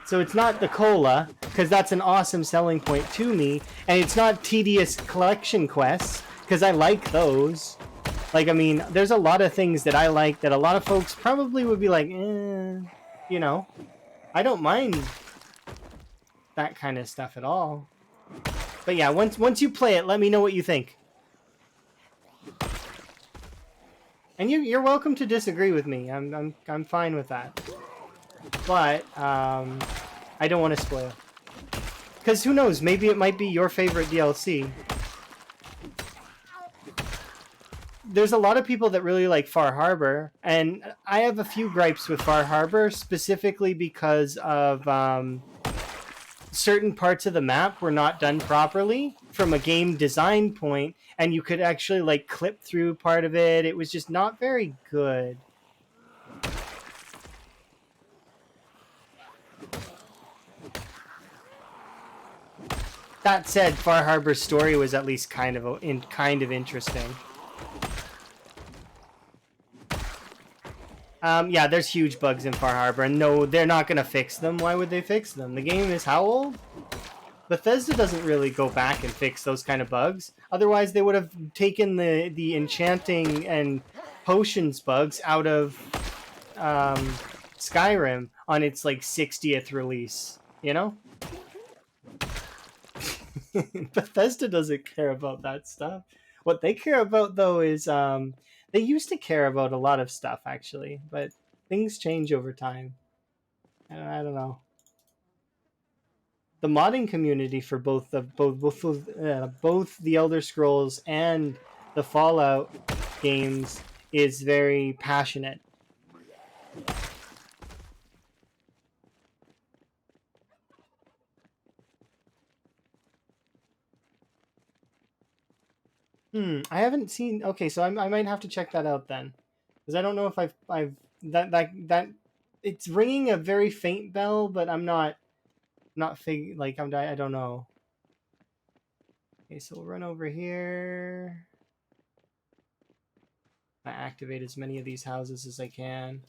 Speaker 1: so it's not the cola, because that's an awesome selling point to me, and it's not tedious collection quests, because I like those. Like, I mean, there's a lot of things that I like that a lot of folks probably would be like, I don't mind that kind of stuff at all. But yeah, once you play it, let me know what you think. And you're welcome to disagree with me. I'm fine with that. But I don't want to spoil. Because who knows? Maybe it might be your favorite DLC. There's a lot of people that really like Far Harbor, and I have a few gripes with Far Harbor, specifically because of certain parts of the map were not done properly from a game design point, and you could actually like clip through part of it. It was just not very good. That said, Far Harbor's story was at least kind of interesting. Yeah, there's huge bugs in Far Harbor, and no, they're not going to fix them. Why would they fix them? The game is how old? Bethesda doesn't really go back and fix those kind of bugs. Otherwise, they would have taken the enchanting and potions bugs out of Skyrim on its like 60th release, you know? Bethesda doesn't care about that stuff. What they care about though is they used to care about a lot of stuff actually, but things change over time. I don't know. The modding community for both the Elder Scrolls and the Fallout games is very passionate. I haven't seen. Okay, so I might have to check that out then, because I don't know if I've that it's ringing a very faint bell, but I'm not like I don't know. Okay, so we'll run over here. I activate as many of these houses as I can.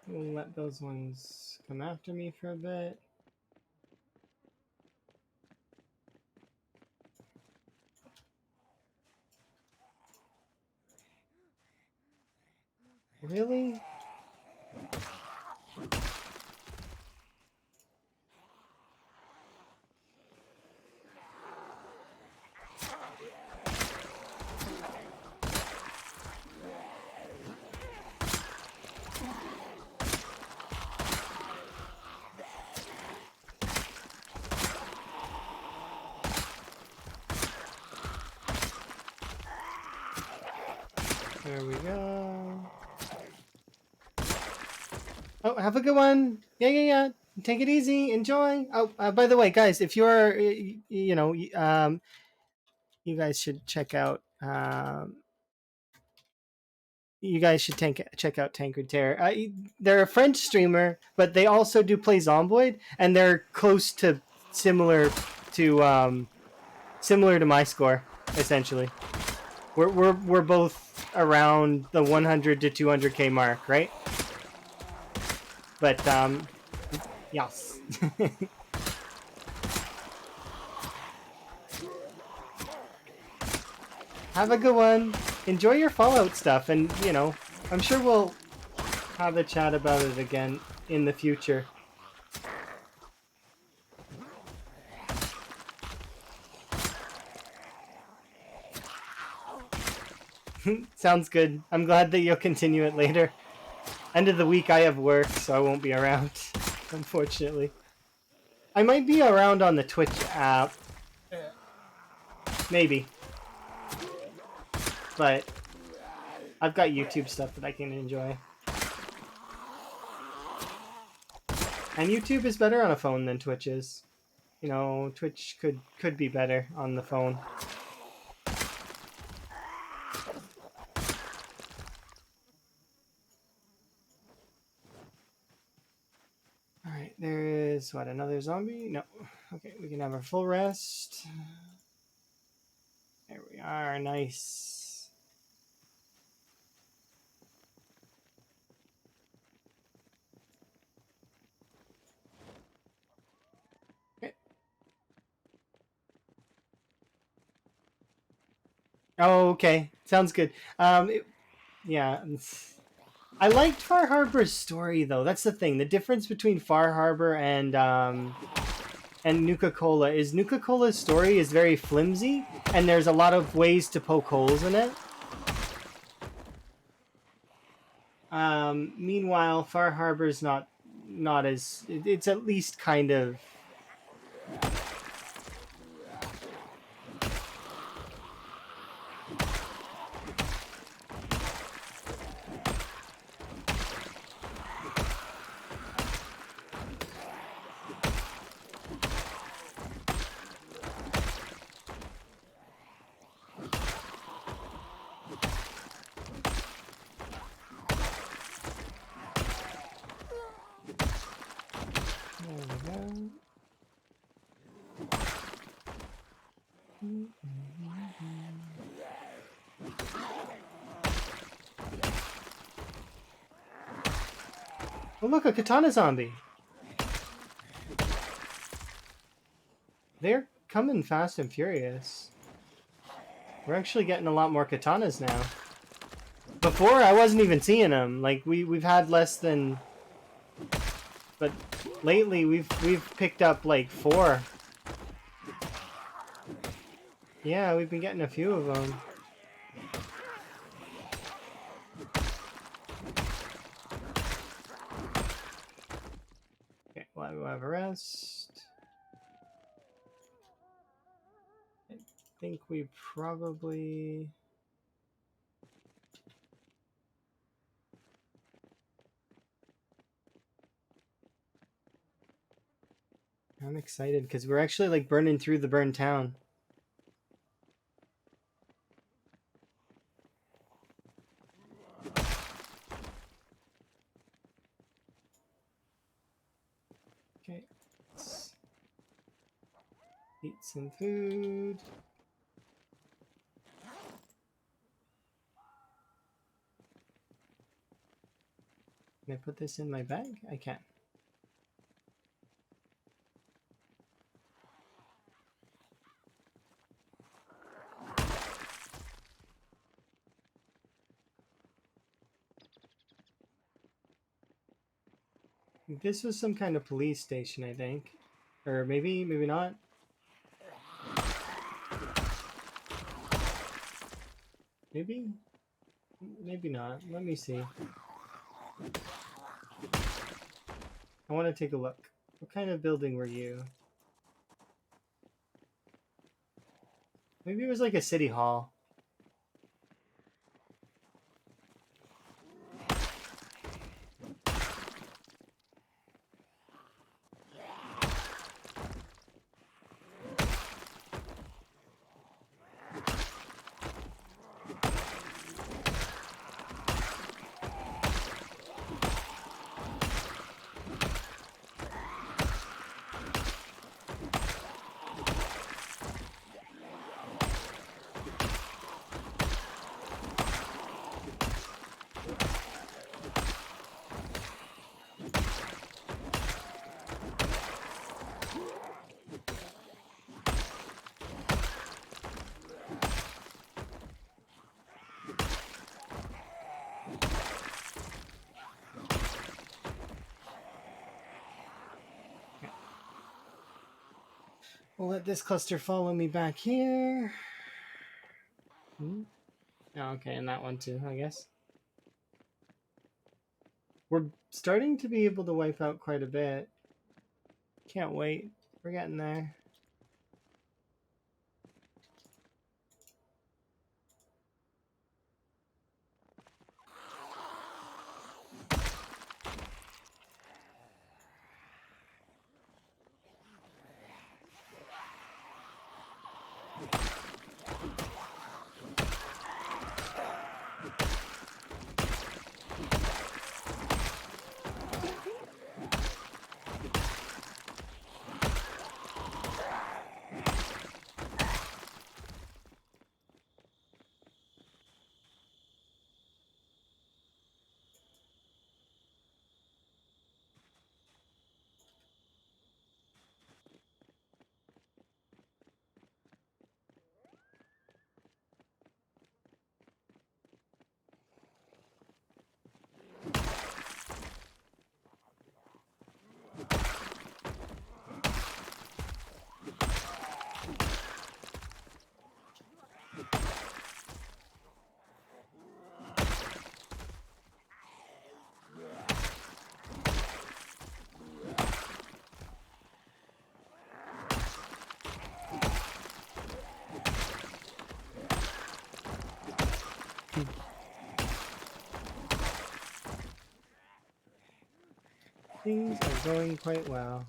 Speaker 1: We'll let those ones come after me for a bit. Really? There we go. Oh, have a good one. Yeah. Take it easy. Enjoy. Oh, by the way, guys, if you're, you guys should check out. You guys should check out Tankard Terror. They're a French streamer, but they also do play Zomboid, and they're close to similar to my score, essentially. We're both around the 100 to 200k mark, right? But yes. Have a good one. Enjoy your Fallout stuff, and I'm sure we'll have a chat about it again in the future. Sounds good. I'm glad that you'll continue it later. End of the week I have work, so I won't be around, unfortunately. I might be around on the Twitch app. Maybe. But I've got YouTube stuff that I can enjoy. And YouTube is better on a phone than Twitch is. Twitch could be better on the phone. Alright, there is, another zombie? No. Okay, we can have our full rest. There we are, nice. Okay. Oh, okay. Sounds good. Yeah. I liked Far Harbor's story though. That's the thing. The difference between Far Harbor and Nuka-Cola is Nuka-Cola's story is very flimsy, and there's a lot of ways to poke holes in it. Meanwhile, Far Harbor's not as... It's at least kind of... Oh look, a katana zombie. They're coming fast and furious. We're actually getting a lot more katanas now. Before, I wasn't even seeing them. Like we've had less than, but lately we've picked up like 4. Yeah, we've been getting a few of them. Okay, we'll have a rest. I think we probably... I'm excited because we're actually like burning through the burned town. Okay, let's eat some food. Can I put this in my bag? I can. This was some kind of police station, I think. Or maybe not. Maybe not. Let me see. I want to take a look. What kind of building were you? Maybe it was like a city hall. We'll let this cluster follow me back here. Oh, okay, and that one too, I guess. We're starting to be able to wipe out quite a bit. Can't wait. We're getting there. Things are going quite well.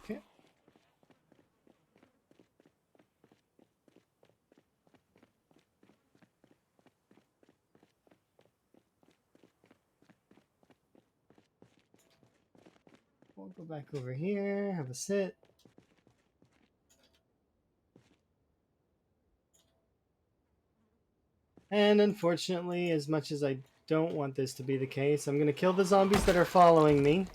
Speaker 1: Okay. We'll go back over here, have a sit. And unfortunately, as much as I don't want this to be the case, I'm going to kill the zombies that are following me.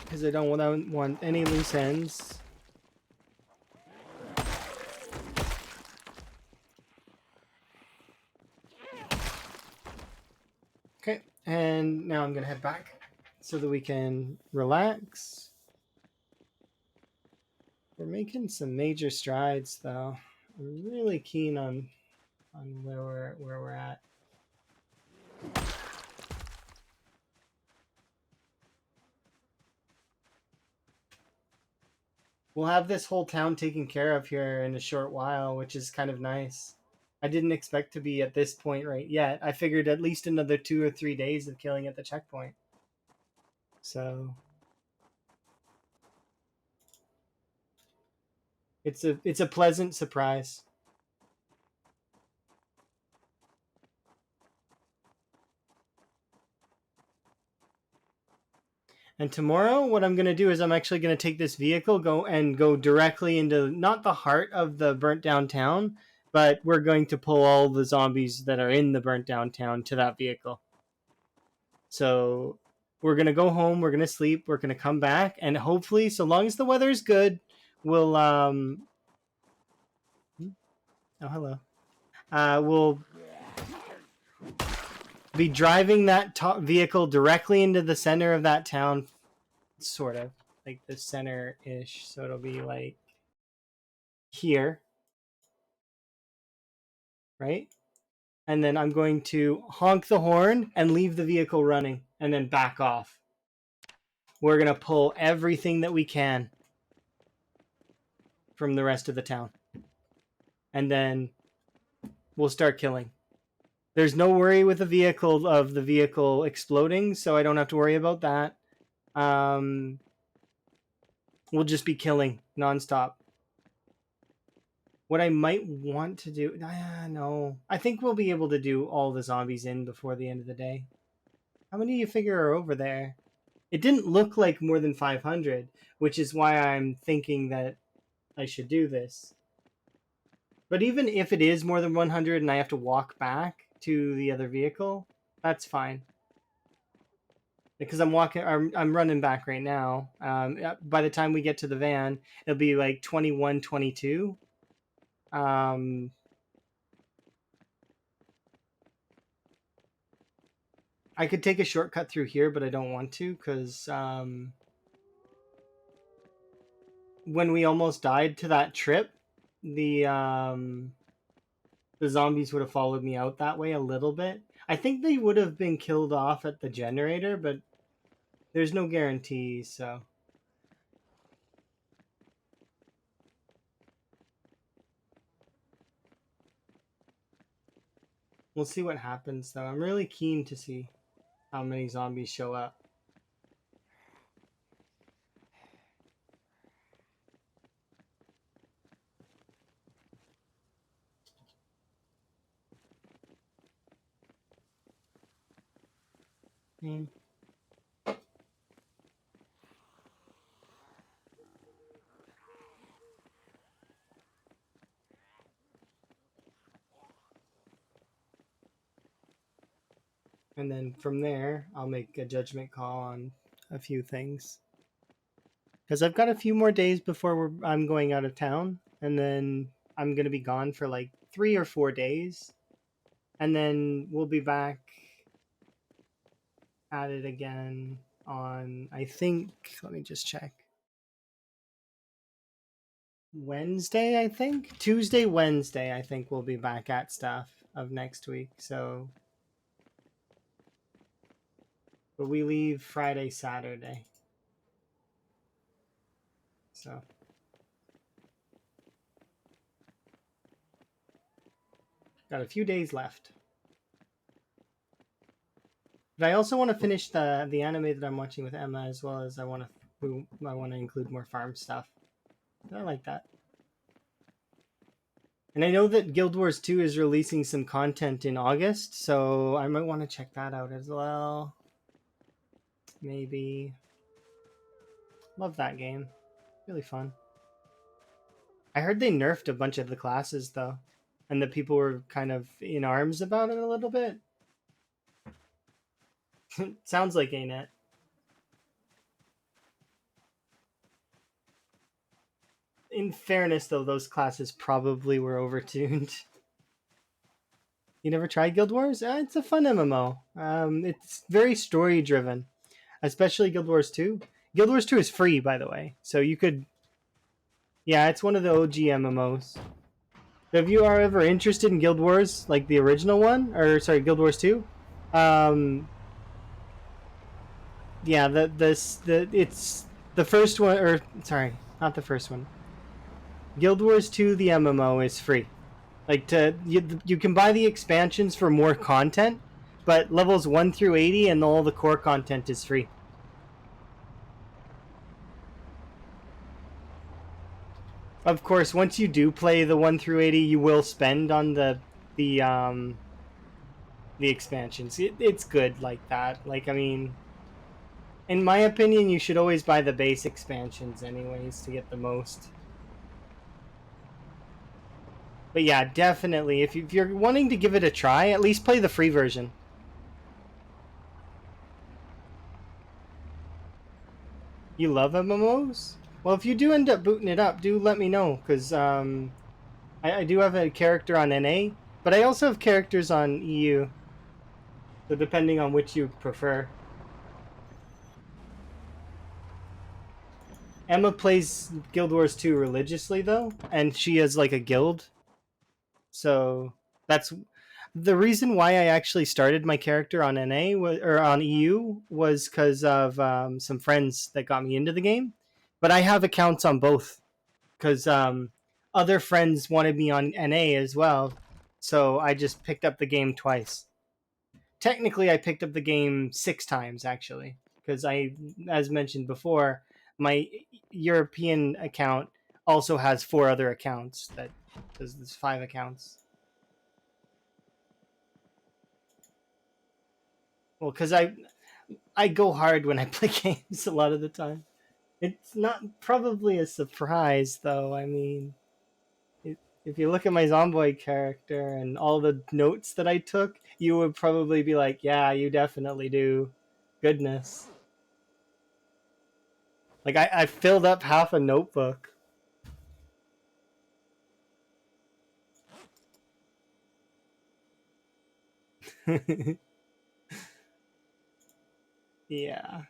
Speaker 1: Because I don't want any loose ends. Okay, and now I'm going to head back so that we can relax. We're making some major strides, though. I'm really keen on where we're at. We'll have this whole town taken care of here in a short while, which is kind of nice. I didn't expect to be at this point right yet. I figured at least another 2 or 3 days of killing at the checkpoint. So it's a pleasant surprise. And tomorrow, what I'm going to do is I'm actually going to take this vehicle, go directly into not the heart of the burnt down town, but we're going to pull all the zombies that are in the burnt down town to that vehicle. So we're going to go home, we're going to sleep, we're going to come back, and hopefully, so long as the weather is good, we'll oh, hello. We'll be driving that vehicle directly into the center of that town, sort of like the center-ish. So it'll be like here, right? And then I'm going to honk the horn and leave the vehicle running and then back off. We're going to pull everything that we can from the rest of the town. And then we'll start killing. There's no worry with the vehicle exploding, so I don't have to worry about that. We'll just be killing nonstop. What I might want to do, no, I think we'll be able to do all the zombies in before the end of the day. How many do you figure are over there? It didn't look like more than 500, which is why I'm thinking that I should do this. But even if it is more than 100 and I have to walk back to the other vehicle, that's fine. Because I'm running back right now. By the time we get to the van, it'll be like 21, 22. I could take a shortcut through here, but I don't want to because when we almost died to that trip, the zombies would have followed me out that way a little bit. I think they would have been killed off at the generator, but there's no guarantee, so. We'll see what happens, though. I'm really keen to see how many zombies show up. Mm. And then from there, I'll make a judgment call on a few things. because I've got a few more days before I'm going out of town, and then I'm gonna be gone for like 3 or 4 days, and then we'll be back at it again on, I think, let me just check, Wednesday, I think. Tuesday, Wednesday, I think we'll be back at stuff of next week. So, but we leave Friday, Saturday. So, got a few days left. But I also want to finish the anime that I'm watching with Emma, as well as I want to include more farm stuff. I like that. And I know that Guild Wars 2 is releasing some content in August, so I might want to check that out as well. Maybe. Love that game. Really fun. I heard they nerfed a bunch of the classes though, and the people were kind of in arms about it a little bit. Sounds like, ain't it? In fairness though, those classes probably were overtuned. You never tried Guild Wars? It's a fun MMO. It's very story driven, especially Guild Wars 2. Guild Wars 2 is free, by the way, so you could. Yeah, it's one of the OG MMOs. If you are ever interested in Guild Wars, like the original one, or sorry, Guild Wars 2, um, yeah, it's the first one, or sorry, not the first one. Guild Wars 2, the MMO, is free. Like you can buy the expansions for more content, but levels 1 through 80 and all the core content is free. Of course, once you do play the 1 through 80, you will spend on the um the expansions. It's good like that. Like, I mean, in my opinion, you should always buy the base expansions anyways to get the most. But yeah, definitely, if you're wanting to give it a try, at least play the free version. You love MMOs? Well, if you do end up booting it up, do let me know, because I do have a character on NA, but I also have characters on EU. So depending on which you prefer. Emma plays Guild Wars 2 religiously though, and she has like a guild. So that's the reason why I actually started my character on NA or on EU was because of some friends that got me into the game. But I have accounts on both because other friends wanted me on NA as well. So I just picked up the game twice. Technically, I picked up the game 6 times actually because as mentioned before, my European account also has 4 other accounts. There's 5 accounts. Well, because I go hard when I play games a lot of the time. It's not probably a surprise though. I mean, if you look at my Zomboid character and all the notes that I took, you would probably be like, "Yeah, you definitely do." Goodness, like I filled up half a notebook. Yeah.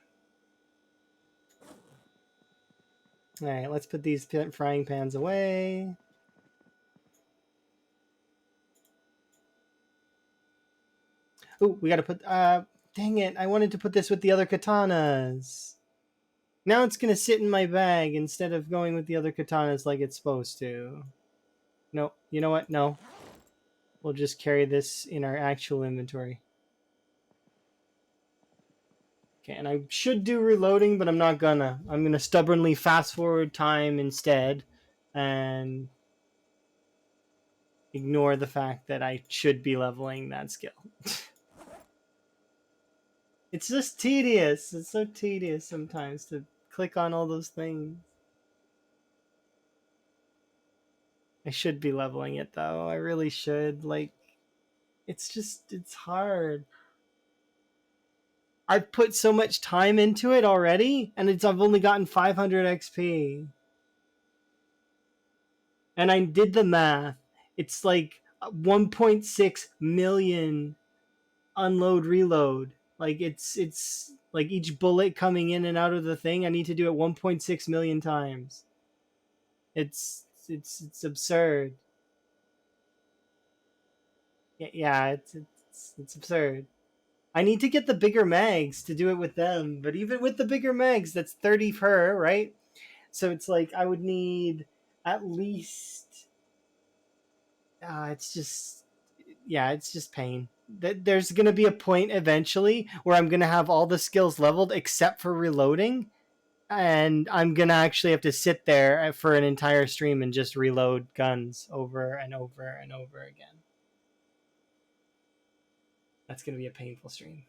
Speaker 1: All right, let's put these frying pans away. Oh, we gotta put. Dang it! I wanted to put this with the other katanas. Now it's gonna sit in my bag instead of going with the other katanas like it's supposed to. No, you know what? No. We'll just carry this in our actual inventory. Okay, and I should do reloading, but I'm not gonna. I'm gonna stubbornly fast forward time instead and ignore the fact that I should be leveling that skill. It's just tedious. It's so tedious sometimes to click on all those things. I should be leveling it though. I really should. Like, it's hard. I've put so much time into it already, and I've only gotten 500 XP. And I did the math. It's like 1.6 million unload reload. Like it's like each bullet coming in and out of the thing, I need to do it 1.6 million times. It's absurd. Yeah, it's absurd. I need to get the bigger mags to do it with them, but even with the bigger mags, that's 30 per, right? So it's like I would need at least. It's just, yeah, it's just pain. There's gonna be a point eventually where I'm gonna have all the skills leveled except for reloading, and I'm gonna actually have to sit there for an entire stream and just reload guns over and over and over again. That's gonna be a painful stream.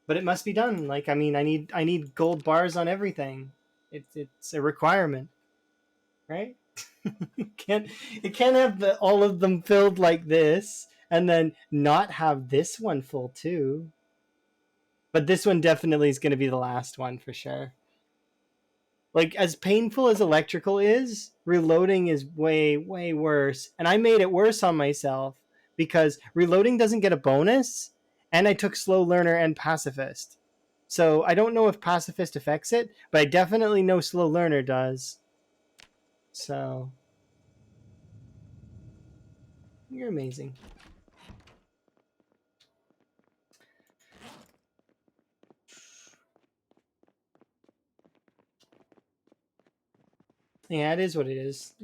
Speaker 1: But it must be done. Like, I mean, I need gold bars on everything. It's a requirement, right? it can't have all of them filled like this and then not have this one full too. But this one definitely is going to be the last one for sure. Like, as painful as electrical is, reloading is way worse, and I made it worse on myself because reloading doesn't get a bonus, and I took slow learner and pacifist. So I don't know if pacifist affects it, but I definitely know slow learner does. So you're amazing. Yeah, it is what it is.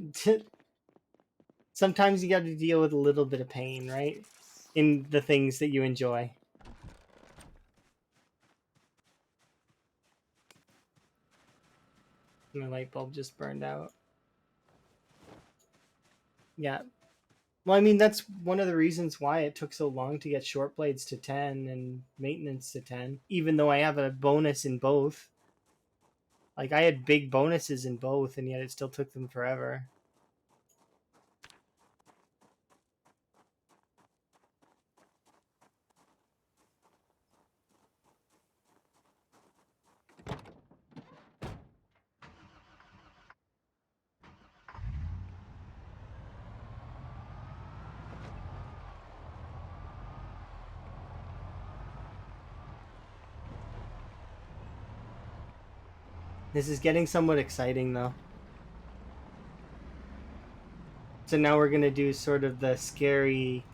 Speaker 1: Sometimes you got to deal with a little bit of pain, right? In the things that you enjoy. My light bulb just burned out. Yeah. Well, I mean, that's one of the reasons why it took so long to get short blades to 10 and maintenance to 10, even though I have a bonus in both. Like, I had big bonuses in both, and yet it still took them forever. This is getting somewhat exciting, though. So now we're going to do sort of the scary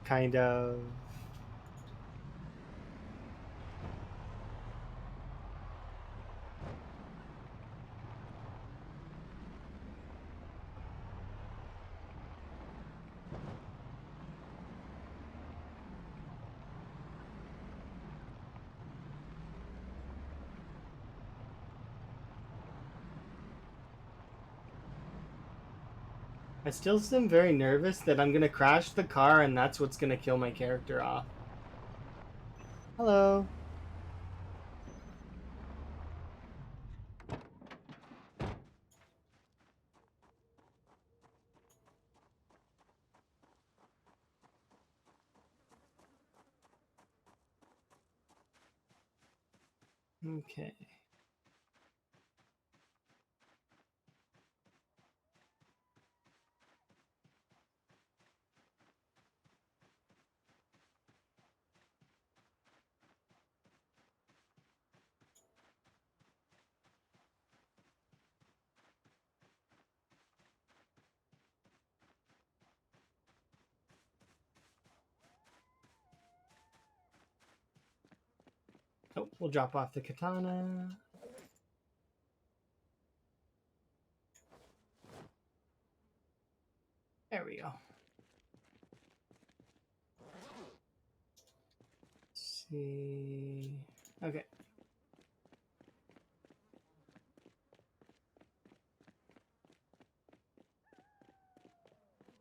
Speaker 1: kind of... I still am very nervous that I'm going to crash the car and that's what's going to kill my character off. Hello. Okay. Oh, we'll drop off the katana. There we go. Let's see. Okay.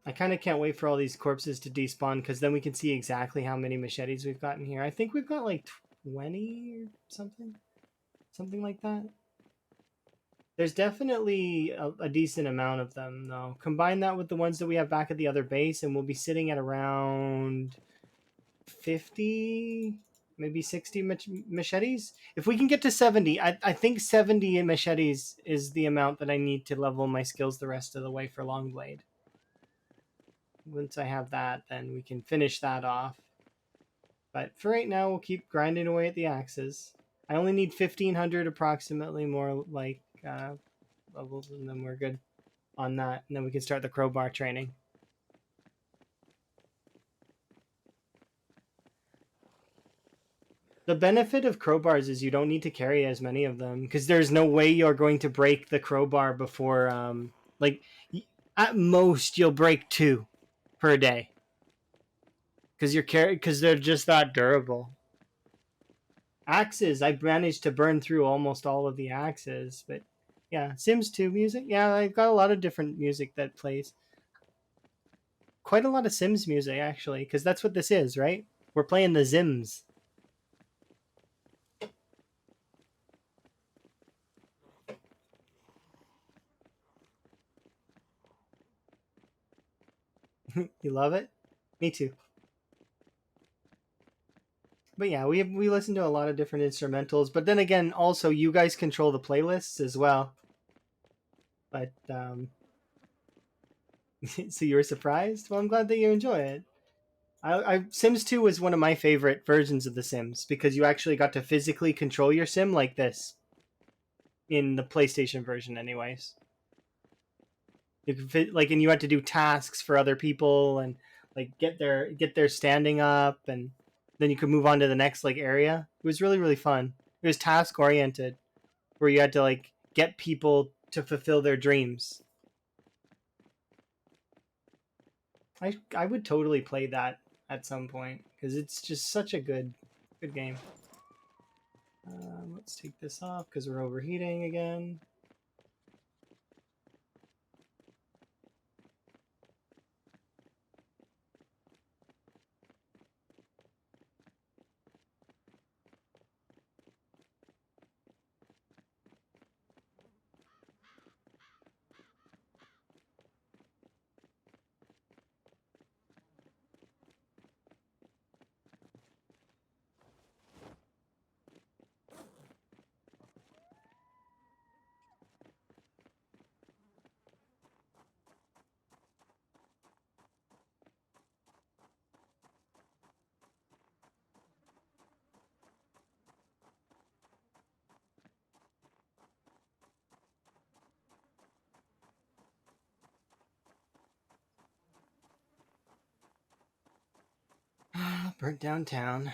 Speaker 1: I kind of can't wait for all these corpses to despawn because then we can see exactly how many machetes we've got in here. I think we've got like 20 or something. Something like that. There's definitely a decent amount of them, though. Combine that with the ones that we have back at the other base, and we'll be sitting at around 50 maybe 60 machetes. If we can get to 70, I think 70 machetes is the amount that I need to level my skills the rest of the way for long blade. Once I have that, then we can finish that off. But for right now, we'll keep grinding away at the axes. I only need 1500 approximately more like levels, and then we're good on that. And then we can start the crowbar training. The benefit of crowbars is you don't need to carry as many of them because there's no way you're going to break the crowbar before like at most you'll break 2 per day because they're just that durable. Axes, I managed to burn through almost all of the axes, but yeah, Sims 2 music. Yeah, I've got a lot of different music that plays. Quite a lot of Sims music actually, because that's what this is, right? We're playing the Sims. You love it? Me too. But yeah, we listen to a lot of different instrumentals. But then again, also you guys control the playlists as well. But so you were surprised? Well, I'm glad that you enjoy it. Sims 2 was one of my favorite versions of The Sims because you actually got to physically control your sim like this in the PlayStation version, anyways. You could and you had to do tasks for other people and like get their standing up, and then you could move on to the next like area. It was really fun. It was task oriented, where you had to like get people to fulfill their dreams. I would totally play that at some point because it's just such a good game. Let's take this off because we're overheating again. Burnt downtown.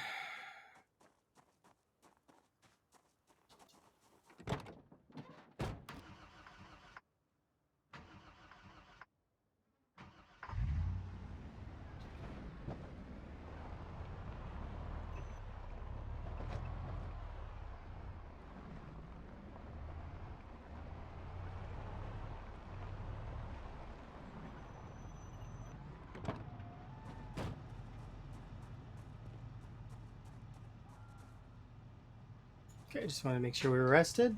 Speaker 1: Okay, I just want to make sure we were rested.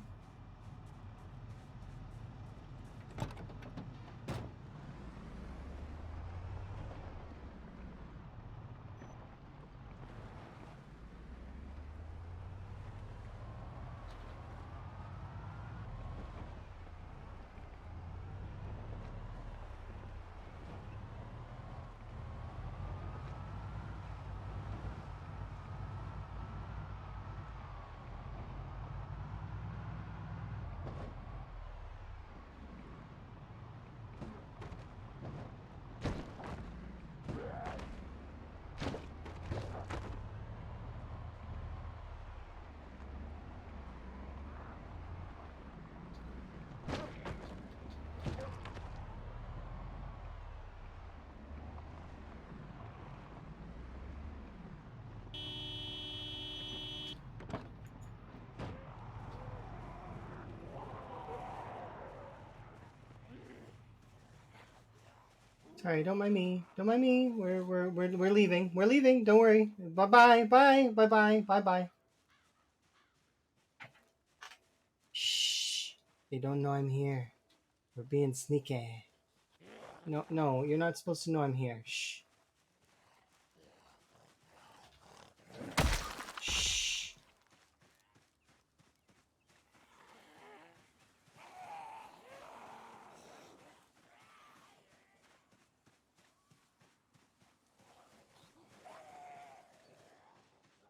Speaker 1: Sorry, don't mind me. Don't mind me. We're leaving. We're leaving. Don't worry. Bye bye. Bye bye bye bye bye. Shh. They don't know I'm here. We're being sneaky. No, you're not supposed to know I'm here. Shh. Shh.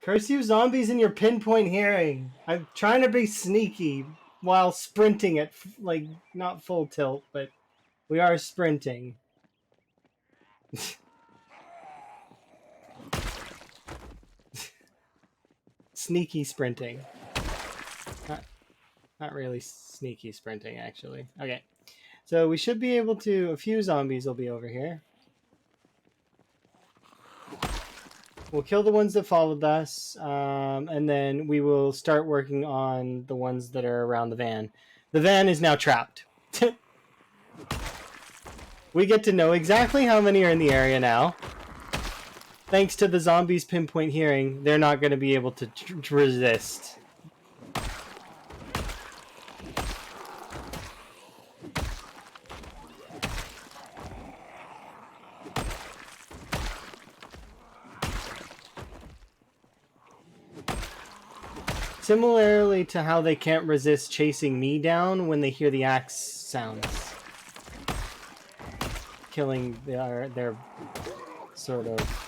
Speaker 1: Curse you zombies in your pinpoint hearing. I'm trying to be sneaky while sprinting at, like, not full tilt, but we are sprinting. Sneaky sprinting. Not really sneaky sprinting, actually. Okay. So we should be able to... A few zombies will be over here. We'll kill the ones that followed us, and then we will start working on the ones that are around the van. The van is now trapped. We get to know exactly how many are in the area now. Thanks to the zombies' pinpoint hearing, they're not going to be able to resist. Similarly to how they can't resist chasing me down when they hear the axe sounds. Killing their sort of...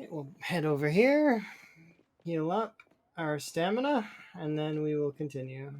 Speaker 1: We'll head over here, heal up our stamina, and then we will continue.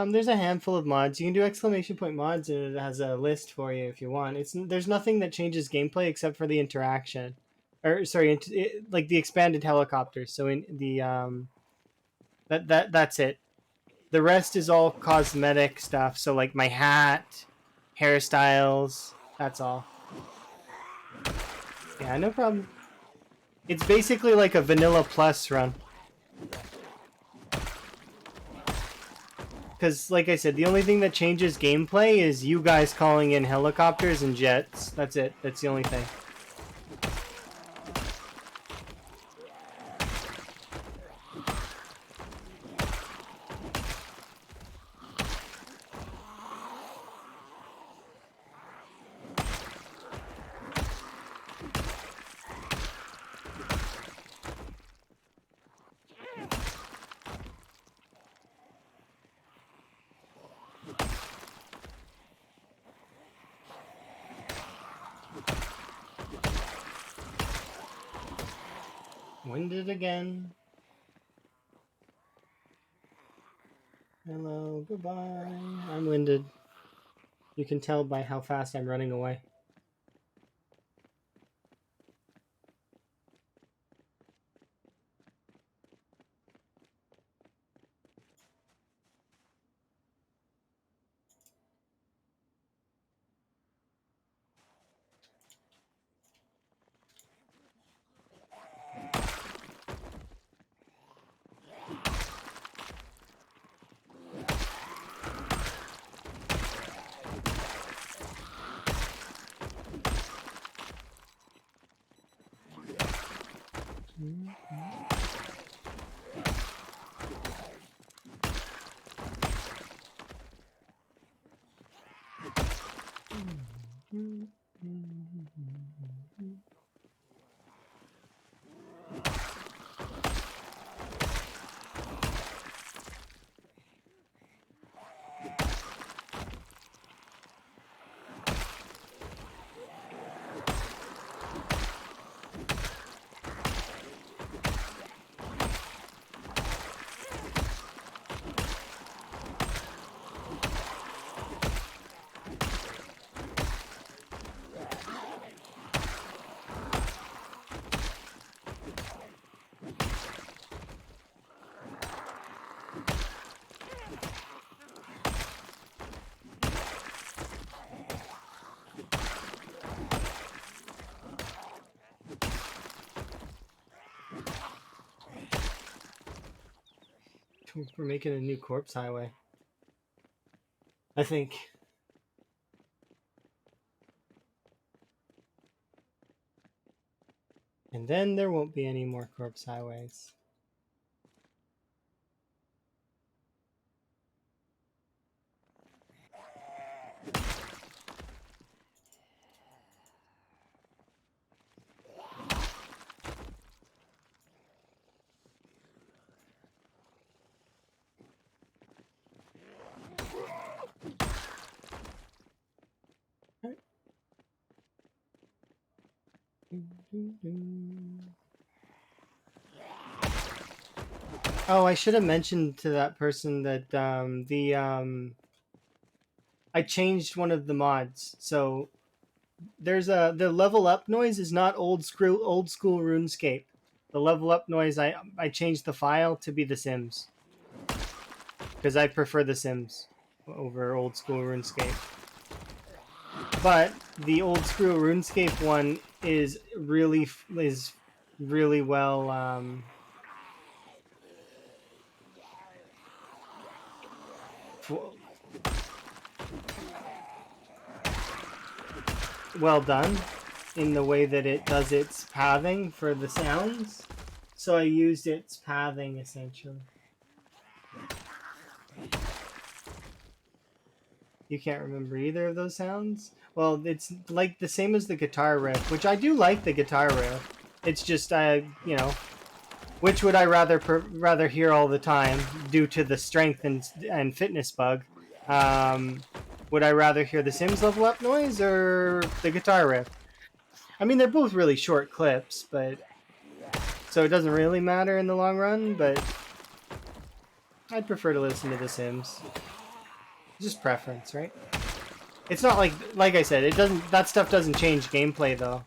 Speaker 1: There's a handful of mods. You can do exclamation point mods, and it has a list for you if you want. There's nothing that changes gameplay except for the interaction, or sorry, like the expanded helicopters. So in the that's it. The rest is all cosmetic stuff. So like my hat, hairstyles. That's all. Yeah, no problem. It's basically like a vanilla plus run. Because, like I said, the only thing that changes gameplay is you guys calling in helicopters and jets. That's it. That's the only thing. Winded again. Hello, goodbye. I'm winded. You can tell by how fast I'm running away. we're making a new corpse highway. I think. And then there won't be any more corpse highways. Oh, I should have mentioned to that person that I changed one of the mods. So there's the level up noise is not old school RuneScape. The level up noise, I changed the file to be The Sims because I prefer The Sims over old school RuneScape. But the old school RuneScape one is really well well done in the way that it does its pathing for the sounds. So I used its pathing essentially. You can't remember either of those sounds? Well, it's like the same as the guitar riff, which I do like the guitar riff. It's just, you know, which would I rather hear all the time due to the strength and fitness bug? Would I rather hear the Sims level up noise or the guitar riff? I mean, they're both really short clips, but so it doesn't really matter in the long run, but I'd prefer to listen to the Sims. Just preference, right? It's not like I said, that stuff doesn't change gameplay though.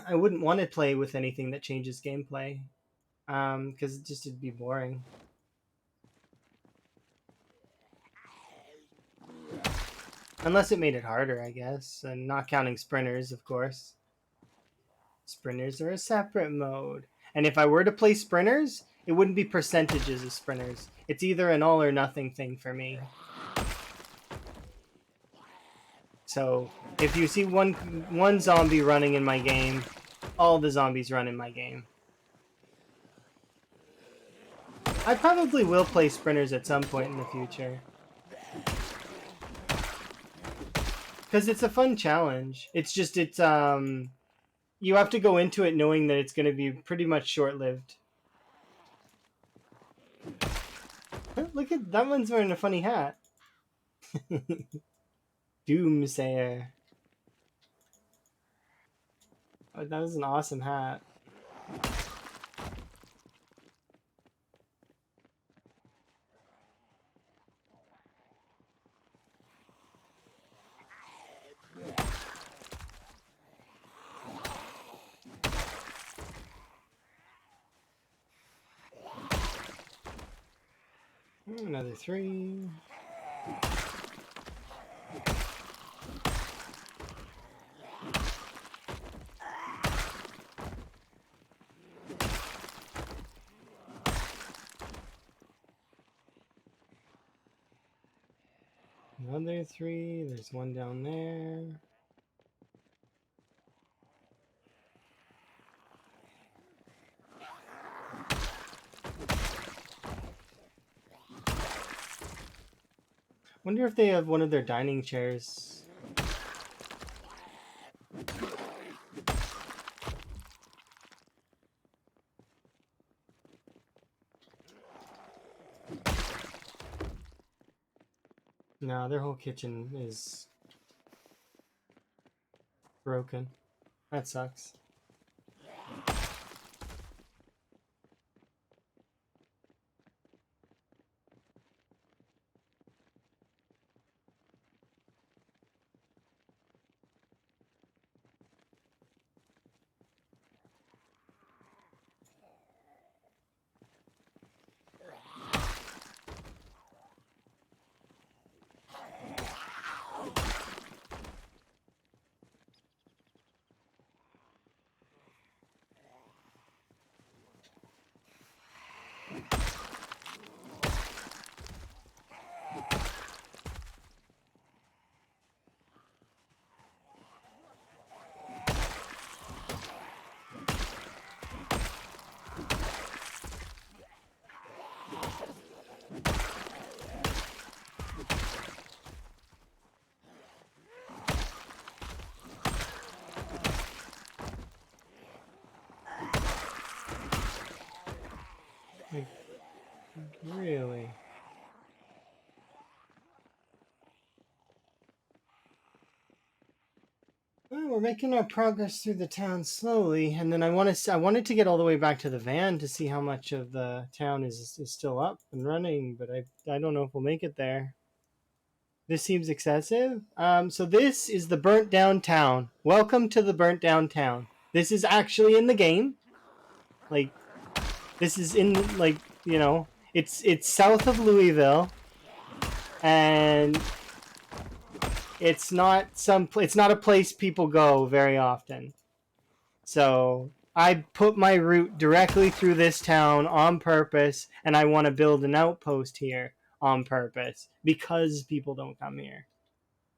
Speaker 1: I wouldn't want to play with anything that changes gameplay, because it'd be boring. Unless it made it harder, I guess, and not counting sprinters, of course. Sprinters are a separate mode. And if I were to play sprinters, it wouldn't be percentages of sprinters. It's either an all or nothing thing for me. So if you see one zombie running in my game, all the zombies run in my game. I probably will play sprinters at some point in the future. Because it's a fun challenge. It's just, you have to go into it knowing that it's going to be pretty much short-lived. Look at that one's wearing a funny hat. Doomsayer. Oh, that was an awesome hat. Another 3. Another 3. There's one down there. Wonder if they have one of their dining chairs. No, their whole kitchen is broken. That sucks. Like, really? Well, we're making our progress through the town slowly, and then I wanted to get all the way back to the van to see how much of the town is still up and running, but I don't know if we'll make it there. This seems excessive. So this is the burnt down town. Welcome to the burnt down town. This is actually in the game. Like, this is in, like, you know, it's south of Louisville, and it's not a place people go very often. So I put my route directly through this town on purpose, and I want to build an outpost here on purpose because people don't come here.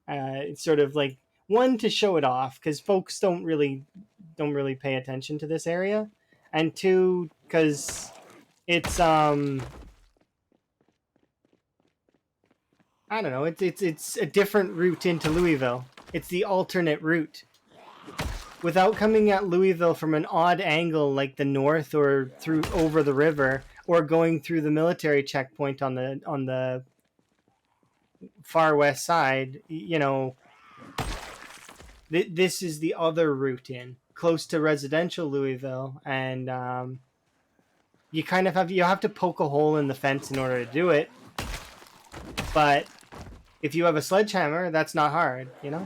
Speaker 1: It's sort of like, one, to show it off because folks don't really pay attention to this area, and two, because it's I don't know, it's a different route into Louisville. It's the alternate route. Without coming at Louisville from an odd angle like the north or through over the river, or going through the military checkpoint on the far west side, you know, this is the other route in, close to residential Louisville, and you kind of have to poke a hole in the fence in order to do it. But if you have a sledgehammer, that's not hard, you know?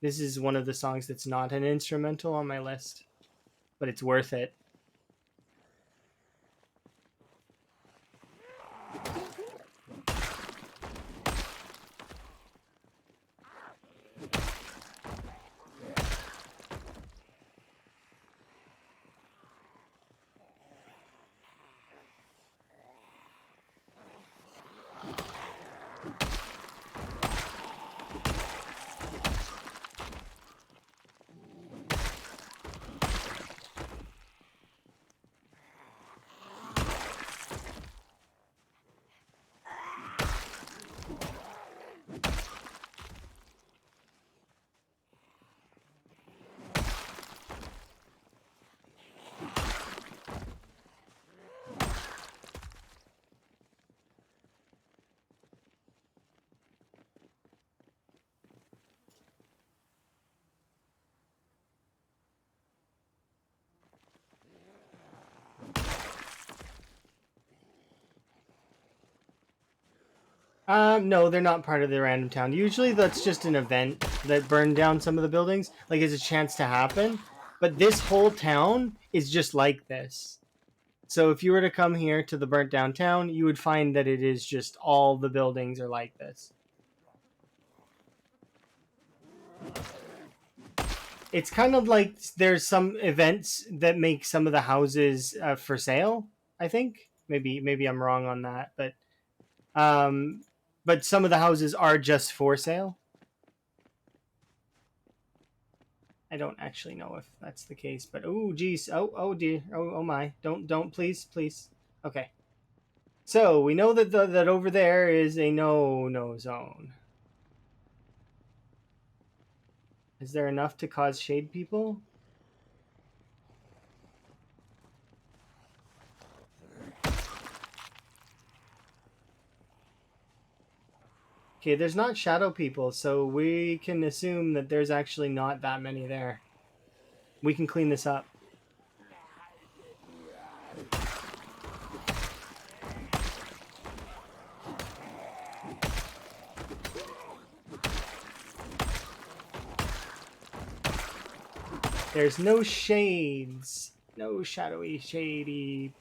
Speaker 1: This is one of the songs that's not an instrumental on my list, but it's worth it. No, they're not part of the random town. Usually that's just an event that burned down some of the buildings, like it's a chance to happen. But this whole town is just like this. So if you were to come here to the burnt down town, you would find that it is just all the buildings are like this. It's kind of like there's some events that make some of the houses for sale, I think. Maybe I'm wrong on that, um, but some of the houses are just for sale. I don't actually know if that's the case, but oh geez, oh dear, oh my, don't please. Okay, so we know that that over there is a no zone. Is there enough to cause shade people? Okay, there's not shadow people, so we can assume that there's actually not that many there. We can clean this up. There's no shades. No shadowy, shady.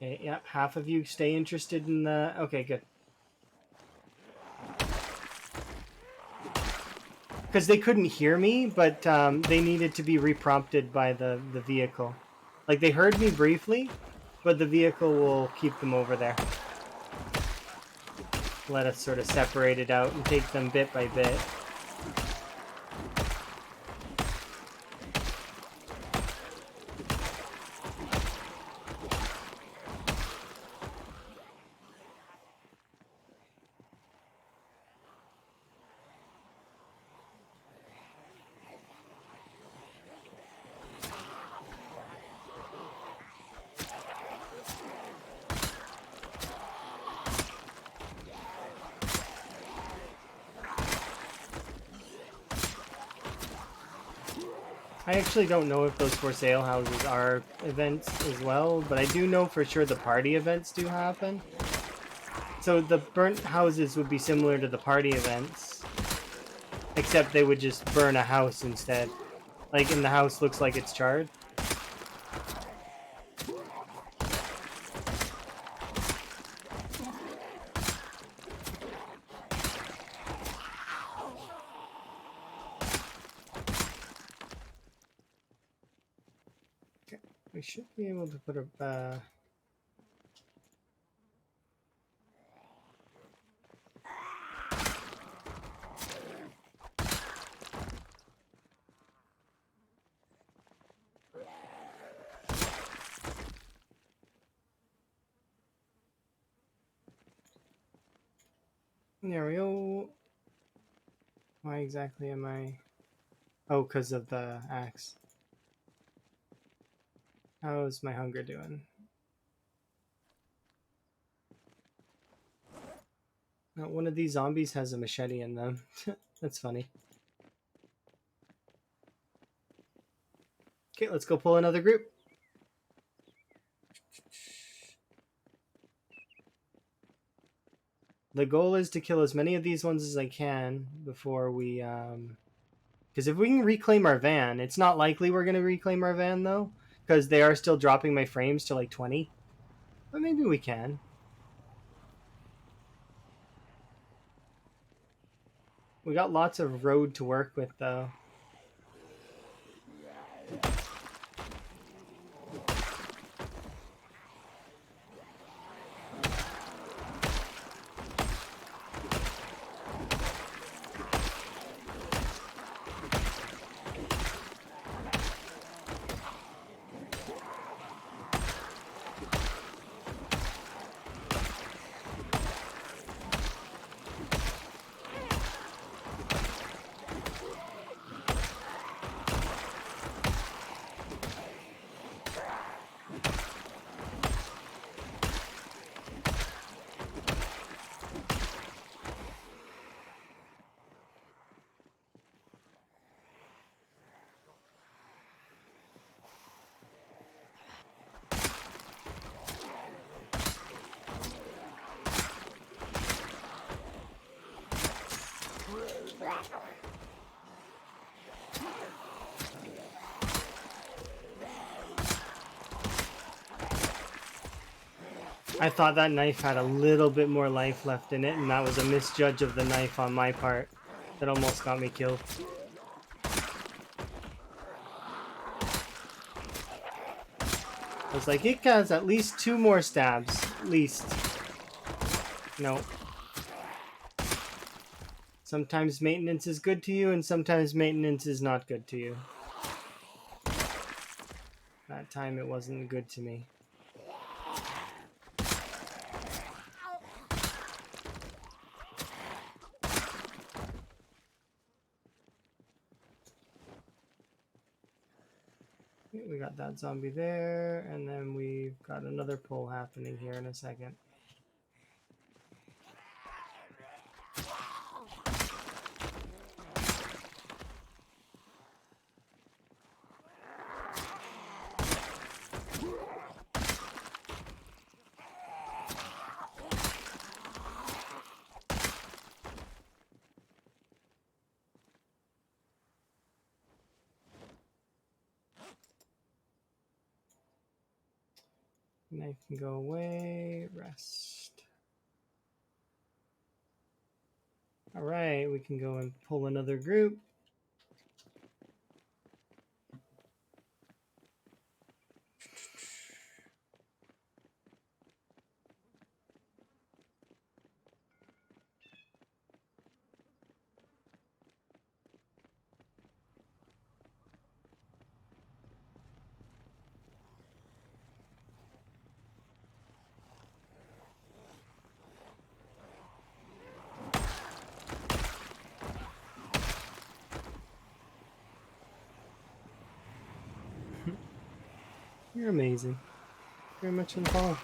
Speaker 1: Okay, yeah, half of you stay interested in the... Okay, good. Because they couldn't hear me, but they needed to be reprompted by the vehicle. Like, they heard me briefly, but the vehicle will keep them over there. Let us sort of separate it out and take them bit by bit. I actually don't know if those for sale houses are events as well, but I do know for sure the party events do happen. So the burnt houses would be similar to the party events, except they would just burn a house instead. Like, and the house looks like it's charred. Okay, we should be able to put a... There we go. Why exactly am I... Oh, because of the axe. How's my hunger doing? One of these zombies has a machete in them. That's funny. Okay, let's go pull another group. The goal is to kill as many of these ones as I can before we... Because if we can reclaim our van, it's not likely we're going to reclaim our van, though. Because they are still dropping my frames to like 20. But maybe we can. We got lots of road to work with, though. I thought that knife had a little bit more life left in it, and that was a misjudge of the knife on my part that almost got me killed. I was like, it has at least 2 more stabs. At least. No. Sometimes maintenance is good to you, and sometimes maintenance is not good to you. That time it wasn't good to me. We got that zombie there, and then we've got another pull happening here in a second. Knife can go away, rest. All right, we can go and pull another group. You're amazing. Very much involved.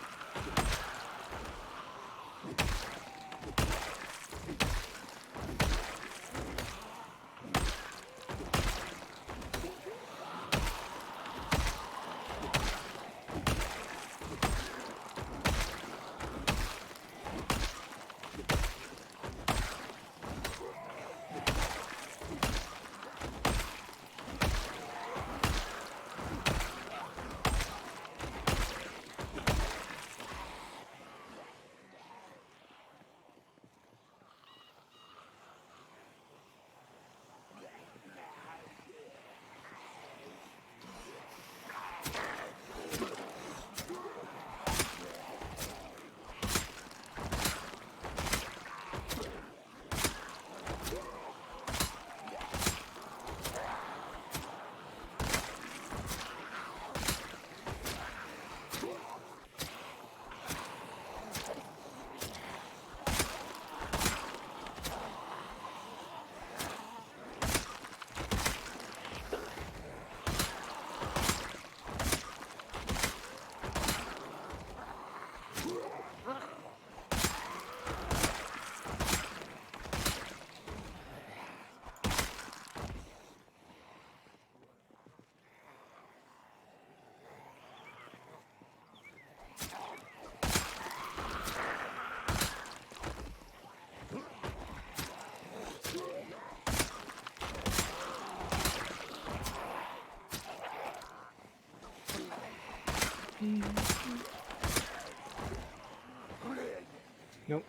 Speaker 1: Nope.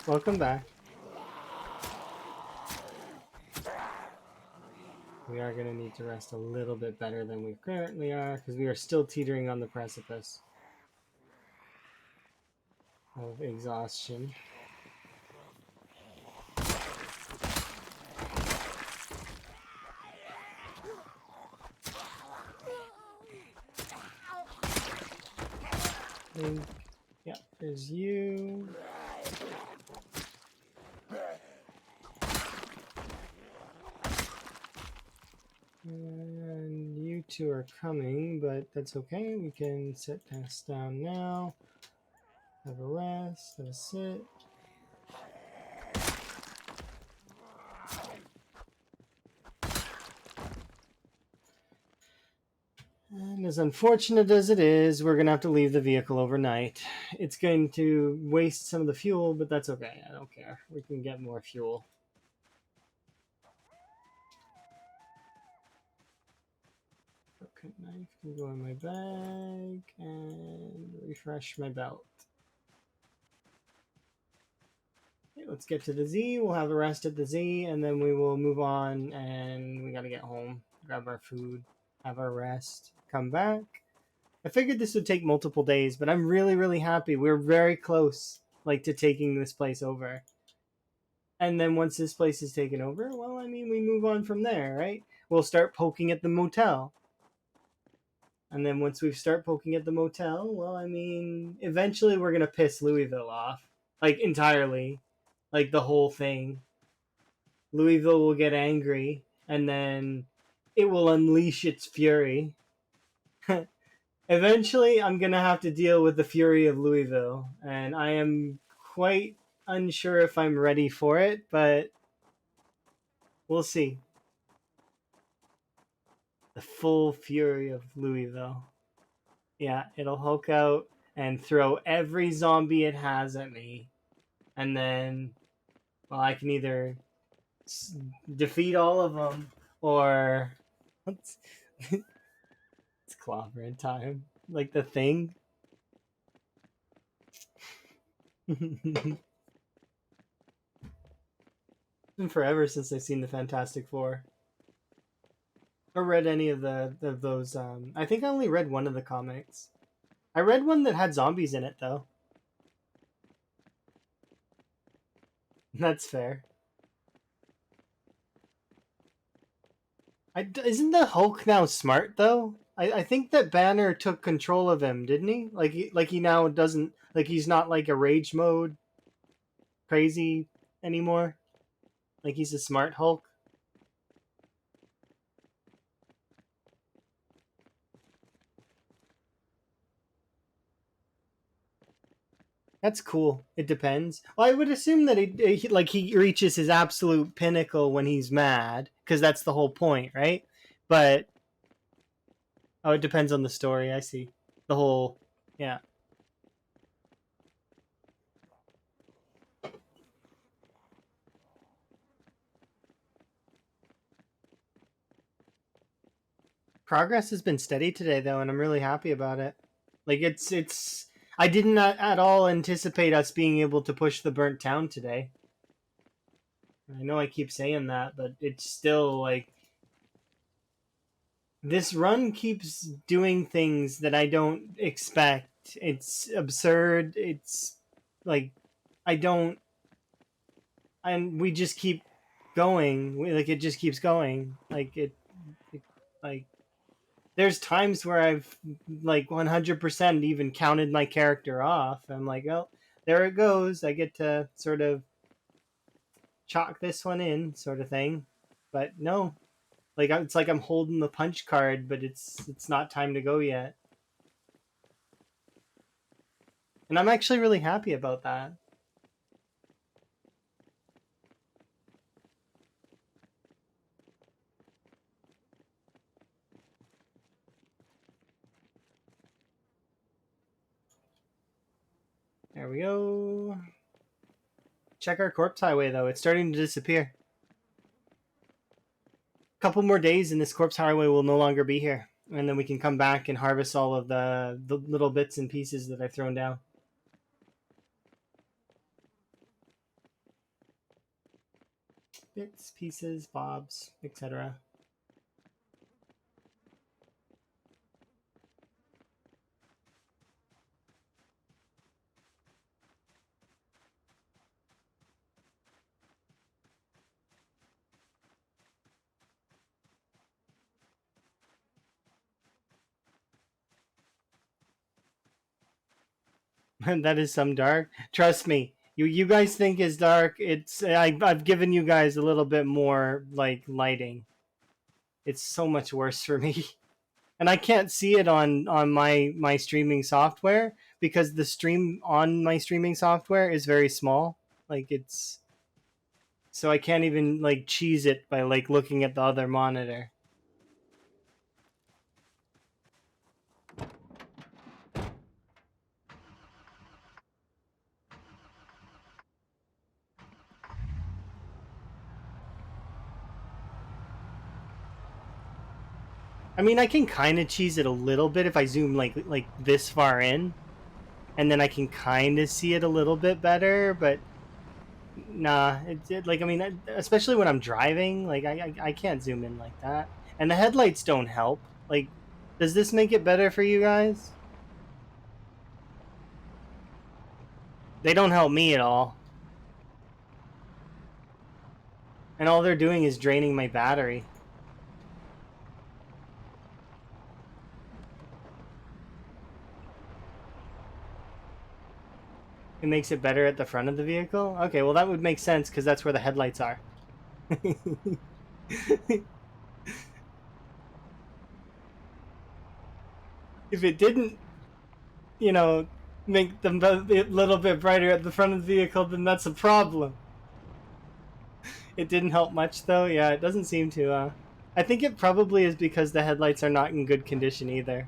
Speaker 1: Welcome back. We are going to need to rest a little bit better than we currently are, because we are still teetering on the precipice of exhaustion. Yeah, there's you. And you two are coming, but that's okay. We can sit us down now. Have a rest, have a sit. And as unfortunate as it is, we're going to have to leave the vehicle overnight. It's going to waste some of the fuel, but that's okay. I don't care. We can get more fuel. Okay, knife can go in my bag and refresh my belt. Okay, let's get to the Z. We'll have a rest at the Z, and then we will move on, and we got to get home, grab our food, have our rest, come back. I figured this would take multiple days, but I'm really, really happy. We're very close, like, to taking this place over. And then once this place is taken over, well, I mean, we move on from there, right? We'll start poking at the motel. And then once we start poking at the motel, well, I mean, eventually we're going to piss Louisville off. Like, entirely. Like, the whole thing. Louisville will get angry, and then it will unleash its fury. Eventually, I'm going to have to deal with the fury of Louisville, and I am quite unsure if I'm ready for it, but we'll see. The full fury of Louisville. Yeah, it'll Hulk out and throw every zombie it has at me. And then, well, I can either defeat all of them or it's clobbering time. Like the Thing. It's been forever since I've seen the Fantastic Four. Or read any of those. I think I only read one of the comics. I read one that had zombies in it, though. That's fair. Isn't the Hulk now smart though? I think that Banner took control of him, didn't he? Like he now doesn't, like, he's not like a rage mode crazy anymore. Like he's a smart Hulk. That's cool. It depends. Well, I would assume that he reaches his absolute pinnacle when he's mad, because that's the whole point, right? But oh, it depends on the story. I see. The whole, yeah. Progress has been steady today, though, and I'm really happy about it. Like it's. I did not at all anticipate us being able to push the burnt town today. I know I keep saying that, but it's still like this run keeps doing things that I don't expect. It's absurd. It's like I don't, and we just keep going. Like it just keeps going. Like there's times where I've like 100% even counted my character off. I'm like, oh, there it goes. I get to sort of chalk this one in, sort of thing. But no, Like it's like I'm holding the punch card, but it's not time to go yet. And I'm actually really happy about that. There we go. Check our corpse highway though. It's starting to disappear. A couple more days and this corpse highway will no longer be here. And then we can come back and harvest all of the little bits and pieces that I've thrown down. Bits, pieces, bobs, etc. That is some dark. Trust me, you guys think is dark. It's I've given you guys a little bit more like lighting. It's so much worse for me. And I can't see it on my streaming software because the stream on my streaming software is very small. Like it's so I can't even like cheese it by like looking at the other monitor. I mean, I can kind of cheese it a little bit if I zoom like this far in, and then I can kind of see it a little bit better. But nah, like I mean, especially when I'm driving, like I can't zoom in like that, and the headlights don't help. Like, does this make it better for you guys? They don't help me at all, and all they're doing is draining my battery. It makes it better at the front of the vehicle? Okay, well that would make sense because that's where the headlights are. If it didn't, you know, make them a little bit brighter at the front of the vehicle, then that's a problem. It didn't help much though. Yeah, it doesn't seem to. I think it probably is because the headlights are not in good condition either.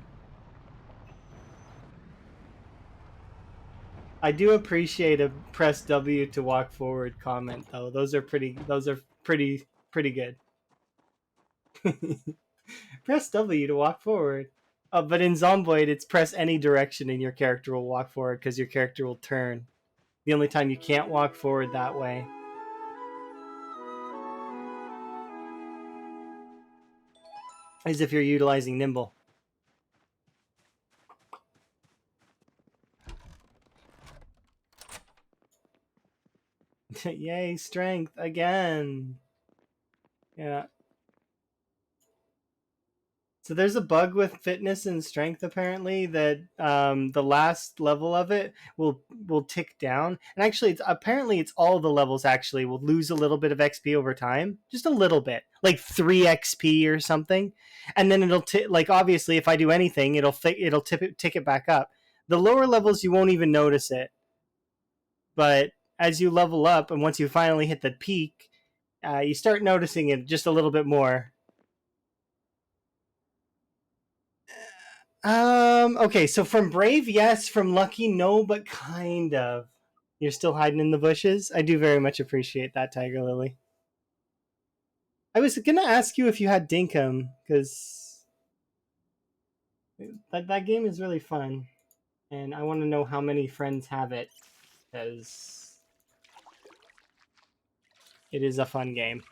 Speaker 1: I do appreciate a press W to walk forward comment though. Those are pretty. Those are pretty good. Press W to walk forward. But in Zomboid, it's press any direction and your character will walk forward because your character will turn. The only time you can't walk forward that way is if you're utilizing Nimble. Yay, strength again. Yeah. So there's a bug with fitness and strength apparently that the last level of it will tick down. And actually, it's all the levels actually will lose a little bit of XP over time, just a little bit, like 3 XP or something. And then it'll like obviously if I do anything, it'll tick it back up. The lower levels you won't even notice it, but as you level up and once you finally hit the peak, you start noticing it just a little bit more. Okay, so from Brave, yes. From Lucky, no, but kind of. You're still hiding in the bushes? I do very much appreciate that, Tiger Lily. I was gonna ask you if you had Dinkum, because that game is really fun. And I want to know how many friends have it, because it is a fun game.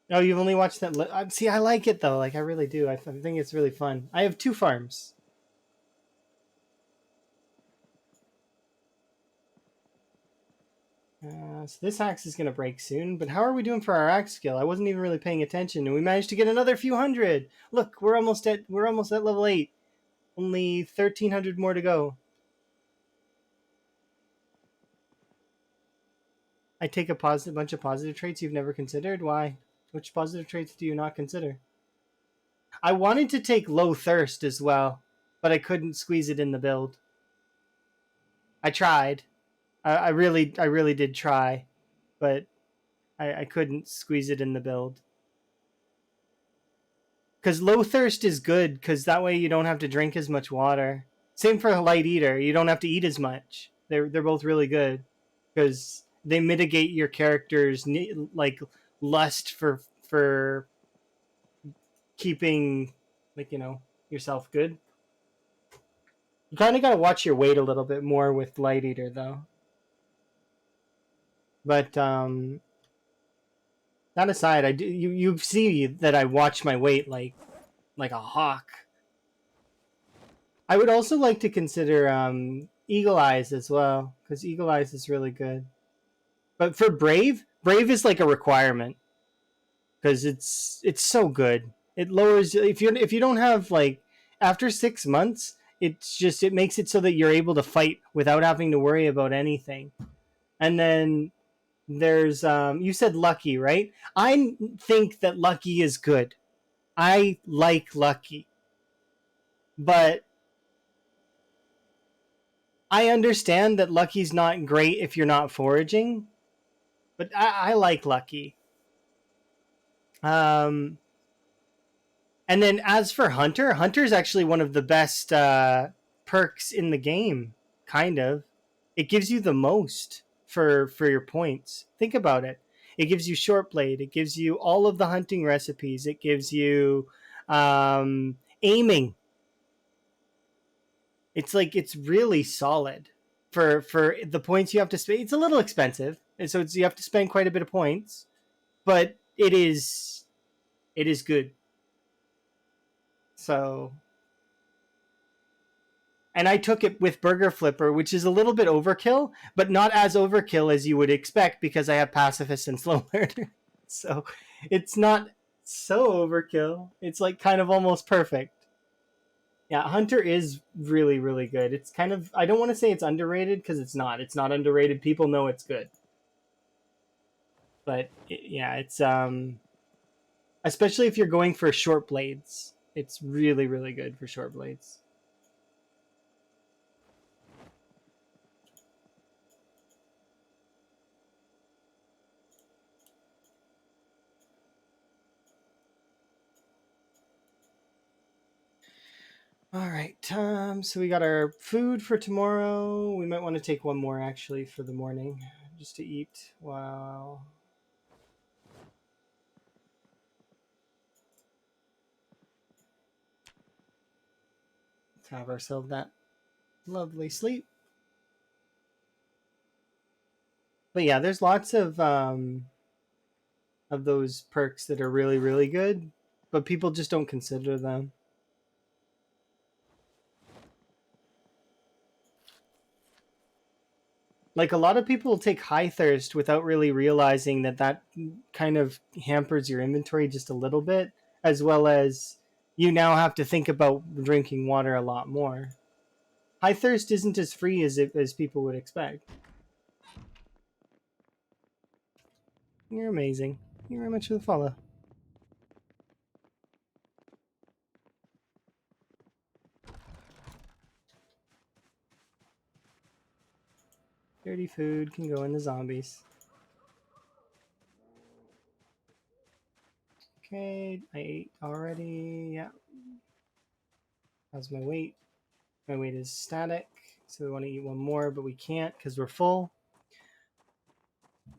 Speaker 1: Oh, you've only watched that? See, I like it though. Like, I really do. I think it's really fun. I have 2 farms. So this axe is going to break soon, but how are we doing for our axe skill? I wasn't even really paying attention, and we managed to get another few hundred. Look, we're almost at level 8. Only 1,300 more to go. I take a bunch of positive traits you've never considered. Why? Which positive traits do you not consider? I wanted to take low thirst as well, but I couldn't squeeze it in the build. I tried. I really did try, but I couldn't squeeze it in the build. Because low thirst is good, because that way you don't have to drink as much water. Same for a light eater. You don't have to eat as much. They're both really good because they mitigate your character's like lust for keeping, like, yourself good. You kind of got to watch your weight a little bit more with light eater though. But that aside, I do you see that I watch my weight like a hawk. I would also like to consider Eagle Eyes as well, because Eagle Eyes is really good. But for Brave is like a requirement because it's so good. It lowers if you don't have, like, after 6 months, it makes it so that you're able to fight without having to worry about anything. And then there's you said Lucky, right? I think that Lucky is good. I like Lucky, but I understand that Lucky's not great if you're not foraging, but I like Lucky. And then as for Hunter's actually one of the best perks in the game, kind of. It gives you the most for your points. Think about it. It gives you short blade. It gives you all of the hunting recipes. It gives you aiming. It's really solid for the points you have to spend. It's a little expensive, and so you have to spend quite a bit of points, but it is good. So, and I took it with Burger Flipper, which is a little bit overkill, but not as overkill as you would expect because I have Pacifist and Slow Learner. So it's not so overkill. It's like kind of almost perfect. Yeah, Hunter is really, really good. It's kind of, I don't want to say it's underrated because it's not. It's not underrated. People know it's good. But yeah, it's especially if you're going for short blades. It's really, really good for short blades. All right, so we got our food for tomorrow. We might want to take one more actually for the morning, just to eat while. Let's have ourselves that lovely sleep. But yeah, there's lots of those perks that are really, really good, but people just don't consider them. Like, a lot of people take high thirst without really realizing that kind of hampers your inventory just a little bit, as well as you now have to think about drinking water a lot more. High thirst isn't as free as people would expect. You're amazing. Thank you very much for the follow. Dirty food can go in the zombies. Okay, I ate already. Yeah. How's my weight? My weight is static, so we want to eat one more, but we can't because we're full.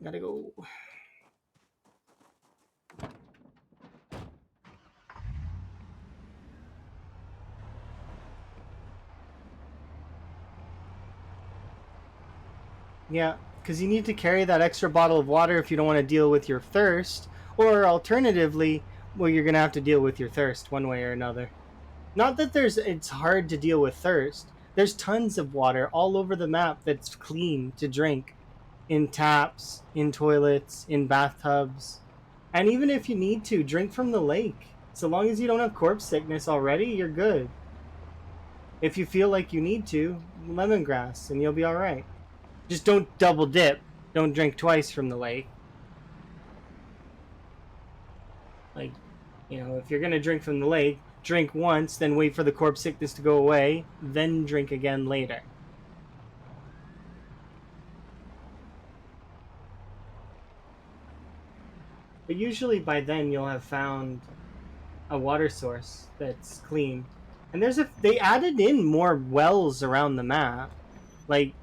Speaker 1: Gotta go. Yeah, because you need to carry that extra bottle of water if you don't want to deal with your thirst, or alternatively, well, you're gonna have to deal with your thirst one way or another. Not that it's hard to deal with thirst. There's tons of water all over the map that's clean to drink. in taps, in toilets, in bathtubs. And even if you need to, drink from the lake. So long as you don't have corpse sickness already, you're good. If you feel like you need to, lemongrass, and you'll be alright. Just don't double dip. Don't drink twice from the lake. Like, if you're gonna drink from the lake, drink once, then wait for the corpse sickness to go away, then drink again later. But usually by then you'll have found a water source that's clean. And they added in more wells around the map. Like,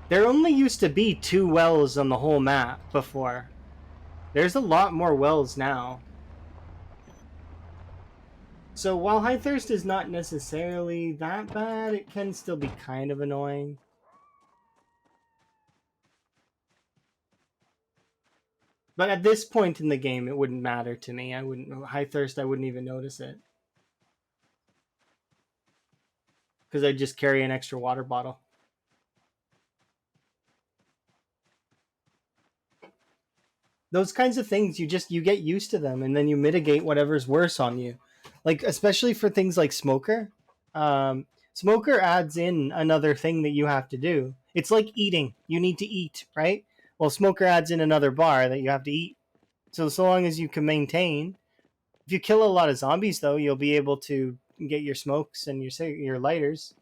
Speaker 1: there only used to be 2 wells on the whole map before. There's a lot more wells now. So while High Thirst is not necessarily that bad, it can still be kind of annoying. But at this point in the game, it wouldn't matter to me. High Thirst, I wouldn't even notice it. Because I just carry an extra water bottle. Those kinds of things, you get used to them, and then you mitigate whatever's worse on you. Like, especially for things like Smoker. Smoker adds in another thing that you have to do. It's like eating. You need to eat, right? Well, Smoker adds in another bar that you have to eat. So long as you can maintain. If you kill a lot of zombies, though, you'll be able to get your smokes and your lighters.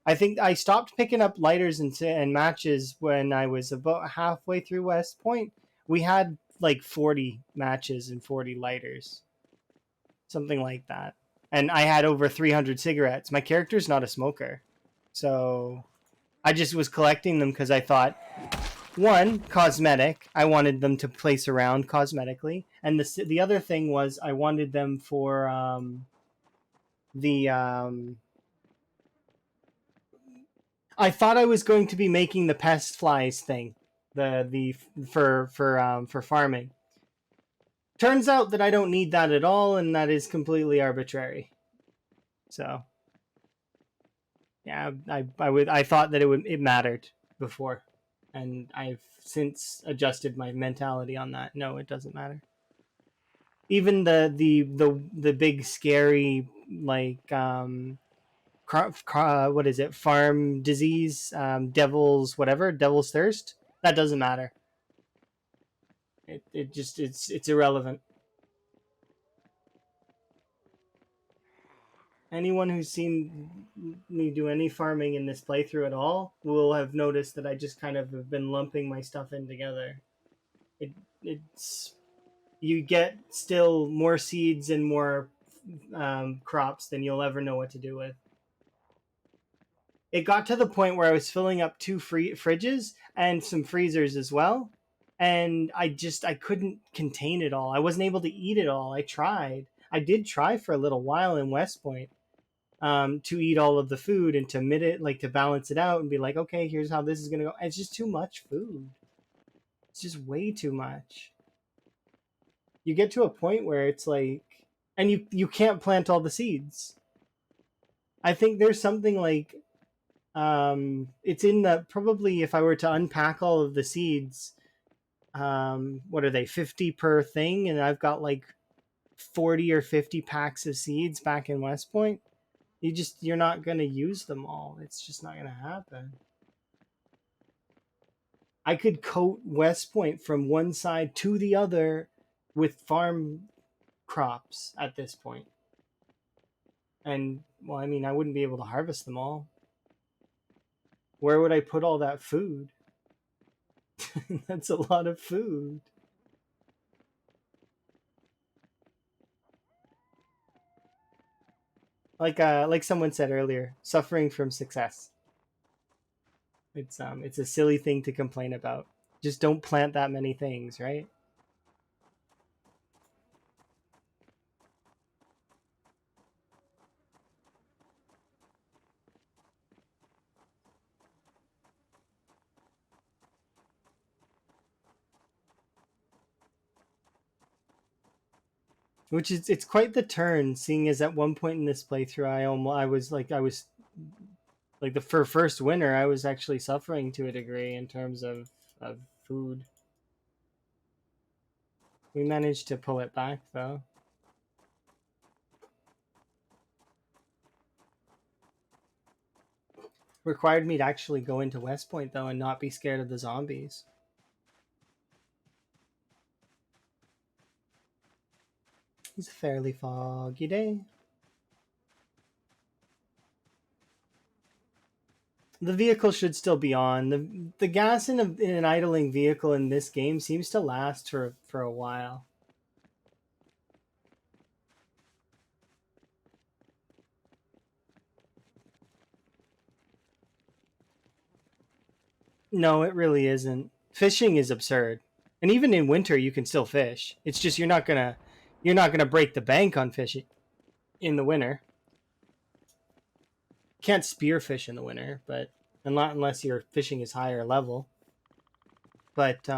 Speaker 1: I think I stopped picking up lighters and matches when I was about halfway through West Point. We had like 40 matches and 40 lighters, something like that. And I had over 300 cigarettes. My character's not a smoker. So I just was collecting them because I thought, one, cosmetic. I wanted them to place around cosmetically. And the other thing was I wanted them for the I thought I was going to be making the pest flies thing, the for farming. Turns out that I don't need that at all, and that is completely arbitrary. So, yeah, I thought that it mattered before, and I've since adjusted my mentality on that. No, it doesn't matter. Even the big scary like what is it, farm disease, devil's thirst, that doesn't matter. It's irrelevant. Anyone who's seen me do any farming in this playthrough at all will have noticed that I just kind of have been lumping my stuff in together. It's You get still more seeds and more crops than you'll ever know what to do with. It got to the point where I was filling up 2 fridges and some freezers as well, and I couldn't contain it all. I wasn't able to eat it all. I did try for a little while in West Point, to eat all of the food and to balance it out and be like, okay, here's how this is gonna go. It's just too much food. It's just way too much. You get to a point where it's like, and you can't plant all the seeds. I think there's something like, it's in the, probably if I were to unpack all of the seeds, what are they, 50 per thing, and I've got like 40 or 50 packs of seeds back in West Point. You're not going to use them all. It's just not going to happen. I could coat West Point from one side to the other with farm crops at this point. And, well, I mean, I wouldn't be able to harvest them all. Where would I put all that food? That's a lot of food. Like someone said earlier, suffering from success. It's a silly thing to complain about. Just don't plant that many things, right? Which is, it's quite the turn, seeing as at one point in this playthrough I was Like the for first winter, I was actually suffering to a degree in terms of food. We managed to pull it back though. Required me to actually go into West Point though and not be scared of the zombies. It's a fairly foggy day. The vehicle should still be on. The gas in an idling vehicle in this game seems to last for a while. No, it really isn't. Fishing is absurd. And even in winter you can still fish. It's just you're not gonna break the bank on fishing in the winter. Can't spearfish in the winter, but and not unless your fishing is higher level. But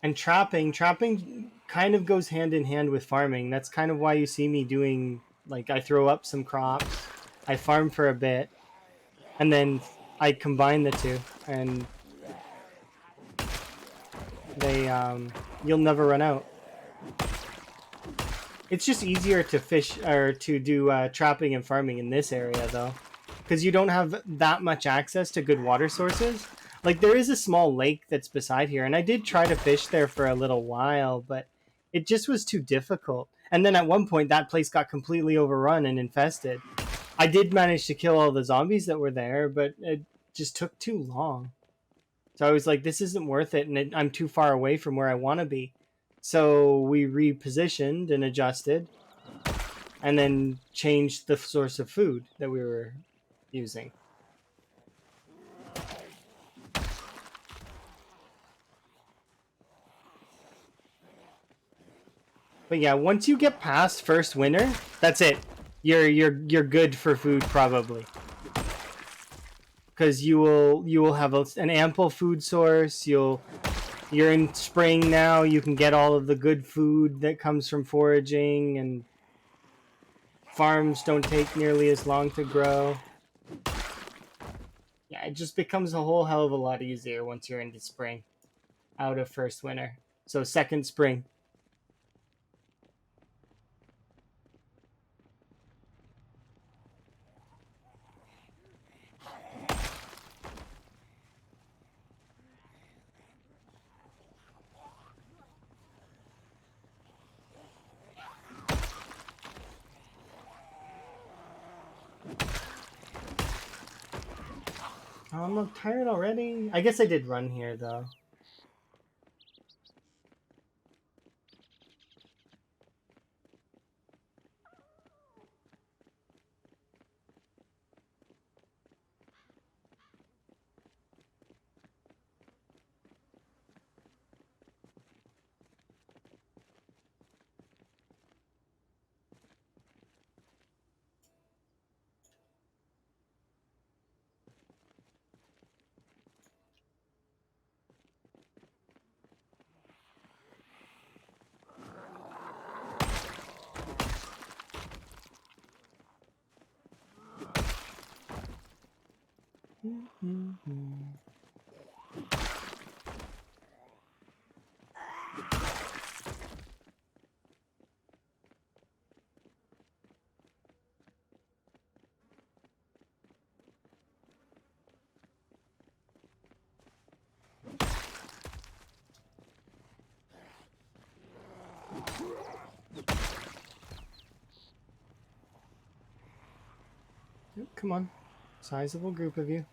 Speaker 1: and trapping kind of goes hand in hand with farming. That's kind of why you see me doing, like, I throw up some crops, I farm for a bit, and then I combine the two, and they you'll never run out. It's just easier to fish or to do trapping and farming in this area though, because you don't have that much access to good water sources. Like there is a small lake that's beside here, and I did try to fish there for a little while, but it just was too difficult. And then at one point, that place got completely overrun and infested. I did manage to kill all the zombies that were there, but it just took too long. So I was like, this isn't worth it, and I'm too far away from where I want to be. So we repositioned and adjusted, and then changed the source of food that we were using. But yeah, once you get past first winter, that's it. You're good for food probably, because you will have an ample food source. You're in spring now. You can get all of the good food that comes from foraging, and farms don't take nearly as long to grow. Yeah, it just becomes a whole hell of a lot easier once you're into spring, out of first winter. So second spring. Oh, I'm tired already. I guess I did run here though. Come on, sizable group of you.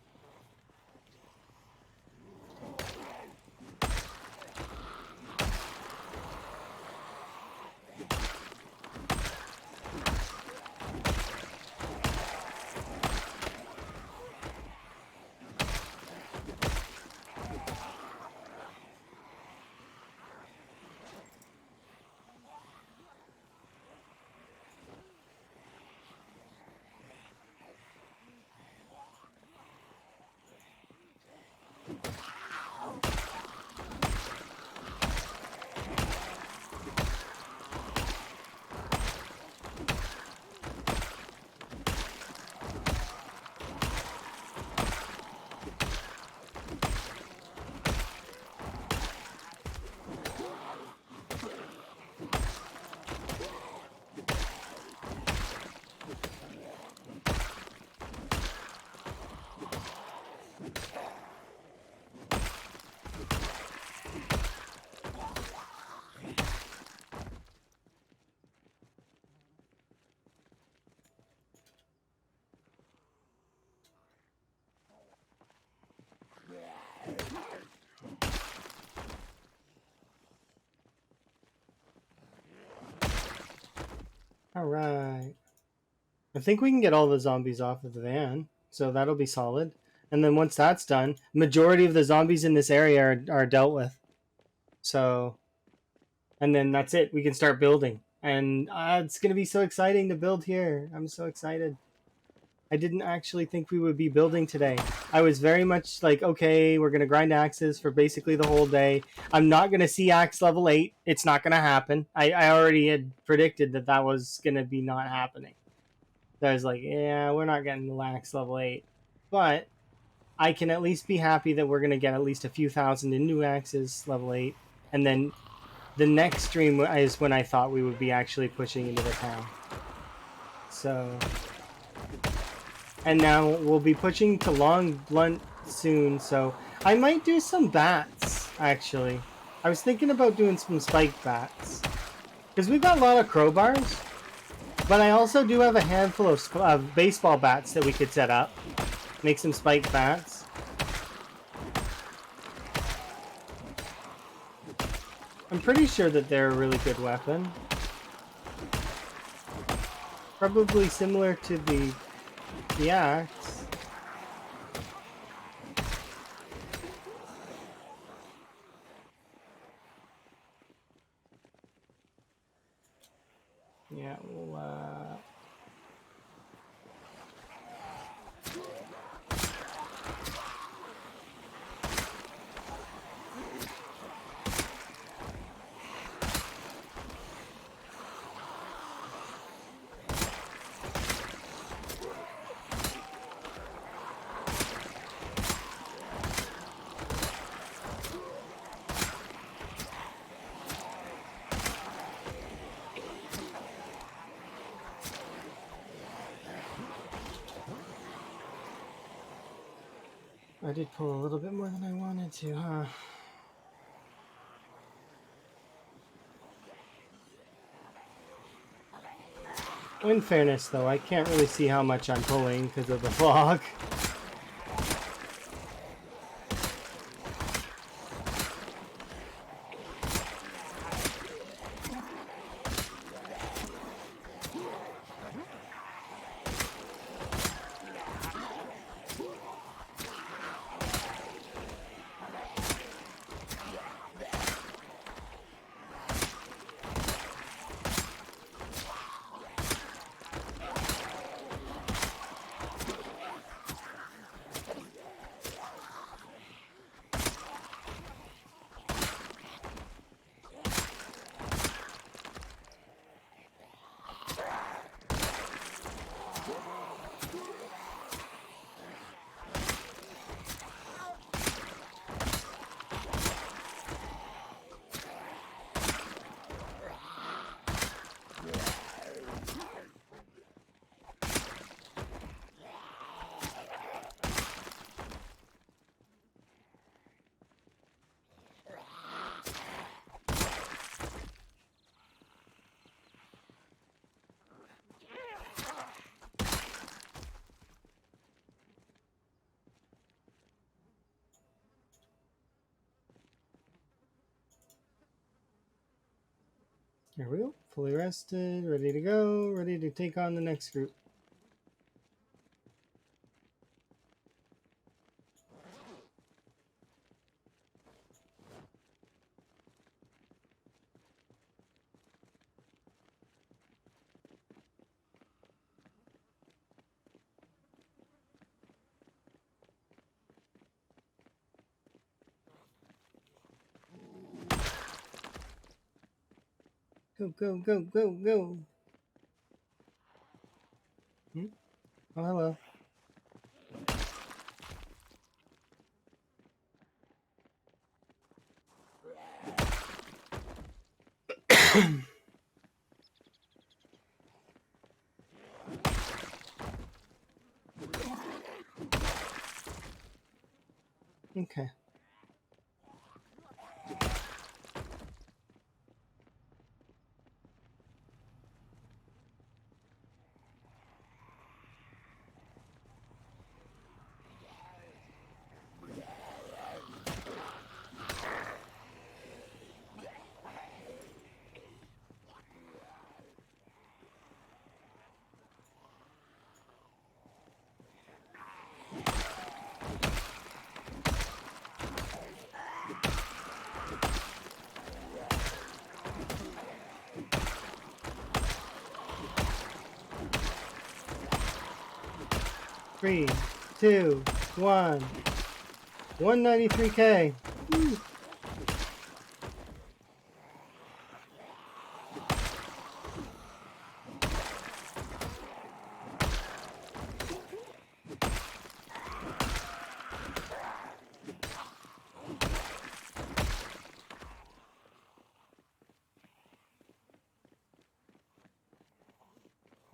Speaker 1: Alright. I think we can get all the zombies off of the van, so that'll be solid. And then once that's done, majority of the zombies in this area are dealt with. So, and then that's it. We can start building. And it's going to be so exciting to build here. I'm so excited. I didn't actually think we would be building today. I was very much like, okay, we're going to grind axes for basically the whole day. I'm not going to see axe level 8. It's not going to happen. I already had predicted that that was going to be not happening. So I was like, yeah, we're not getting the axe level 8. But I can at least be happy that we're going to get at least a few thousand into axes level 8. And then the next stream is when I thought we would be actually pushing into the town. So... And now we'll be pushing to Long Blunt soon, so I might do some bats, actually. I was thinking about doing some spiked bats. Because we've got a lot of crowbars, but I also do have a handful of baseball bats that we could set up. Make some spiked bats. I'm pretty sure that they're a really good weapon. Probably similar to the axe. Yeah, we'll I did pull a little bit more than I wanted to, huh? In fairness, though, I can't really see how much I'm pulling because of the fog. Here we go. Fully rested, ready to go, ready to take on the next group. Go, go, go, go, go. Hmm? Oh, hello. Okay. 3, 2, 1. 193K. Woo.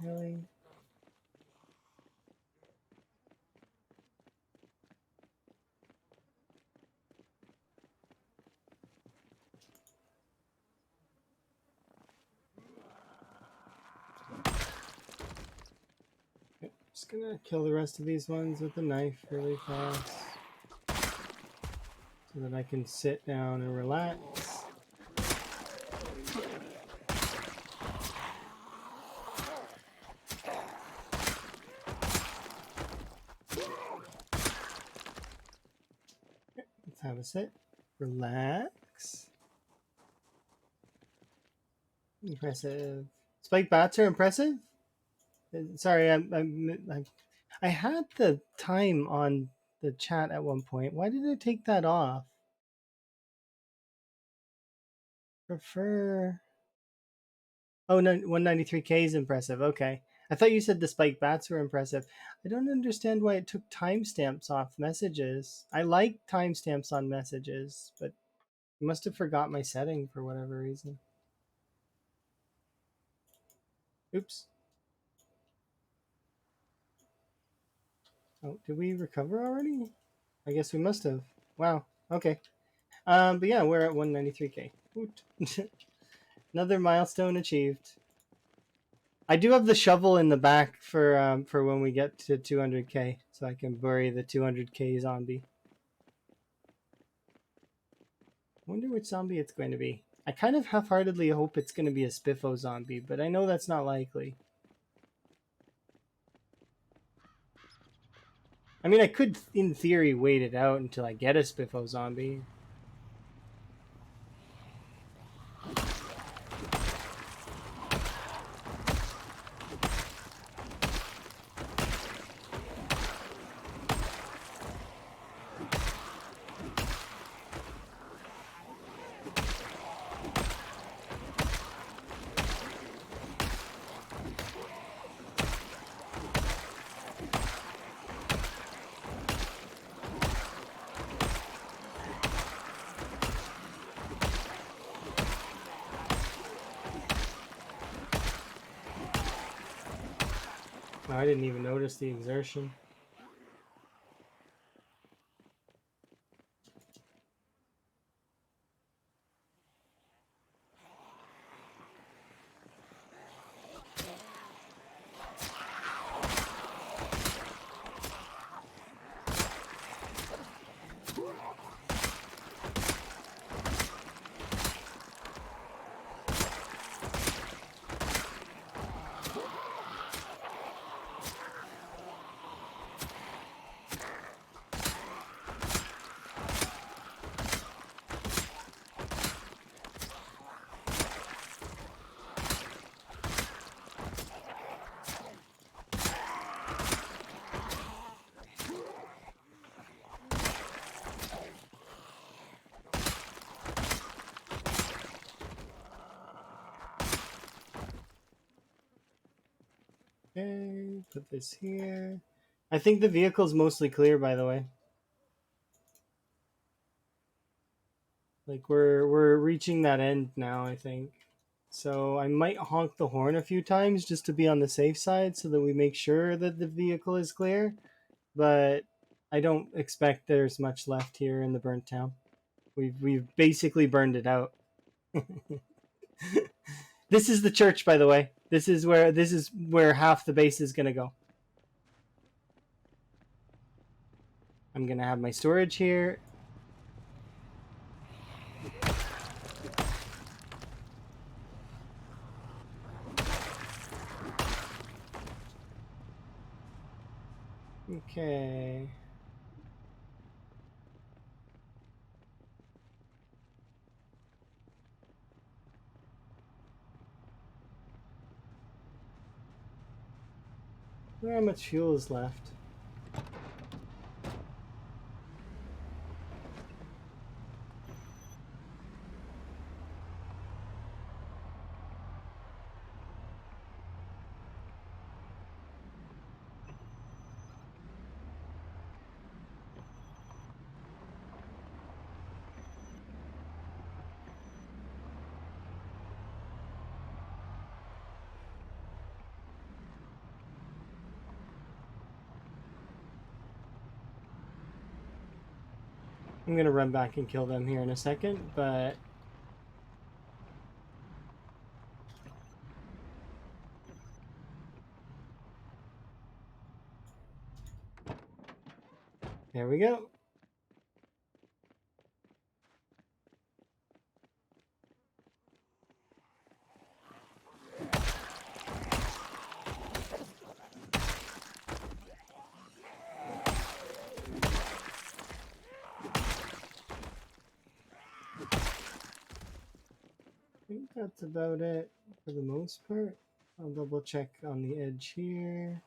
Speaker 1: Really? Okay, just gonna kill the rest of these ones with a knife really fast so that I can sit down and relax. Let's have a sit. Relax. Impressive. Spike bats are impressive? Sorry, I had the time on the chat at one point. Why did I take that off? Prefer. Oh, no, 193K is impressive. Okay. I thought you said the spike bats were impressive. I don't understand why it took timestamps off messages. I like timestamps on messages, but I must have forgot my setting for whatever reason. Oops. Oh, did we recover already? I guess we must have. Wow. Okay. But yeah, we're at 193K. Woot. Another milestone achieved. I do have the shovel in the back for when we get to 200K, so I can bury the 200K zombie. Wonder which zombie it's going to be. I kind of half-heartedly hope it's going to be a Spiffo zombie, but I know that's not likely. I mean, I could, in theory, wait it out until I get a Spiffo zombie. No, I didn't even notice the exertion. Okay, put this here. I think the vehicle's mostly clear, by the way. Like we're reaching that end now, I think. So I might honk the horn a few times just to be on the safe side so that we make sure that the vehicle is clear. But I don't expect there's much left here in the burnt town. We've basically burned it out. This is the church, by the way. This is where half the base is gonna go. I'm gonna have my storage here. Okay. How much fuel is left? I'm gonna run back and kill them here in a second, but there we go. I think that's about it for the most part. I'll double check on the edge here.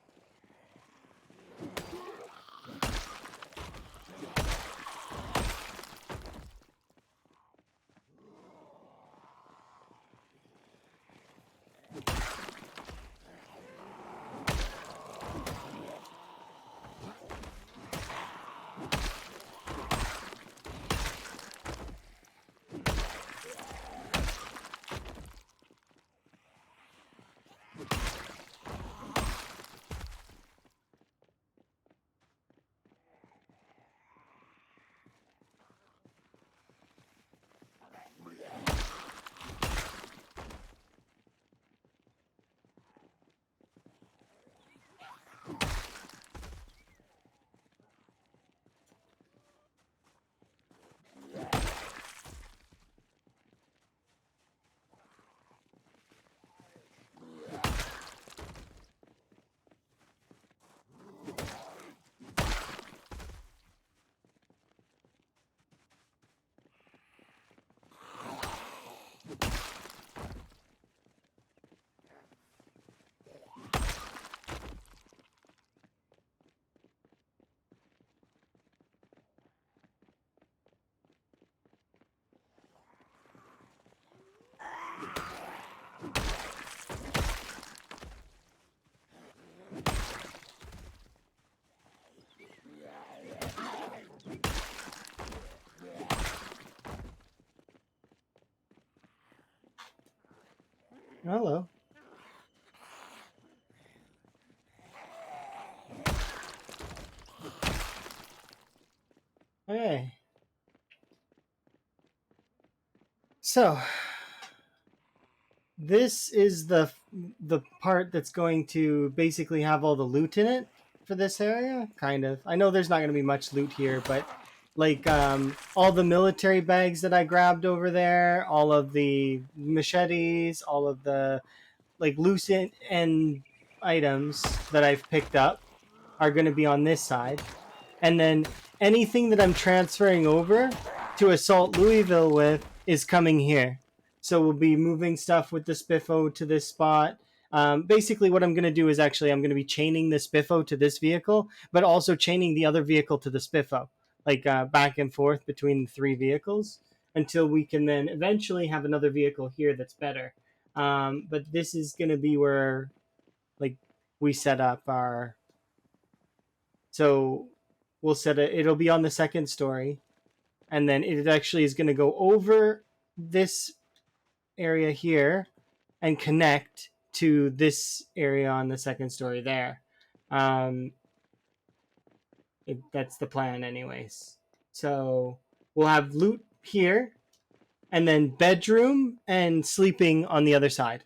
Speaker 1: Hello. Okay. So this is the part that's going to basically have all the loot in it for this area, kind of. I know there's not going to be much loot here, but like all the military bags that I grabbed over there, all of the machetes, all of the like loose end items that I've picked up are going to be on this side. And then anything that I'm transferring over to assault Louisville with is coming here. So we'll be moving stuff with the Spiffo to this spot. Basically, what I'm going to do is actually I'm going to be chaining the Spiffo to this vehicle, but also chaining the other vehicle to the Spiffo, like back and forth between the three vehicles until we can then eventually have another vehicle here that's better. But this is going to be where like we set up our. So we'll set it. It'll be on the second story, and then it actually is going to go over this area here and connect to this area on the second story there. Um, that's the plan, anyways. So we'll have loot here, and then bedroom and sleeping on the other side.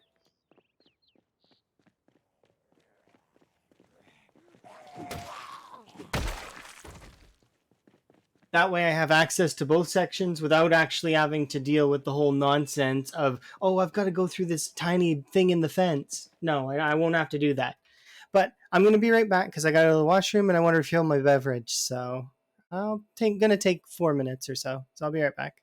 Speaker 1: That way I have access to both sections without actually having to deal with the whole nonsense of, oh, I've got to go through this tiny thing in the fence. No, I won't have to do that. But I'm going to be right back because I got to go to the washroom and I want to refill my beverage. So going to take 4 minutes or so. So I'll be right back.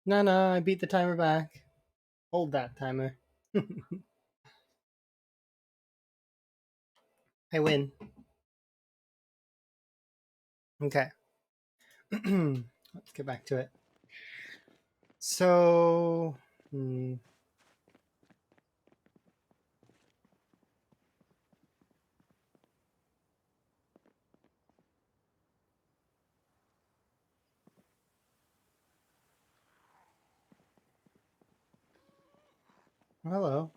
Speaker 1: No, no, I beat the timer back. Hold that timer. I win. Okay. Let's get back to it. So, hello.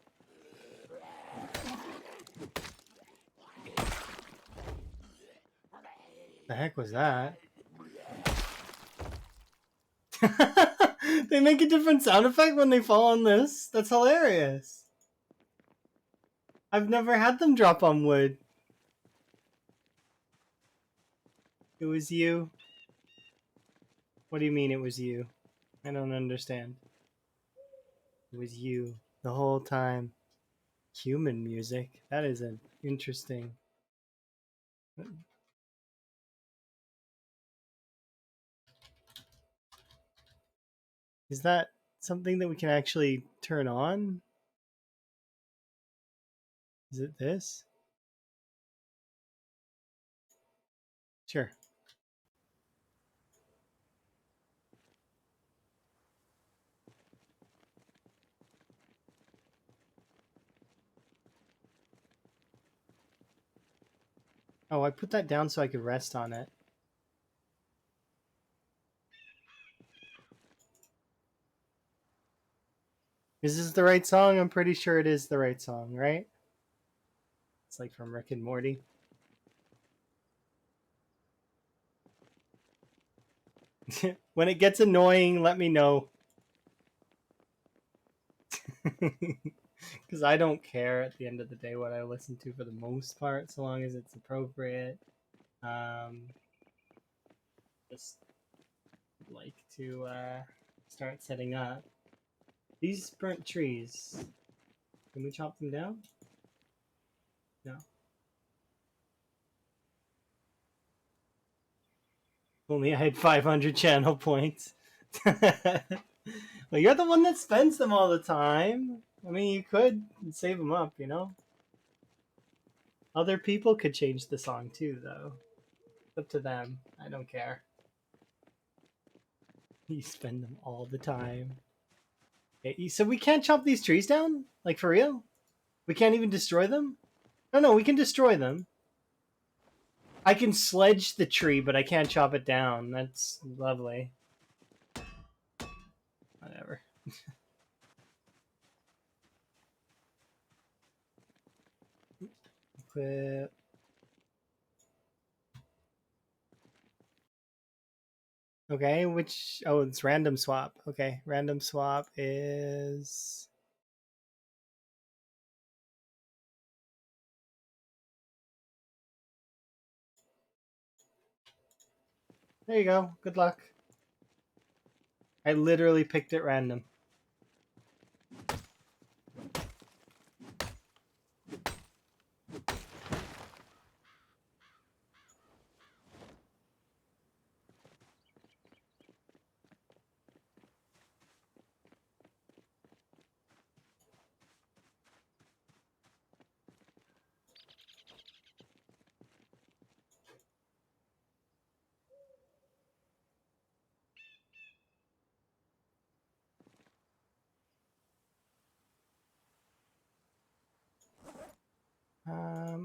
Speaker 1: The heck was that? They make a different sound effect when they fall on this. That's hilarious. I've never had them drop on wood. It was you. What do you mean it was you? I don't understand. It was you the whole time. Human music. That is an interesting. Is that something that we can actually turn on? Is it this? Sure. Oh, I put that down so I could rest on it. Is this the right song? I'm pretty sure it is the right song, right? It's like from Rick and Morty. When it gets annoying, let me know. Because I don't care at the end of the day what I listen to for the most part, so long as it's appropriate. Just like to start setting up. These burnt trees, can we chop them down? No. Only I had 500 channel points. Well, you're the one that spends them all the time. I mean, you could save them up, you know? Other people could change the song too, though. It's up to them. I don't care. You spend them all the time. Okay, so we can't chop these trees down? Like, for real? We can't even destroy them? No, we can destroy them. I can sledge the tree, but I can't chop it down. That's lovely. Whatever. Equip. Okay, which... Oh, it's random swap. Okay, random swap is... There you go. Good luck. I literally picked it random.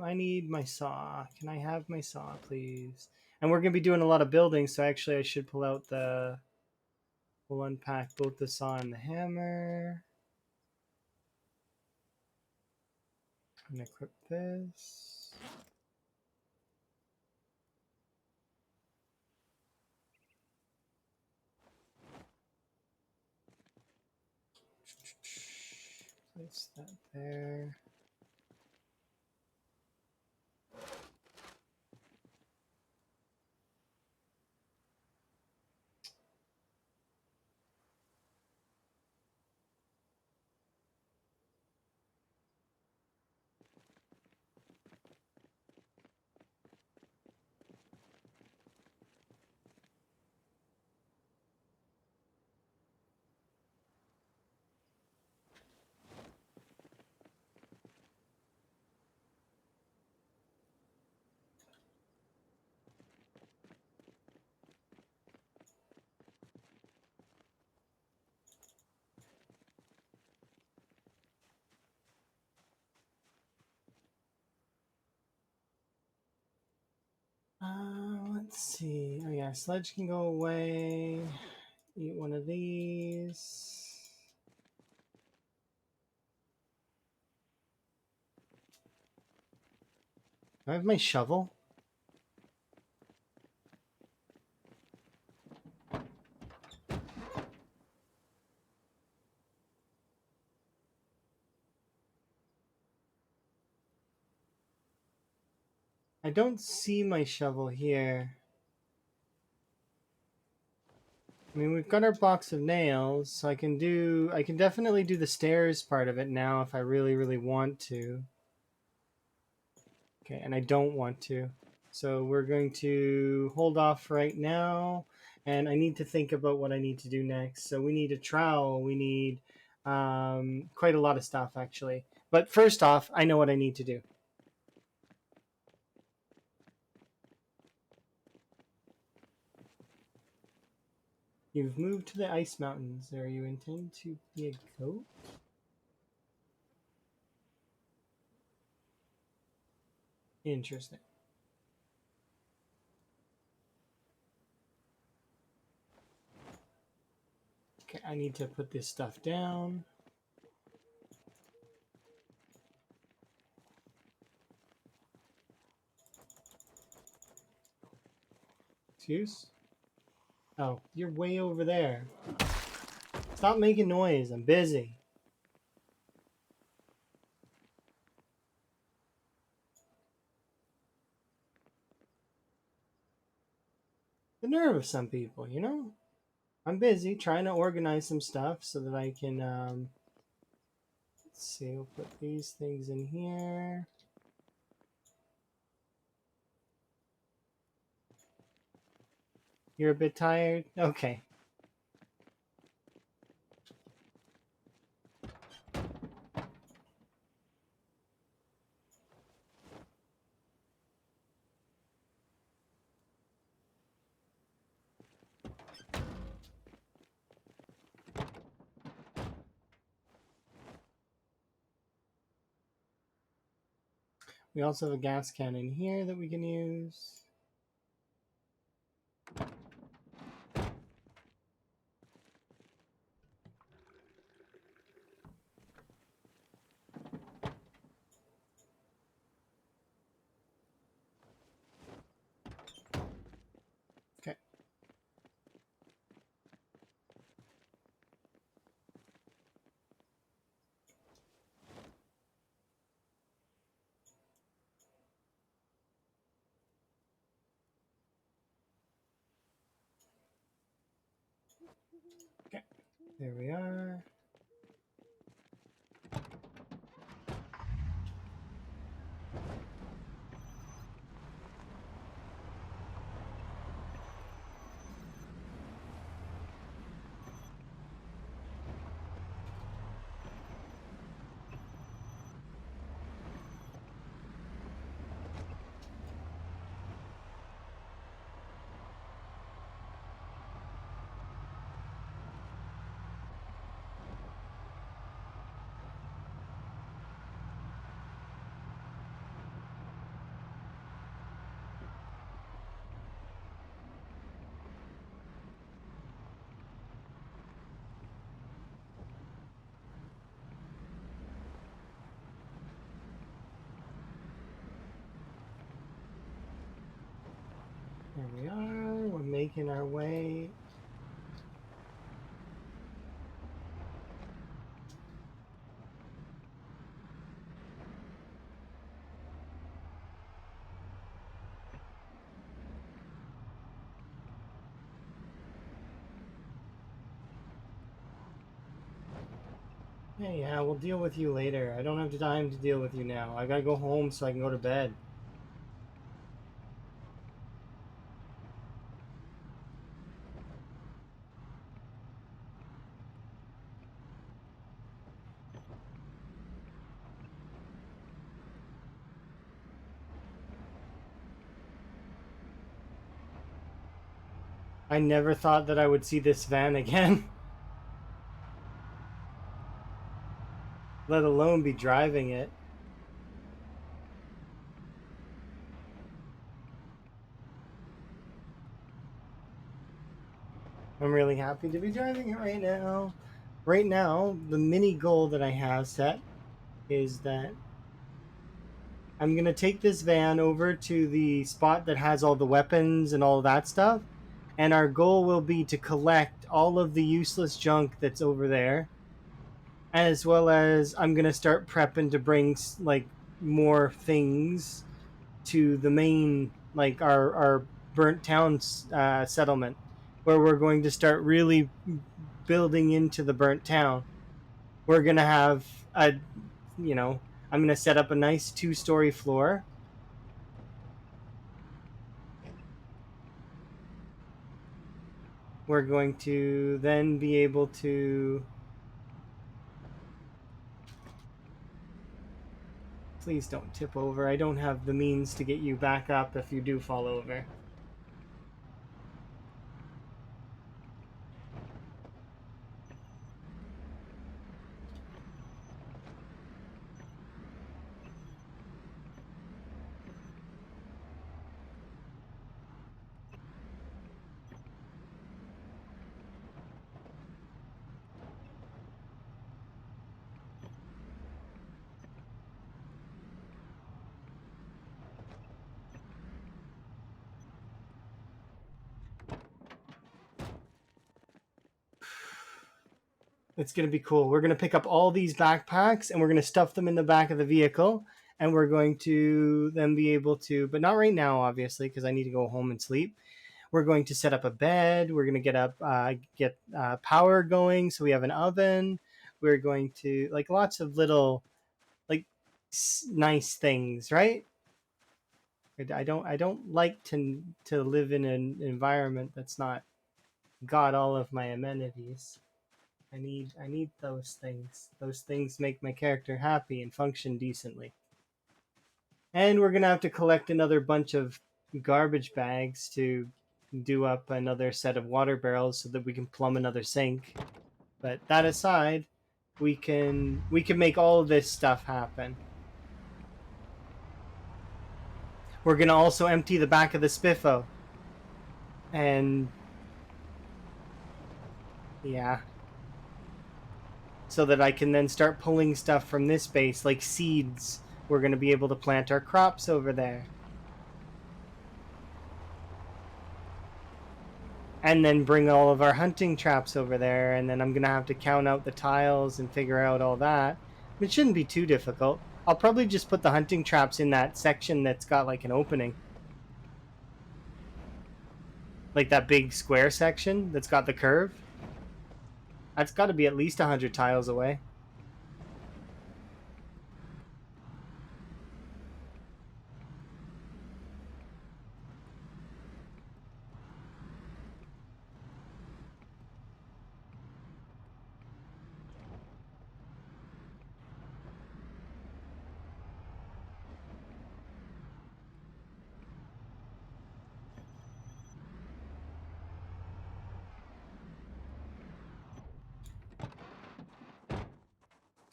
Speaker 1: I need my saw. Can I have my saw, please? And we're going to be doing a lot of building, so actually I should pull out the... We'll unpack both the saw and the hammer. And equip this. Place that there. Let's see. Oh yeah, sledge can go away. Eat one of these. Do I have my shovel? I don't see my shovel here. I mean, we've got our box of nails, so I can definitely do the stairs part of it now if I really, really want to. Okay, and I don't want to. So we're going to hold off right now, and I need to think about what I need to do next. So we need a trowel, we need quite a lot of stuff actually. But first off, I know what I need to do. You've moved to the ice mountains. Are you intend to be a goat? Interesting. Okay, I need to put this stuff down. Excuse? Oh, you're way over there. Stop making noise. I'm busy. The nerve of some people, you know? I'm busy trying to organize some stuff so that I can, let's see, we'll put these things in here. You're a bit tired? Okay. We also have a gas can in here that we can use. Okay. Okay. There we are. There we are. We're making our way. Yeah, we'll deal with you later. I don't have the time to deal with you now. I gotta go home so I can go to bed. I never thought that I would see this van again. Let alone be driving it. I'm really happy to be driving it right now. Right now, the mini goal that I have set is that I'm going to take this van over to the spot that has all the weapons and all that stuff. And our goal will be to collect all of the useless junk that's over there. As well as I'm going to start prepping to bring like more things to the main, like our burnt town settlement, where we're going to start really building into the burnt town. We're going to have a, you know, I'm going to set up a nice 2-story floor. We're going to then be able to... Please don't tip over. I don't have the means to get you back up if you do fall over. It's going to be cool. We're going to pick up all these backpacks and we're going to stuff them in the back of the vehicle. And we're going to then be able to, but not right now, obviously, because I need to go home and sleep. We're going to set up a bed. We're going to get power going. So we have an oven. We're going to, like, lots of little, like, nice things, right? I don't like to live in an environment that's not got all of my amenities. I need those things. Those things make my character happy and function decently. And we're gonna have to collect another bunch of garbage bags to do up another set of water barrels so that we can plumb another sink. But that aside, we can make all of this stuff happen. We're gonna also empty the back of the spiffo. And yeah. So that I can then start pulling stuff from this base, like seeds. We're going to be able to plant our crops over there. And then bring all of our hunting traps over there, and then I'm going to have to count out the tiles and figure out all that. It shouldn't be too difficult. I'll probably just put the hunting traps in that section that's got like an opening. Like that big square section that's got the curve. That's got to be at least 100 tiles away.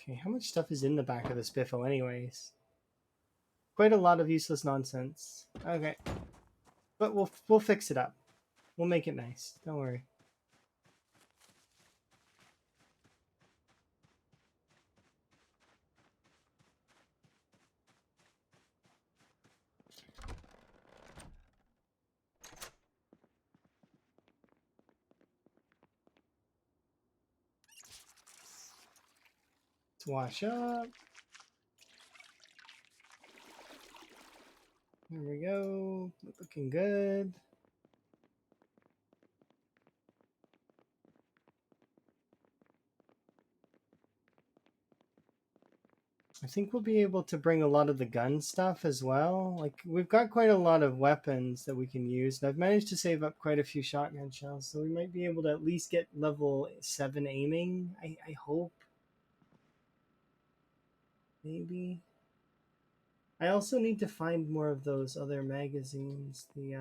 Speaker 1: Okay, how much stuff is in the back of the spiffle anyways? Quite a lot of useless nonsense. Okay. But we'll fix it up. We'll make it nice. Don't worry. Let's wash up. There we go. Looking good. I think we'll be able to bring a lot of the gun stuff as well. Like, we've got quite a lot of weapons that we can use. And I've managed to save up quite a few shotgun shells. So we might be able to at least get level 7 aiming. I hope. Maybe. I also need to find more of those other magazines. We've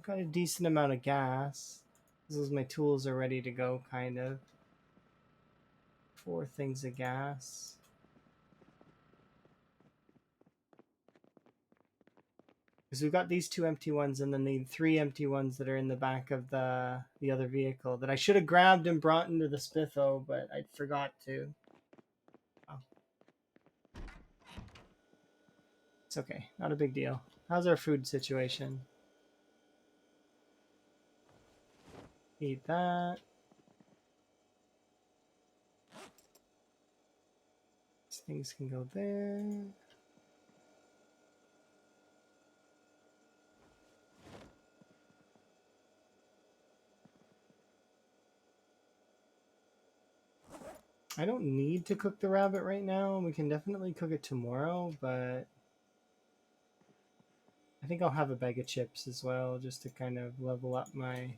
Speaker 1: got a decent amount of gas. Those my tools are ready to go, kind of. 4 things of gas. Because we've got these 2 empty ones and then the 3 empty ones that are in the back of the other vehicle that I should have grabbed and brought into the Spitho, but I forgot to. Oh. It's okay, not a big deal. How's our food situation? Eat that. These things can go there. I don't need to cook the rabbit right now. We can definitely cook it tomorrow, but I think I'll have a bag of chips as well, just to kind of level up my...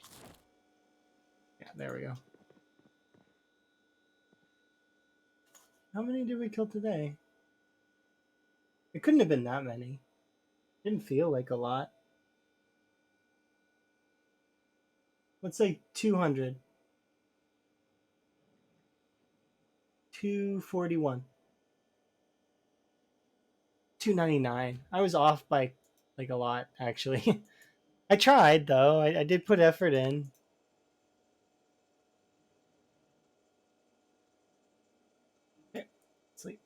Speaker 1: Yeah, there we go. How many did we kill today? It couldn't have been that many. Didn't feel like a lot. Let's say 200. 241. 299. I was off by like a lot, actually. I tried, though. I did put effort in. Okay, sleep.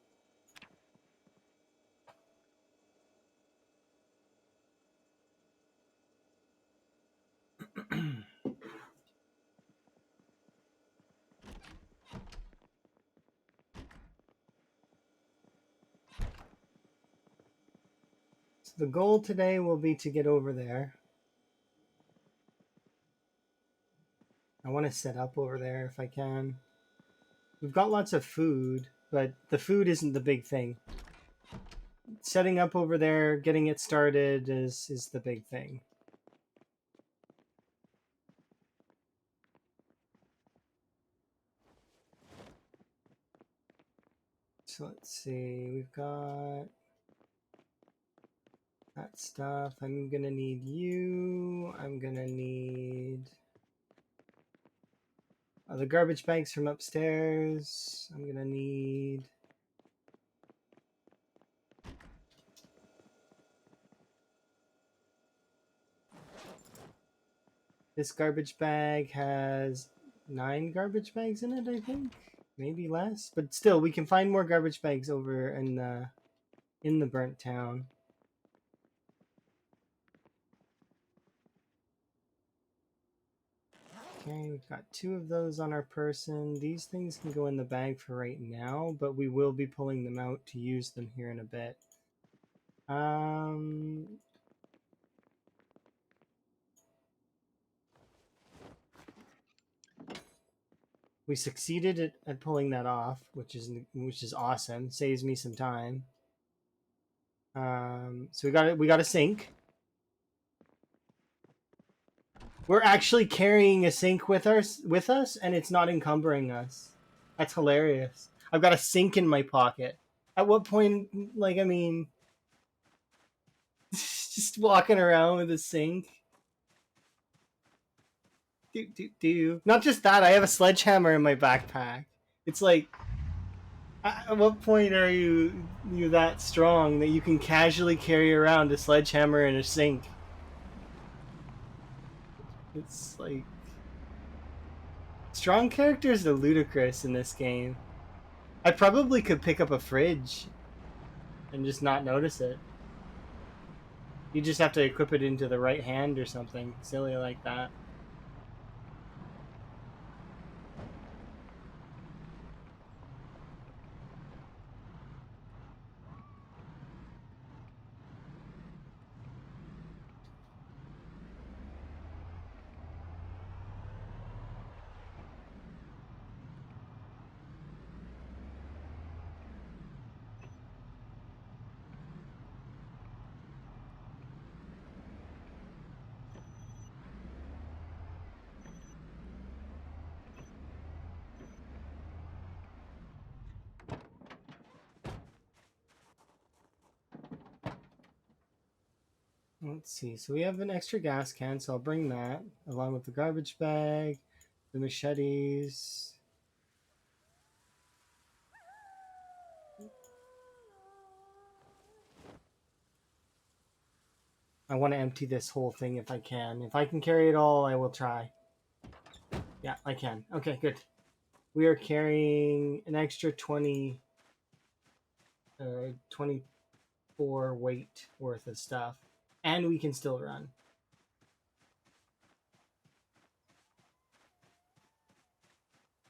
Speaker 1: So the goal today will be to get over there. I want to set up over there if I can. We've got lots of food, but the food isn't the big thing. Setting up over there, getting it started is the big thing. So let's see, we've got that stuff. I'm gonna need you. I'm gonna need the garbage bags from upstairs. I'm gonna need this garbage bag has 9 garbage bags in it, I think. Maybe less, but still we can find more garbage bags over in the burnt town. Okay, we've got 2 of those on our person. These things can go in the bag for right now, but we will be pulling them out to use them here in a bit. We succeeded at pulling that off, which is awesome. Saves me some time. So we got a sink. We're actually carrying a sink with us, and it's not encumbering us. That's hilarious. I've got a sink in my pocket. At what point, like, I mean, just walking around with a sink. Do. Not just that, I have a sledgehammer in my backpack. It's like, at what point are you that strong that you can casually carry around a sledgehammer and a sink? It's like, strong characters are ludicrous in this game. I probably could pick up a fridge and just not notice it. You just have to equip it into the right hand or something silly like that. Let's see. So we have an extra gas can, so I'll bring that along with the garbage bag, the machetes. I want to empty this whole thing if I can. If I can carry it all, I will try. Yeah, I can. Okay, good. We are carrying an extra 24 weight worth of stuff. And we can still run.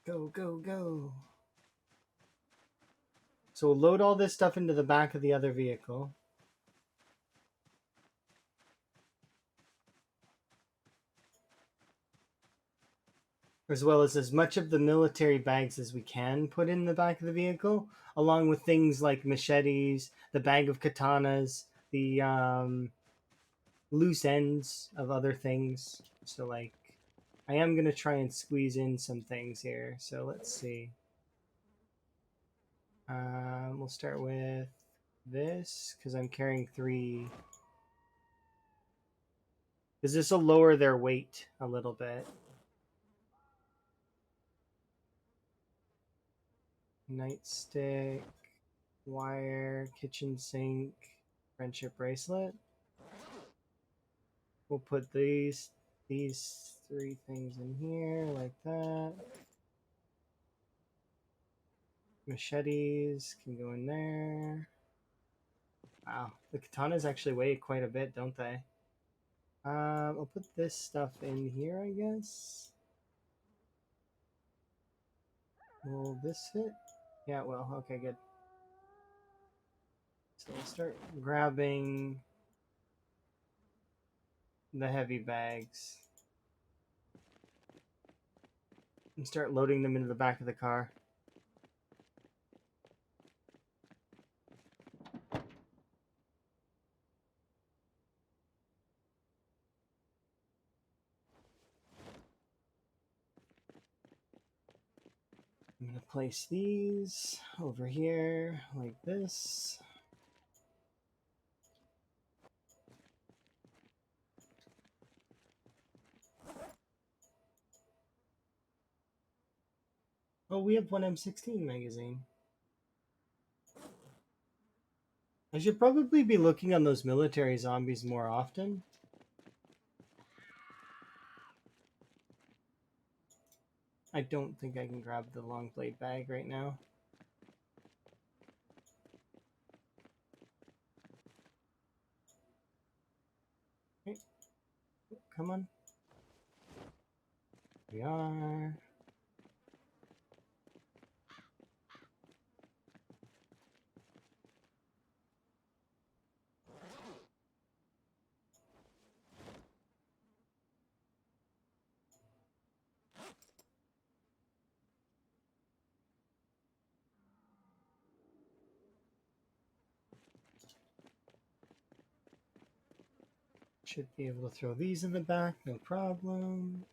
Speaker 1: Go, go, go. So we'll load all this stuff into the back of the other vehicle. As well as much of the military bags as we can put in the back of the vehicle, along with things like machetes, the bag of katanas, the loose ends of other things. So, like, I am going to try and squeeze in some things here. So, let's see. We'll start with this because I'm carrying 3. Because this will lower their weight a little bit. Nightstick, wire, kitchen sink, friendship bracelet. We'll put these 3 things in here like that. Machetes can go in there. Wow, the katanas actually weigh quite a bit, don't they? I'll put this stuff in here, I guess. Will this fit? Yeah, well, okay, good. So we'll start grabbing the heavy bags and start loading them into the back of the car. I'm going to place these over here like this. Oh, we have one M16 magazine. I should probably be looking on those military zombies more often. I don't think I can grab the long blade bag right now. Okay. Come on. We are. Should be able to throw these in the back, no problem.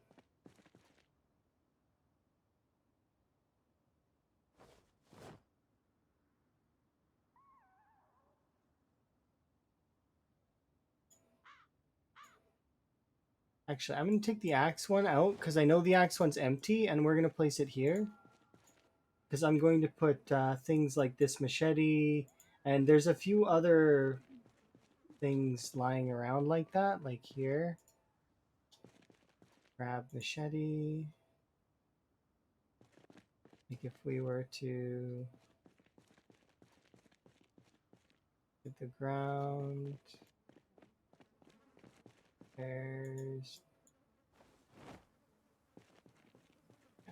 Speaker 1: Actually, I'm going to take the axe one out because I know the axe one's empty, and we're going to place it here. Because I'm going to put things like this machete, and there's a few other things lying around like that, like here. Grab machete. Like if we were to hit the ground, there's.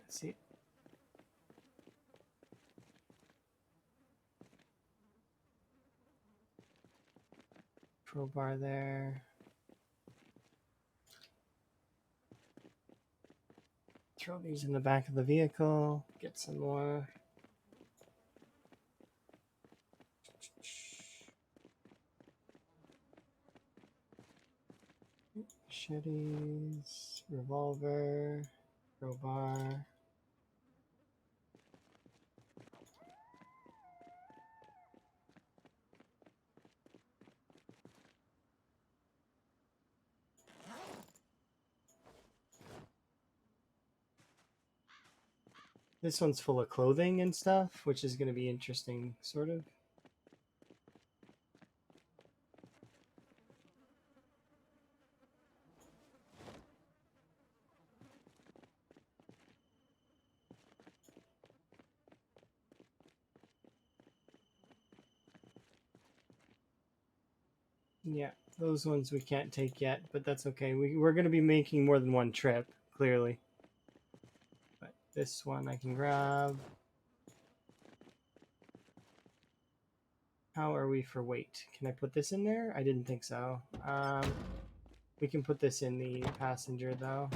Speaker 1: See. Crowbar there. Throw these in the back of the vehicle. Get some more. Machetes, revolver, crowbar. This one's full of clothing and stuff, which is going to be interesting, sort of. Yeah, those ones we can't take yet, but that's okay. We're going to be making more than one trip, clearly. But this one I can grab. How are we for weight? Can I put this in there? I didn't think so. We can put this in the passenger, though.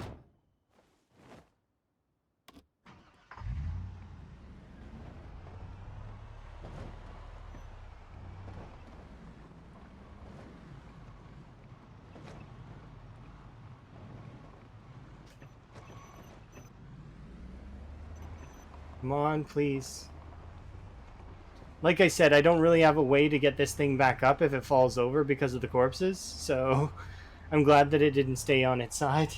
Speaker 1: Come on, please. Like I said, I don't really have a way to get this thing back up if it falls over because of the corpses, so I'm glad that it didn't stay on its side.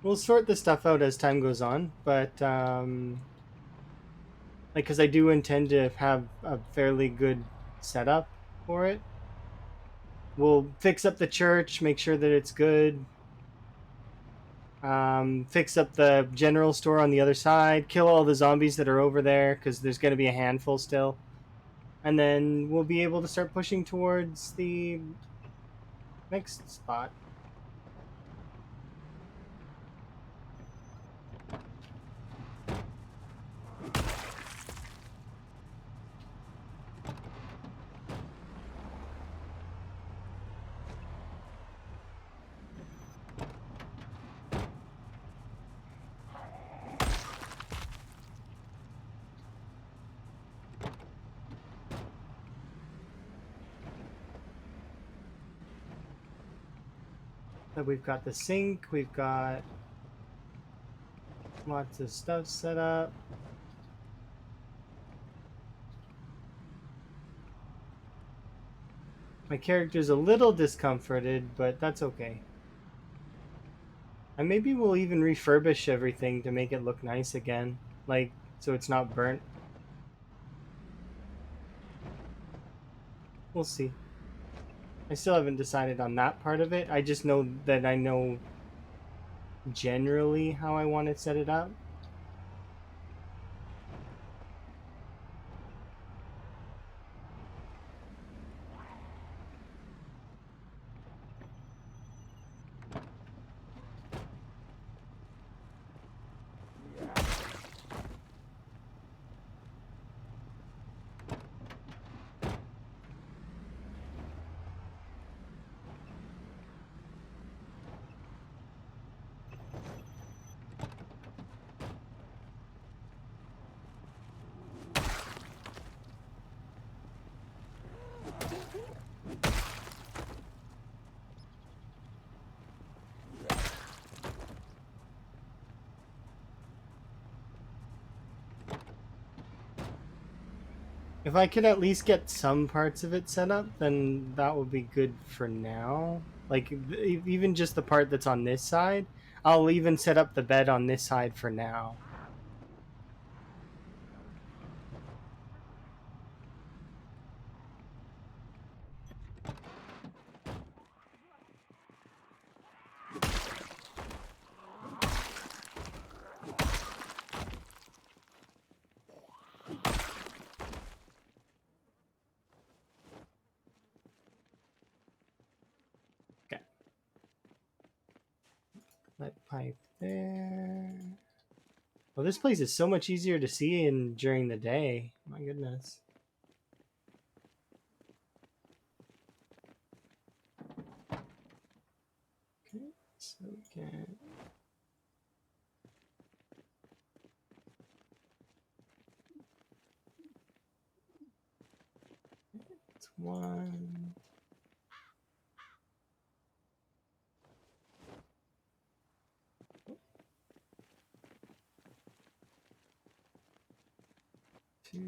Speaker 1: We'll sort the stuff out as time goes on, but like, because I do intend to have a fairly good setup for it. We'll fix up the church, make sure that it's good. Fix up the general store on the other side, kill all the zombies that are over there, because there's going to be a handful still. And then we'll be able to start pushing towards the next spot. So we've got the sink, we've got lots of stuff set up. My character's a little discomforted, but that's okay. And maybe we'll even refurbish everything to make it look nice again, like, so it's not burnt. We'll see. I still haven't decided on that part of it. I just know that I know generally how I want to set it up. If I could at least get some parts of it set up, then that would be good for now. Like, even just the part that's on this side, I'll even set up the bed on this side for now. Okay. Lead pipe there. Well, this place is so much easier to see in during the day. My goodness. Okay, so we can. It's one. Two.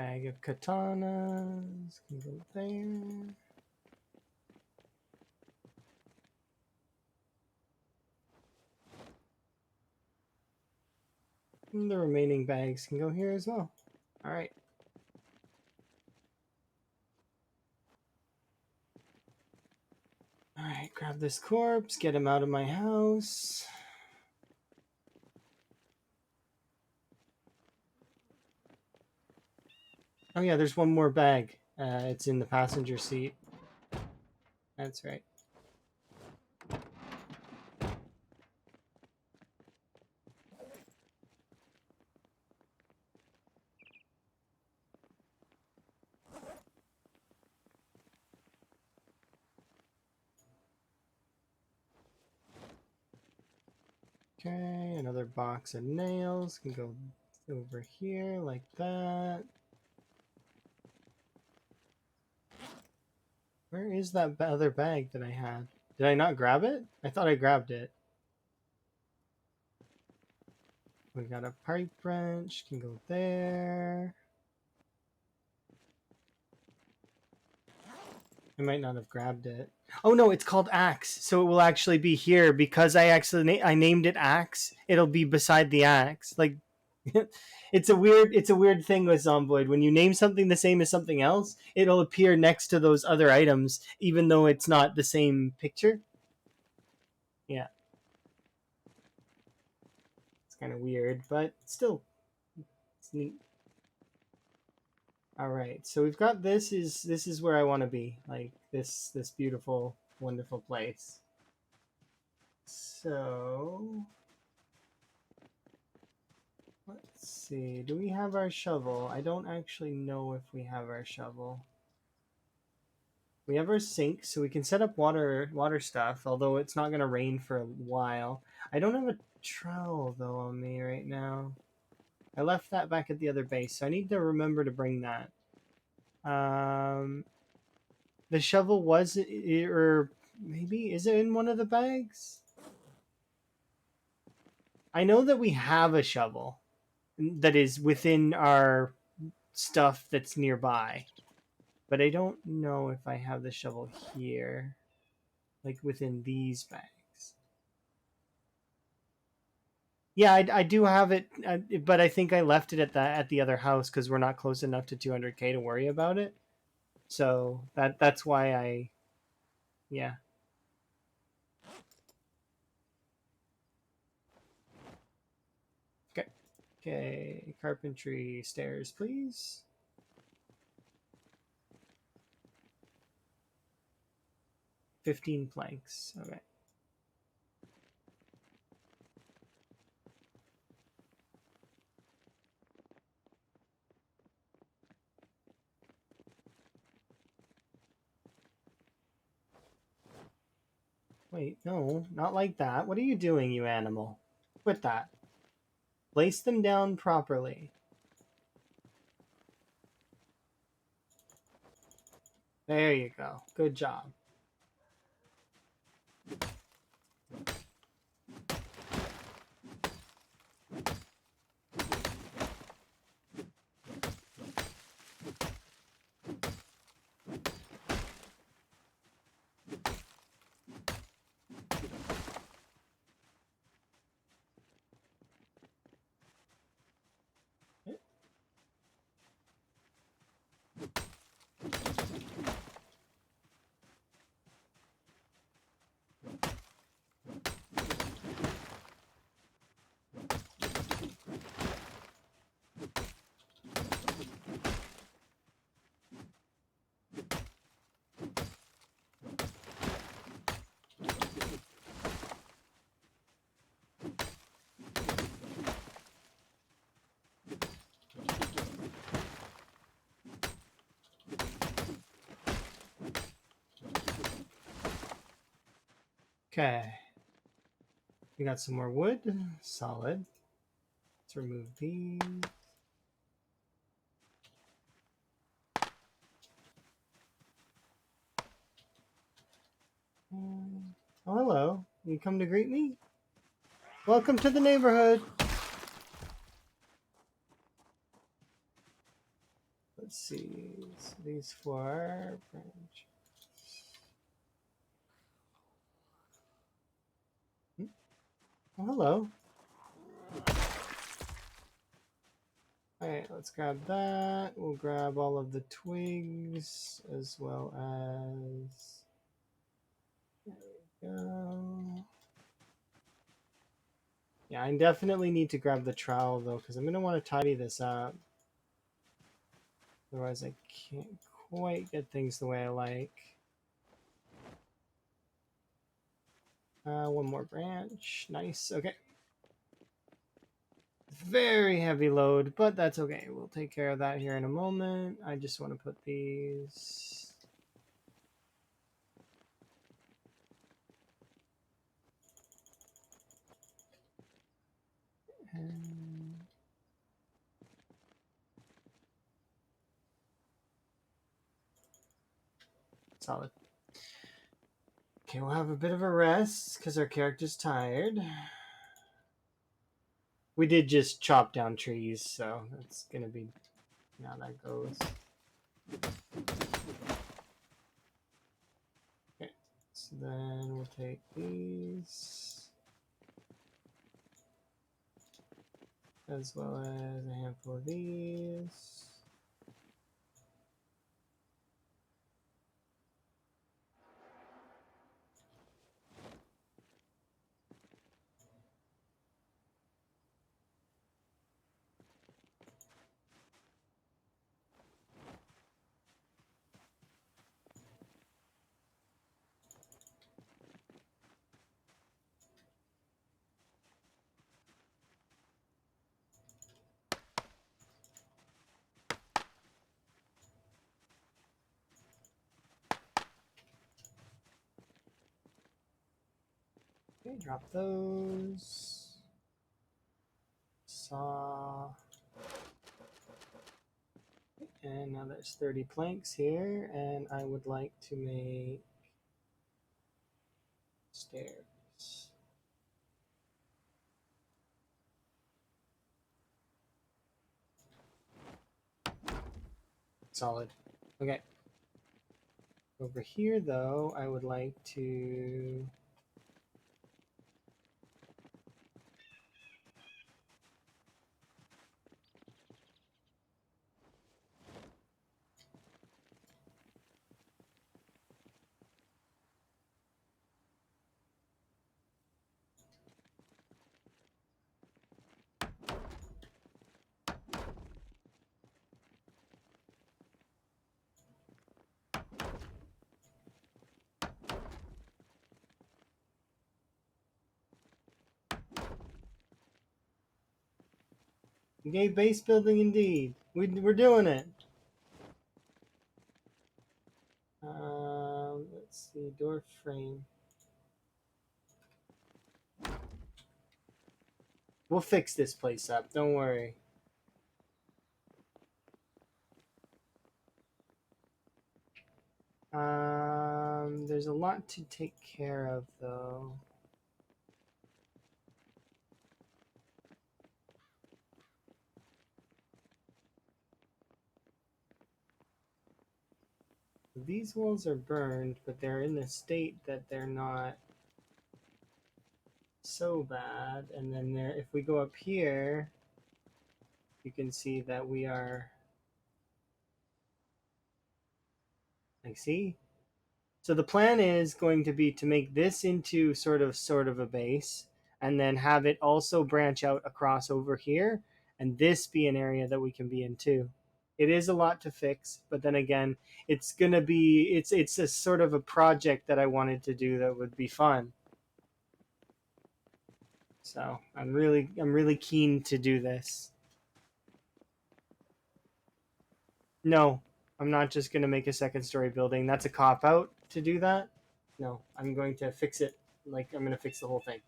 Speaker 1: Bag of katanas can go there. And the remaining bags can go here as well. All right. All right, grab this corpse, get him out of my house. Oh yeah, there's one more bag. It's in the passenger seat. That's right. Okay, another box of nails can go over here like that. Where is that other bag that I had? Did I not grab it? I thought I grabbed it. We got a pipe wrench, can go there. I might not have grabbed it. Oh no, it's called axe, so it will actually be here because I named it axe. It'll be beside the axe. Like it's a weird thing with Zomboid. When you name something the same as something else, it'll appear next to those other items, even though it's not the same picture. Yeah, it's kind of weird, but still, it's neat. All right, so we've got this is where I want to be, like this beautiful, wonderful place. So let's see. Do we have our shovel? I don't actually know if we have our shovel. We have our sink, so we can set up water stuff, although it's not going to rain for a while. I don't have a trowel, though, on me right now. I left that back at the other base, so I need to remember to bring that. The shovel was, or maybe, is it in one of the bags? I know that we have a shovel that is within our stuff that's nearby. But I don't know if I have the shovel here, like within these bags. Yeah, I do have it, but I think I left it at the other house because we're not close enough to 200K to worry about it. So that's why yeah. Okay, okay, carpentry stairs, please. 15 planks. Okay. Wait, no, not like that. What are you doing, you animal? Quit that. Place them down properly. There you go. Good job. Okay. We got some more wood. Solid. Let's remove these. Oh, hello. You come to greet me? Welcome to the neighborhood. let's see. So these 4 branch. Oh, hello. Alright, let's grab that. We'll grab all of the twigs as well as... There we go. Yeah, I definitely need to grab the trowel though, because I'm going to want to tidy this up. Otherwise I can't quite get things the way I like. One more branch. Nice. Okay. Very heavy load, but that's okay. We'll take care of that here in a moment. I just want to put these... Solid. Okay, we'll have a bit of a rest because our character's tired. We did just chop down trees, so that's gonna be how that goes. Okay, so then we'll take these as well as a handful of these. Okay, drop those. Saw. And now there's 30 planks here, and I would like to make stairs. Solid. Okay. Over here, though, I would like to... Yay, base building indeed. We're doing it. Let's see, door frame. We'll fix this place up, don't worry. There's a lot to take care of, though. These walls are burned, but they're in a state that they're not so bad. And then there, if we go up here, you can see that we are, like, see? So the plan is going to be to make this into sort of a base, and then have it also branch out across over here, and this be an area that we can be in too. It is a lot to fix, but then again, it's gonna be it's a sort of a project that I wanted to do that would be fun. So I'm really keen to do this. No, I'm not just gonna make a second story building. That's a cop out to do that. No, I'm going to fix it. Like, I'm gonna fix the whole thing.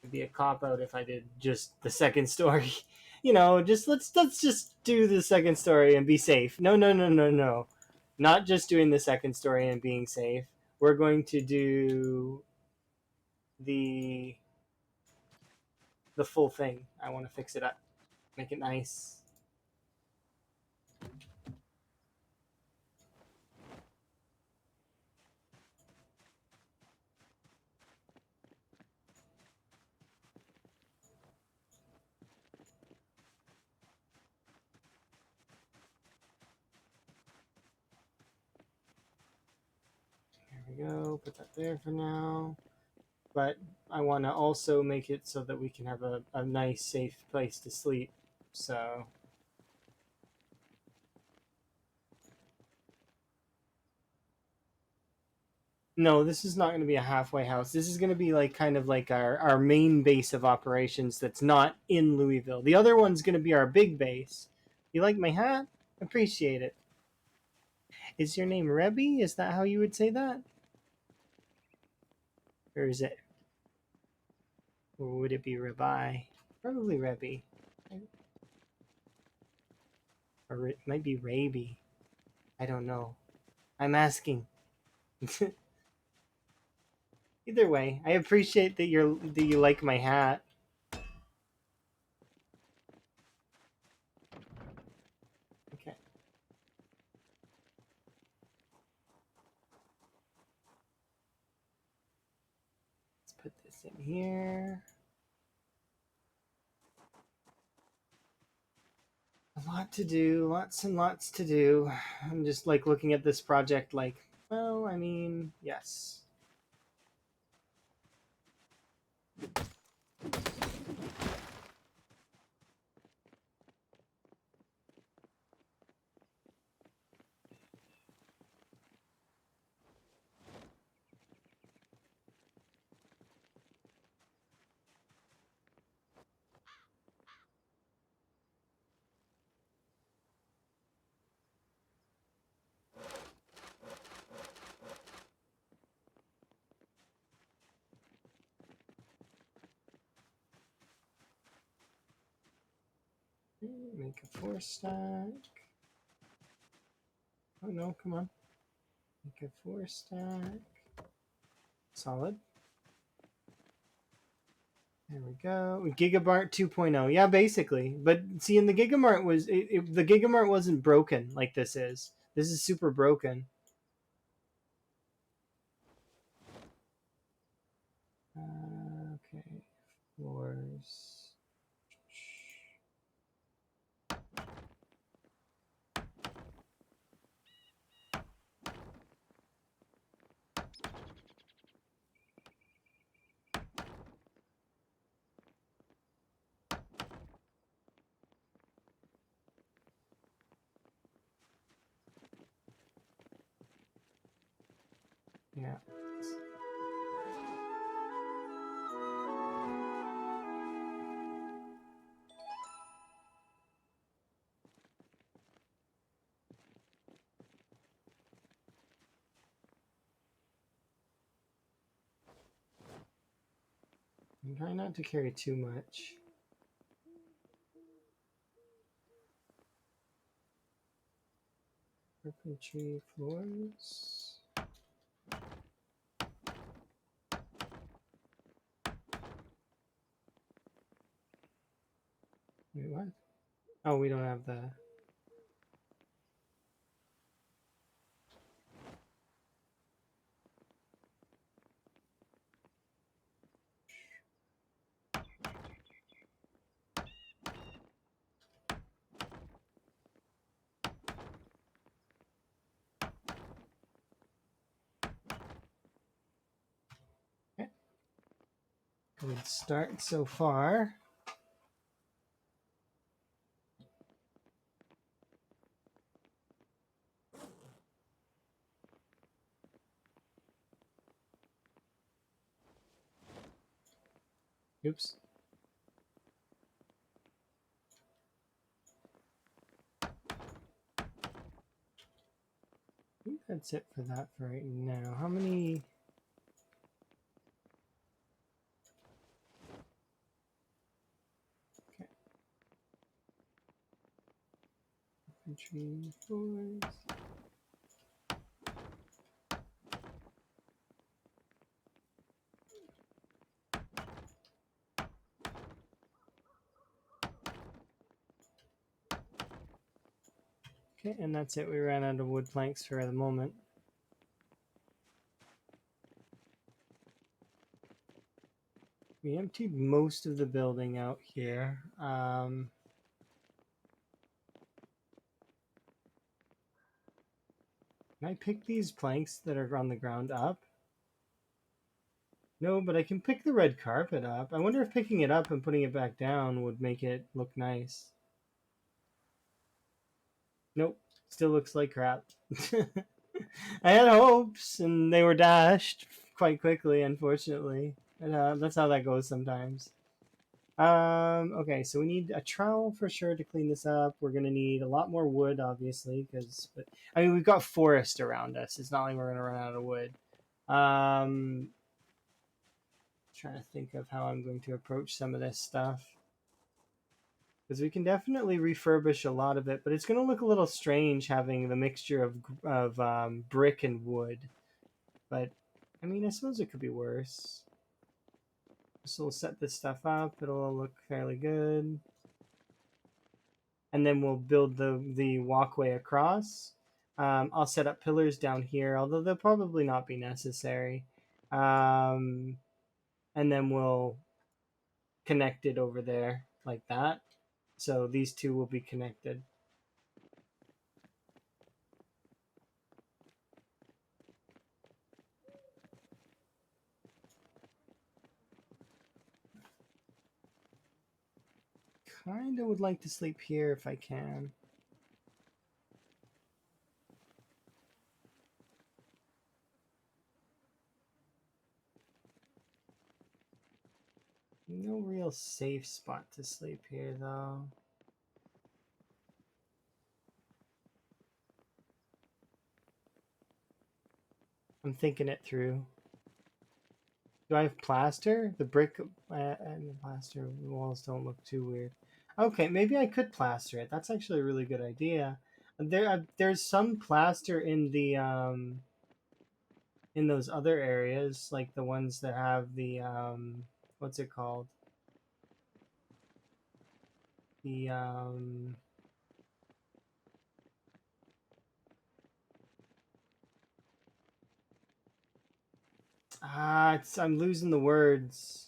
Speaker 1: It'd be a cop out if I did just the second story. You know, just let's just do the second story and be safe. No, no, no, no, no. Not just doing the second story and being safe. We're going to do the full thing. I want to fix it up, make it nice. There we go. Put that there for now. But I want to also make it so that we can have a nice, safe place to sleep. So no, this is not going to be a halfway house. This is going to be like kind of like our main base of operations that's not in Louisville. The other one's going to be our big base. You like my hat? Appreciate it. Is your name Rebby? Is that how you would say that? Or is it? Or would it be Rabbi? Probably Rebby. Or it might be Raby. I don't know. I'm asking. Either way, I appreciate that you like my hat. Okay. Let's put this in here. A lot to do, lots and lots to do. I'm just like looking at this project like, well, I mean, yes. Make a 4-stack. Oh no, come on. Make a 4-stack. Solid. There we go. Gigabart 2.0. Yeah, basically. But see, in the Gigamart the Gigamart wasn't broken like this is. This is super broken. Okay. Floors. Yeah. I'm trying not to carry too much. Carpentry floors. Wait, what? Oh, we don't have the... Okay. Good start so far. Oops. I think that's it for that for right now. How many... Okay. Carpentry floors. Okay, and that's it. We ran out of wood planks for the moment. We emptied most of the building out here. Can I pick these planks that are on the ground up? No, but I can pick the red carpet up. I wonder if picking it up and putting it back down would make it look nice. Nope, still looks like crap. I had hopes, and they were dashed quite quickly, unfortunately. And, that's how that goes sometimes. Okay, so we need a trowel for sure to clean this up. We're gonna need a lot more wood, obviously, because I mean we've got forest around us. It's not like we're gonna run out of wood. Trying to think of how I'm going to approach some of this stuff, because we can definitely refurbish a lot of it, but it's gonna look a little strange having the mixture of brick and wood. But I mean, I suppose it could be worse. So we'll set this stuff up. It'll look fairly good. And then we'll build the walkway across. I'll set up pillars down here, although they'll probably not be necessary. And then we'll connect it over there like that. So these two will be connected. Kind of would like to sleep here if I can. No real safe spot to sleep here, though. I'm thinking it through. Do I have plaster? The brick and the plaster walls don't look too weird. Okay, maybe I could plaster it. That's actually a really good idea. There's some plaster in those other areas, like the ones that have the what's it called? The I'm losing the words.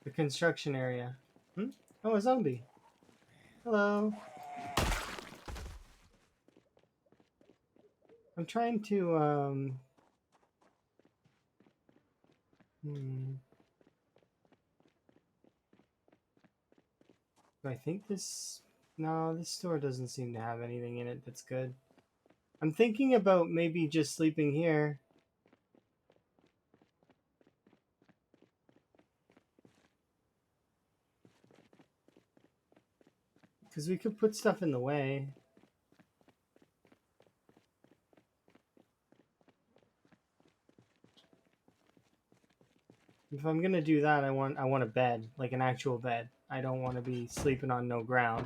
Speaker 1: The construction area. Hmm? Oh, a zombie. Hello. I'm trying to hmm. Do I think this no, this store doesn't seem to have anything in it that's good. I'm thinking about maybe just sleeping here. Because we could put stuff in the way. If I'm gonna do that, I want a bed, like an actual bed. I don't want to be sleeping on no ground.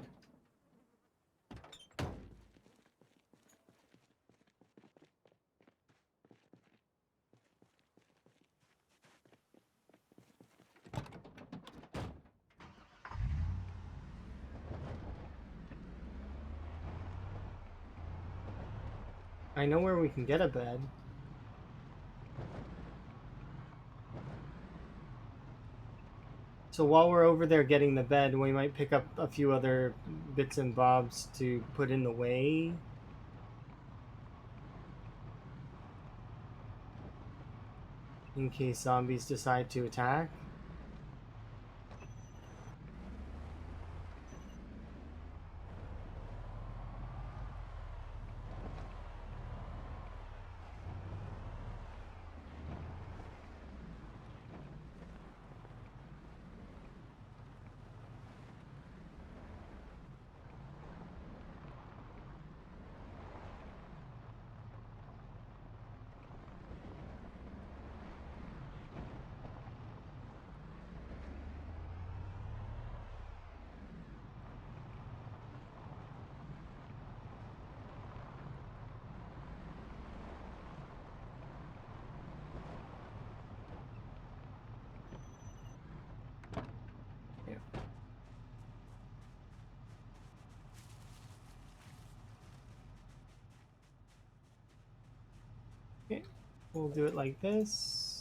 Speaker 1: I know where we can get a bed. So while we're over there getting the bed, we might pick up a few other bits and bobs to put in the way. In case zombies decide to attack. we'll do it like this.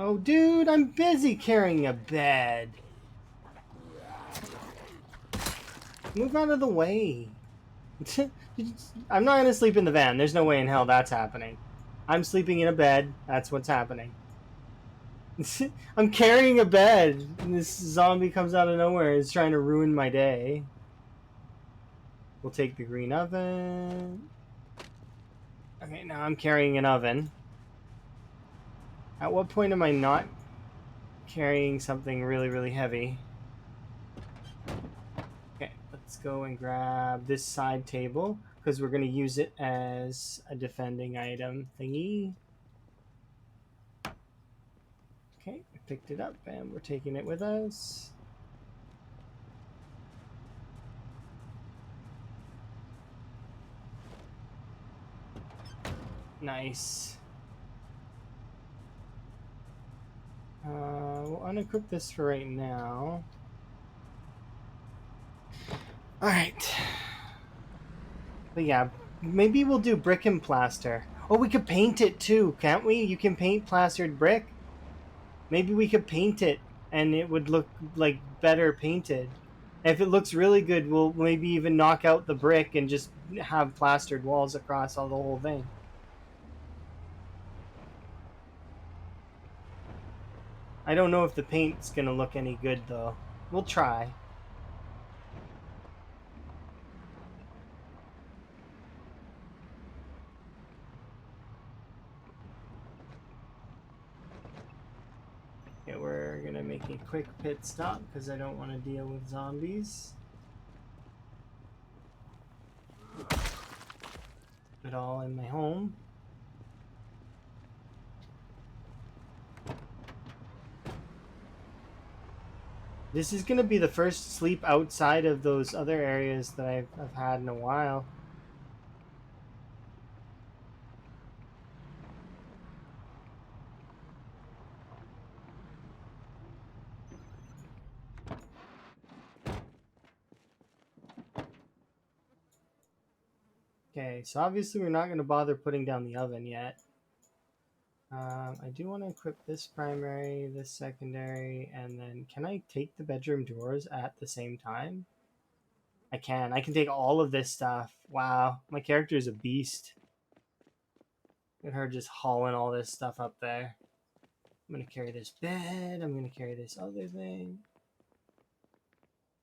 Speaker 1: Oh, dude, I'm busy carrying a bed. Move out of the way. I'm not gonna sleep in the van. There's no way in hell that's happening. I'm sleeping in a bed. That's what's happening. I'm carrying a bed, and this zombie comes out of nowhere and is trying to ruin my day. We'll take the green oven. Okay, now I'm carrying an oven. At what point am I not carrying something really, really heavy? Okay, let's go and grab this side table because we're going to use it as a defending item thingy. Okay, I picked it up and we're taking it with us. Nice. We'll unequip this for right now. Alright. But yeah, maybe we'll do brick and plaster. Oh, we could paint it too, can't we? You can paint plastered brick. Maybe we could paint it and it would look like better painted. If it looks really good, we'll maybe even knock out the brick and just have plastered walls across all the whole thing. I don't know if the paint's gonna look any good though. We'll try. Okay, we're gonna make a quick pit stop because I don't want to deal with zombies at all in my home. This is gonna be the first sleep outside of those other areas that I've had in a while. Okay, so obviously we're not going to bother putting down the oven yet. I do want to equip this primary, this secondary, and then can I take the bedroom drawers at the same time? I can. I can take all of this stuff. Wow, my character is a beast. Look at her just hauling all this stuff up there. I'm going to carry this bed. I'm going to carry this other thing.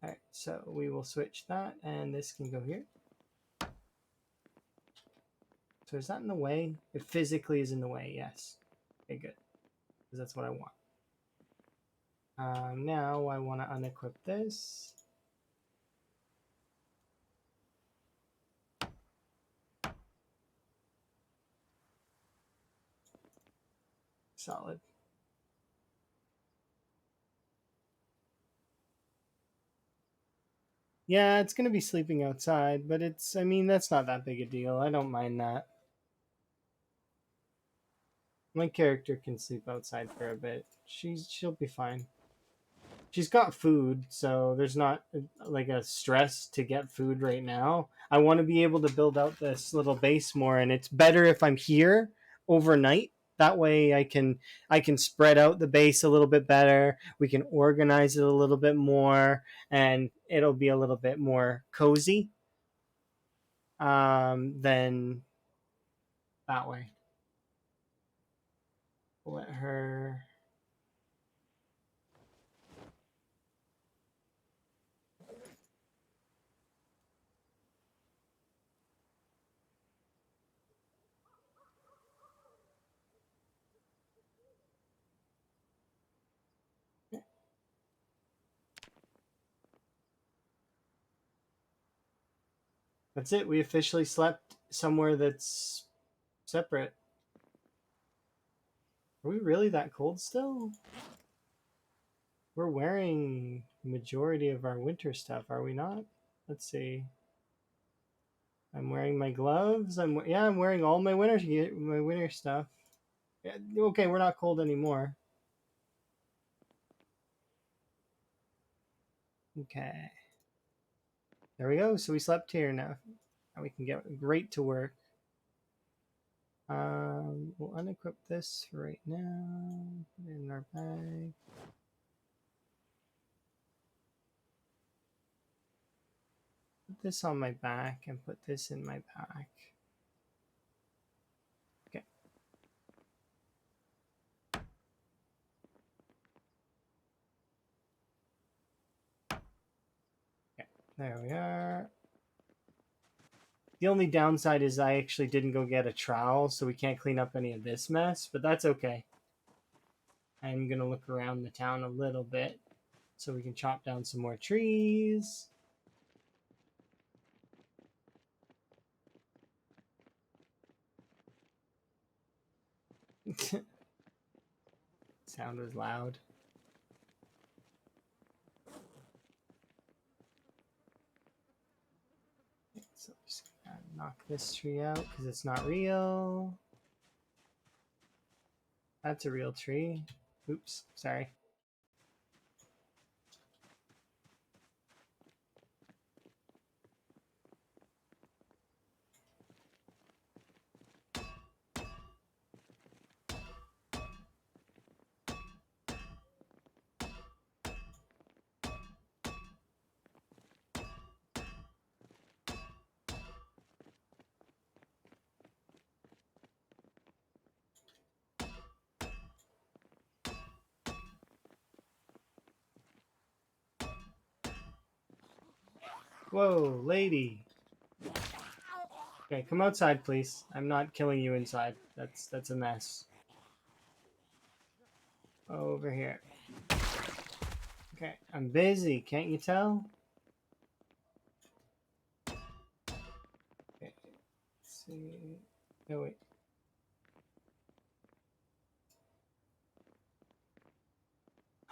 Speaker 1: Alright, so we will switch that, and this can go here. So is that in the way? It physically is in the way, yes. Okay, good. Because that's what I want. Now I want to unequip this. Solid. Yeah, it's going to be sleeping outside, but I mean, that's not that big a deal. I don't mind that. My character can sleep outside for a bit. She'll be fine. She's got food, so there's not like a stress to get food right now. I want to be able to build out this little base more, and it's better if I'm here overnight. That way I can spread out the base a little bit better. We can organize it a little bit more, and it'll be a little bit more cozy than that way. Let her. That's it. We officially slept somewhere that's separate. Are we really that cold still? We're wearing majority of our winter stuff, are we not? Let's see. I'm wearing my gloves. I'm wearing all my winter stuff. Yeah, okay, we're not cold anymore. Okay. There we go. So we slept here now. Now we can get right to work. We'll unequip this right now. Put it in our bag. Put this on my back and put this in my pack. Okay. Okay. There we are. The only downside is I actually didn't go get a trowel, so we can't clean up any of this mess, but that's okay. I'm going to look around the town a little bit so we can chop down some more trees. Sound was loud. So I'm just gonna knock this tree out because it's not real. That's a real tree. Oops, sorry. Whoa, lady. Okay, come outside, please. I'm not killing you inside. That's a mess. Over here. Okay, I'm busy. Can't you tell? Okay, let's see. No, wait.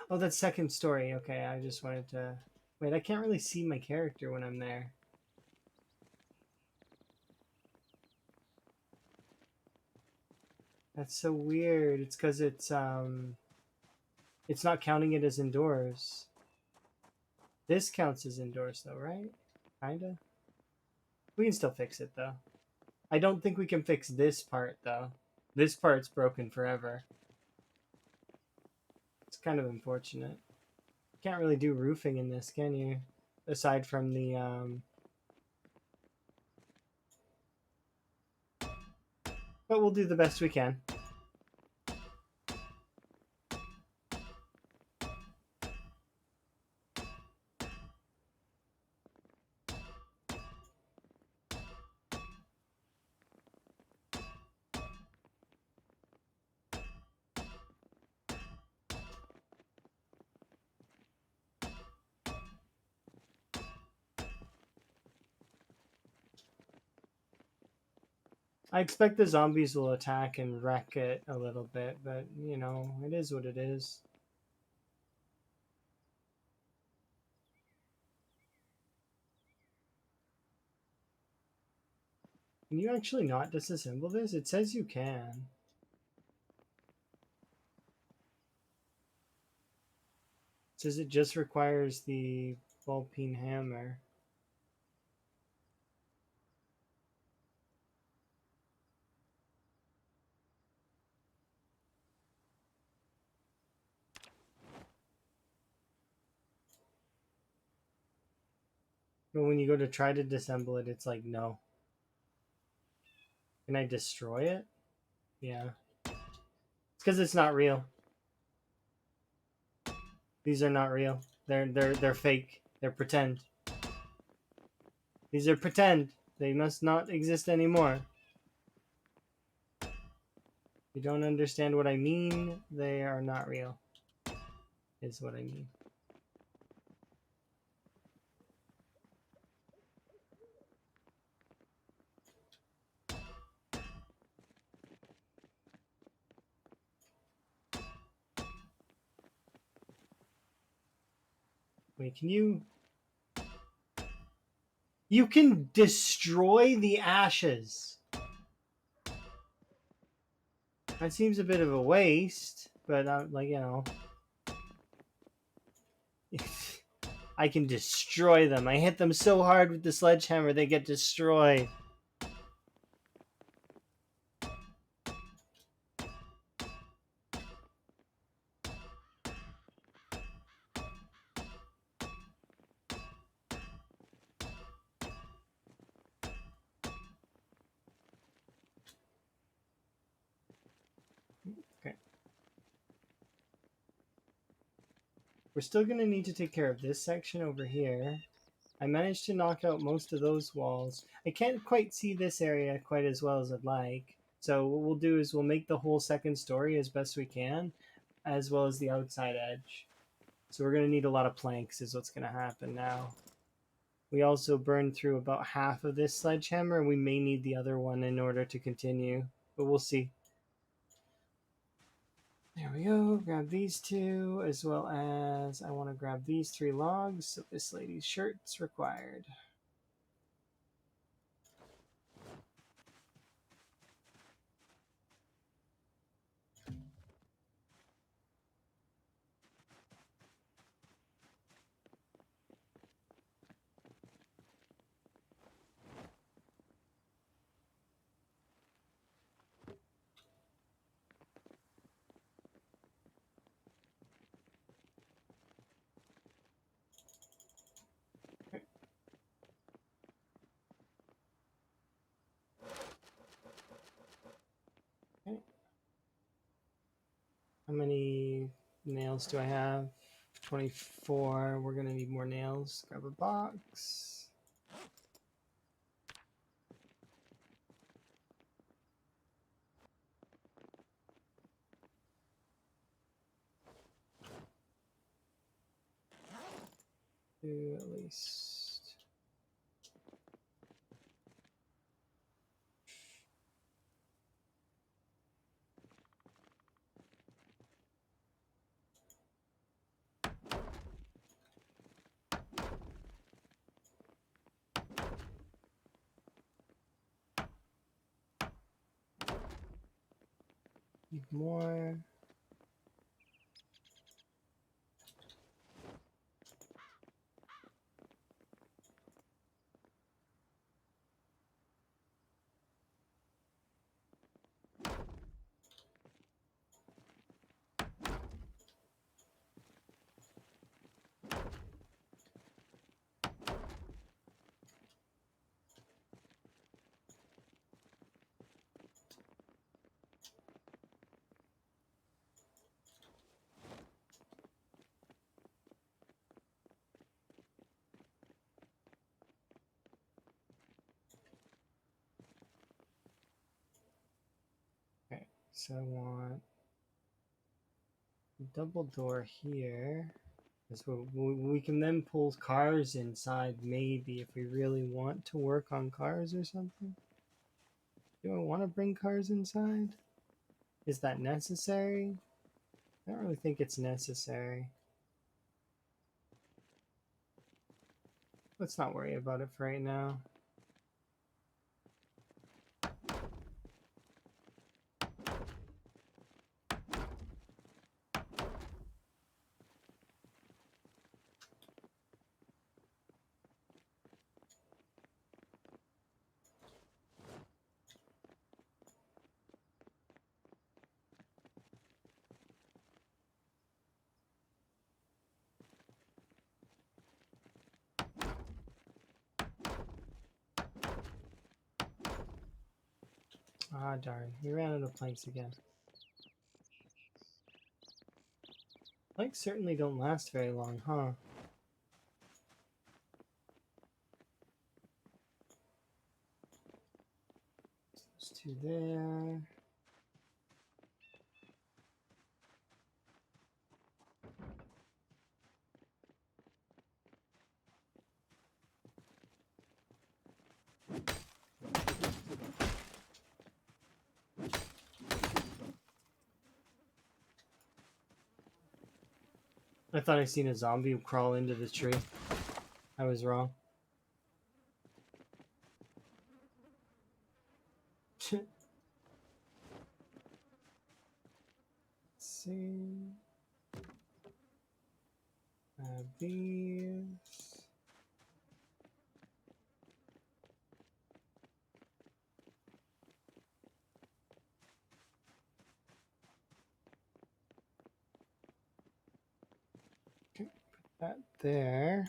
Speaker 1: Oh, that's second story. Okay, I just wanted to... Wait, I can't really see my character when I'm there. That's so weird. It's because it's not counting it as indoors. This counts as indoors though, right? Kinda. We can still fix it though. I don't think we can fix this part though. This part's broken forever. It's kind of unfortunate. Can't really do roofing in this, can you? Aside from the but we'll do the best we can. I expect the zombies will attack and wreck it a little bit, but you know, it is what it is. Can you actually not disassemble this? It says you can. It says it just requires the ball peen hammer. But when you go to try to disassemble it, it's like, no. Can I destroy it? Yeah. It's because it's not real. These are not real. They're fake. They're pretend. These are pretend. They must not exist anymore. You don't understand what I mean. They are not real. Is what I mean. Wait, can you... You can destroy the ashes. That seems a bit of a waste, but like, you know... I can destroy them. I hit them so hard with the sledgehammer, they get destroyed. Okay. We're still going to need to take care of this section over here. I managed to knock out most of those walls. I can't quite see this area quite as well as I'd like. So what we'll do is we'll make the whole second story as best we can, as well as the outside edge. So we're going to need a lot of planks is what's going to happen now. We also burned through about half of this sledgehammer, and we may need the other one in order to continue. But we'll see. There we go. Grab these two, as well as I want to grab these 3 logs. So this lady's shirt's required. Okay. How many nails do I have? 24. We're going to need more nails. Grab a box. Two at least. Need more. Okay, so I want a double door here. So we can then pull cars inside, maybe, if we really want to work on cars or something. Do I want to bring cars inside? Is that necessary? I don't really think it's necessary. Let's not worry about it for right now. Ah, darn. We ran out of planks again. Planks certainly don't last very long, huh? Those 2 there. I thought I seen a zombie crawl into the tree. I was wrong. Let's see. These. Okay, put that there.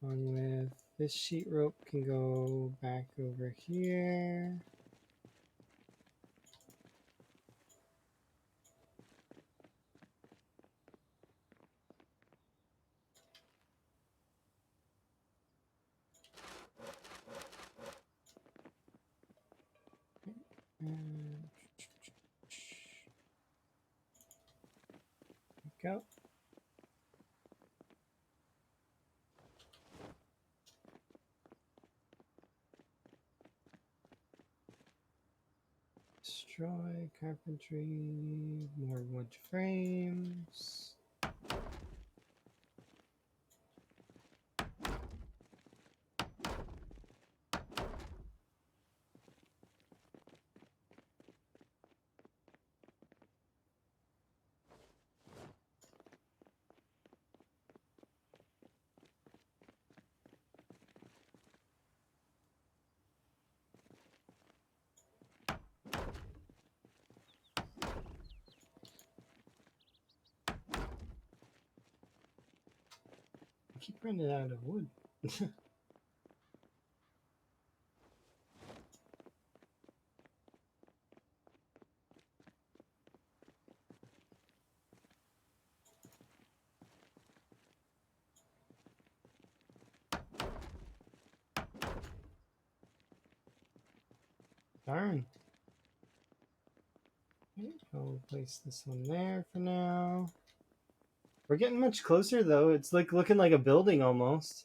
Speaker 1: Along with this sheet rope can go back over here. And go. Destroy carpentry, more wood frames. I keep running out of wood. Darn. Okay, I'll place this one there for now. We're getting much closer though. It's like looking like a building almost.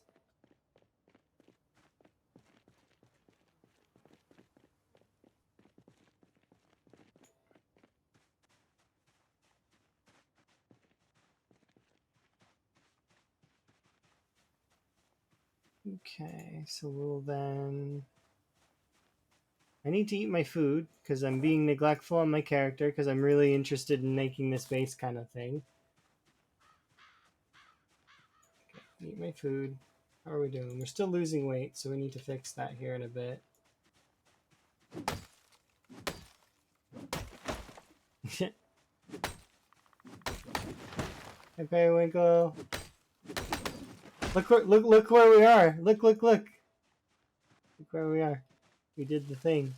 Speaker 1: Okay, so we'll then... I need to eat my food because I'm being neglectful on my character because I'm really interested in making this base kind of thing. Okay, eat my food. How are we doing? We're still losing weight, so we need to fix that here in a bit. Hey, Periwinkle. Look where we are. Look. Look where we are. We did the thing.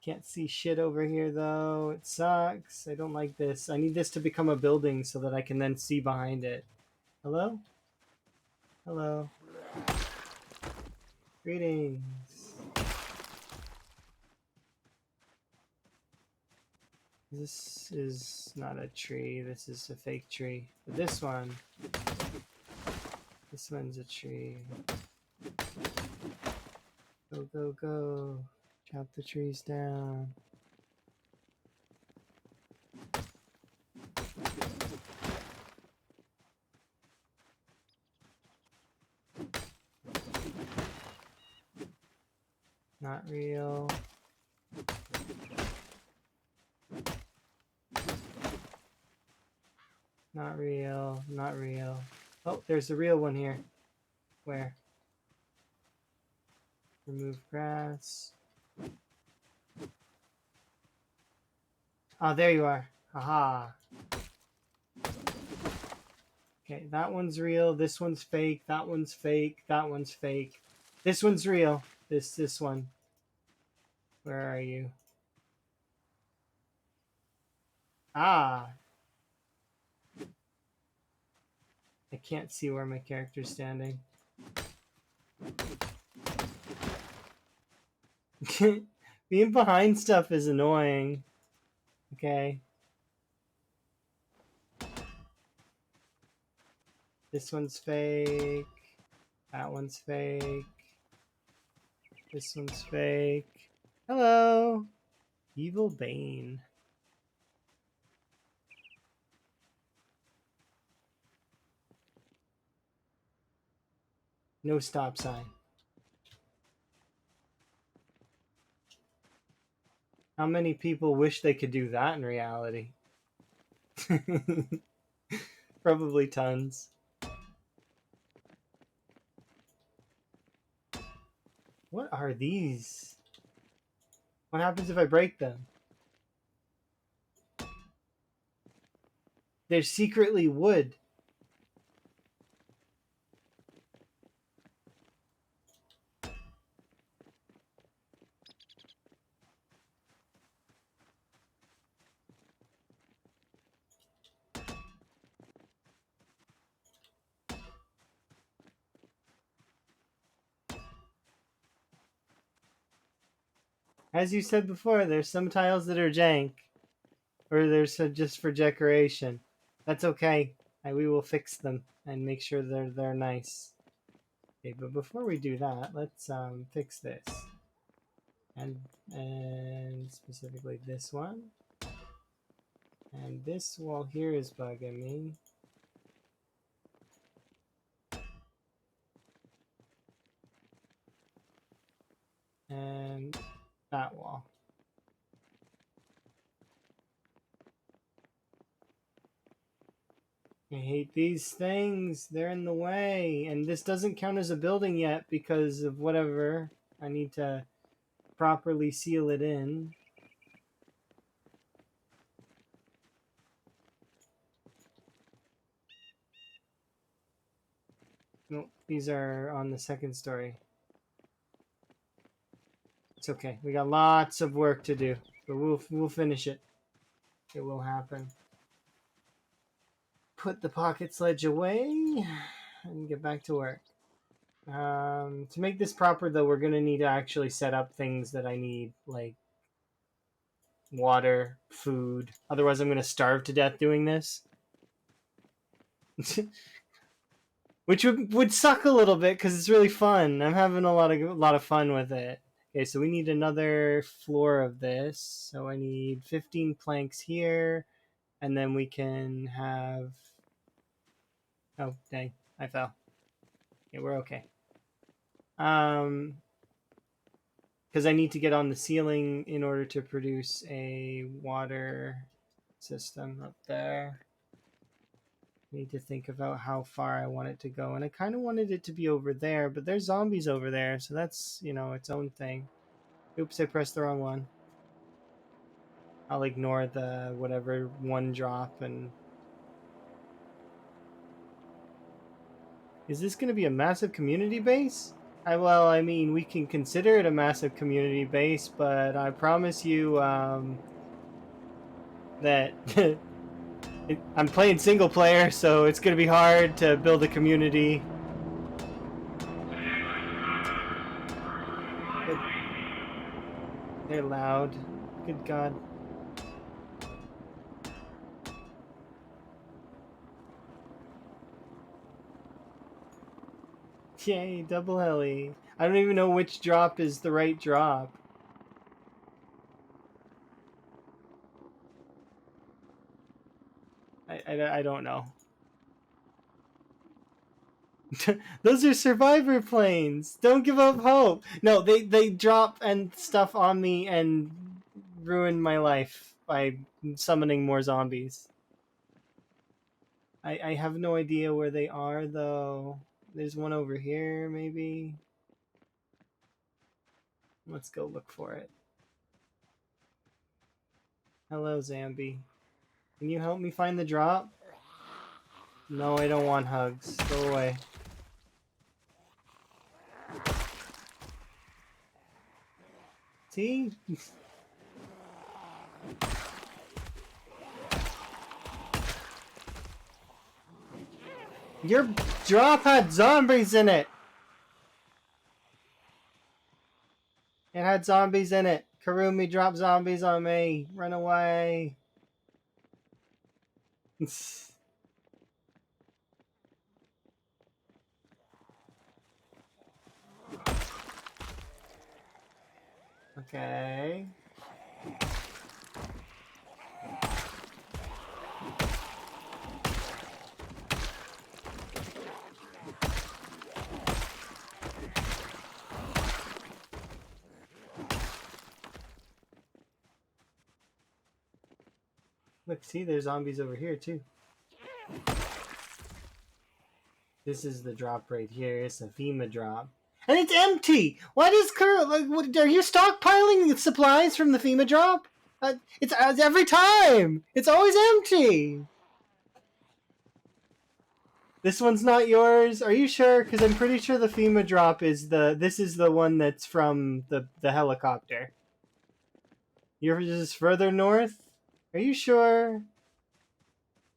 Speaker 1: Can't see shit over here though. It sucks. I don't like this. I need this to become a building so that I can then see behind it. Hello? Hello. Greetings. This is not a tree. This is a fake tree. But this one's a tree. Go. Chop the trees down. Not real. Not real. Not real. Oh, there's a real one here. Where? Remove grass. Oh, there you are. Haha. Okay, that one's real. This one's fake. That one's fake. That one's fake. This one's real. This one. Where are you? Ah. I can't see where my character's standing. Being behind stuff is annoying. Okay. This one's fake. That one's fake. This one's fake. Hello. Evil Bane. No stop sign. How many people wish they could do that in reality? Probably tons. What are these? What happens if I break them? They're secretly wood. As you said before, there's some tiles that are jank. Or they're just for decoration. That's okay. We will fix them and make sure they're nice. Okay, but before we do that, let's fix this. And specifically this one. And this wall here is bugging me. And that wall. I hate these things. They're in the way. And this doesn't count as a building yet because of whatever. I need to properly seal it in. Nope, these are on the second story. It's okay. We got lots of work to do, but we'll finish it. It will happen. Put the pocket sledge away and get back to work. To make this proper, though, we're gonna need to actually set up things that I need, like water, food. Otherwise, I'm gonna starve to death doing this. Which would suck a little bit because it's really fun. I'm having a lot of fun with it. Okay, so we need another floor of this. So I need 15 planks here, and then we can have. Oh dang! I fell. Yeah, we're okay. Because I need to get on the ceiling in order to produce a water system up there. Need to think about how far I want it to go, and I kind of wanted it to be over there, but there's zombies over there, so that's, you know, its own thing. Oops, I pressed the wrong one. I'll ignore the whatever one drop. And is this going to be a massive community base? Well, I mean, we can consider it a massive community base, but I promise you that I'm playing single player, so it's going to be hard to build a community. But they're loud. Good God. Yay, double heli. I don't even know which drop is the right drop. I don't know. Those are survivor planes. Don't give up hope. No, they drop and stuff on me and ruin my life by summoning more zombies. I have no idea where they are, though. There's one over here, maybe. Let's go look for it. Hello, Zambi. Can you help me find the drop? No, I don't want hugs. Go away. See? Your drop had zombies in it! It had zombies in it. Karumi dropped zombies on me. Run away. Okay. Look, see, there's zombies over here too. This is the drop right here. It's a FEMA drop. And it's empty! Why does like, what, are you stockpiling supplies from the FEMA drop? It's every time! It's always empty! This one's not yours? Are you sure? Because I'm pretty sure the FEMA drop is this is the one that's from the helicopter. Yours is further north? Are you sure?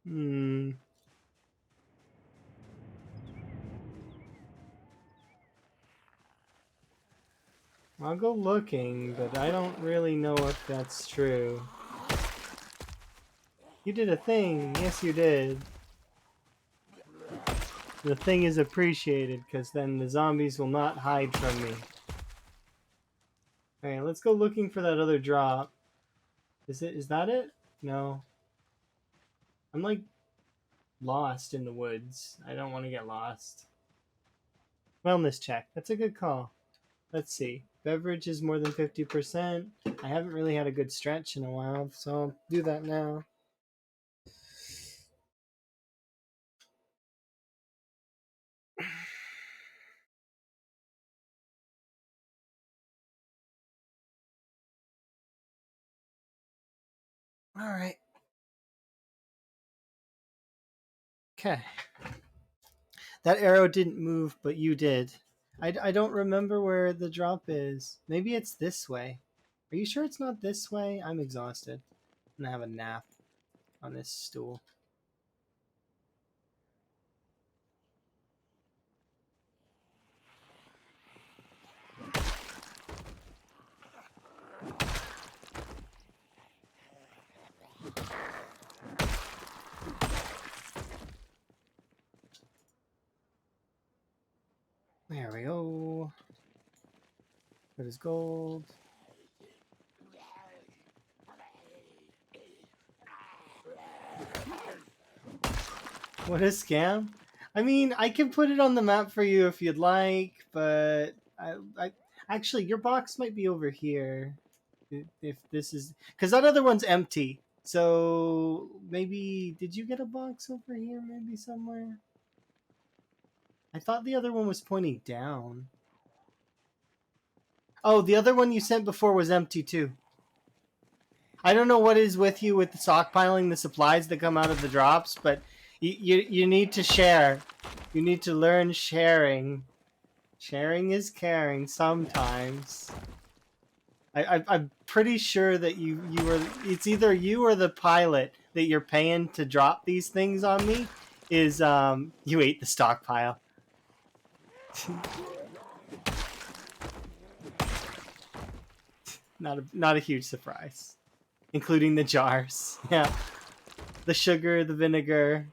Speaker 1: Hmm. I'll go looking, but I don't really know if that's true. You did a thing. Yes, you did. The thing is appreciated, because then the zombies will not hide from me. Alright, let's go looking for that other drop. Is that it? No. I'm like lost in the woods. I don't want to get lost. Wellness check. That's a good call. Let's see. Beverage is more than 50%. I haven't really had a good stretch in a while, so I'll do that now. Alright. Okay. That arrow didn't move, but you did. I don't remember where the drop is. Maybe it's this way. Are you sure it's not this way? I'm exhausted. I'm gonna have a nap on this stool. There we go. What is gold? What a scam. I mean, I can put it on the map for you if you'd like, but I actually, your box might be over here. If this is, because that other one's empty. So maybe, did you get a box over here maybe somewhere? I thought the other one was pointing down. Oh, the other one you sent before was empty too. I don't know what is with you with the stockpiling the supplies that come out of the drops, but you need to share. You need to learn sharing. Sharing is caring sometimes. I'm pretty sure that you were. It's either you or the pilot that you're paying to drop these things on me. Is you ate the stockpile. Not a huge surprise, including the jars. Yeah, the sugar, the vinegar,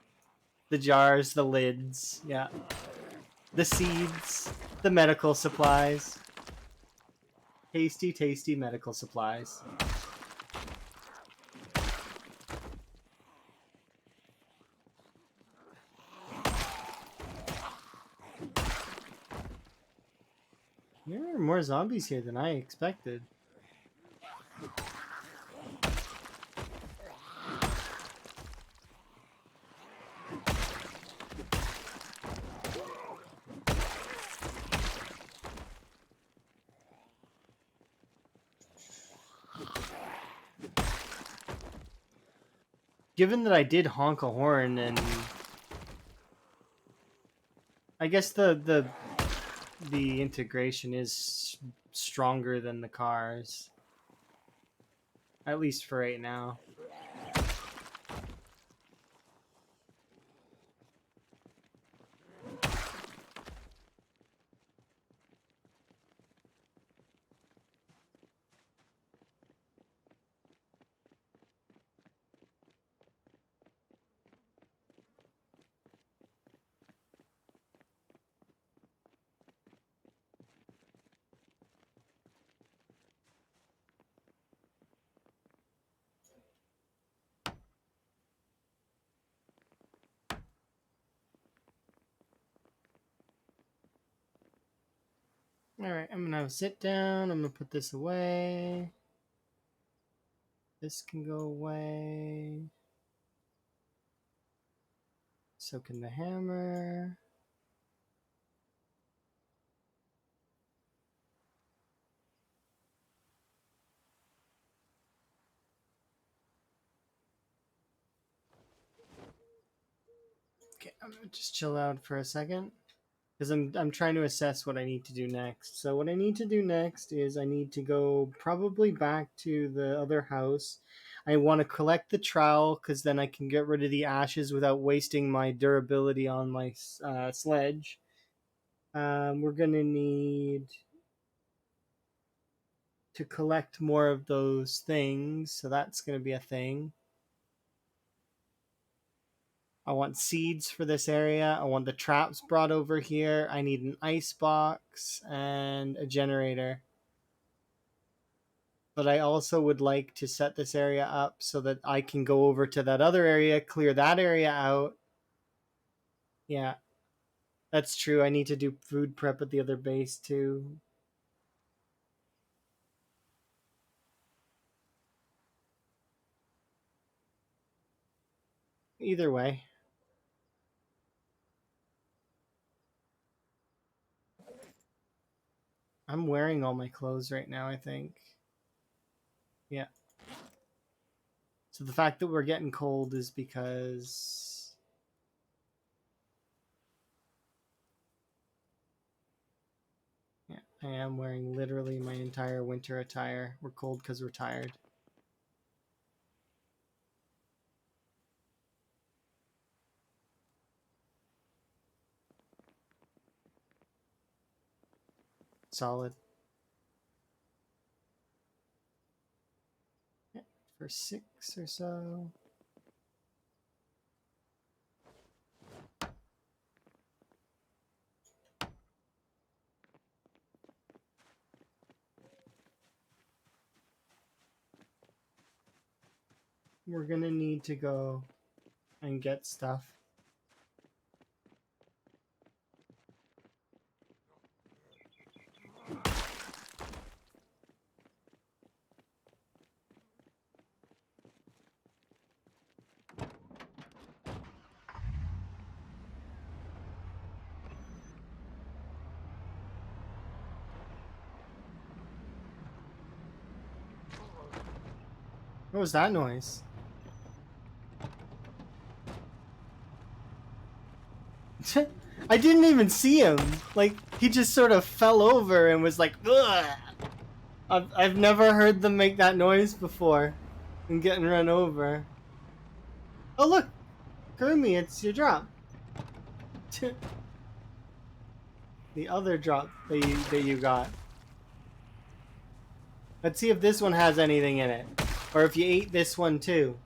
Speaker 1: the jars, the lids. Yeah, the seeds, the medical supplies. Tasty, tasty medical supplies. There are more zombies here than I expected. Given that I did honk a horn, and I guess the integration is stronger than the cars, at least for right now. Alright, I'm gonna sit down, I'm gonna put this away. This can go away. So can the hammer. Okay, I'm gonna just chill out for a second because I'm trying to assess what I need to do next. So what I need to do next is I need to go probably back to the other house. I want to collect the trowel because then I can get rid of the ashes without wasting my durability on my sledge. We're gonna need to collect more of those things, so that's gonna be a thing. I want seeds for this area. I want the traps brought over here. I need an ice box and a generator. But I also would like to set this area up so that I can go over to that other area, clear that area out. Yeah, that's true. I need to do food prep at the other base too. Either way. I'm wearing all my clothes right now, I think. Yeah. So the fact that we're getting cold is because yeah, I am wearing literally my entire winter attire. We're cold because we're tired. Solid. Yeah, for 6 or so. We're gonna need to go and get stuff. What was that noise? I didn't even see him. Like, he just sort of fell over and was like, ugh. I've never heard them make that noise before and getting run over. Oh, look! Kurumi, it's your drop. The other drop that you got. Let's see if this one has anything in it. Or if you ate this one too.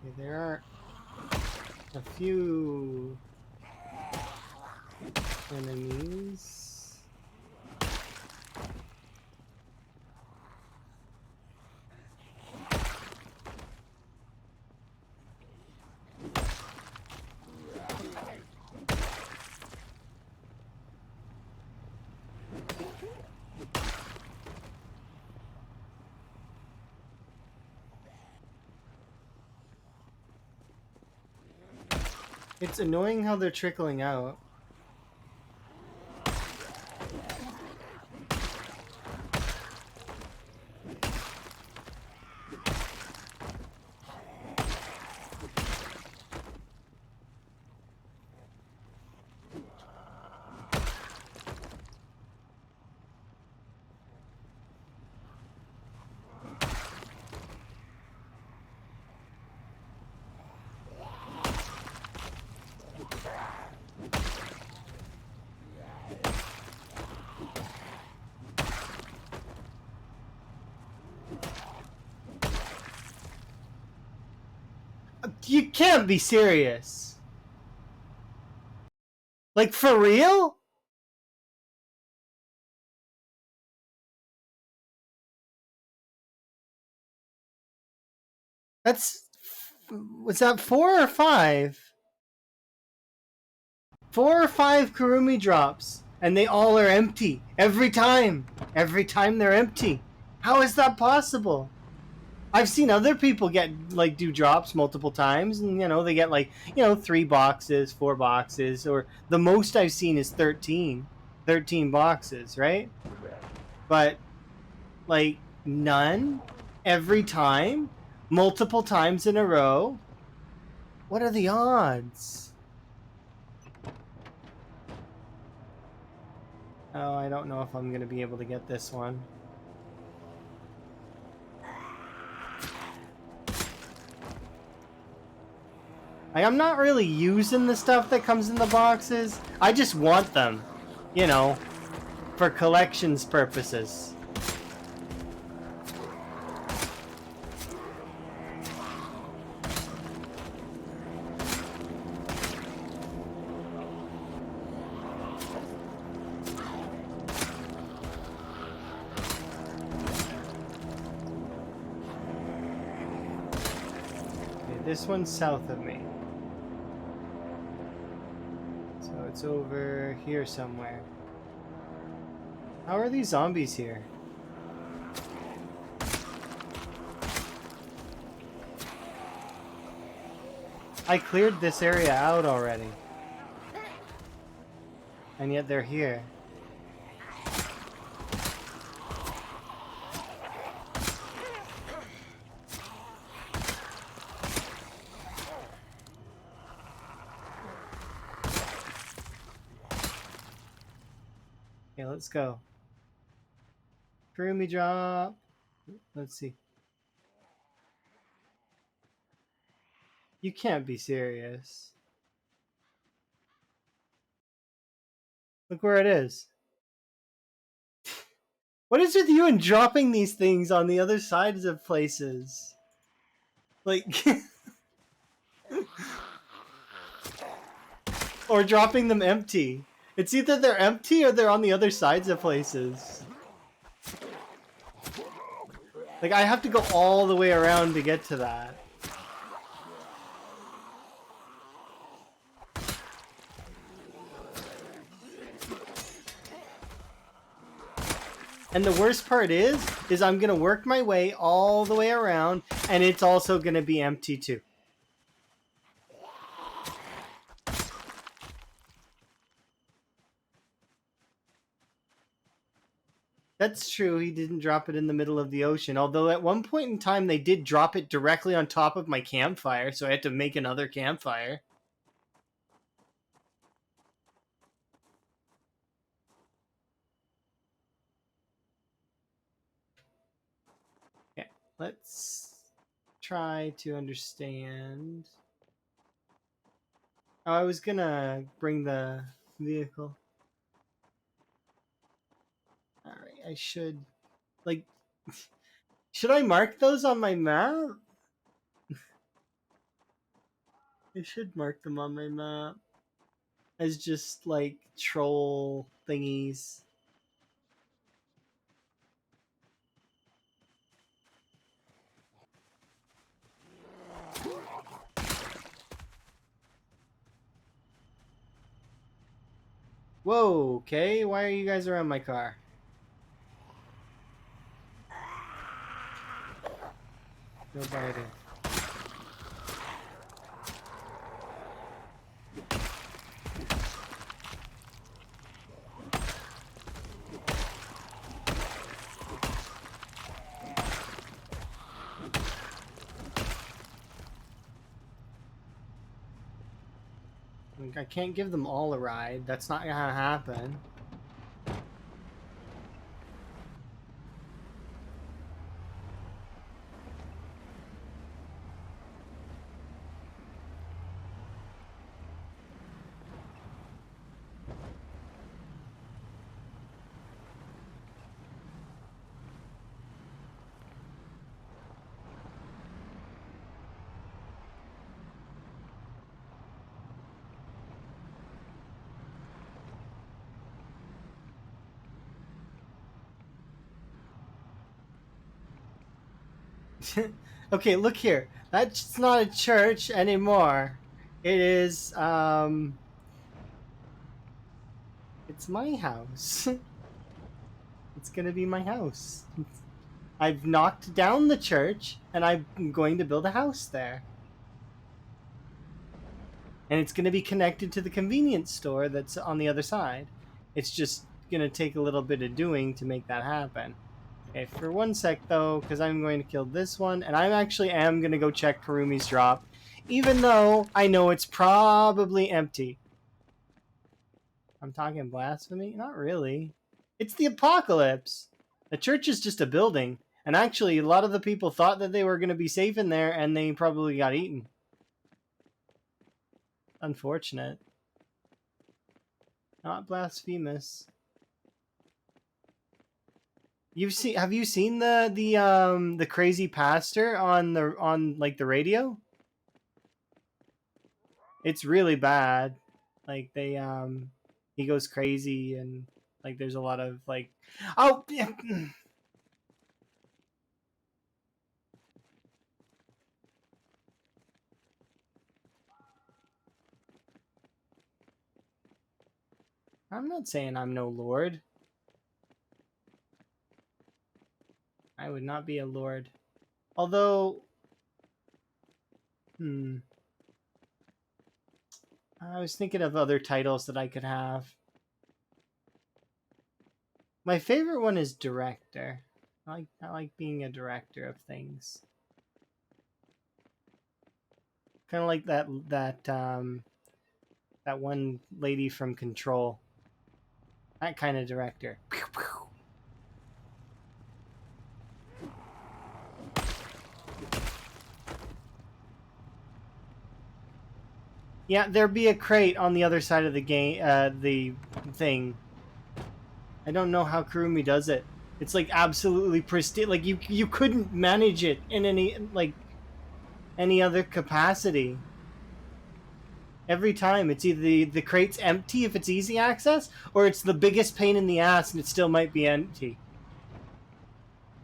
Speaker 1: Okay, there are a few enemies. It's annoying how they're trickling out. You can't be serious. Like, for real? That's... Was that 4 or 5? 4 or 5 Kurumi drops. And they all are empty. Every time. Every time they're empty. How is that possible? I've seen other people get, like, do drops multiple times, and, you know, they get, like, you know, 3 boxes, 4 boxes, or the most I've seen is 13. 13 boxes, right? But, like, none? Every time? Multiple times in a row? What are the odds? Oh, I don't know if I'm gonna be able to get this one. Like, I'm not really using the stuff that comes in the boxes. I just want them, you know, for collections purposes. Okay, this one's south of me. So it's over here somewhere. How are these zombies here? I cleared this area out already. And yet they're here. Okay, let's go. Crew me drop. Let's see. You can't be serious. Look where it is. What is with you and dropping these things on the other sides of places? Like... or dropping them empty. It's either they're empty or they're on the other sides of places. Like, I have to go all the way around to get to that. And the worst part is I'm gonna work my way all the way around, and it's also gonna be empty too. That's true, he didn't drop it in the middle of the ocean, although at one point in time they did drop it directly on top of my campfire, so I had to make another campfire. Okay, let's try to understand. Oh, I was gonna bring the vehicle. Alright, I should... like... should I mark those on my map? I should mark them on my map. As just, like, troll thingies. Whoa, okay, why are you guys around my car? No biting. I can't give them all a ride. That's not gonna happen. Okay, look here. That's not a church anymore. It is, It's my house. It's gonna be my house. I've knocked down the church, and I'm going to build a house there. And it's gonna be connected to the convenience store that's on the other side. It's just gonna take a little bit of doing to make that happen. Okay, for one sec though, because I'm going to kill this one, and I actually am gonna go check Karumi's drop, even though I know it's probably empty. I'm talking blasphemy? Not really. It's the apocalypse. The church is just a building. And actually, a lot of the people thought that they were going to be safe in there, and they probably got eaten. Unfortunate. Not blasphemous. Have you seen the crazy pastor on like the radio? It's really bad. Like he goes crazy, and like there's a lot of like, oh. I'm not saying I'm no lord. I would not be a lord. Although, I was thinking of other titles that I could have. My favorite one is director. I like being a director of things. Kind of like that one lady from Control. That kind of director. Yeah, there'd be a crate on the other side of the game, the thing. I don't know how Kurumi does it. It's like absolutely pristine. Like you couldn't manage it in any other capacity. Every time it's either the crate's empty if it's easy access, or it's the biggest pain in the ass and it still might be empty.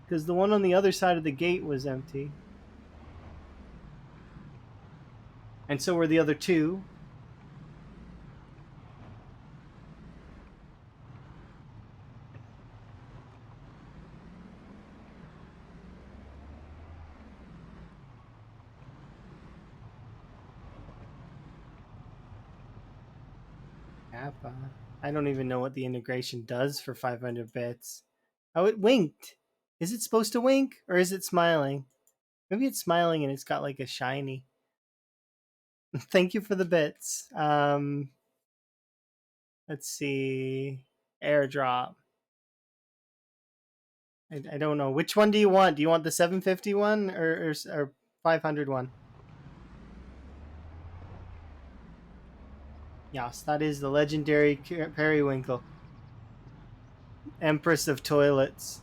Speaker 1: Because the one on the other side of the gate was empty. And so were the other two. Kappa. I don't even know what the integration does for 500 bits. Oh, it winked. Is it supposed to wink, or is it smiling? Maybe it's smiling and it's got like a shiny. Thank you for the bits. Let's see. Airdrop. I don't know. Which one do you want? Do you want the 750 one or 500 one? Yes, that is the legendary Periwinkle. Empress of Toilets.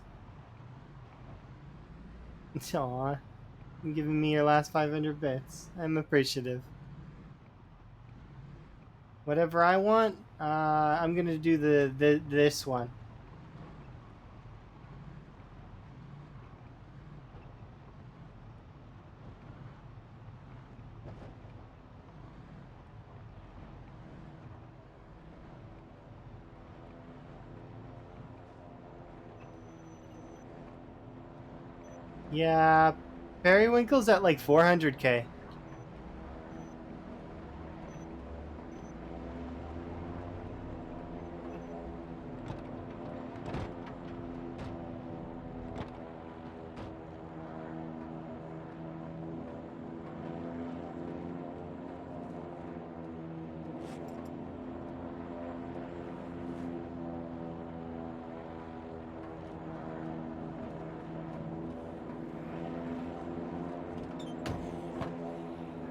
Speaker 1: Aw. You're giving me your last 500 bits. I'm appreciative. Whatever I want, I'm gonna do this one. Yeah, Periwinkle's at like 400k.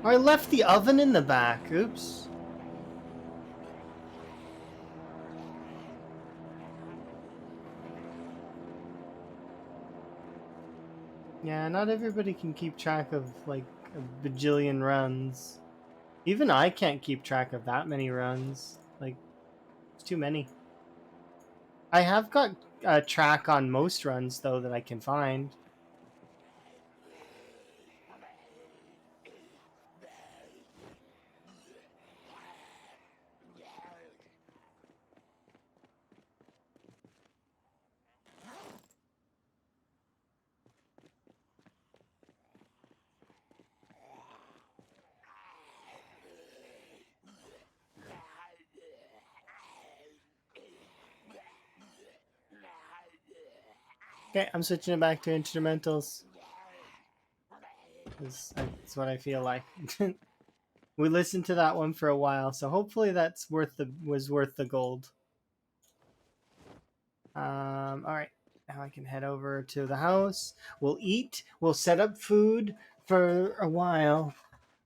Speaker 1: Oh, I left the oven in the back. Oops. Yeah, not everybody can keep track of like a bajillion runs. Even I can't keep track of that many runs. Like, it's too many. I have got a track on most runs though that I can find. Okay, I'm switching it back to instrumentals. That's what I feel like. We listened to that one for a while, so hopefully that's was worth the gold. All right, now I can head over to the house. We'll eat. We'll set up food for a while.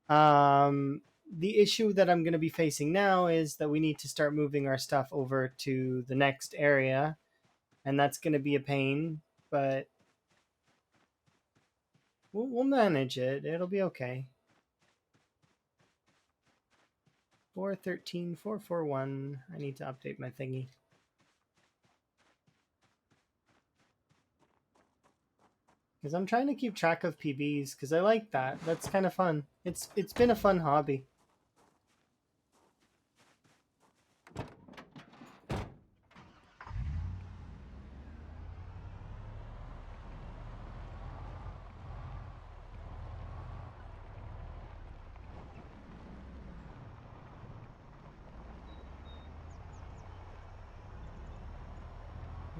Speaker 1: The issue that I'm going to be facing now is that we need to start moving our stuff over to the next area, and that's going to be a pain, but we'll manage it. It'll be okay. 413-441. I need to update my thingy. Because I'm trying to keep track of PBs, because I like that. That's kind of fun. It's been a fun hobby.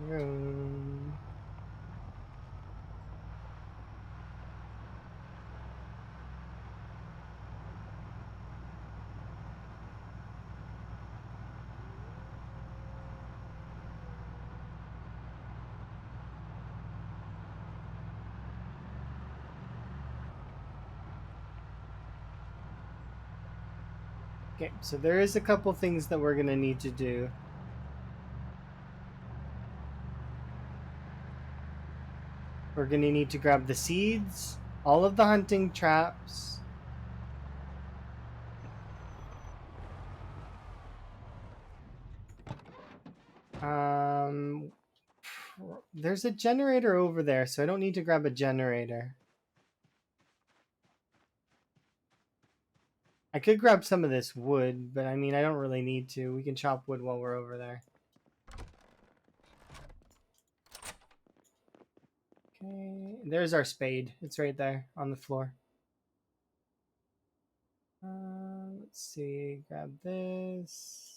Speaker 1: Room. Okay, so there is a couple things that we're going to need to do. We're going to need to grab the seeds, all of the hunting traps. There's a generator over there, so I don't need to grab a generator. I could grab some of this wood, but I mean, I don't really need to. We can chop wood while we're over there. Okay, there's our spade. It's right there on the floor. Let's see, grab this.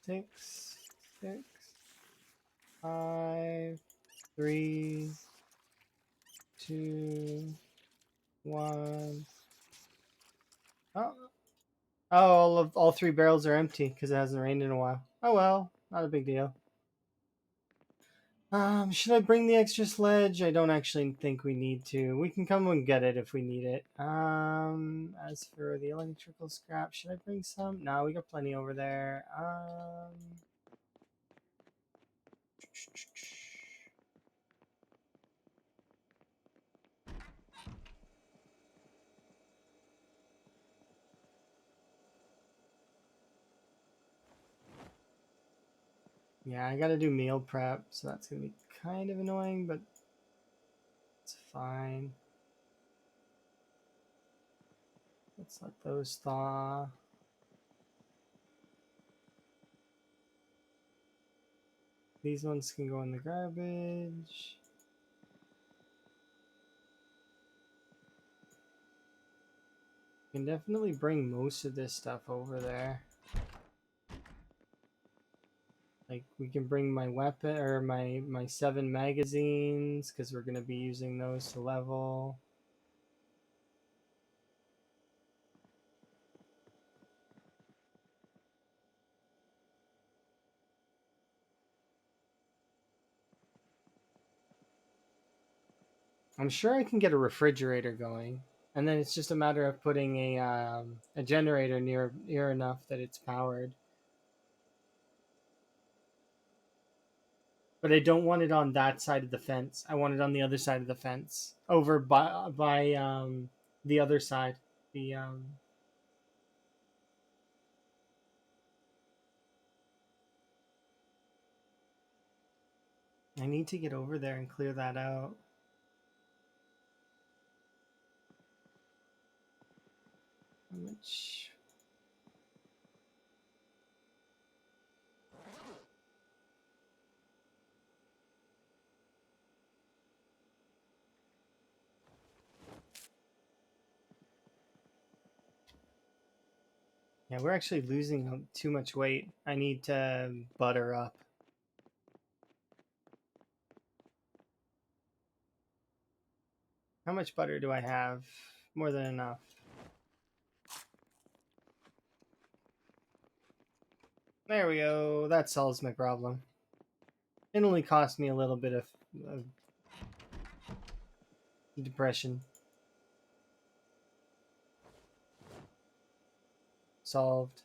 Speaker 1: Six, 5, 3, 2, 1. Oh, all 3 barrels are empty because it hasn't rained in a while. Oh well, not a big deal. Should I bring the extra sledge? I don't actually think we need to. We can come and get it if we need it. As for the electrical scrap, should I bring some? No, we got plenty over there. Yeah, I gotta do meal prep, so that's gonna be kind of annoying, but it's fine. Let's let those thaw. These ones can go in the garbage. Can definitely bring most of this stuff over there. Like we can bring my weapon or my 7 magazines because we're gonna be using those to level. I'm sure I can get a refrigerator going, and then it's just a matter of putting a generator near enough that it's powered. But I don't want it on that side of the fence. I want it on the other side of the fence, over by the other side. The I need to get over there and clear that out. Which... Yeah, we're actually losing too much weight. I need to butter up. How much butter do I have? More than enough. There we go. That solves my problem. It only cost me a little bit of depression. Solved.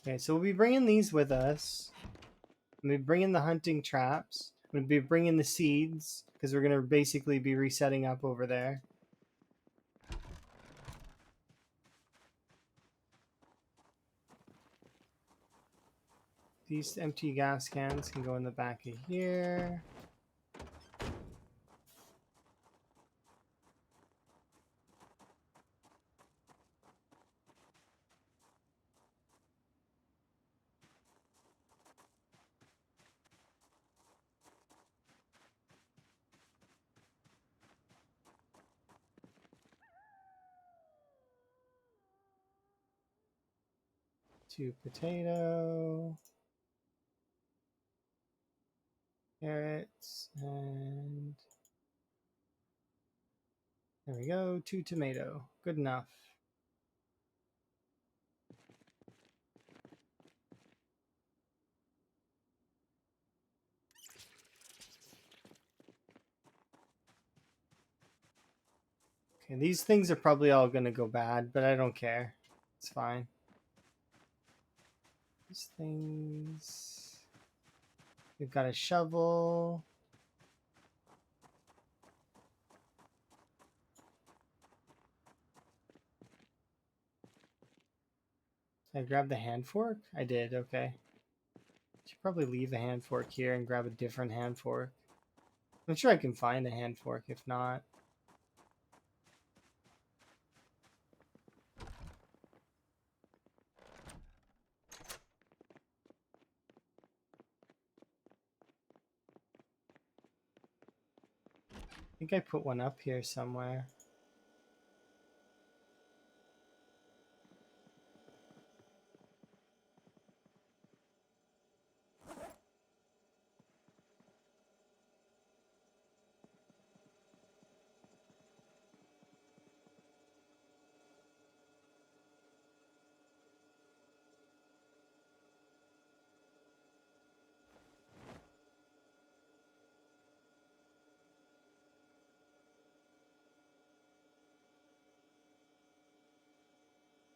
Speaker 1: Okay, so we'll be bringing these with us. We'll be bringing the hunting traps. We'll be bringing the seeds, because we're going to basically be resetting up over there. These empty gas cans can go in the back of here. Two potato, carrots, and there we go. 2 tomato. Good enough. Okay, these things are probably all going to go bad, but I don't care. It's fine. These things... We've got a shovel. Did I grab the hand fork? I did, okay. Should probably leave the hand fork here and grab a different hand fork. I'm sure I can find a hand fork if not. I think I put one up here somewhere.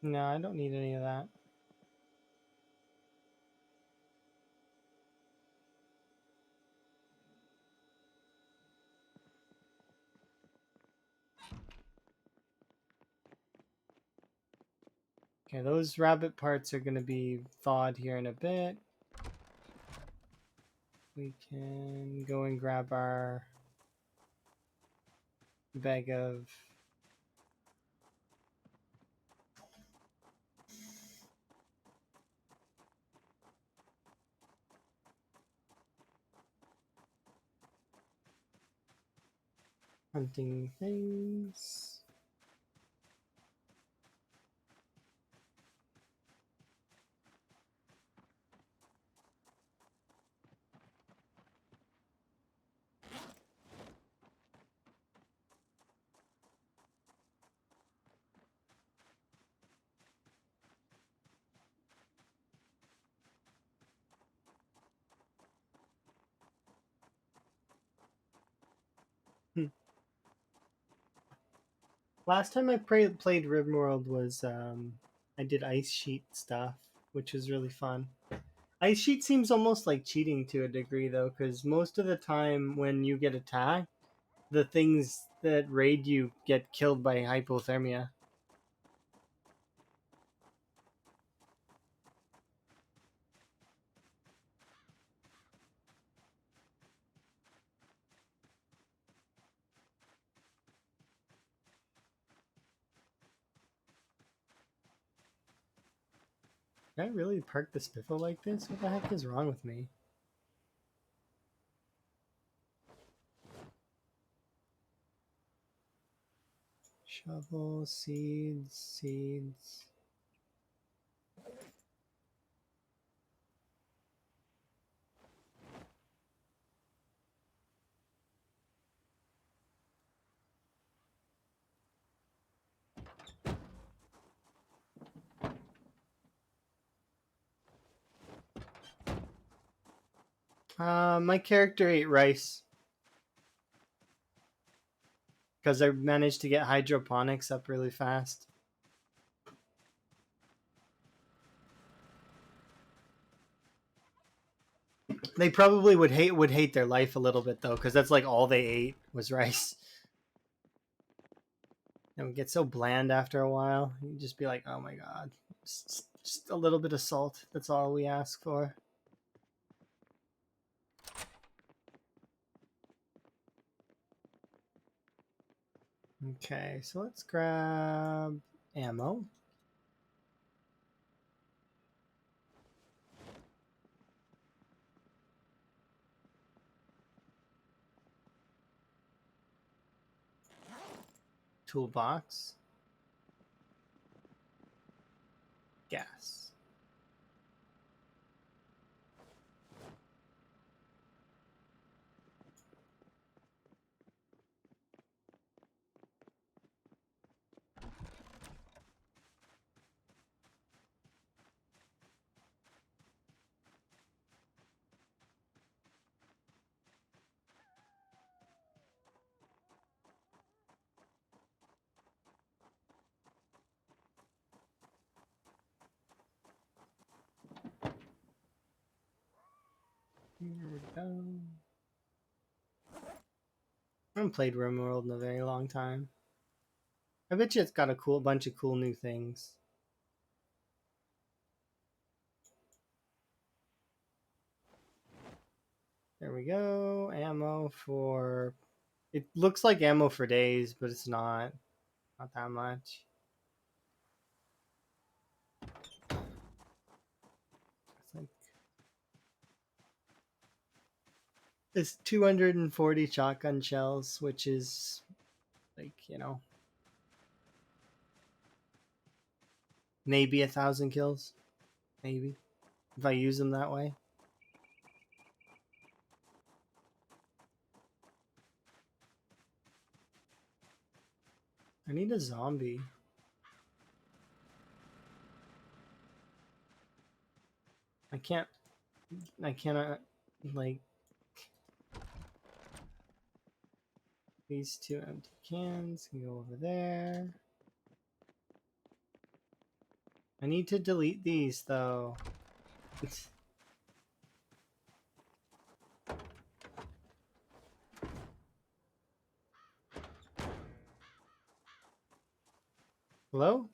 Speaker 1: No, I don't need any of that. Okay, those rabbit parts are going to be thawed here in a bit. We can go and grab our bag of hunting things. Last time I played RimWorld was I did ice sheet stuff, which was really fun. Ice sheet seems almost like cheating to a degree though, because most of the time when you get attacked, the things that raid you get killed by hypothermia. Did I really park the spiffle like this? What the heck is wrong with me? Shovel, seeds, seeds. My character ate rice because I managed to get hydroponics up really fast. They probably would hate their life a little bit though, because that's like all they ate was rice. It would get so bland after a while. You'd just be like, oh my god, just a little bit of salt. That's all we ask for. Okay, so let's grab ammo. Toolbox. Gas. Here we go. I haven't played RimWorld in a very long time. I bet you it's got a cool bunch of cool new things. There we go. Ammo for... It looks like ammo for days, but it's not. Not that much. It's like... It's 240 shotgun shells, which is like, maybe 1,000 kills. Maybe. If I use them that way. I need a zombie. I cannot, like... These two empty cans can go over there. I need to delete these, though. Hello?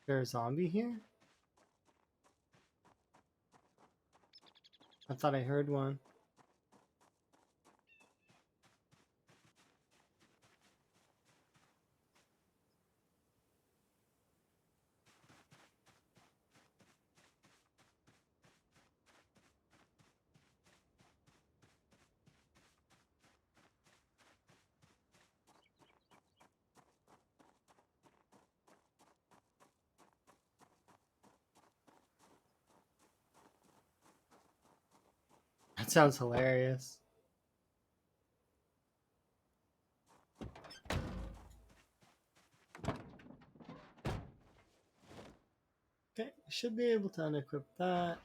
Speaker 1: There a zombie here? I thought I heard one. That sounds hilarious. Okay, I should be able to unequip that.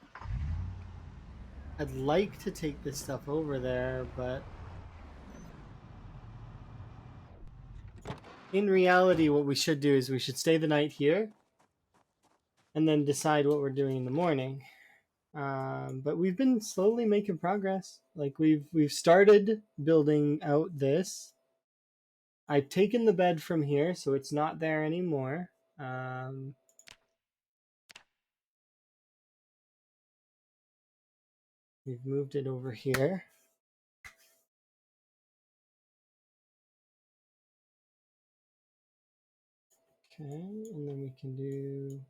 Speaker 1: I'd like to take this stuff over there, but in reality, what we should do is we should stay the night here and then decide what we're doing in the morning. But we've been slowly making progress. Like we've started building out this. I've taken the bed from here, so it's not there anymore. We've moved it over here. Okay, and then we can do...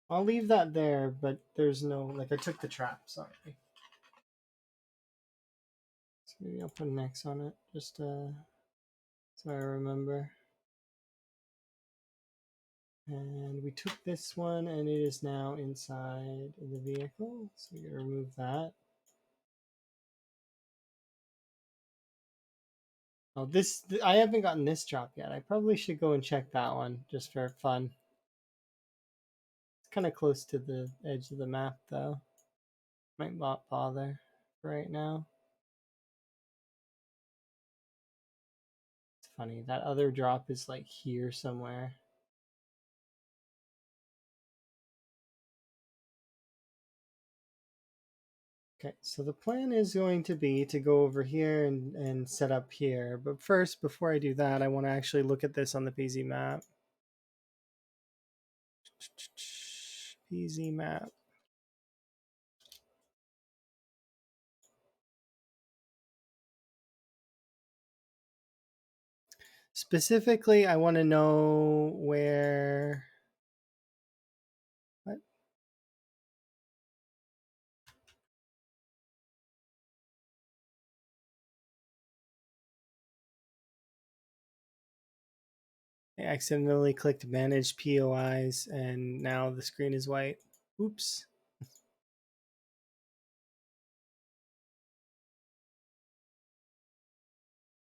Speaker 1: I'll leave that there, but there's no... Like, I took the trap, sorry. So maybe I'll put an X on it, just so I remember. And we took this one, and it is now inside the vehicle. So we're gonna remove that. Oh, this, I haven't gotten this drop yet. I probably should go and check that one, just for fun. It's kind of close to the edge of the map, though. Might not bother right now. It's funny, that other drop is like here somewhere. Okay, so the plan is going to be to go over here and set up here. But first, before I do that, I want to actually look at this on the PZ map. PZ map. Specifically, I want to know where... What? I accidentally clicked manage POIs and now the screen is white. Oops.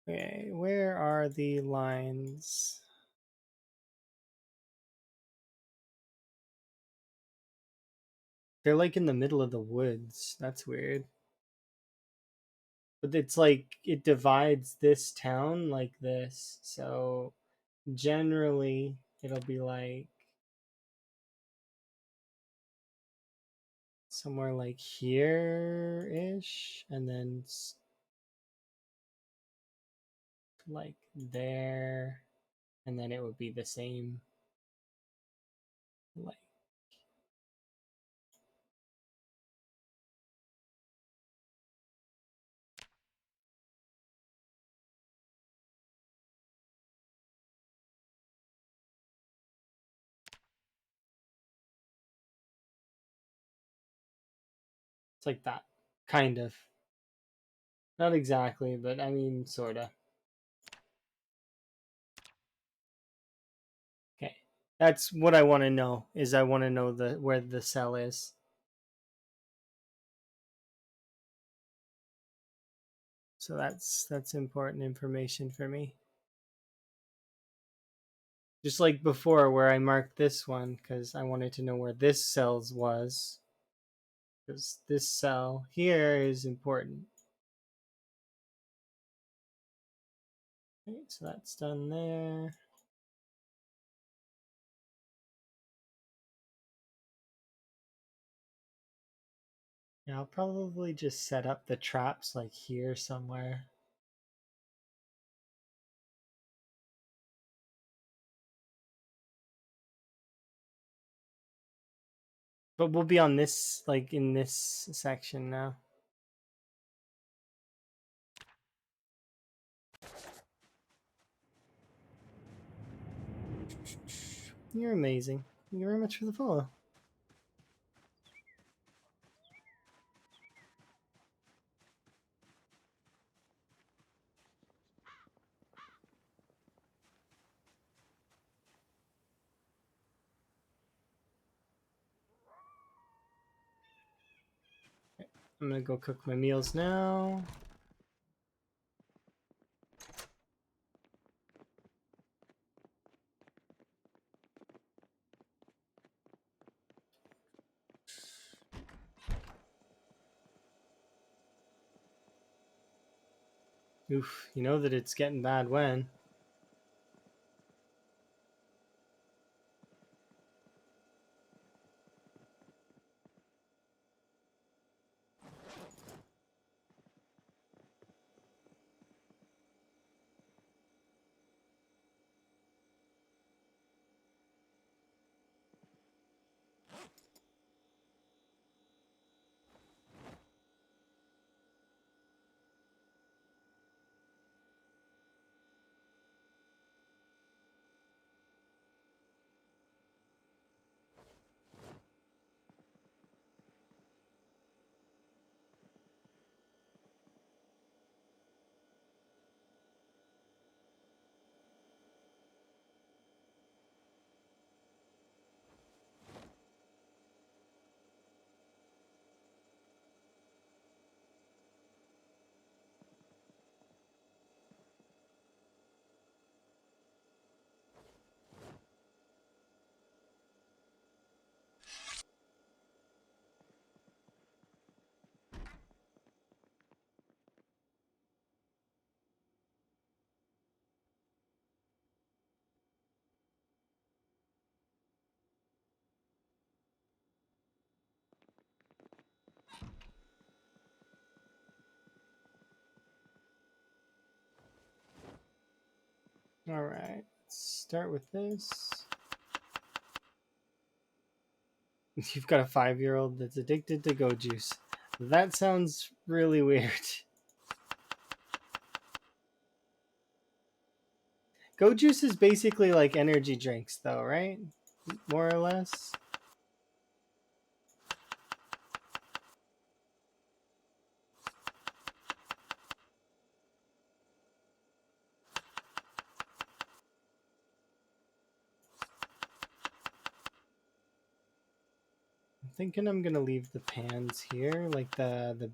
Speaker 1: Okay, where are the lines? They're like in the middle of the woods. That's weird. But it's like it divides this town like this. So generally it'll be like somewhere like here-ish, and then like there, and then it would be the same like it's like that, kind of. Not exactly, but I mean, sorta. Okay, that's what I want to know. Is I want to know where the cell is. So that's important information for me. Just like before, where I marked this one because I wanted to know where this cell's was. Because this cell here is important. Okay, so that's done there. Yeah, I'll probably just set up the traps like here somewhere. But we'll be on this, like in this section now. You're amazing. Thank you very much for the follow. I'm gonna go cook my meals now. Oof, you know that it's getting bad when. All right, let's start with this. You've got a 5-year-old that's addicted to Go Juice. That sounds really weird. Go Juice is basically like energy drinks, though, right? More or less. I'm thinking I'm gonna leave the pans here, like the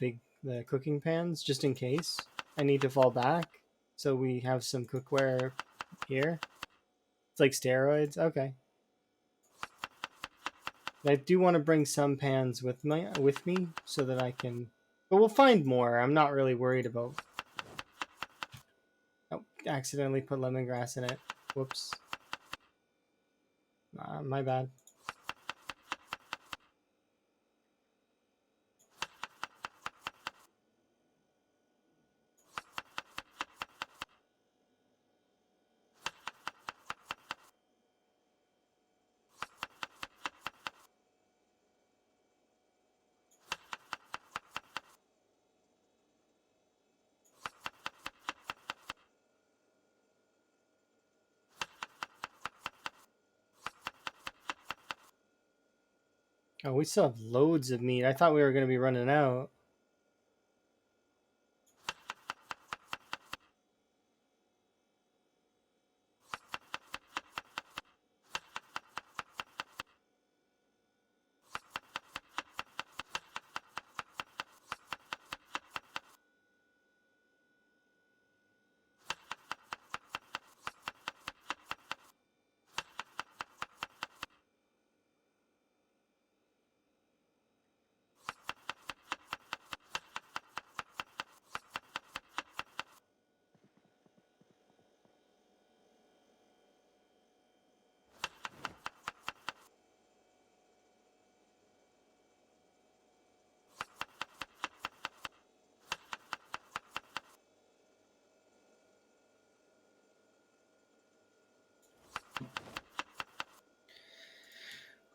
Speaker 1: cooking pans, just in case I need to fall back. So we have some cookware here. It's like steroids. Okay. I do want to bring some pans with me so that I can. But we'll find more. I'm not really worried about. Oh, accidentally put lemongrass in it. Whoops. My bad. Oh, we still have loads of meat. I thought we were going to be running out.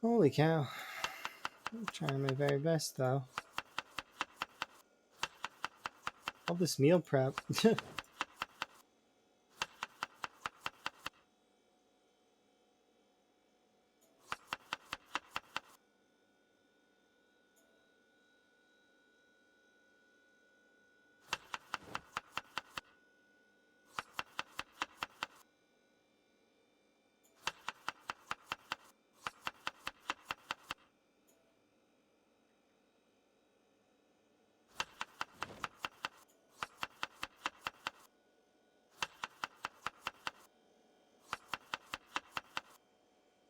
Speaker 1: Holy cow. I'm trying my very best, though. All this meal prep.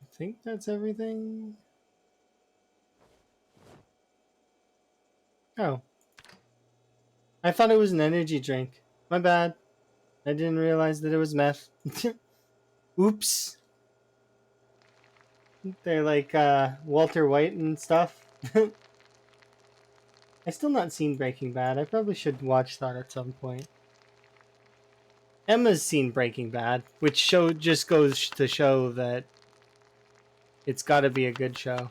Speaker 1: I think that's everything. Oh. I thought it was an energy drink. My bad. I didn't realize that it was meth. Oops. They're like Walter White and stuff. I still not seen Breaking Bad. I probably should watch that at some point. Emma's seen Breaking Bad, which just goes to show that it's got to be a good show.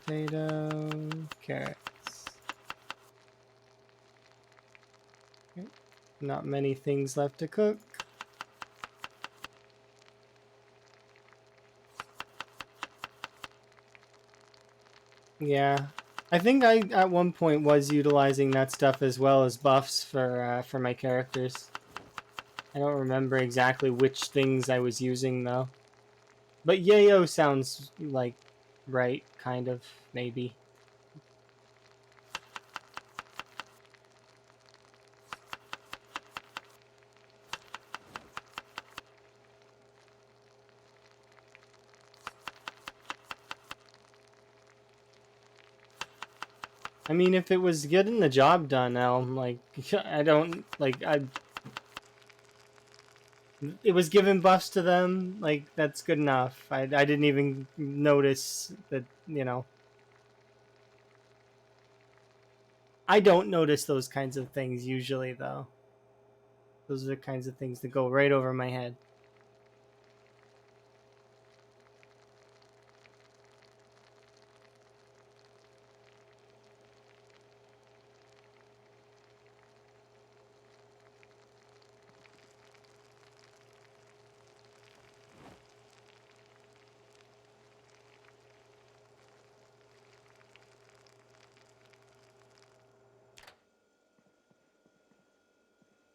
Speaker 1: Potato, carrots. Okay. Not many things left to cook. Yeah, I think I at one point was utilizing that stuff as well as buffs for my characters. I don't remember exactly which things I was using though. But yayo sounds like right, kind of, maybe. I mean, if it was getting the job done, Elm, like, I don't, like, it was giving buffs to them, like, that's good enough. I didn't even notice that, you know. I don't notice those kinds of things usually, though. Those are the kinds of things that go right over my head.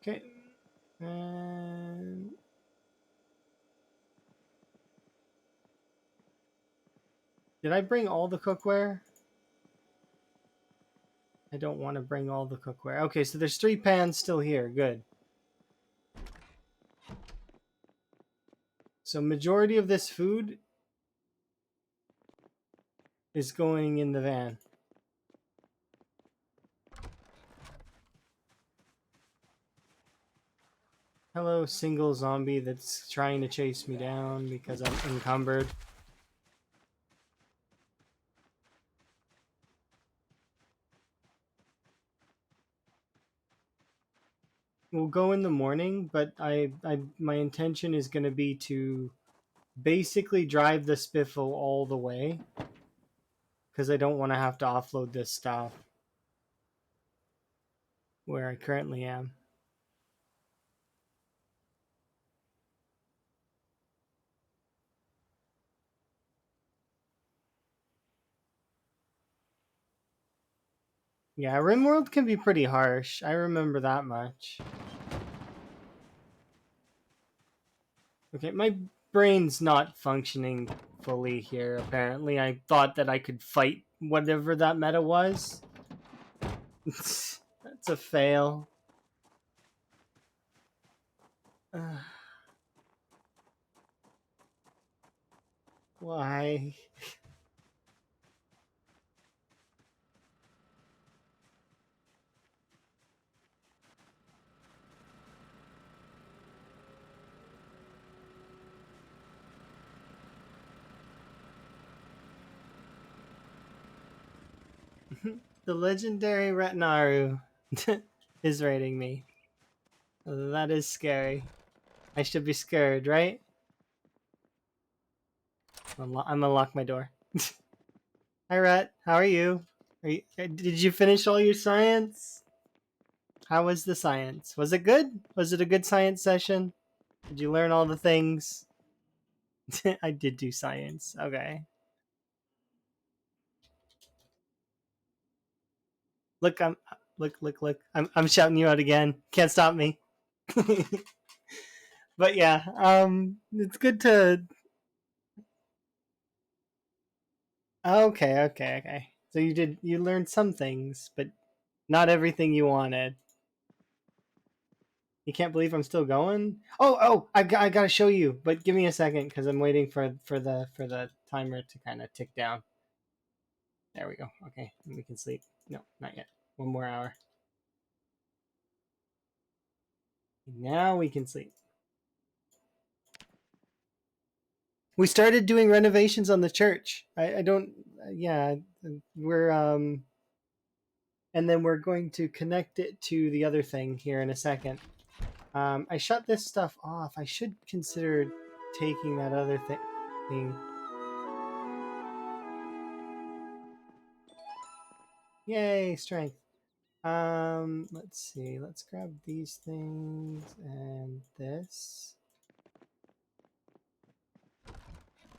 Speaker 1: Okay. And did I bring all the cookware? I don't want to bring all the cookware. Okay, so there's 3 pans still here. Good. So majority of this food is going in the van. Hello, single zombie that's trying to chase me down because I'm encumbered. We'll go in the morning, but my intention is going to be to basically drive the spiffle all the way because I don't want to have to offload this stuff where I currently am. Yeah, RimWorld can be pretty harsh. I remember that much. Okay, my brain's not functioning fully here, apparently. I thought that I could fight whatever that meta was. That's a fail. Why? The legendary Retnaru is raiding me. That is scary. I should be scared, right? I'm gonna lock my door. Hi, Ret. How are you? Did you finish all your science? How was the science? Was it good? Was it a good science session? Did you learn all the things? I did do science. Okay. Look, look. I'm shouting you out again. Can't stop me. But yeah, it's good to. Okay. So you learned some things, but not everything you wanted. You can't believe I'm still going. I gotta show you, but give me a second because I'm waiting for the timer to kind of tick down. There we go. Okay, we can sleep. No, not yet. 1 more hour. Now we can sleep. We started doing renovations on the church. I don't. Yeah, we're and then we're going to connect it to the other thing here in a second. I shut this stuff off. I should consider taking that other thing. Yay, strength. Let's see. Let's grab these things and this.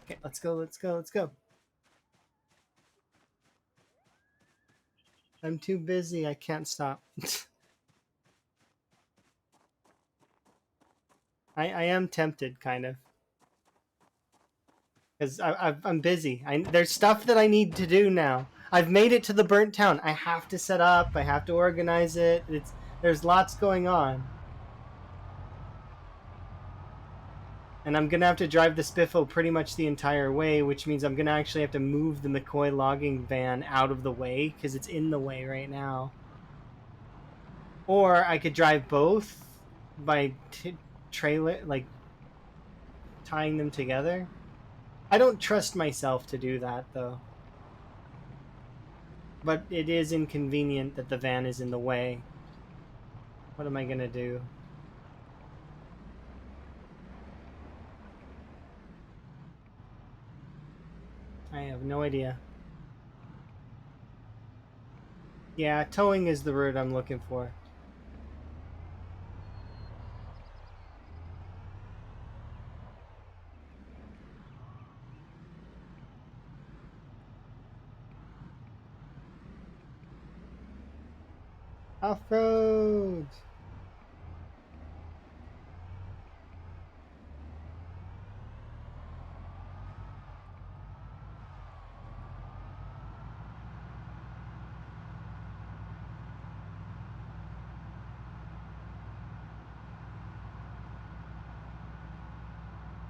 Speaker 1: Okay, let's go. I'm too busy. I can't stop. I am tempted, kind of. Because I'm busy. There's stuff that I need to do now. I've made it to the burnt town. I have to set up. I have to organize it. There's lots going on. And I'm going to have to drive the Spiffo pretty much the entire way, which means I'm going to actually have to move the McCoy logging van out of the way because it's in the way right now. Or I could drive both by trailer, like tying them together. I don't trust myself to do that, though. But it is inconvenient that the van is in the way. What am I gonna do? I have no idea. Yeah, towing is the word I'm looking for. Off-road!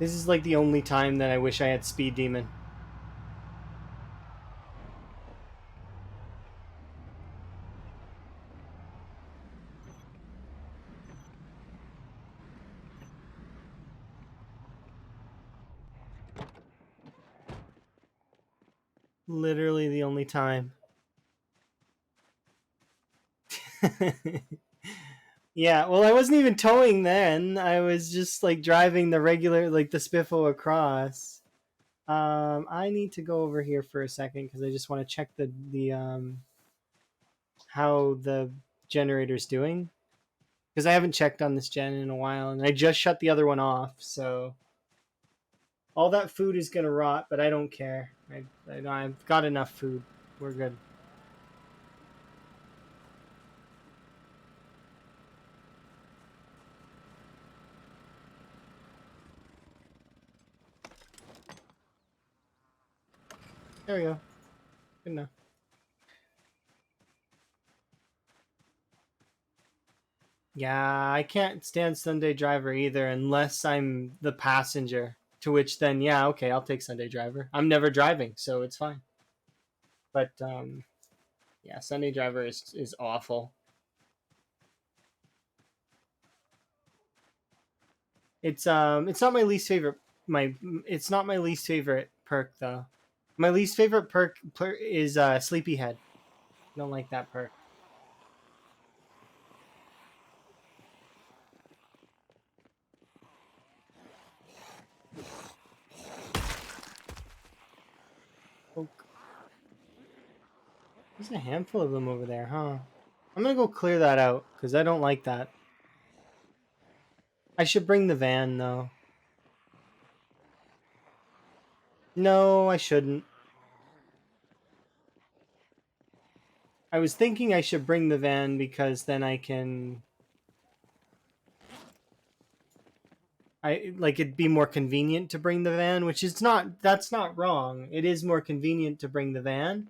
Speaker 1: This is like the only time that I wish I had Speed Demon. Literally the only time. Yeah, well, I wasn't even towing then. I was just like driving the regular, like the Spiffo across. I need to go over here for a second because I just want to check the how the generator's doing because I haven't checked on this gen in a while, and I just shut the other one off. So all that food is gonna rot, but I don't care. I've got enough food. We're good. There we go. Good enough. Yeah, I can't stand Sunday driver either unless I'm the passenger. To which then, yeah, okay, I'll take Sunday driver. I'm never driving, so it's fine. But yeah, Sunday driver is awful. It's not my least favorite. My It's not my least favorite perk though. My least favorite perk is Sleepyhead. I don't like that perk. Oh, there's a handful of them over there, huh? I'm gonna go clear that out because I don't like that. I should bring the van though. No, I shouldn't. I was thinking I should bring the van because then I like it'd be more convenient to bring the van, which is not that's not wrong. It is more convenient to bring the van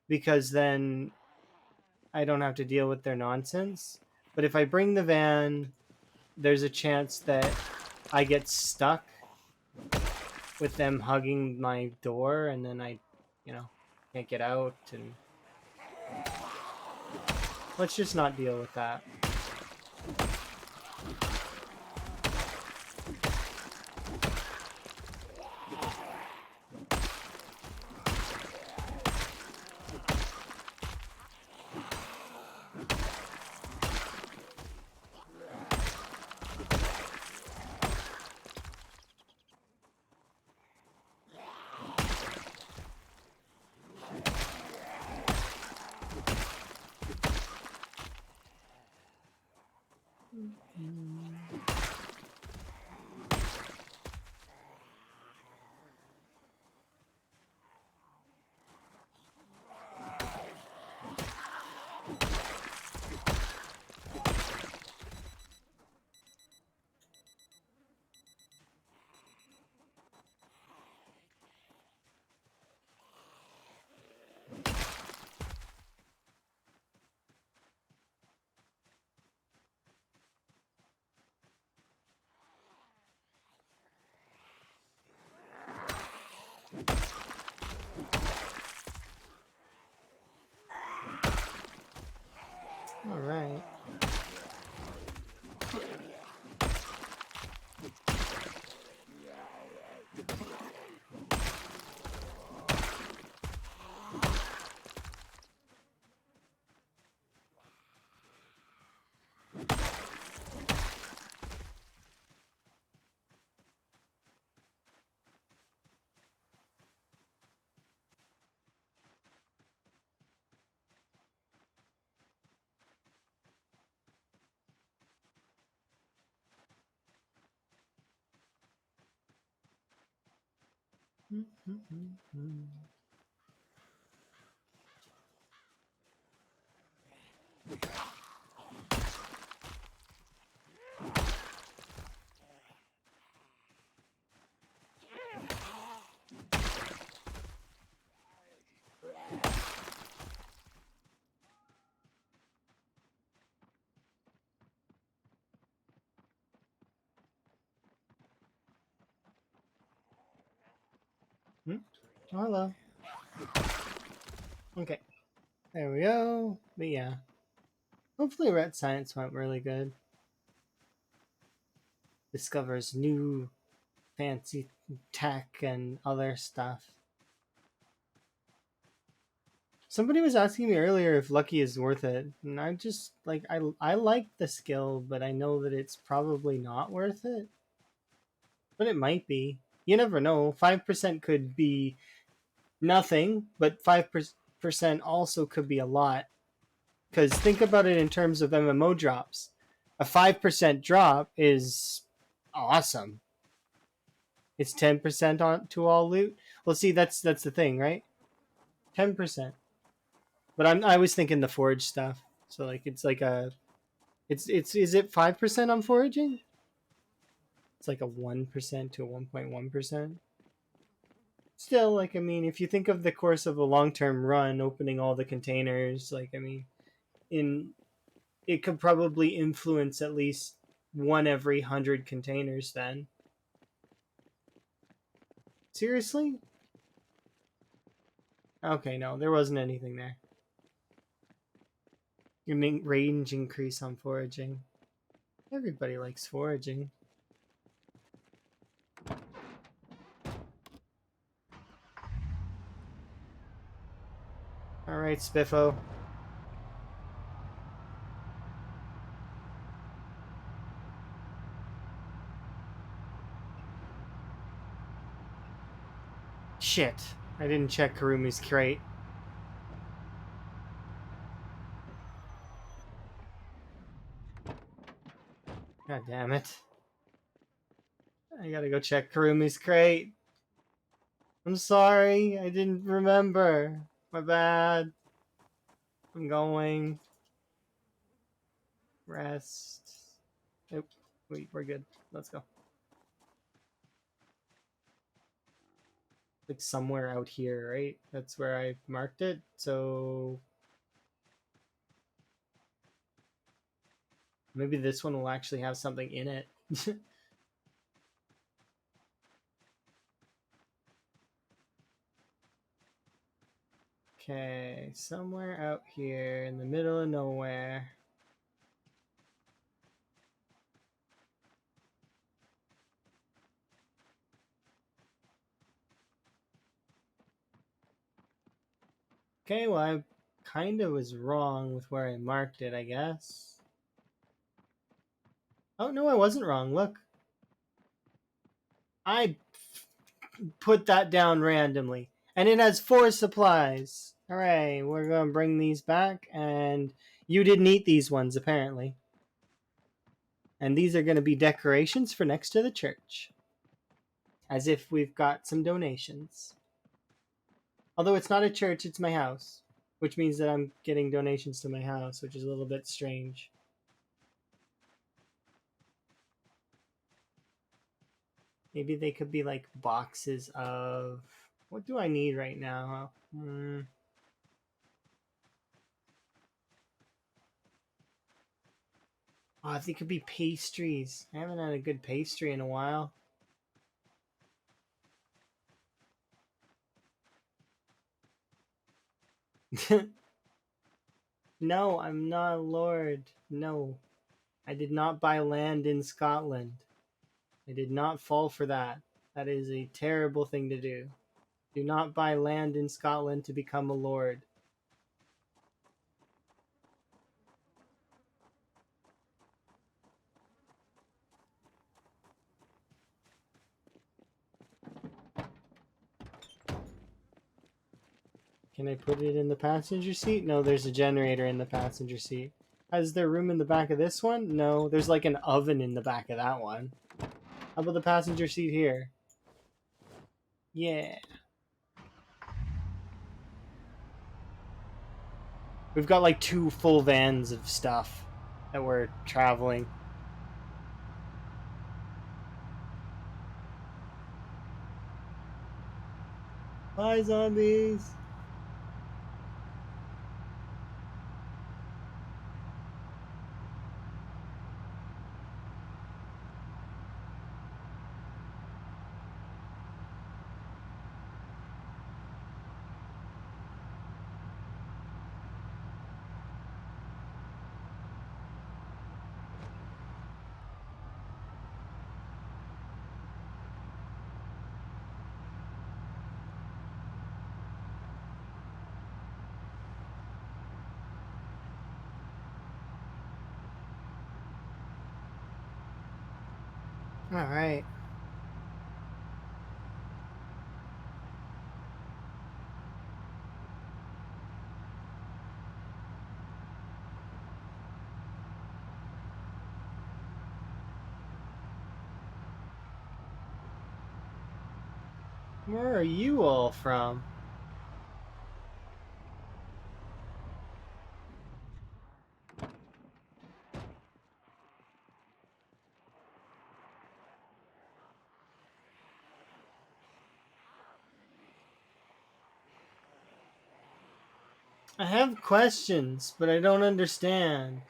Speaker 1: because then I don't have to deal with their nonsense. But if I bring the van, there's a chance that I get stuck with them hugging my door and then you know, can't get out and let's just not deal with that. Oh, hello. Okay, there we go. But yeah, hopefully red science went really good. Discovers new fancy tech and other stuff. Somebody was asking me earlier if lucky is worth it, and I just like I like the skill, but I know that it's probably not worth it. But it might be. You never know. 5% could be nothing, but 5% also could be a lot. Because think about it in terms of MMO drops. A 5% drop is awesome. It's 10% on to all loot. Well, see, that's the thing, right? 10%. But I was thinking the forage stuff. So like it's like a it's is it 5% on foraging? It's like a 1% to 1.1%. Still, like I mean, if you think of the course of a long-term run, opening all the containers, like I mean, in it could probably influence at least one every 100 containers then. Seriously? Okay, no, there wasn't anything there. Your range increase on foraging. Everybody likes foraging. Alright, Spiffo. Shit. I didn't check Karumi's crate. God damn it. I gotta go check Karumi's crate. I'm sorry, I didn't remember. My bad. I'm going. Rest. Nope. Wait, we're good. Let's go. Like somewhere out here, right? That's where I marked it. So maybe this one will actually have something in it. Okay, somewhere out here in the middle of nowhere. Okay, well, I kind of was wrong with where I marked it, I guess. Oh, no, I wasn't wrong. Look. I put that down randomly. And it has 4 supplies. Hooray, we're going to bring these back. And you didn't eat these ones, apparently. And these are going to be decorations for next to the church. As if we've got some donations. Although it's not a church, it's my house. Which means that I'm getting donations to my house, which is a little bit strange. Maybe they could be like boxes of... What do I need right now? Oh, they could be pastries. I haven't had a good pastry in a while. No, I'm not a lord. No. I did not buy land in Scotland. I did not fall for that. That is a terrible thing to do. Do not buy land in Scotland to become a lord. Can I put it in the passenger seat? No, there's a generator in the passenger seat. Is there room in the back of this one? No, there's like an oven in the back of that one. How about the passenger seat here? Yeah. We've got like 2 full vans of stuff that we're traveling. Bye, zombies! Alright. Where are you all from? I have questions, but I don't understand.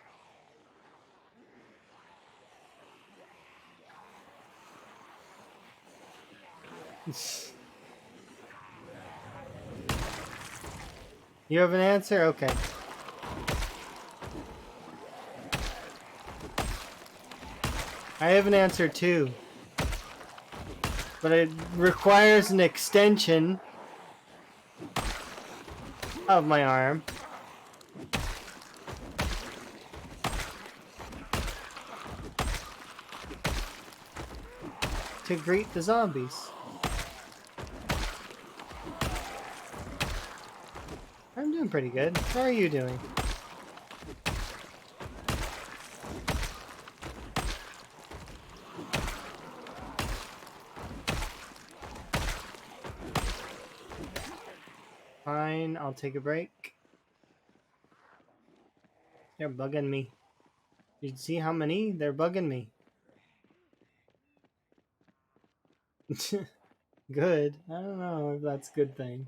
Speaker 1: You have an answer? Okay. I have an answer too. But it requires an extension of my arm. To greet the zombies. I'm doing pretty good. How are you doing? Fine, I'll take a break. They're bugging me. You see how many? They're bugging me. Good. I don't know if that's a good thing.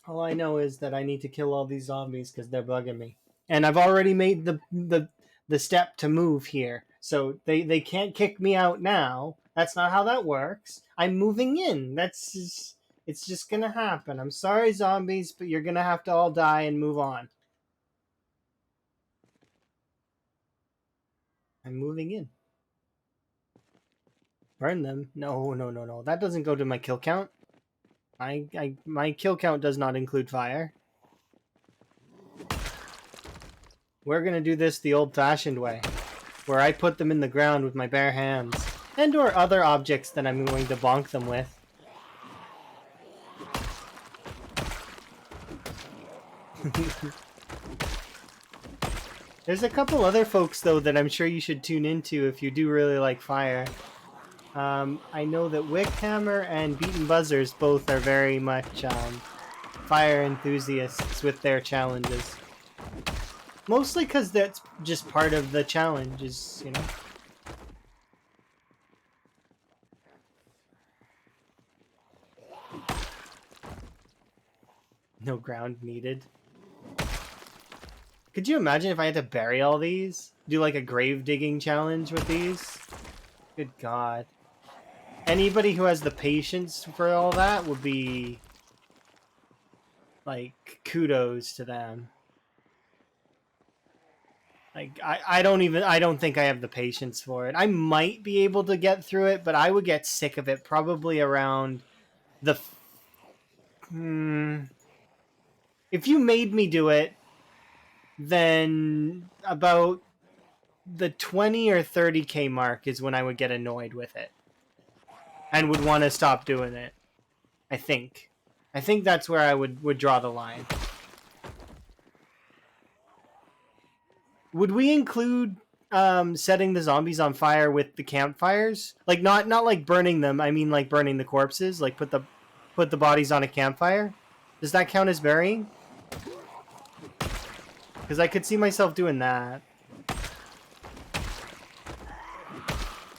Speaker 1: All I know is that I need to kill all these zombies because they're bugging me. And I've already made the step to move here. So they can't kick me out now. That's not how that works. I'm moving in. It's just gonna happen. I'm sorry, zombies, but you're gonna have to all die and move on. I'm moving in. Burn them? No, no, no, no. That doesn't go to my kill count. My kill count does not include fire. We're gonna do this the old-fashioned way, where I put them in the ground with my bare hands, and or other objects that I'm going to bonk them with. There's a couple other folks, though, that I'm sure you should tune into if you do really like fire. I know that Wickhammer and Beaten Buzzers both are very much fire enthusiasts with their challenges. Mostly because that's just part of the challenge, is, you know. No ground needed. Could you imagine if I had to bury all these? Do like a grave digging challenge with these? Good God. Anybody who has the patience for all that would be like kudos to them. Like I don't think I have the patience for it. I might be able to get through it, but I would get sick of it probably around the if you made me do it, then about the 20 or 30k mark is when I would get annoyed with it and would want to stop doing it. I think that's where I would draw the line. Would we include setting the zombies on fire with the campfires. Like not like burning them. I mean like burning the corpses. Like put the bodies on a campfire. Does that count as burying? Because I could see myself doing that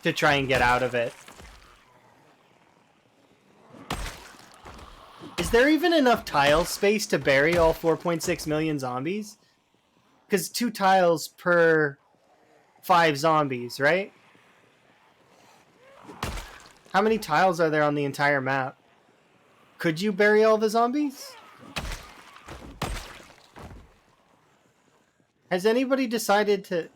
Speaker 1: to try and get out of it. Is there even enough tile space to bury all 4.6 million zombies? Because 2 tiles per 5 zombies, right? How many tiles are there on the entire map? Could you bury all the zombies? Has anybody decided to...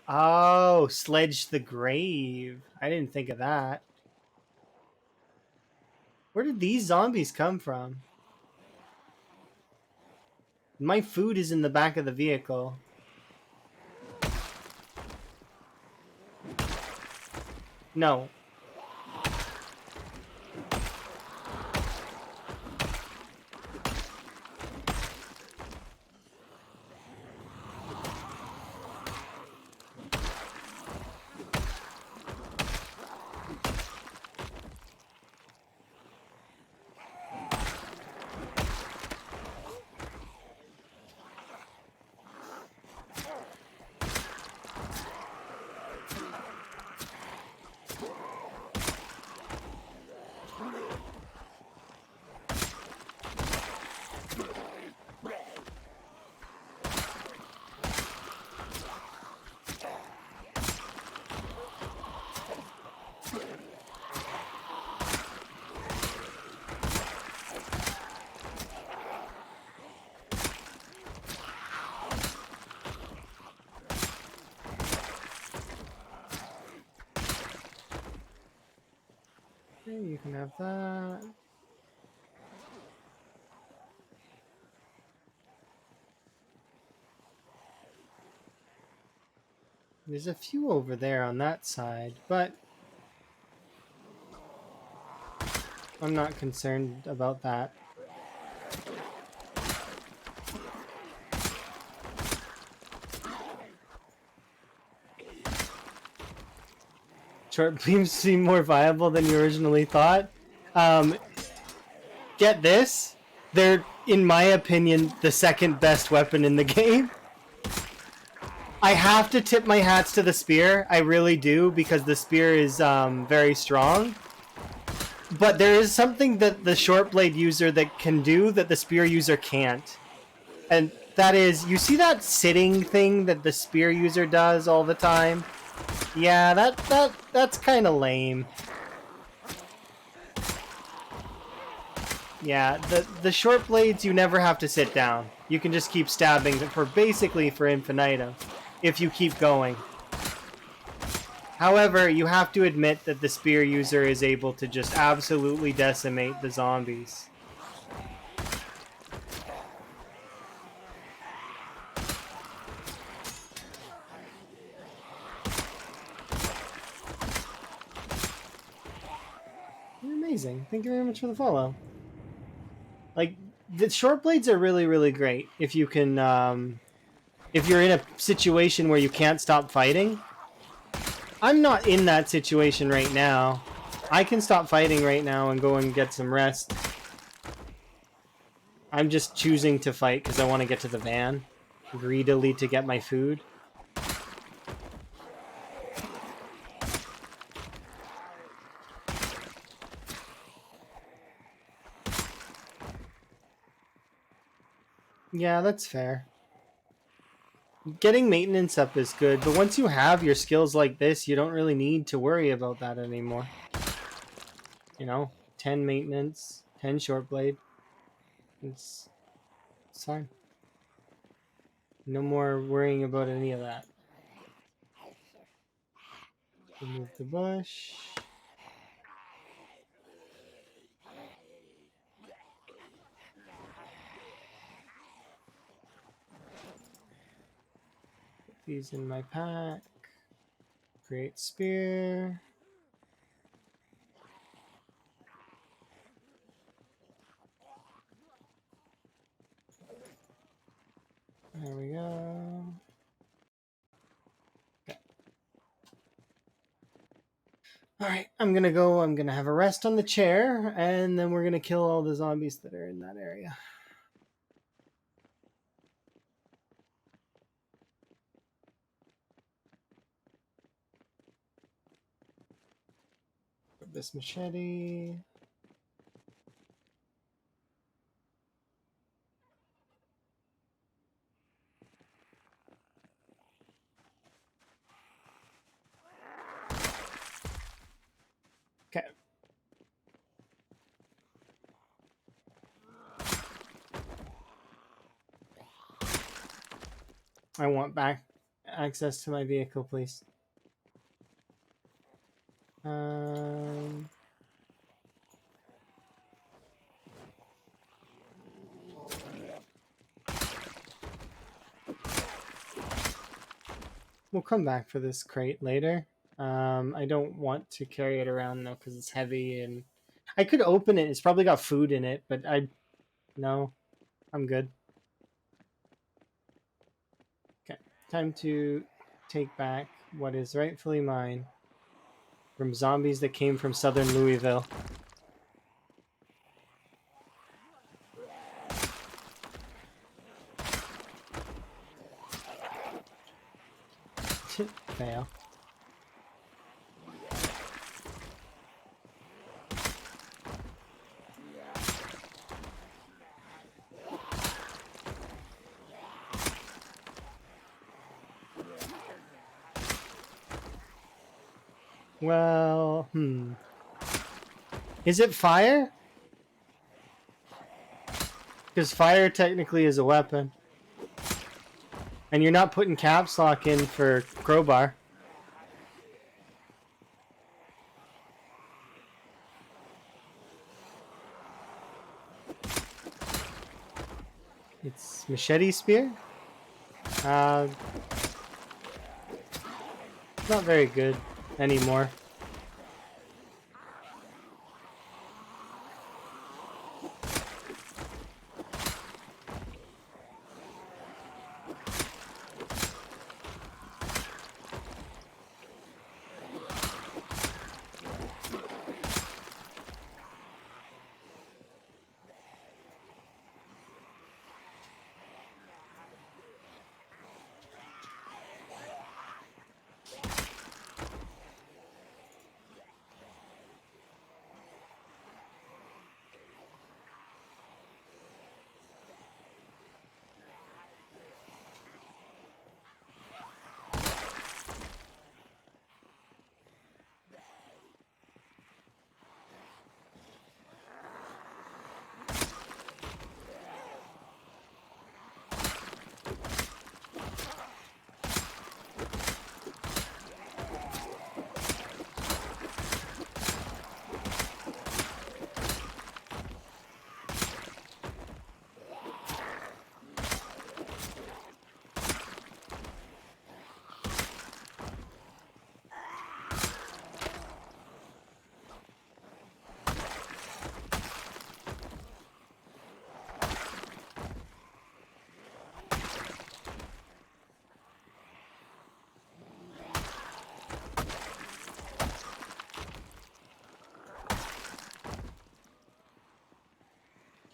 Speaker 1: Oh, sledge the grave. I didn't think of that. Where did these zombies come from? My food is in the back of the vehicle. No. Okay, you can have that. There's a few over there on that side, but I'm not concerned about that. Short beams seem more viable than you originally thought. Get this. They're, in my opinion, the second best weapon in the game. I have to tip my hats to the spear. I really do, because the spear is very strong. But there is something that the short blade user that can do that the spear user can't. And that is, you see that sitting thing that the spear user does all the time? Yeah, that's kind of lame. Yeah, the short blades, you never have to sit down. You can just keep stabbing for infinitum if you keep going. However, you have to admit that the spear user is able to just absolutely decimate the zombies. You're amazing. Thank you very much for the follow. Like, the short blades are really, really great if you can, if you're in a situation where you can't stop fighting. I'm not in that situation right now. I can stop fighting right now and go and get some rest. I'm just choosing to fight because I want to get to the van greedily to get my food. Yeah, that's fair. Getting maintenance up is good, but once you have your skills like this, you don't really need to worry about that anymore. You know, 10 maintenance, 10 short blade. It's fine. No more worrying about any of that. Remove the bush. Put these in my pack. Great spear. There we go. All right, I'm gonna go. I'm gonna have a rest on the chair, and then we're gonna kill all the zombies that are in that area. Grab this machete. Okay. I want back access to my vehicle, please. Um, we'll come back for this crate later. I don't want to carry it around though because it's heavy, and I could open it. It's probably got food in it, but no, I'm good. Okay, time to take back what is rightfully mine from zombies that came from southern Louisville. Fail. Well, Is it fire? Because fire technically is a weapon. And you're not putting caps lock in for crowbar. It's machete spear? Not very good anymore.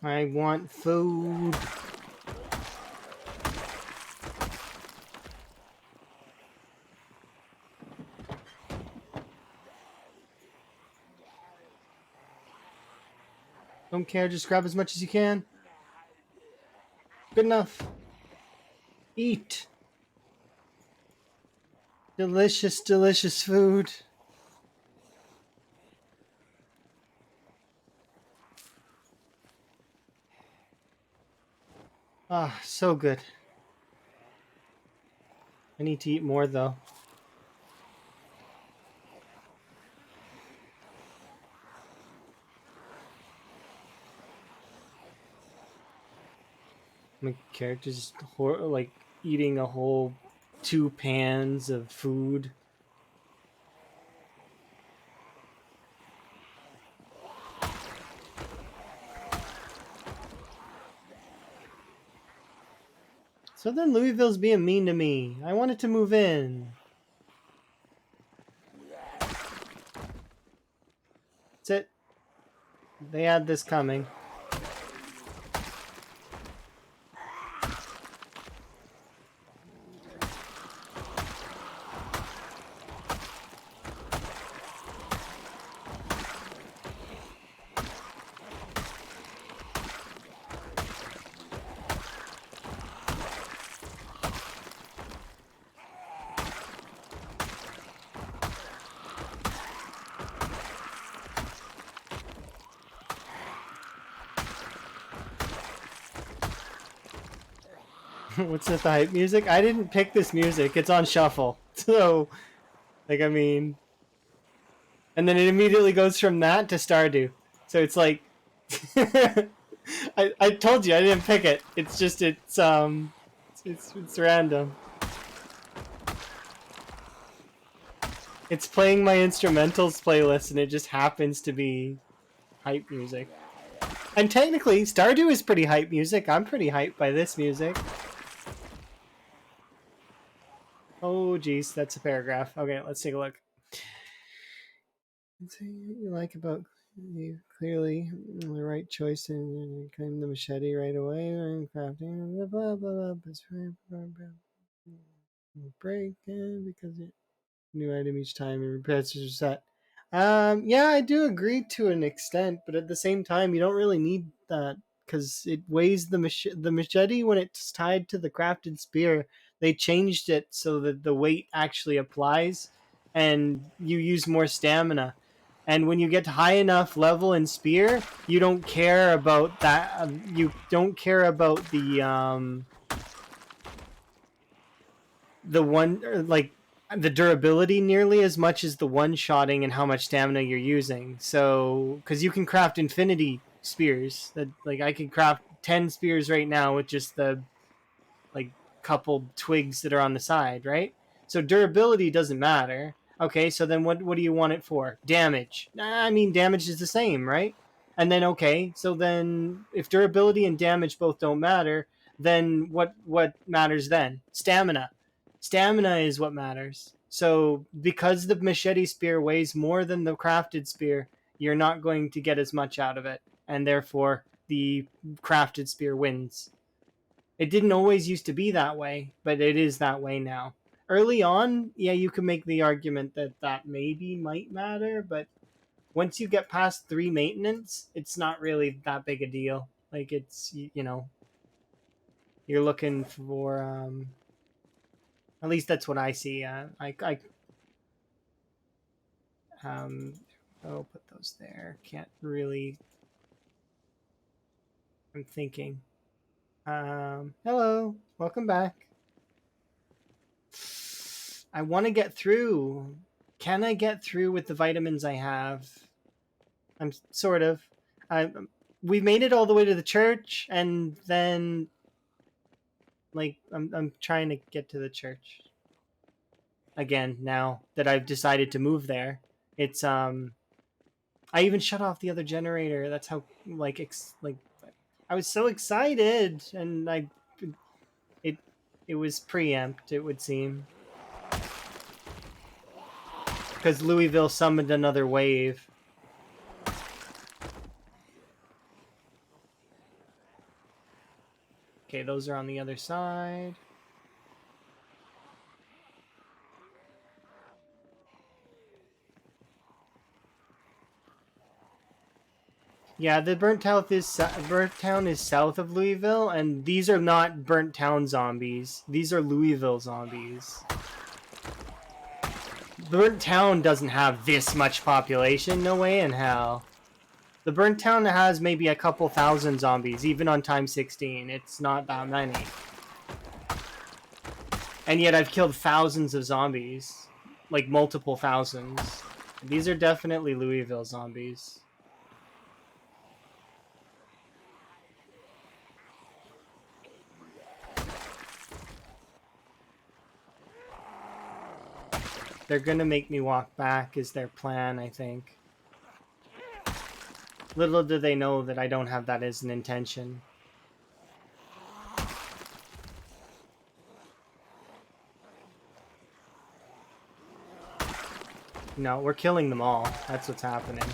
Speaker 1: I want food. Don't care, just grab as much as you can. Good enough. Eat. Delicious, delicious food. Ah, so good. I need to eat more though. My character's like eating a whole 2 pans of food. So then Louisville's being mean to me. I wanted to move in. That's it. They had this coming. What's with the hype music? I didn't pick this music. It's on shuffle. So, like, I mean... And then it immediately goes from that to Stardew. So it's like... I told you, I didn't pick it. It's just, it's random. It's playing my instrumentals playlist, and it just happens to be hype music. And technically, Stardew is pretty hype music. I'm pretty hyped by this music. Oh, geez, that's a paragraph. Okay, let's take a look. You like about you clearly the right choice in cutting the machete right away and crafting blah blah blah break because it new item each time and repairs are set. Yeah, I do agree to an extent, but at the same time, you don't really need that because it weighs the machete when it's tied to the crafted spear. They changed it so that the weight actually applies, and you use more stamina. And when you get to high enough level in spear, you don't care about that. You don't care about the one like the durability nearly as much as the one-shotting and how much stamina you're using. So, because you can craft infinity spears, that like I can craft 10 spears right now with just the like couple twigs that are on the side, right? So durability doesn't matter. Okay, so then what do you want it for? Damage. I mean, damage is the same, right? And then okay, so then if durability and damage both don't matter, then what matters then? Stamina. Stamina is what matters. So because the machete spear weighs more than the crafted spear, you're not going to get as much out of it, and therefore the crafted spear wins. It didn't always used to be that way, but it is that way now. Early on, yeah, you could make the argument that that maybe might matter, but once you get past 3 maintenance, it's not really that big a deal. Like it's, you know, you're looking for at least that's what I see. Um oh, put those there. Can't really. I'm thinking. Hello, welcome back. I want to get through. Can I get through with the vitamins I have? I'm sort of. I we made it all the way to the church, and then like I'm trying to get to the church again now that I've decided to move there. It's I even shut off the other generator. That's how like I was so excited, and it it was preempt. It would seem because Louisville summoned another wave. Okay, those are on the other side. Yeah, the Burnt Town is south of Louisville, and these are not Burnt Town zombies. These are Louisville zombies. Burnt Town doesn't have this much population. No way in hell. The Burnt Town has maybe a couple thousand zombies, even on time 16. It's not that many. And yet I've killed thousands of zombies. Like multiple thousands. These are definitely Louisville zombies. They're gonna make me walk back is their plan, I think. Little do they know that I don't have that as an intention. No, we're killing them all. That's what's happening.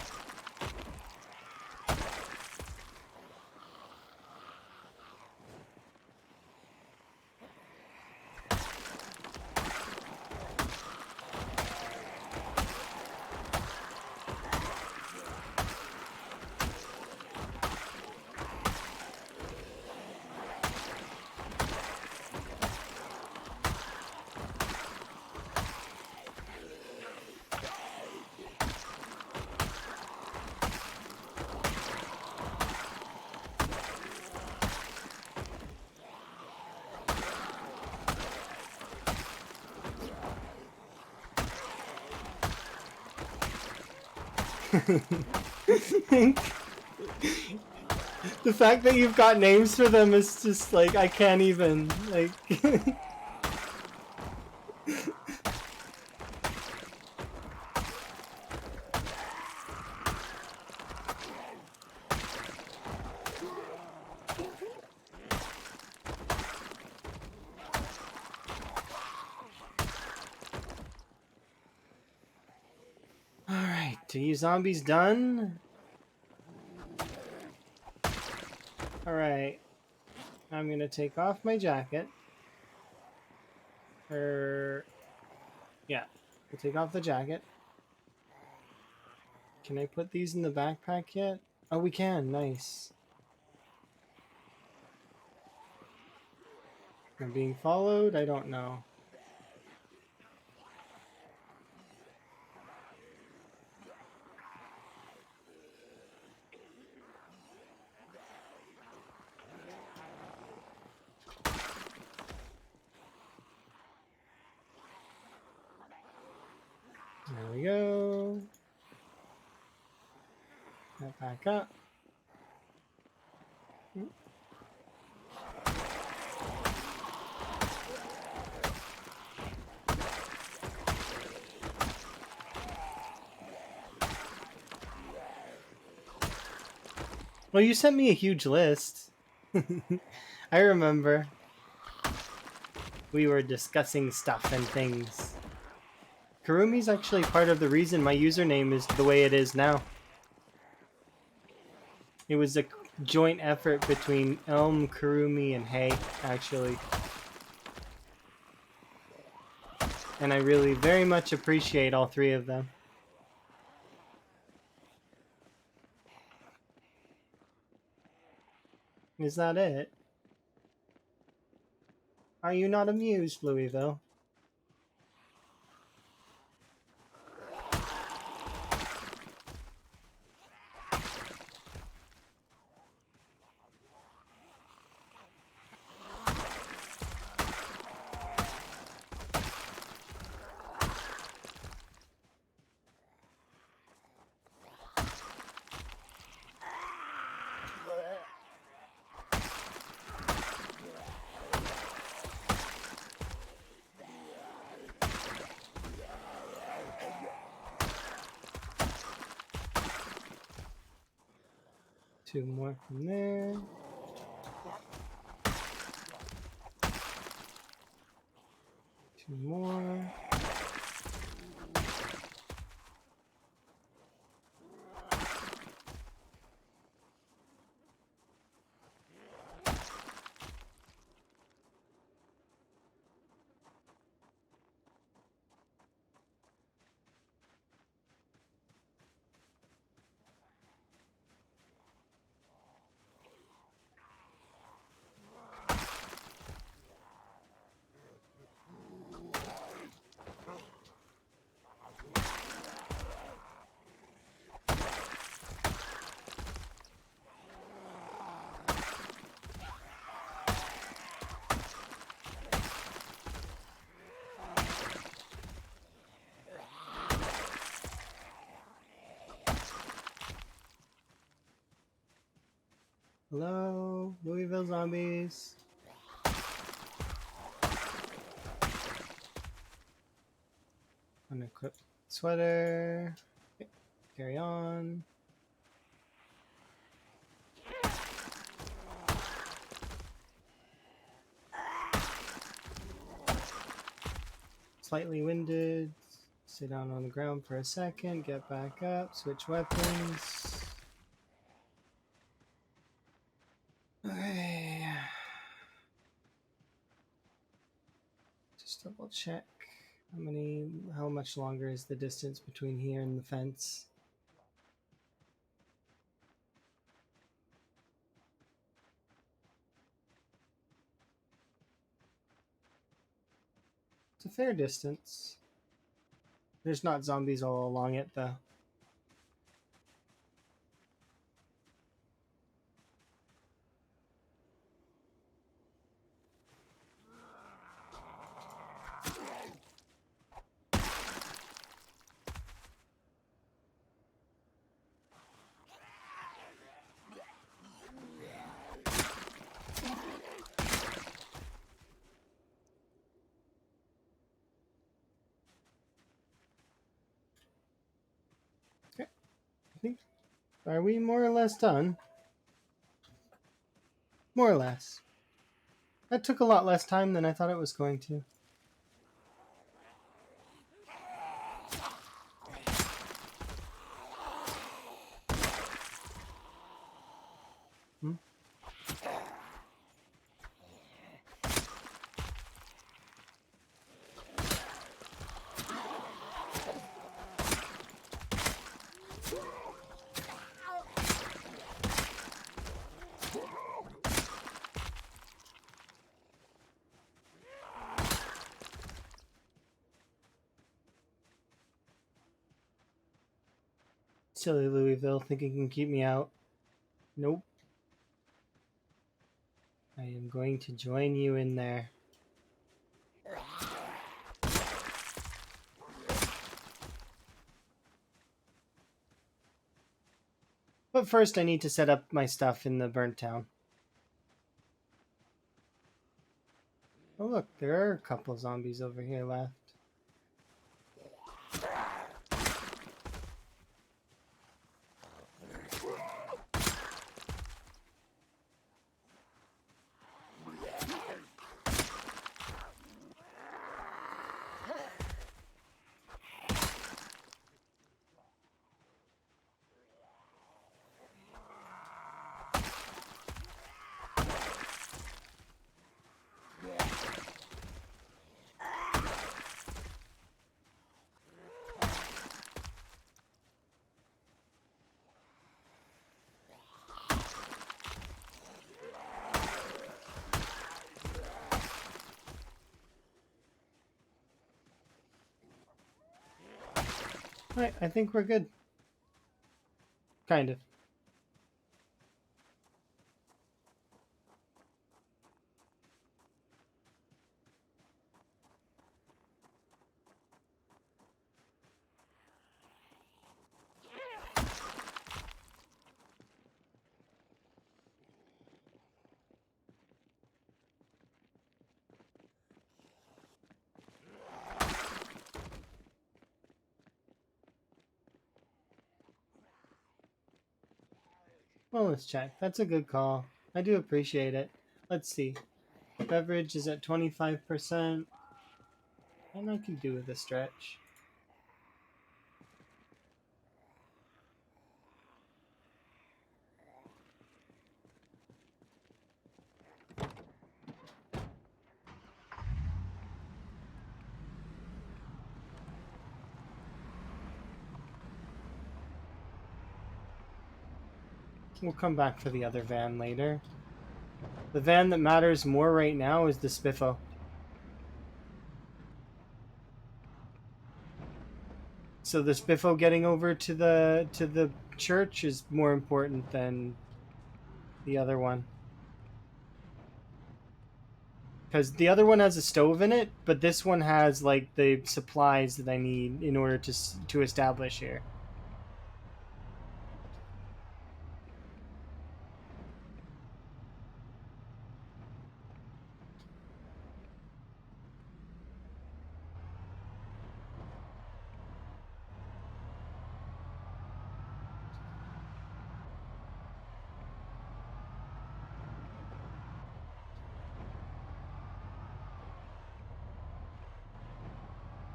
Speaker 1: The fact that you've got names for them is just like, I can't even, like... Alright, are you zombies done? Alright. I'm gonna take off my jacket. Yeah. We'll take off the jacket. Can I put these in the backpack yet? Oh, we can. Nice. I'm being followed? I don't know. There we go. That back up. Well, you sent me a huge list. I remember. We were discussing stuff and things. Kurumi's actually part of the reason my username is the way it is now. It was a joint effort between Elm, Kurumi, and Hay, actually. And I really very much appreciate all three of them. Is that it? Are you not amused, Louisville? Two more from there. Two more. Hello, Louisville zombies. Unequip sweater. Okay, carry on. Slightly winded. Sit down on the ground for a second. Get back up. Switch weapons. Okay. Just double check. How much longer is the distance between here and the fence? It's a fair distance. There's not zombies all along it though. think, are we more or less done? More or less. That took a lot less time than I thought it was going to. Hmm? Silly Louisville, think he can keep me out. Nope. I am going to join you in there. But first I need to set up my stuff in the burnt town. Oh look, there are a couple zombies over here left. Alright, I think we're good. Kind of. Wellness check. That's a good call. I do appreciate it. Let's see. Beverage is at 25%. And I can do with a stretch. We'll come back for the other van later. The van that matters more right now is the Spiffo. So the Spiffo getting over to the church is more important than the other one. Because the other one has a stove in it, but this one has like the supplies that I need in order to establish here.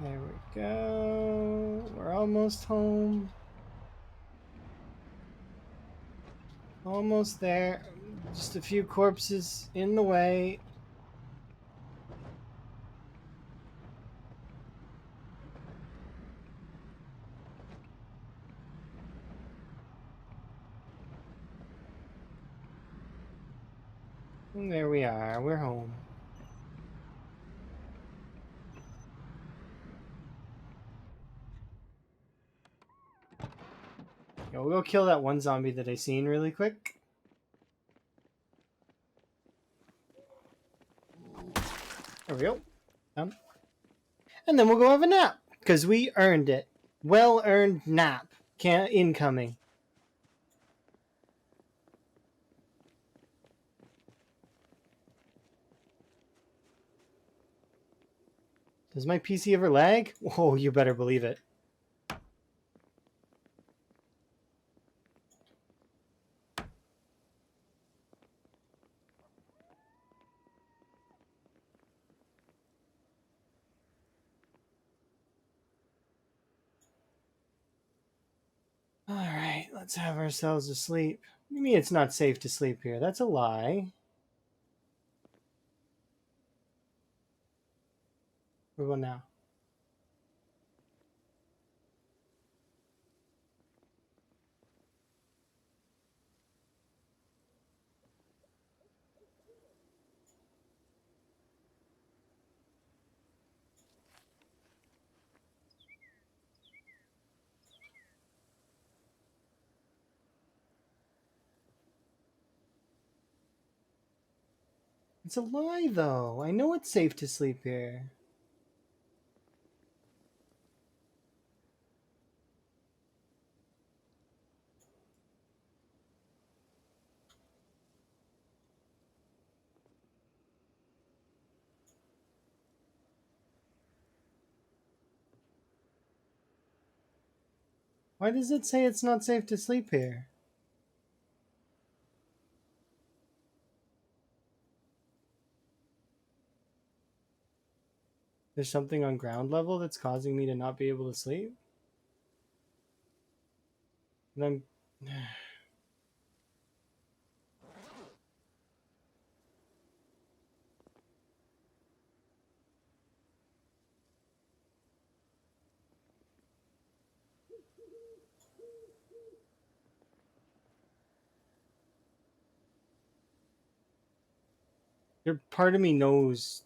Speaker 1: There we go. We're almost home. Almost there. Just a few corpses in the way. And there we are. We're home. Yo, we'll go kill that one zombie that I seen really quick. There we go. And then we'll go have a nap. Because we earned it. Well-earned nap. Incoming. Does my PC ever lag? Oh, you better believe it. Let's have ourselves a sleep. What do you mean it's not safe to sleep here? That's a lie. What about now? It's a lie, though. I know it's safe to sleep here. Why does it say it's not safe to sleep here? There's something on ground level that's causing me to not be able to sleep? And I'm... Part of me knows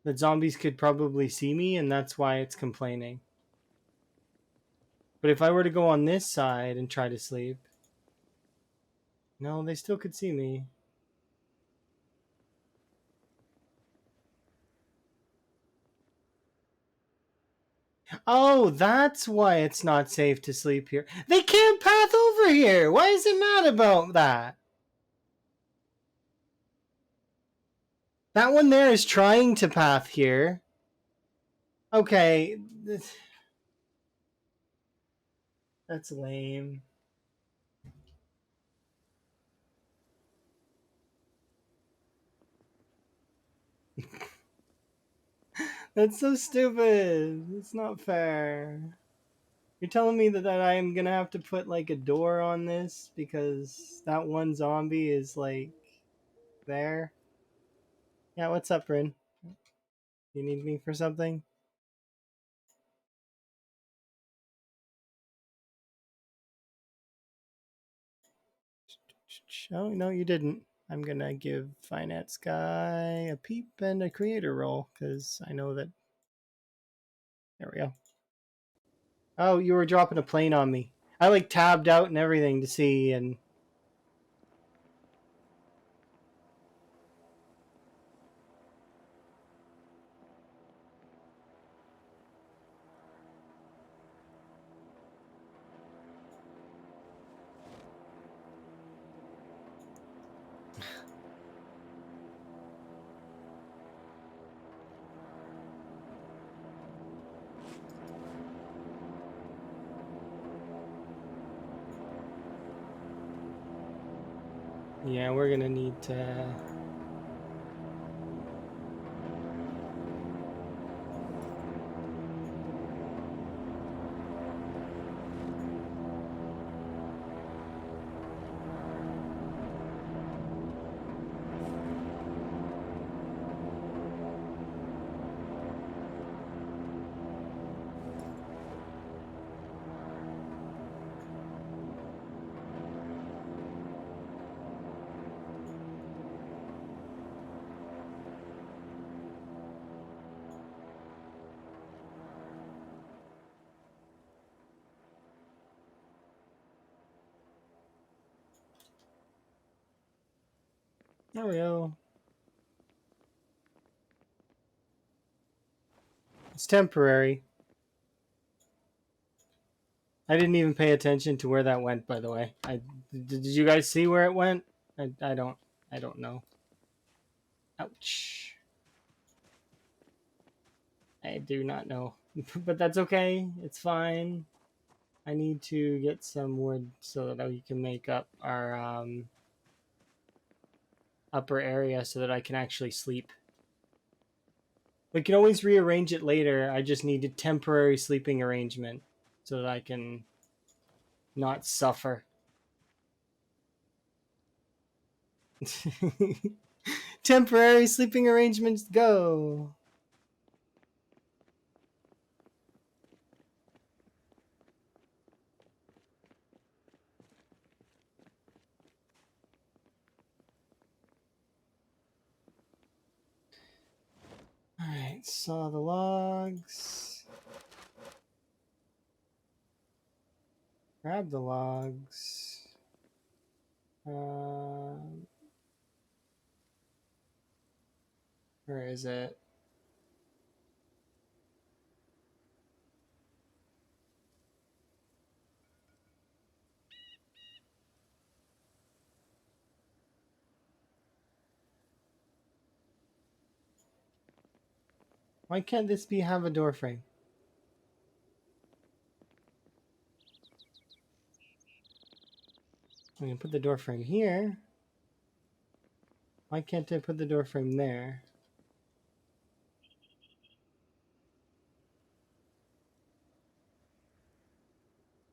Speaker 1: that zombies could probably see me, and that's why it's complaining. But if I were to go on this side and try to sleep... No, they still could see me. Oh, that's why it's not safe to sleep here. They can't path over here! Why is it mad about that? That one there is trying to path here. Okay. That's lame. That's so stupid. It's not fair. You're telling me that I'm gonna have to put like a door on this because that one zombie is like there? Yeah, what's up, Bryn? You need me for something? Oh, no, you didn't. I'm gonna give Finance Guy a peep and a creator role because I know that. There we go. Oh, you were dropping a plane on me. I like tabbed out and everything to see, and yeah, we're gonna need to. There we go. It's temporary. I didn't even pay attention to where that went, by the way. Did you guys see where it went? I don't know. Ouch. I do not know. But that's okay. It's fine. I need to get some wood so that we can make up our upper area so that I can actually sleep. We can always rearrange it later. I just need a temporary sleeping arrangement so that I can not suffer. Temporary sleeping arrangements go. Alright, saw the logs. Grab the logs. Where is it? Why can't this have a door frame? I'm gonna put the door frame here. Why can't I put the door frame there?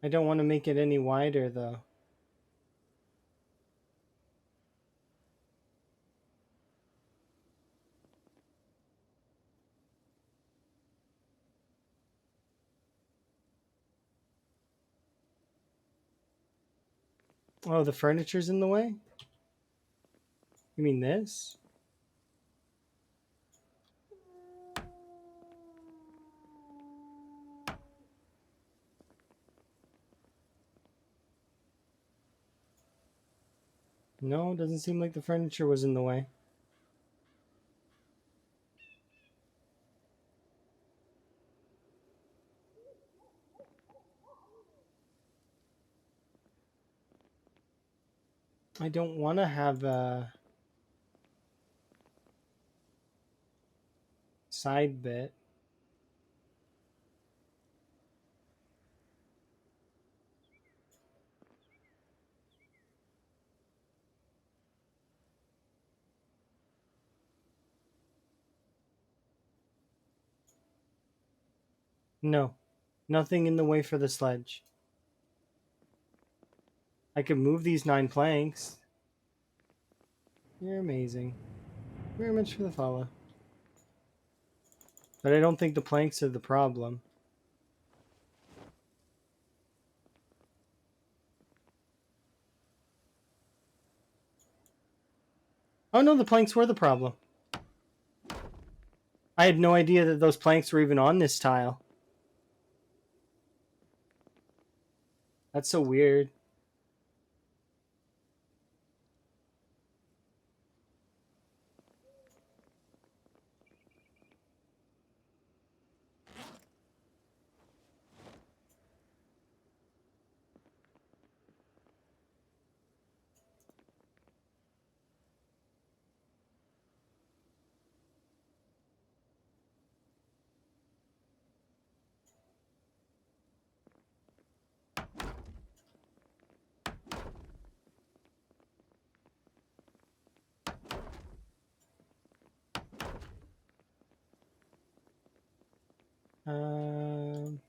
Speaker 1: I don't want to make it any wider though. Oh, the furniture's in the way? You mean this? No, it doesn't seem like the furniture was in the way. I don't want to have a side bit. No, nothing in the way for the sledge. I could move these 9 planks. You're amazing. Very much for the follow. But I don't think the planks are the problem. Oh no, the planks were the problem. I had no idea that those planks were even on this tile. That's so weird. Um,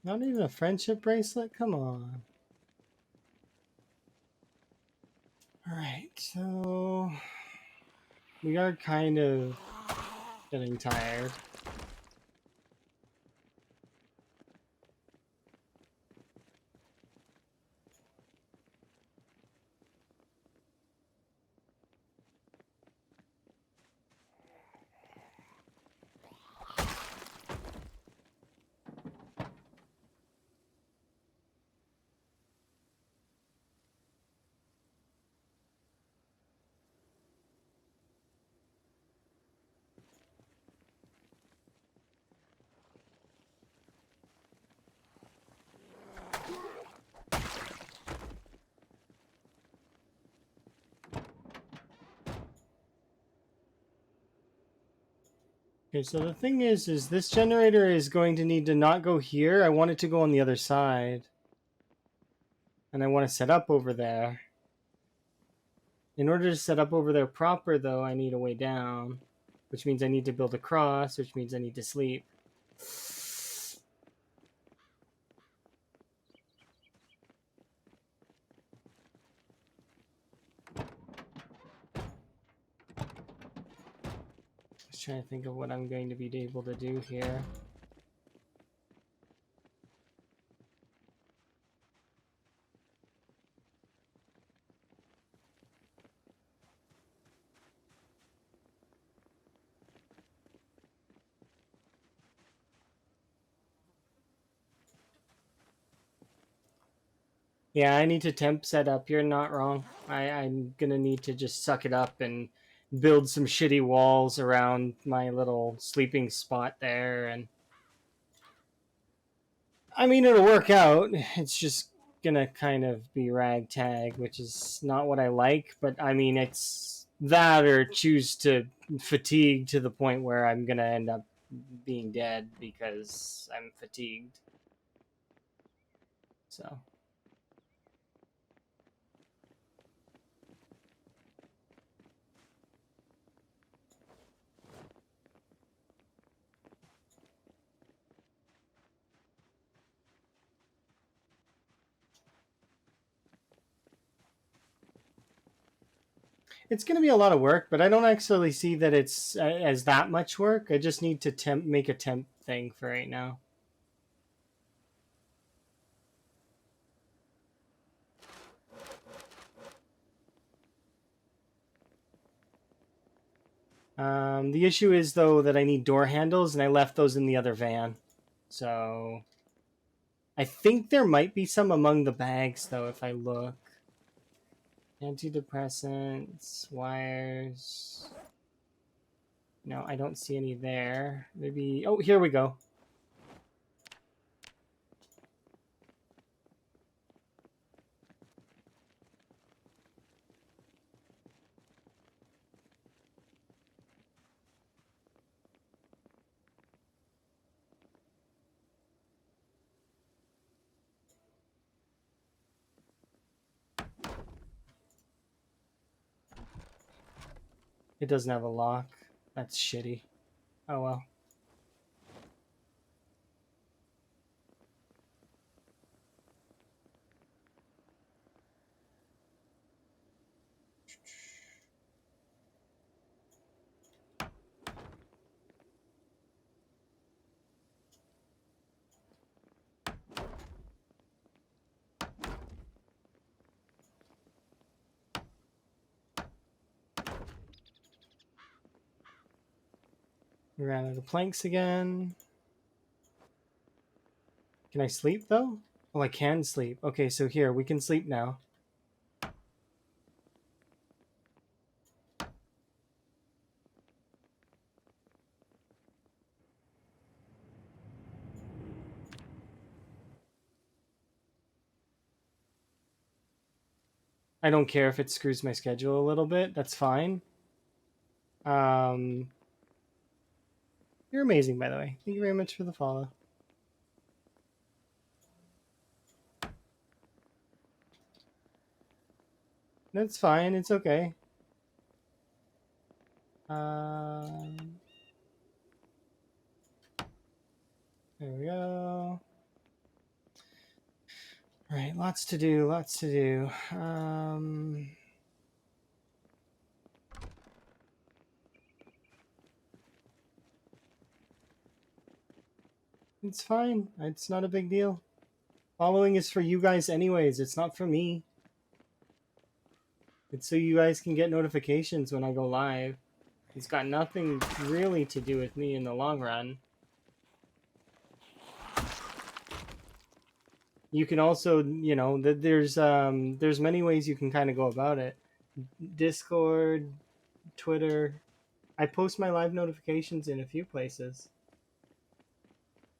Speaker 1: Not even a friendship bracelet? Come on. Alright, so we are kind of getting tired. Okay, so the thing is this generator is going to need to not go here. I want it to go on the other side. And I want to set up over there. In order to set up over there proper, though, I need a way down. Which means I need to build a cross, which means I need to sleep. Just trying to think of what I'm going to be able to do here. Yeah, I need to temp set up. You're not wrong. I'm gonna need to just suck it up and build some shitty walls around my little sleeping spot there. And I mean, it'll work out. It's just gonna kind of be ragtag, which is not what I like. But I mean, it's that or choose to fatigue to the point where I'm gonna end up being dead because I'm fatigued. So. It's going to be a lot of work, but I don't actually see that it's as that much work. I just need to make a temp thing for right now. The issue is, though, that I need door handles, and I left those in the other van. So I think there might be some among the bags, though, if I look. Antidepressants, wires. No, I don't see any there. Maybe... Oh, here we go. It doesn't have a lock. That's shitty. Oh, well. We ran out of planks again. Can I sleep, though? Oh, I can sleep. Okay, so here, we can sleep now. I don't care if it screws my schedule a little bit. That's fine. You're amazing, by the way. Thank you very much for the follow. That's fine. It's okay. There we go. All right, lots to do. Lots to do. It's fine. It's not a big deal. Following is for you guys anyways. It's not for me. It's so you guys can get notifications when I go live. It's got nothing really to do with me in the long run. You can also, you know, there's many ways you can kind of go about it. Discord, Twitter. I post my live notifications in a few places.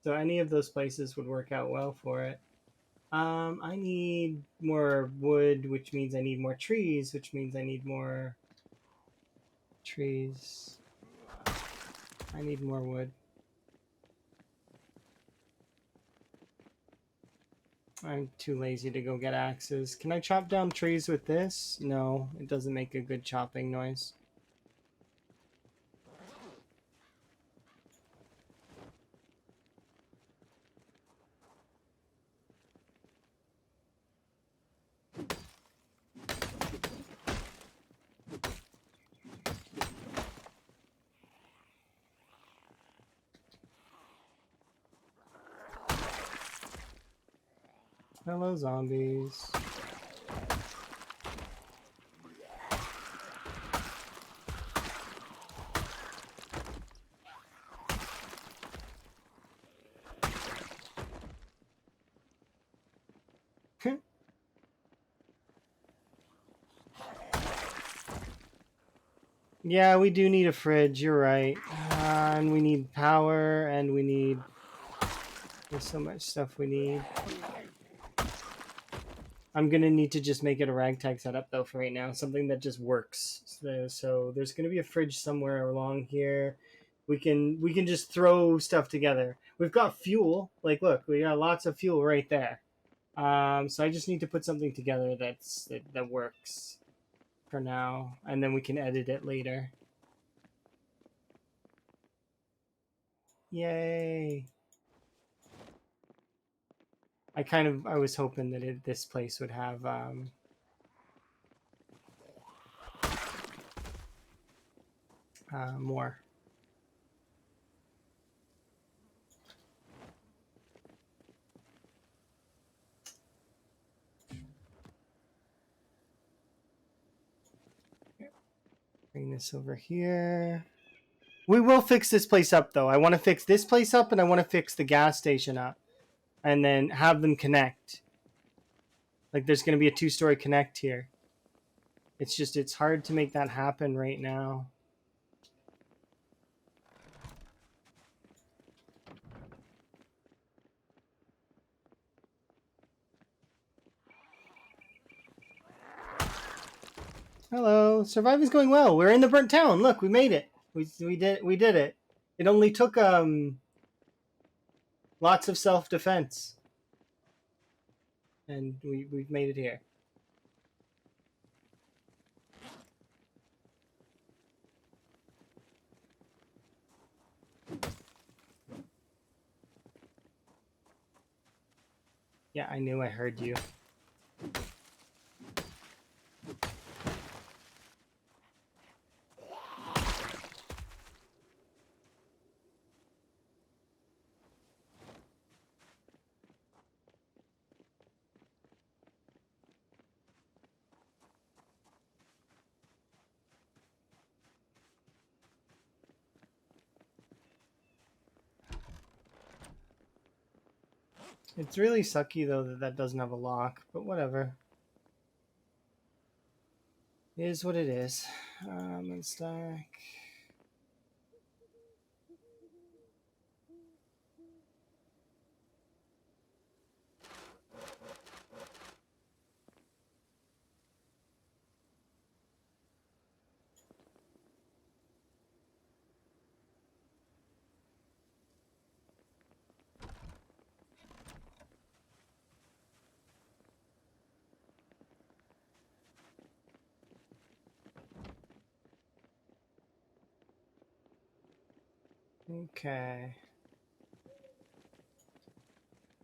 Speaker 1: So any of those places would work out well for it. I need more wood, which means I need more trees, which means I need more trees. I need more wood. I'm too lazy to go get axes. Can I chop down trees with this? No, it doesn't make a good chopping noise. Hello, zombies. Yeah, we do need a fridge, you're right. And we need power, and we need... There's so much stuff we need. I'm gonna need to just make it a ragtag setup, though, for right now. Something that just works. So there's gonna be a fridge somewhere along here. We can just throw stuff together. We've got fuel. Like, look, we got lots of fuel right there. So I just need to put something together that works for now, and then we can edit it later. Yay! I was hoping that this place would have more. Bring this over here. We will fix this place up, though. I want to fix this place up, and I want to fix the gas station up, and then have them connect. Like, there's going to be a 2-story connect here. It's hard to make that happen right now. Hello, surviving's going well. We're in the burnt town. Look, we made it. We did it. It only took lots of self-defense, and we've made it here. Yeah, I knew I heard you. It's really sucky, though, that doesn't have a lock, but whatever. It is what it is. Let's stack. Okay.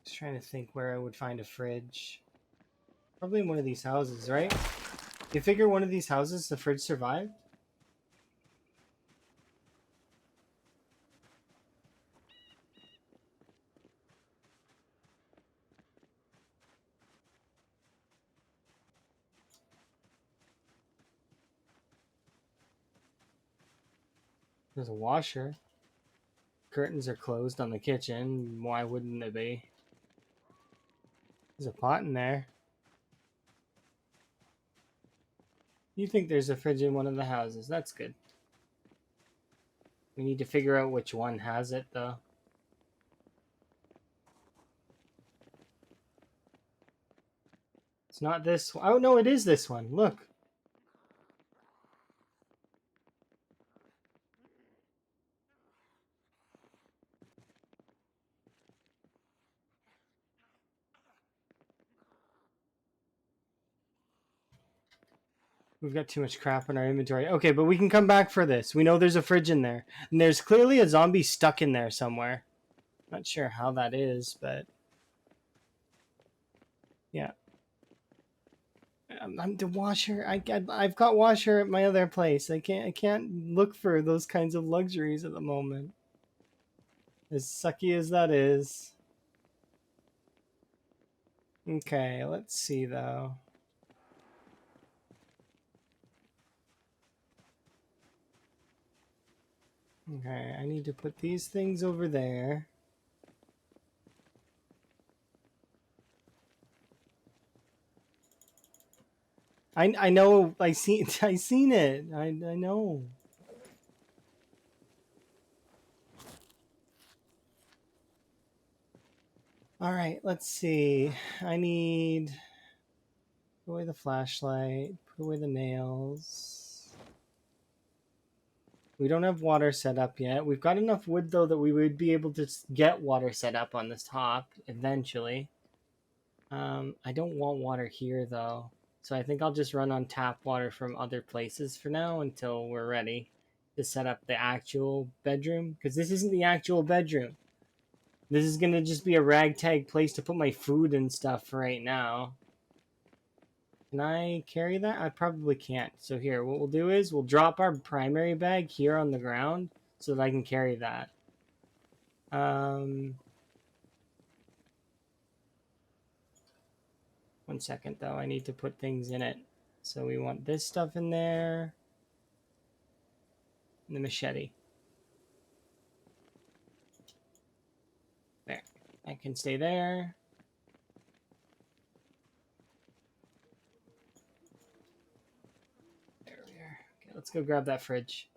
Speaker 1: Just trying to think where I would find a fridge. Probably in one of these houses, right? You figure one of these houses the fridge survived? There's a washer. Curtains are closed on the kitchen. Why wouldn't they be? There's a pot in there. You think there's a fridge in one of the houses. That's good. We need to figure out which one has it, though. It's not this one. Oh, no, it is this one. Look. We've got too much crap in our inventory. Okay, but we can come back for this. We know there's a fridge in there. And there's clearly a zombie stuck in there somewhere. Not sure how that is, but... yeah. I'm the washer. I've got washer at my other place. I can't look for those kinds of luxuries at the moment. As sucky as that is. Okay, let's see though. Okay, I need to put these things over there. I know. I seen it. I know. All right, let's see. I need put away the flashlight. Put away the nails. We don't have water set up yet. We've got enough wood though that we would be able to get water set up on this top eventually. I don't want water here though. So I think I'll just run on tap water from other places for now until we're ready to set up the actual bedroom. Because this isn't the actual bedroom. This is going to just be a ragtag place to put my food and stuff for right now. Can I carry that? I probably can't. So here, what we'll do is we'll drop our primary bag here on the ground so that I can carry that. One second though, I need to put things in it. So we want this stuff in there. And the machete. There. That can stay there. There we are. Okay, let's go grab that fridge.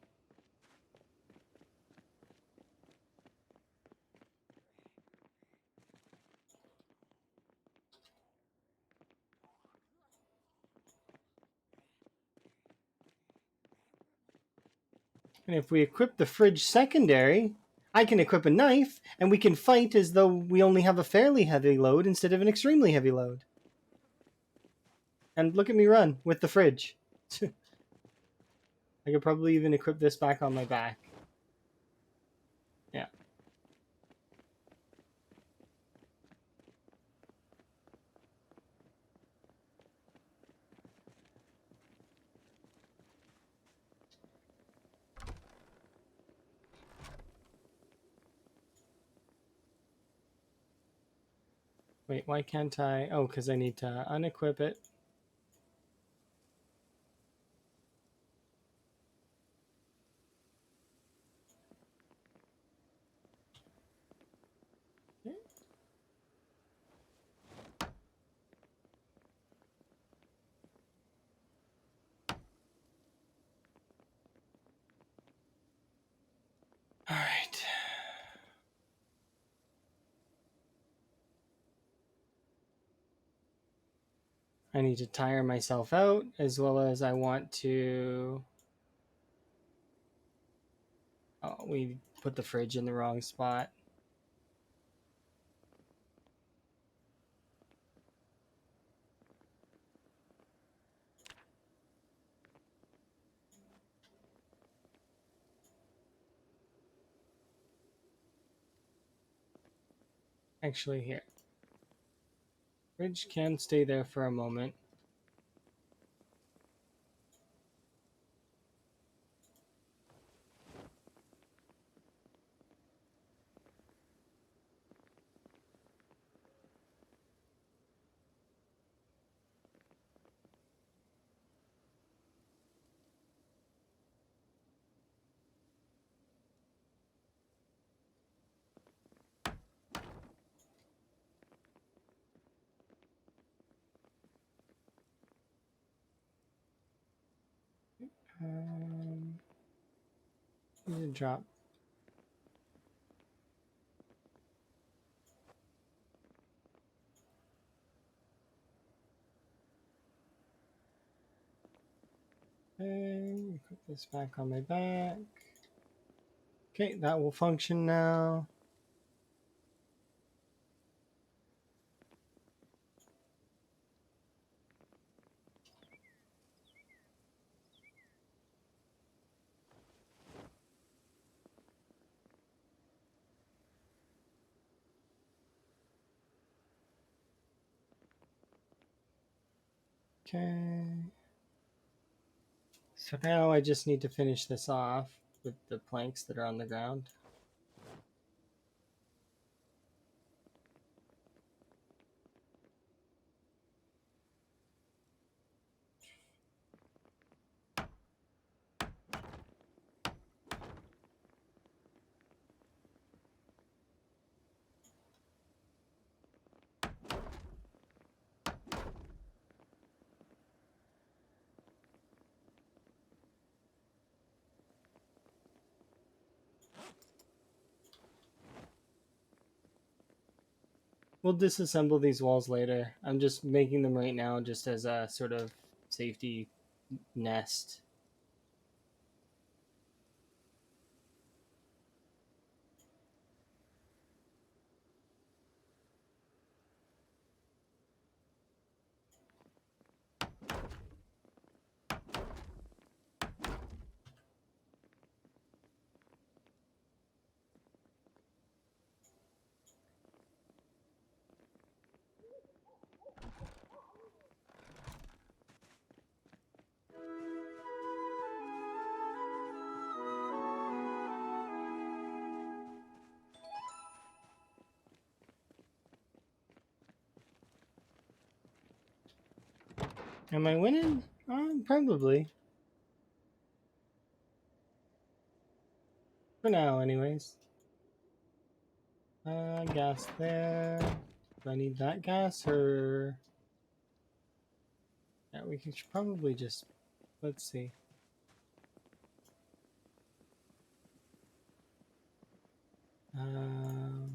Speaker 1: And if we equip the fridge secondary, I can equip a knife, and we can fight as though we only have a fairly heavy load instead of an extremely heavy load. And look at me run with the fridge. I could probably even equip this back on my back. Yeah. Wait, why can't I? Oh, because I need to unequip it. All right. I need to tire myself out, as well as I want to... oh, we put the fridge in the wrong spot. Actually, here. Fridge can stay there for a moment. Need to drop. Okay, put this back on my back. Okay, that will function now. Okay. So now I just need to finish this off with the planks that are on the ground. We'll disassemble these walls later. I'm just making them right now just as a sort of safety nest. Am I winning? Probably. For now, anyways. Gas there. Do I need that gas or... Yeah, we should probably just... Let's see. Um...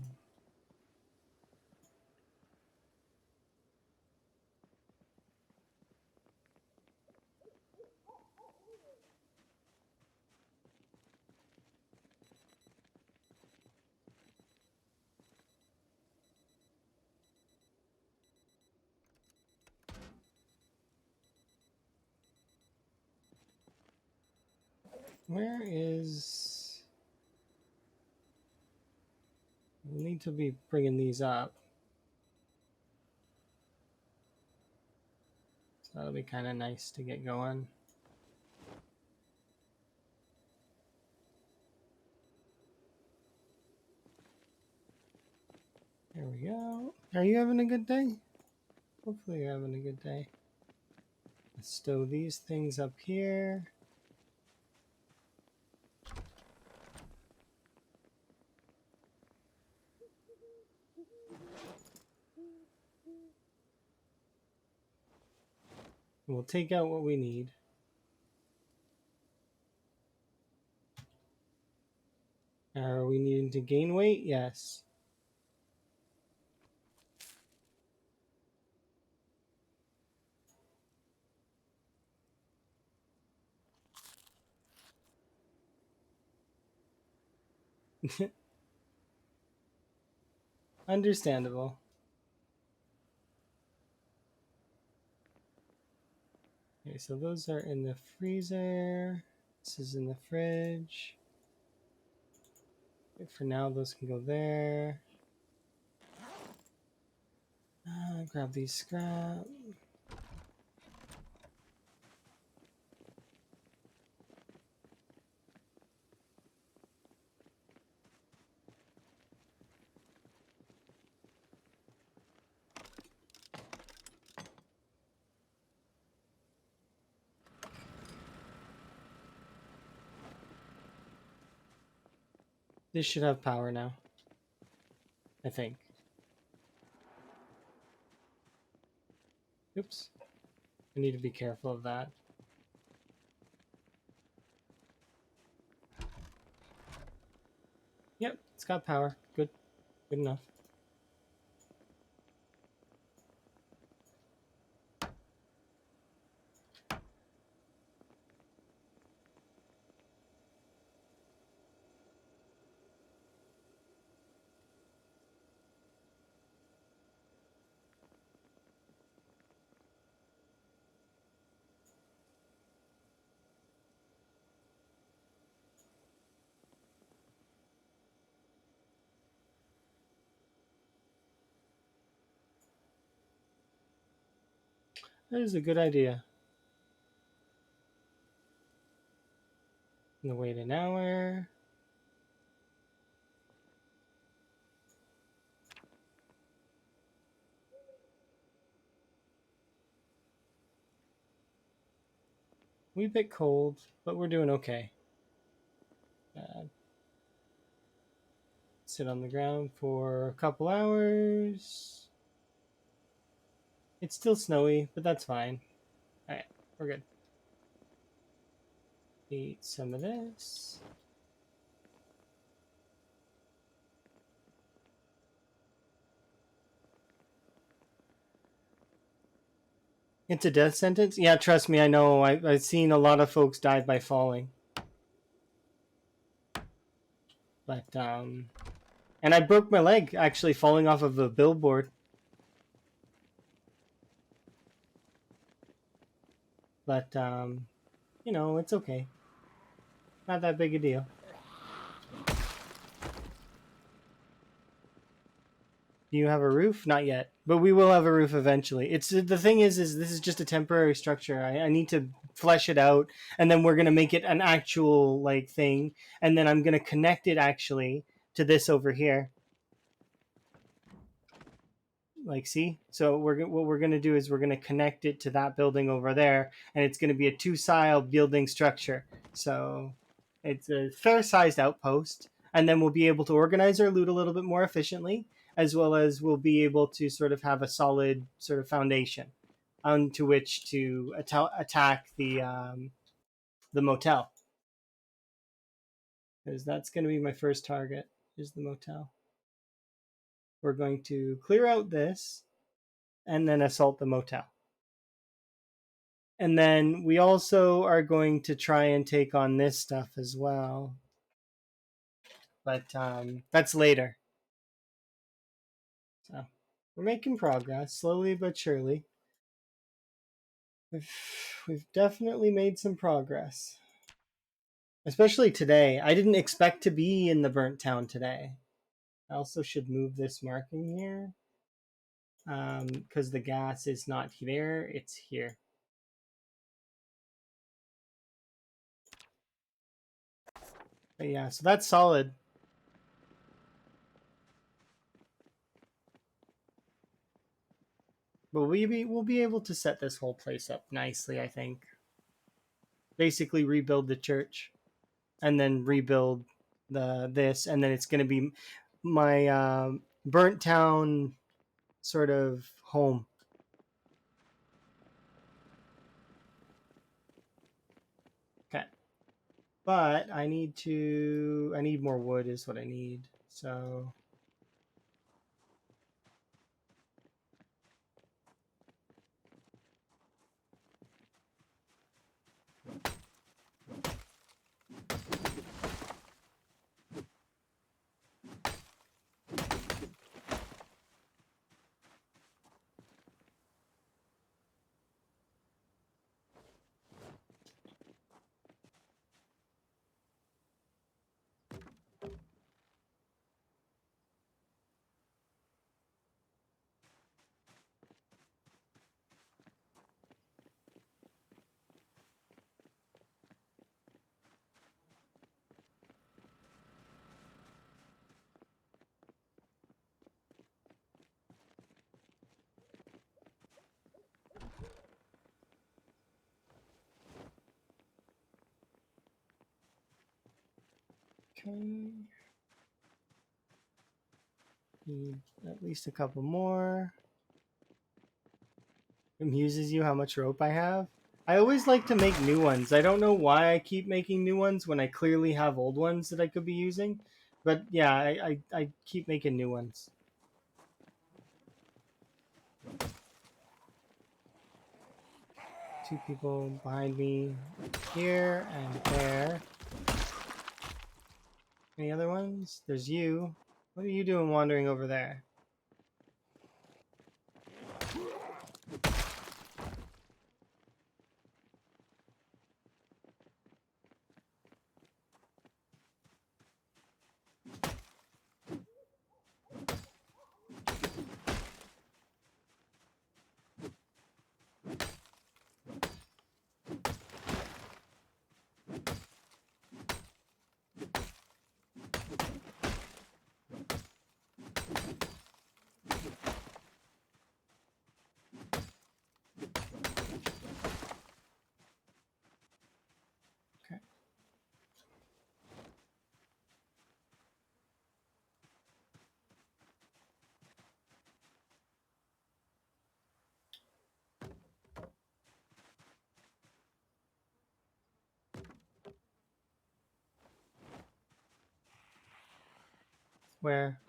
Speaker 1: Where is... We need to be bringing these up. So that'll be kind of nice to get going. There we go. Are you having a good day? Hopefully you're having a good day. Let's stow these things up here. We'll take out what we need. Are we needing to gain weight? Yes. Understandable. Okay, so those are in the freezer. This is in the fridge. Okay, for now, those can go there. Grab these scrap. This should have power now, I think. Oops. I need to be careful of that. Yep, it's got power. Good. Good enough. That is a good idea. I'm gonna wait an hour. We're a bit cold, but we're doing okay. Sit on the ground for a couple hours. It's still snowy, but that's fine. Alright, we're good. Eat some of this. It's a death sentence? Yeah, trust me, I know. I've seen a lot of folks die by falling. But, and I broke my leg actually falling off of a billboard. But, you know, it's okay. Not that big a deal. Do you have a roof? Not yet, but we will have a roof eventually. It's the thing is this is just a temporary structure. I need to flesh it out, and then we're gonna make it an actual like thing, and then I'm gonna connect it actually to this over here. Like, see? So what we're gonna do is we're gonna connect it to that building over there, and it's gonna be a two-side building structure. So it's a fair-sized outpost, and then we'll be able to organize our loot a little bit more efficiently, as well as we'll be able to sort of have a solid sort of foundation onto which to attack the motel, because that's going to be my first target is the motel. We're going to clear out this and then assault the motel. And then we also are going to try and take on this stuff as well. But that's later. So we're making progress, slowly but surely. We've definitely made some progress. Especially today. I didn't expect to be in the burnt town today. I also should move this marking here. Because the gas is not there, it's here. But yeah, so that's solid. But we'll be able to set this whole place up nicely, I think. Basically rebuild the church and then rebuild this, and then it's going to be my burnt town sort of home. Okay. But I need more wood is what I need. So okay. Need at least a couple more. Amuses you how much rope I have? I always like to make new ones. I don't know why I keep making new ones when I clearly have old ones that I could be using. But yeah, I keep making new ones. Two people behind me here and there. Any other ones? There's you. What are you doing wandering over there? Where?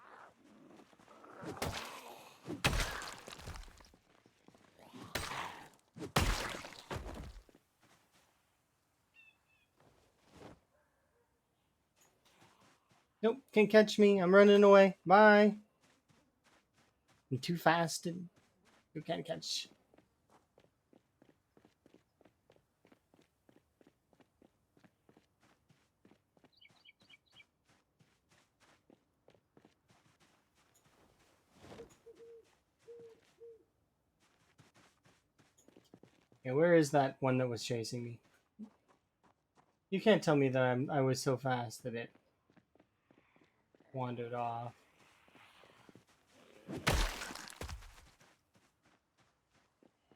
Speaker 1: Nope, can't catch me. I'm running away. Bye. I'm too fast and you can't catch. Yeah, where is that one that was chasing me? You can't tell me that I was so fast that it wandered off.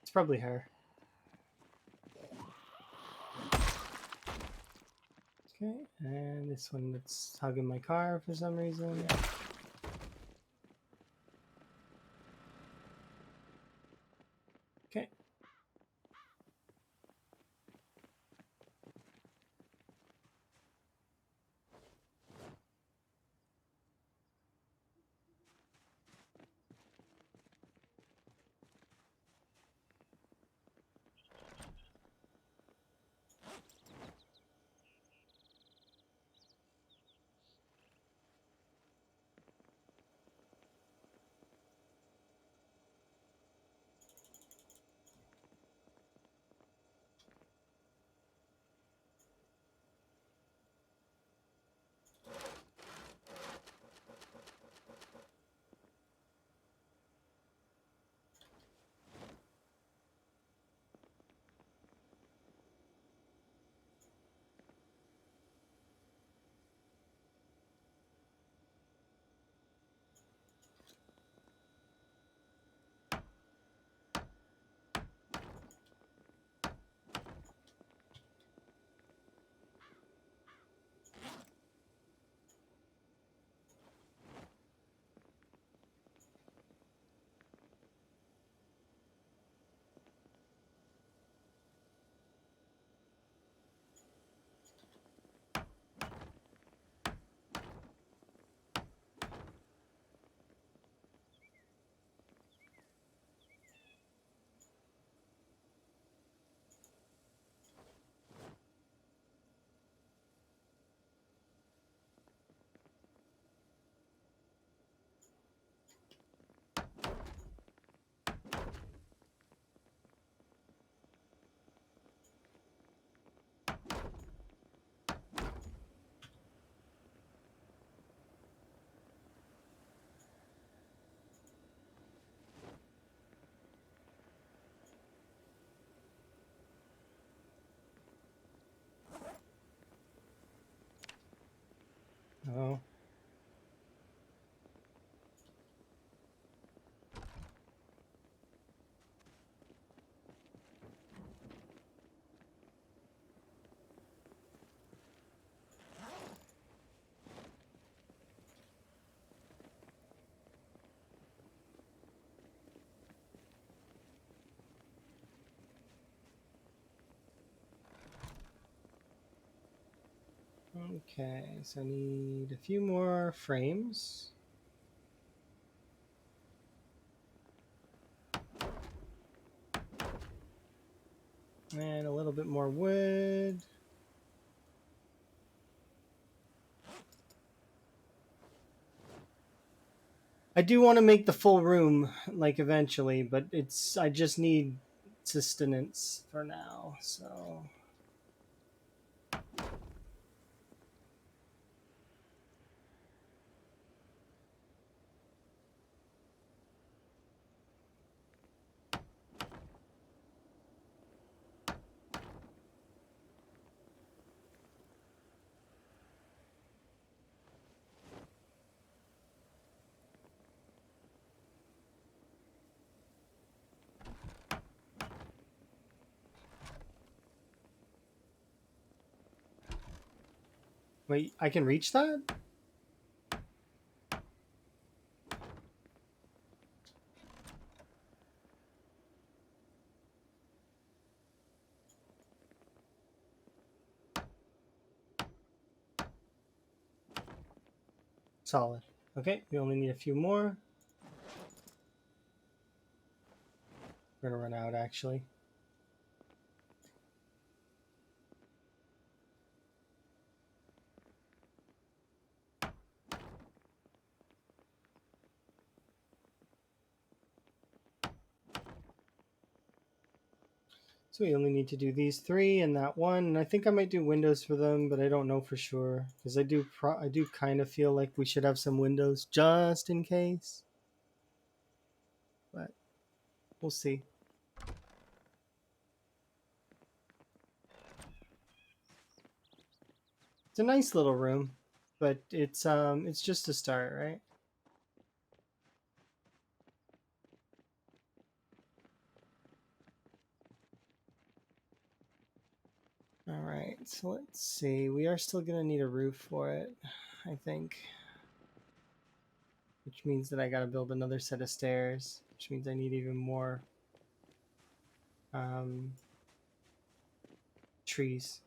Speaker 1: It's probably her. Okay, and this one that's hugging my car for some reason. Okay. Oh. Okay, so I need a few more frames. And a little bit more wood. I do want to make the full room, like, eventually, but I just need sustenance for now, so... Wait, I can reach that? Solid. Okay, we only need a few more. We're gonna run out actually. So we only need to do these 3 and that one, and I think I might do windows for them, but I don't know for sure because I do kind of feel like we should have some windows just in case, but we'll see. It's a nice little room, but it's just a start, right? All right, so let's see. We are still gonna need a roof for it, I think, which means that I gotta build another set of stairs, which means I need even more um, trees.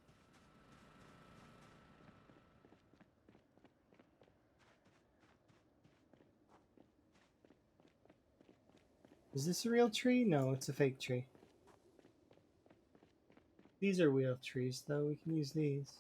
Speaker 1: Is this a real tree? No, it's a fake tree. These are real trees, though. We can use these.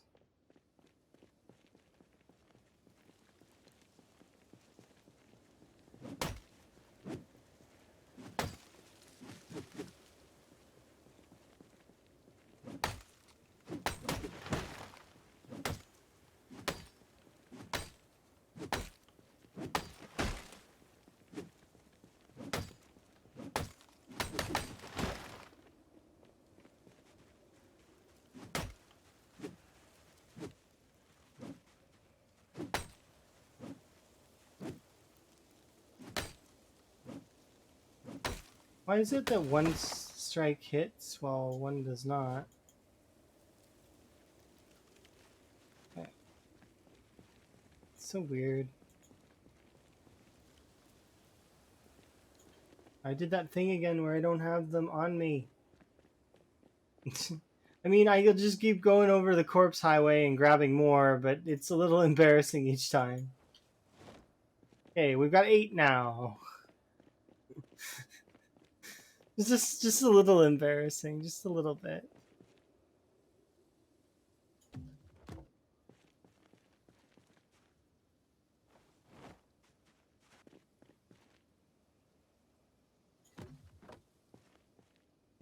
Speaker 1: Why is it that one strike hits while one does not? Okay. It's so weird. I did that thing again where I don't have them on me. I mean, I could just keep going over the corpse highway and grabbing more, but it's a little embarrassing each time. Okay, we've got 8 now. It's just a little embarrassing, just a little bit.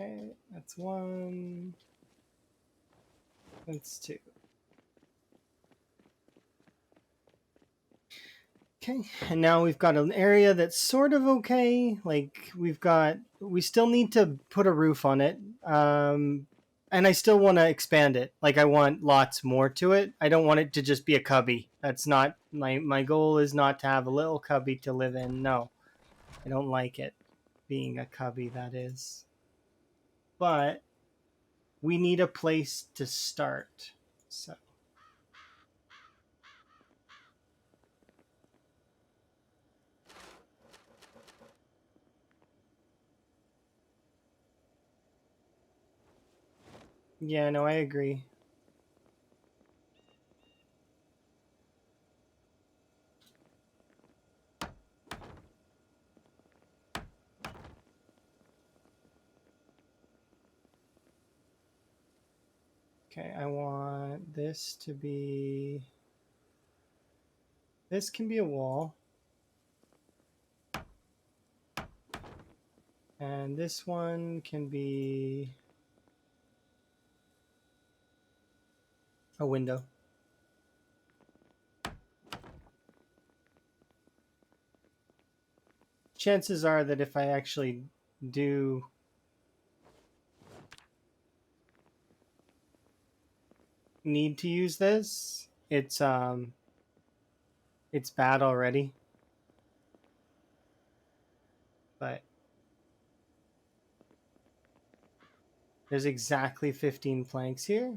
Speaker 1: Okay, that's 1. That's 2. Okay, and now we've got an area that's sort of okay. Like we still need to put a roof on it. And I still want to expand it. Like I want lots more to it. I don't want it to just be a cubby. That's not my goal is not to have a little cubby to live in. No. I don't like it being a cubby, that is. But we need a place to start. So yeah, no, I agree. Okay, I want this to be... This can be a wall. And this one can be a window. Chances are that if I actually do need to use this, it's bad already. But there's exactly 15 planks here.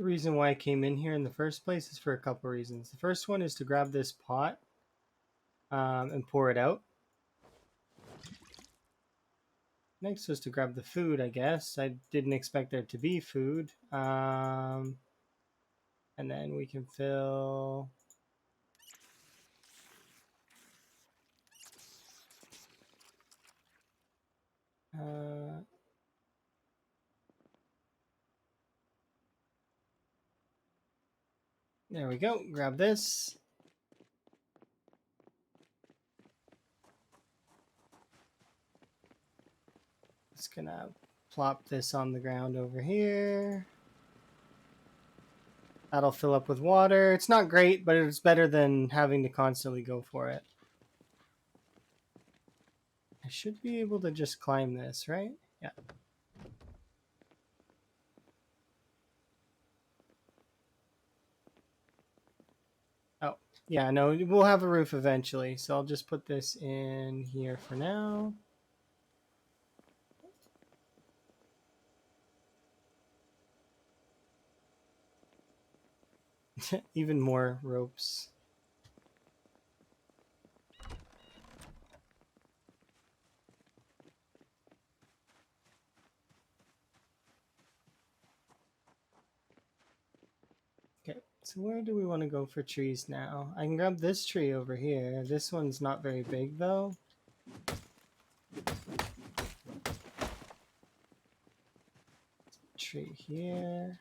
Speaker 1: The reason why I came in here in the first place is for a couple reasons. The first one is to grab this pot and pour it out. Next was to grab the food, I guess. I didn't expect there to be food. And then we can fill... there we go. Grab this. Just gonna plop this on the ground over here. That'll fill up with water. It's not great, but it's better than having to constantly go for it. I should be able to just climb this, right? Yeah. Oh, yeah, no, we'll have a roof eventually. So I'll just put this in here for now. Even more ropes. Okay, so where do we want to go for trees now? I can grab this tree over here. This one's not very big though. Tree here.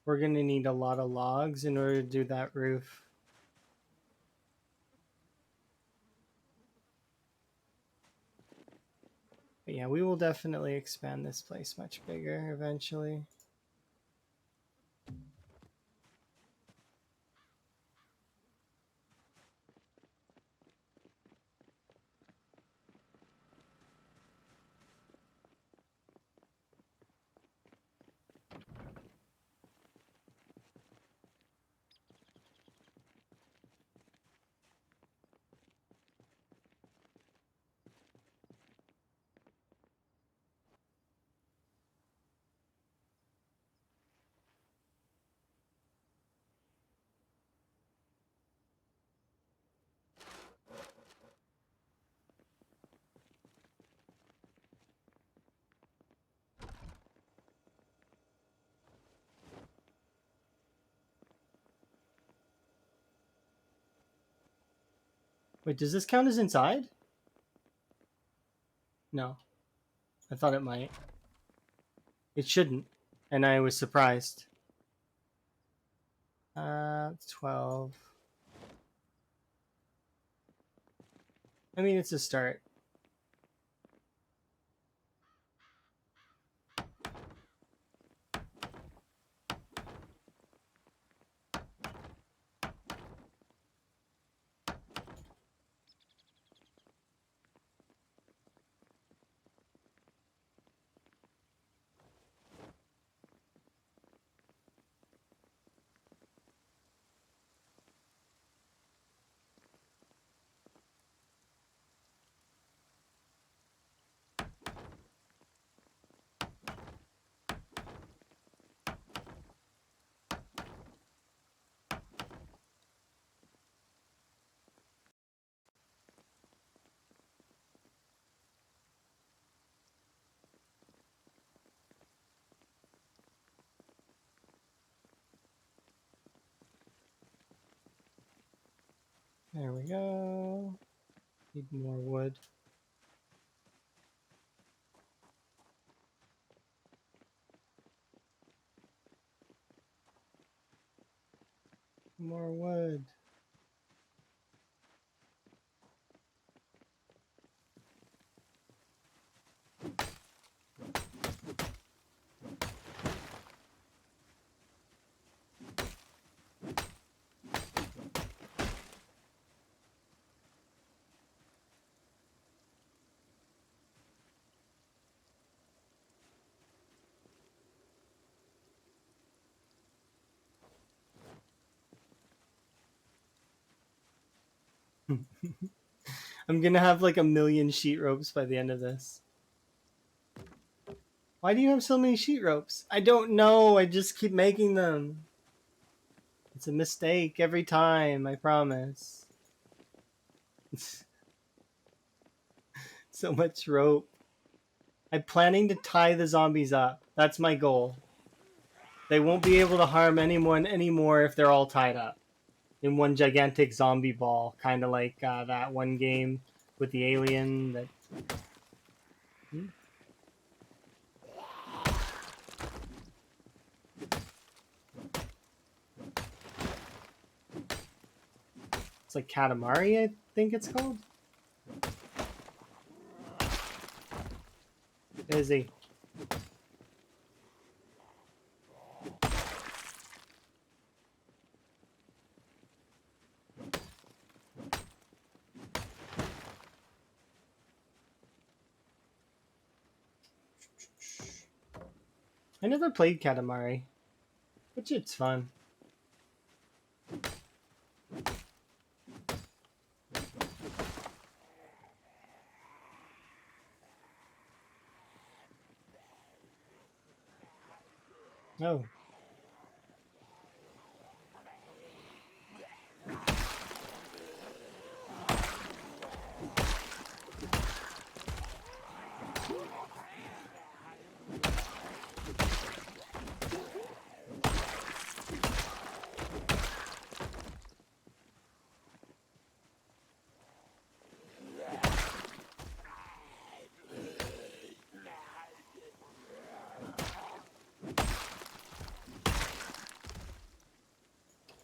Speaker 1: We're gonna need a lot of logs in order to do that roof. But yeah, we will definitely expand this place much bigger eventually. Wait, does this count as inside? No. I thought it might. It shouldn't. And I was surprised. 12. I mean, it's a start. There we go. Need more wood. More wood. I'm gonna have like 1,000,000 sheet ropes by the end of this. Why do you have so many sheet ropes? I don't know. I just keep making them. It's a mistake every time, I promise. So much rope. I'm planning to tie the zombies up. That's my goal. They won't be able to harm anyone anymore if they're all tied up in one gigantic zombie ball, kind of like that one game with the alien that. Hmm? It's like Katamari, I think it's called. Is he? I never played Katamari, which it's fun. Oh.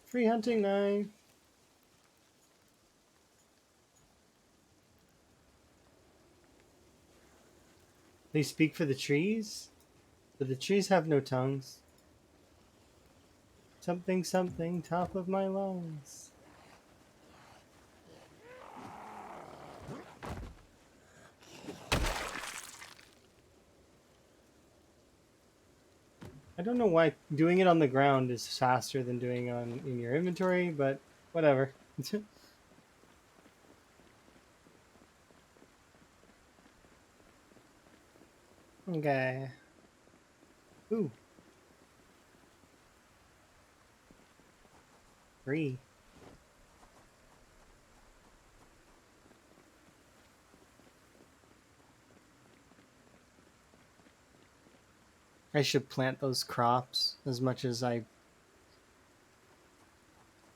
Speaker 1: Free hunting knife. They speak for the trees, but the trees have no tongues. Something, something, top of my lungs. I don't know why doing it on the ground is faster than doing it in your inventory, but whatever. Okay. Ooh, free. I should plant those crops as much as I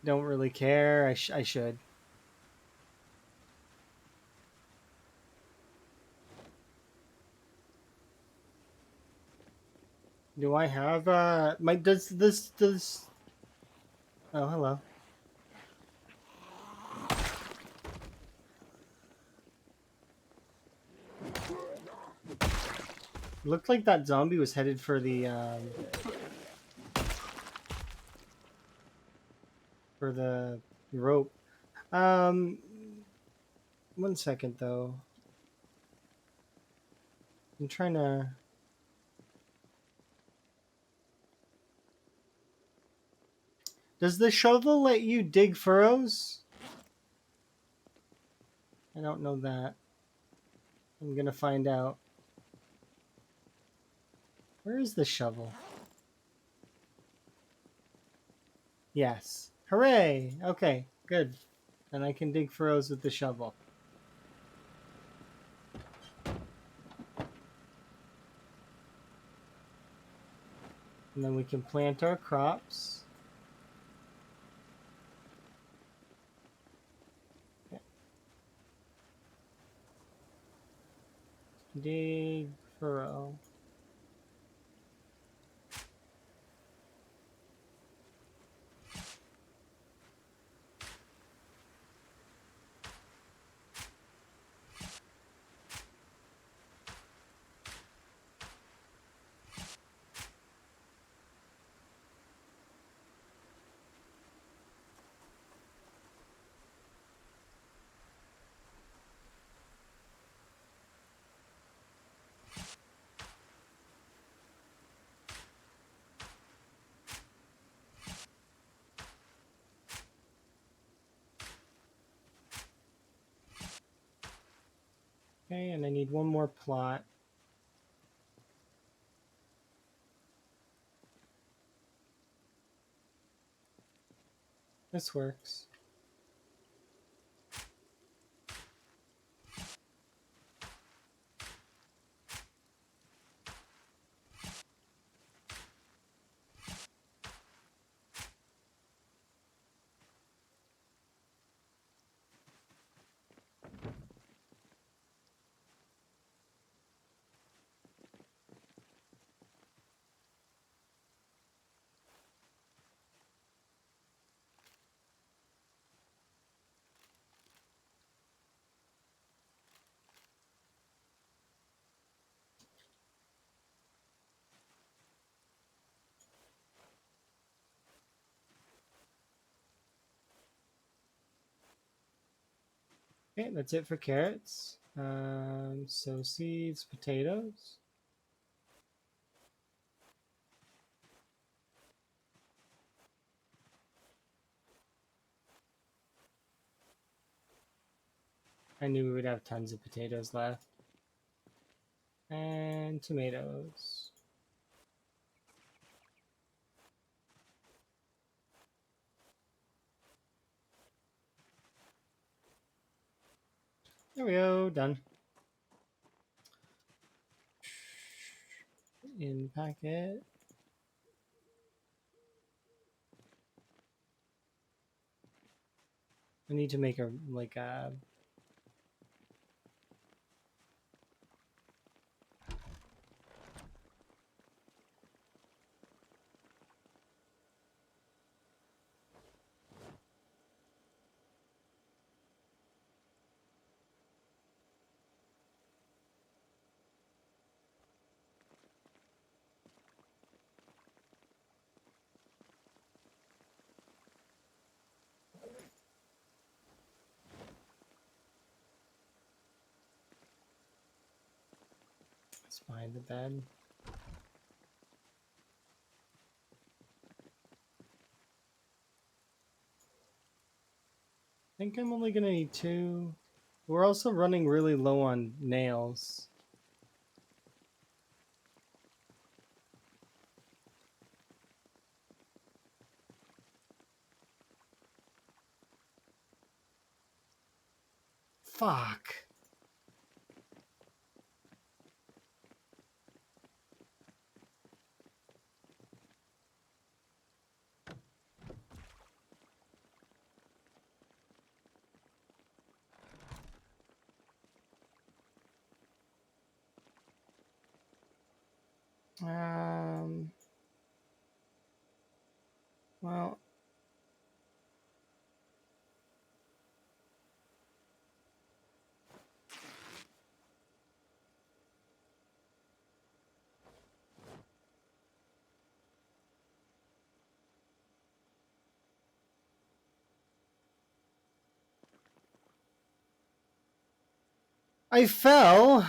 Speaker 1: don't really care. I should. Do I have my does oh hello. Looked like that zombie was headed for the rope. Um 1 second though. I'm trying to. Does the shovel let you dig furrows? I don't know that. I'm gonna find out. Where is the shovel? Yes. Hooray! Okay, good. And I can dig furrows with the shovel. And then we can plant our crops. Dig furrow. Okay, and I need one more plot. This works. Okay, that's it for carrots. So seeds, potatoes. I knew we would have tons of potatoes left. And tomatoes. There we go, done. In packet. I need to make a it's behind the bed. I think I'm only gonna need 2. We're also running really low on nails. Fuck. Well, I fell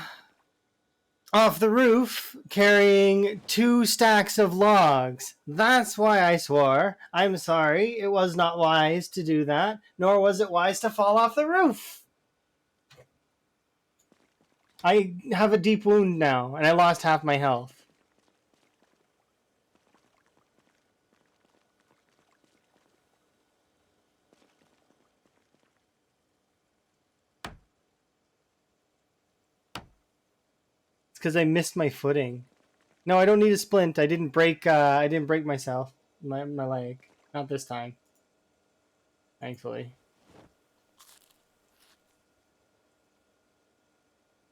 Speaker 1: off the roof carrying 2 stacks of logs. That's why I swore. I'm sorry. It was not wise to do that, nor was it wise to fall off the roof. I have a deep wound now, and I lost half my health. It's because I missed my footing. No, I don't need a splint. I didn't break. I didn't break myself. My leg. Not this time. Thankfully.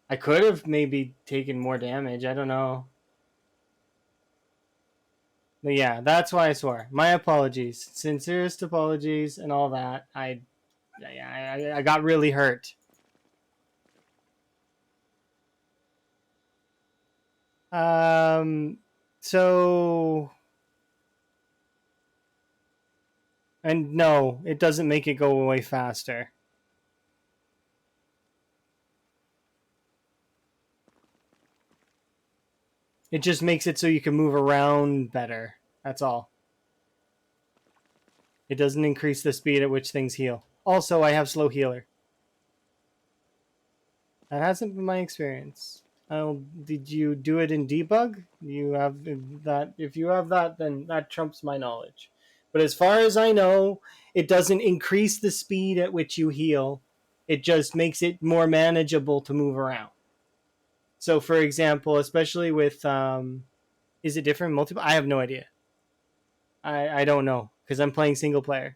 Speaker 1: I could have maybe taken more damage. I don't know. But yeah, that's why I swore. My apologies, sincerest apologies, and all that. I got really hurt. So, and no, it doesn't make it go away faster. It just makes it so you can move around better. That's all. It doesn't increase the speed at which things heal. Also, I have slow healer. That hasn't been my experience. Did you do it in debug? You have that. If you have that, then that trumps my knowledge. But as far as I know, it doesn't increase the speed at which you heal. It just makes it more manageable to move around. So, for example, especially with, is it different in multiplayer? I have no idea. I don't know because I'm playing single player.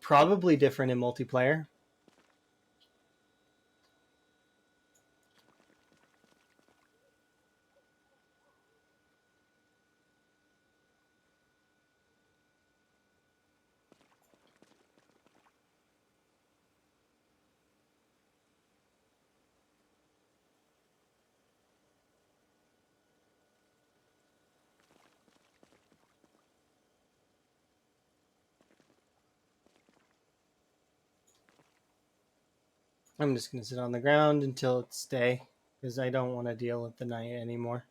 Speaker 1: Probably different in multiplayer. I'm just gonna sit on the ground until it's day because I don't want to deal with the night anymore.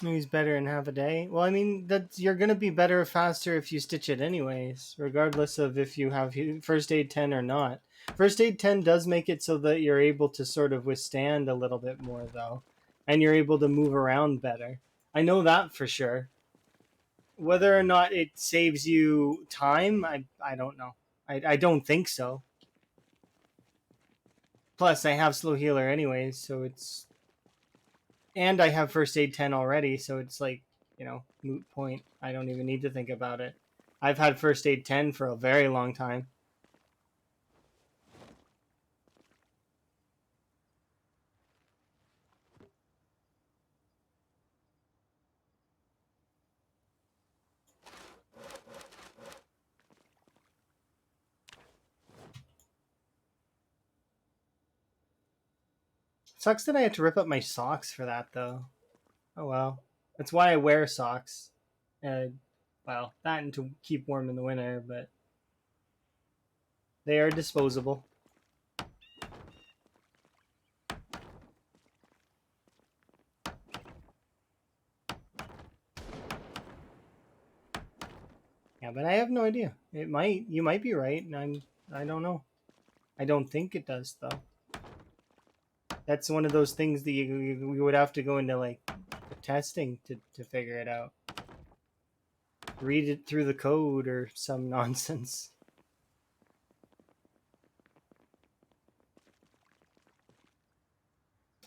Speaker 1: He's better in half a day. Well, I mean, that you're gonna be better faster if you stitch it anyways, regardless of if you have first aid 10 or not. First aid 10 does make it so that you're able to sort of withstand a little bit more though, and you're able to move around better. I know that for sure. Whether or not it saves you time, I don't know. I don't think so. Plus, I have slow healer anyways, so it's, and I have first aid 10 already, so it's like, moot point. I don't even need to think about it. I've had first aid 10 for a very long time. Sucks that I had to rip up my socks for that though. Oh well. That's why I wear socks. Well, that and to keep warm in the winter, but they are disposable. Yeah, but I have no idea. You might be right, and I don't know. I don't think it does though. That's one of those things that you would have to go into like testing to figure it out. Read it through the code or some nonsense.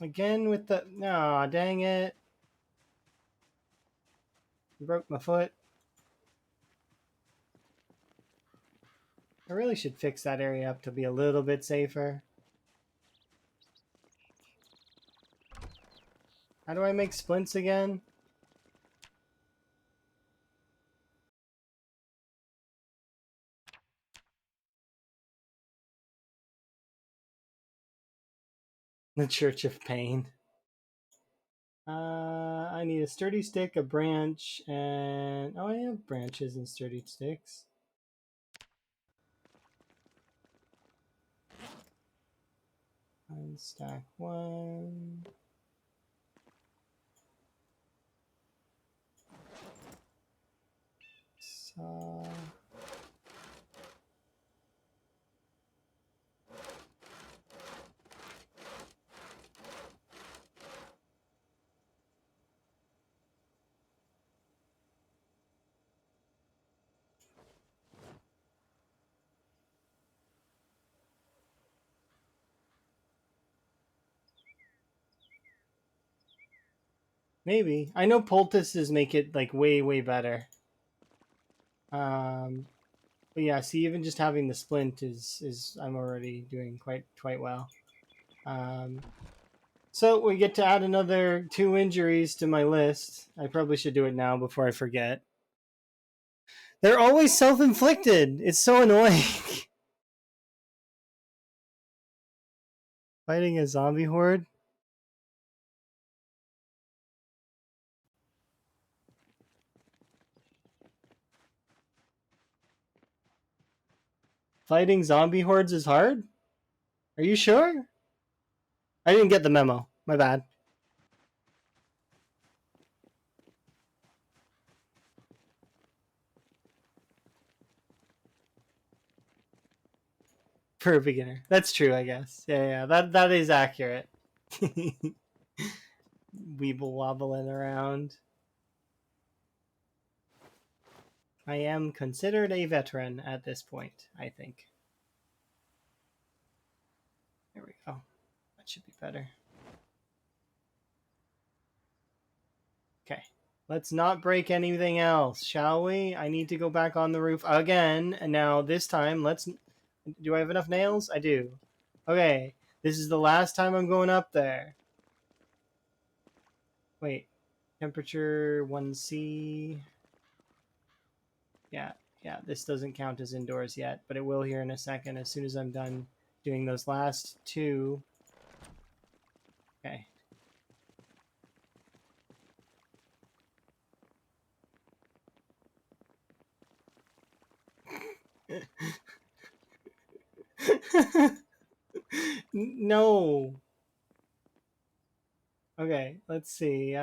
Speaker 1: Again with the, no, dang it. Broke my foot. I really should fix that area up to be a little bit safer. How do I make splints again? The Church of Pain. I need a sturdy stick, a branch, and... oh, I have branches and sturdy sticks. And stack one. Saw. Maybe. I know poultices make it like way better. But yeah, see, even just having the splint is I'm already doing quite well. So we get to add another 2 injuries to my list. I probably should do it now before I forget. They're always self-inflicted. It's so annoying. Fighting a zombie horde? Fighting zombie hordes is hard? Are you sure? I didn't get the memo. My bad. For a beginner. That's true, I guess. Yeah, that is accurate. Weeble wobbling around. I am considered a veteran at this point, I think. There we go. That should be better. Okay. Let's not break anything else, shall we? I need to go back on the roof again. And now this time, let's... Do I have enough nails? I do. Okay. This is the last time I'm going up there. Wait. Temperature 1C. Yeah, this doesn't count as indoors yet, but it will here in a second as soon as I'm done doing those last two. Okay. No. Okay, let's see.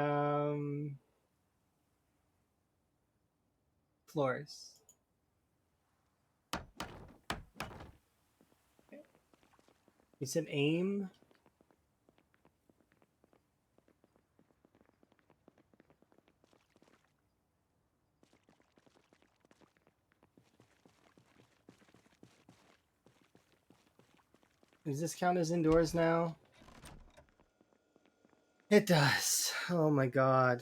Speaker 1: Floors. You said aim? Does this count as indoors now? It does. Oh my god.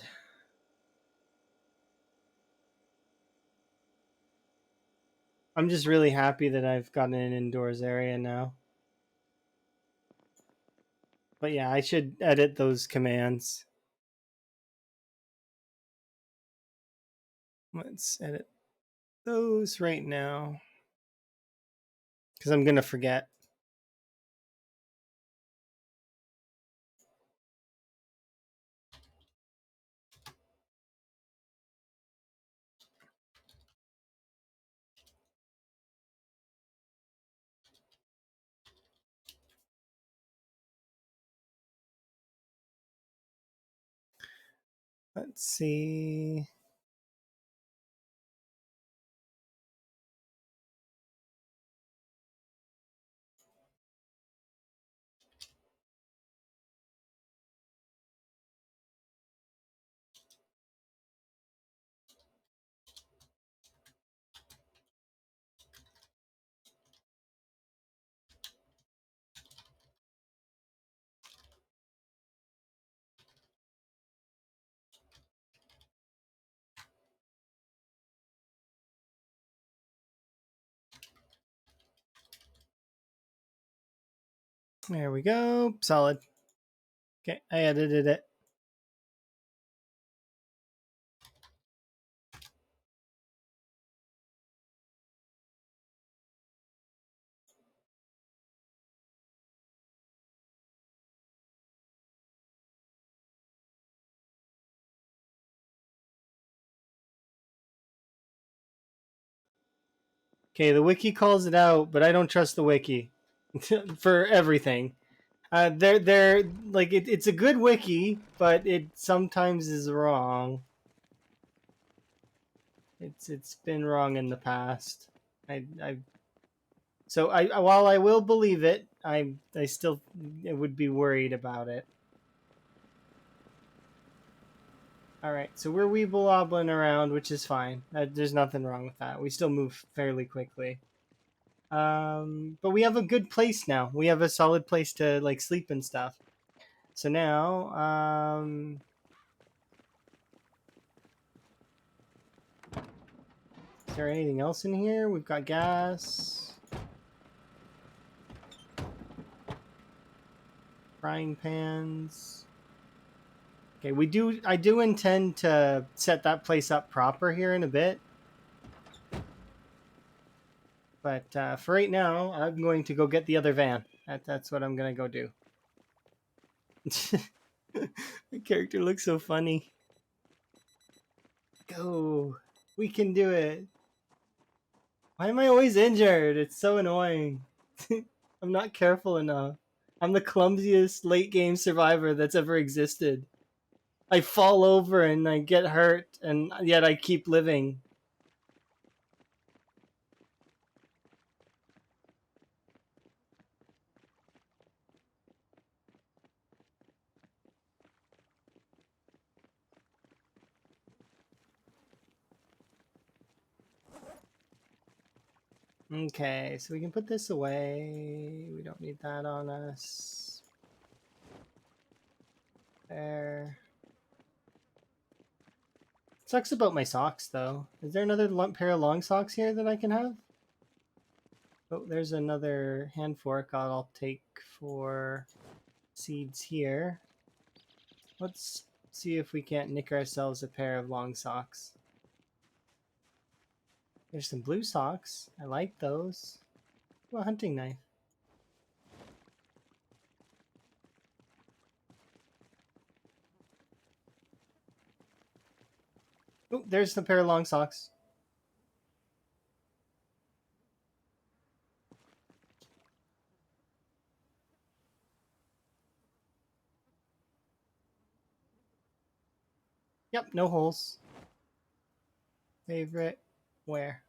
Speaker 1: I'm just really happy that I've gotten an indoors area now. But yeah, I should edit those commands. Let's edit those right now. Because I'm going to forget. Let's see. There we go. Solid. Okay, I edited it. Okay, the wiki calls it out, but I don't trust the wiki for everything. They're like it's a good wiki, but it sometimes is wrong. It's been wrong in the past. So while I will believe it, I still would be worried about it. All right, so we're weeble wobbling around, which is fine. There's nothing wrong with that. We still move fairly quickly. But we have a good place now. We have a solid place to like sleep and stuff. So now, is there anything else in here? We've got gas, frying pans. Okay, I do intend to set that place up proper here in a bit. But for right now, I'm going to go get the other van. That's what I'm going to go do. The character looks so funny. Go. We can do it. Why am I always injured? It's so annoying. I'm not careful enough. I'm the clumsiest late game survivor that's ever existed. I fall over and I get hurt, and yet I keep living. Okay, so we can put this away. We don't need that on us. There. Sucks about my socks, though. Is there another pair of long socks here that I can have? Oh, there's another hand fork I'll take for seeds here. Let's see if we can't nick ourselves a pair of long socks. There's some blue socks. I like those. Oh, a hunting knife. Oh, there's the pair of long socks. Yep, no holes. Favorite. Where?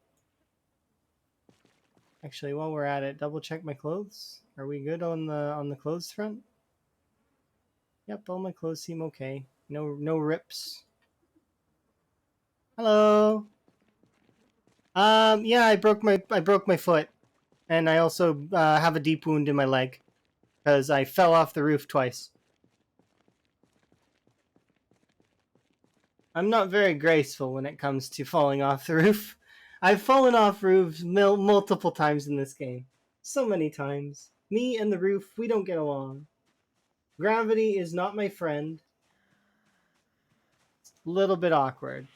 Speaker 1: Actually, while we're at it, double check my clothes. Are we good on the clothes front? Yep, all my clothes seem okay. No rips. Hello. Yeah, I broke my foot, and I also have a deep wound in my leg because I fell off the roof twice. I'm not very graceful when it comes to falling off the roof. I've fallen off roofs multiple times in this game. So many times. Me and the roof, we don't get along. Gravity is not my friend. It's a little bit awkward.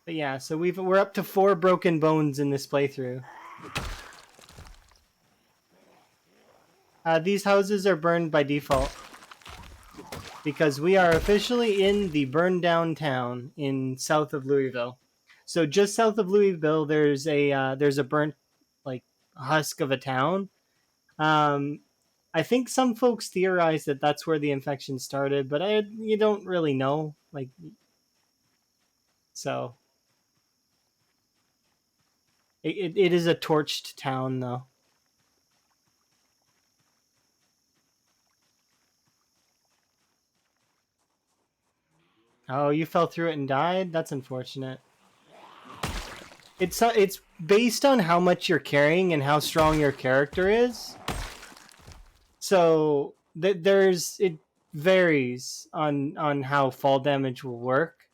Speaker 1: But yeah, so we're up to 4 broken bones in this playthrough. These houses are burned by default because we are officially in the burned down town in south of Louisville. So just south of Louisville, there's a burnt like husk of a town. I think some folks theorize that that's where the infection started, but you don't really know. Like, so it is a torched town though. Oh, you fell through it and died? That's unfortunate. It's based on how much you're carrying and how strong your character is. So it varies on how fall damage will work.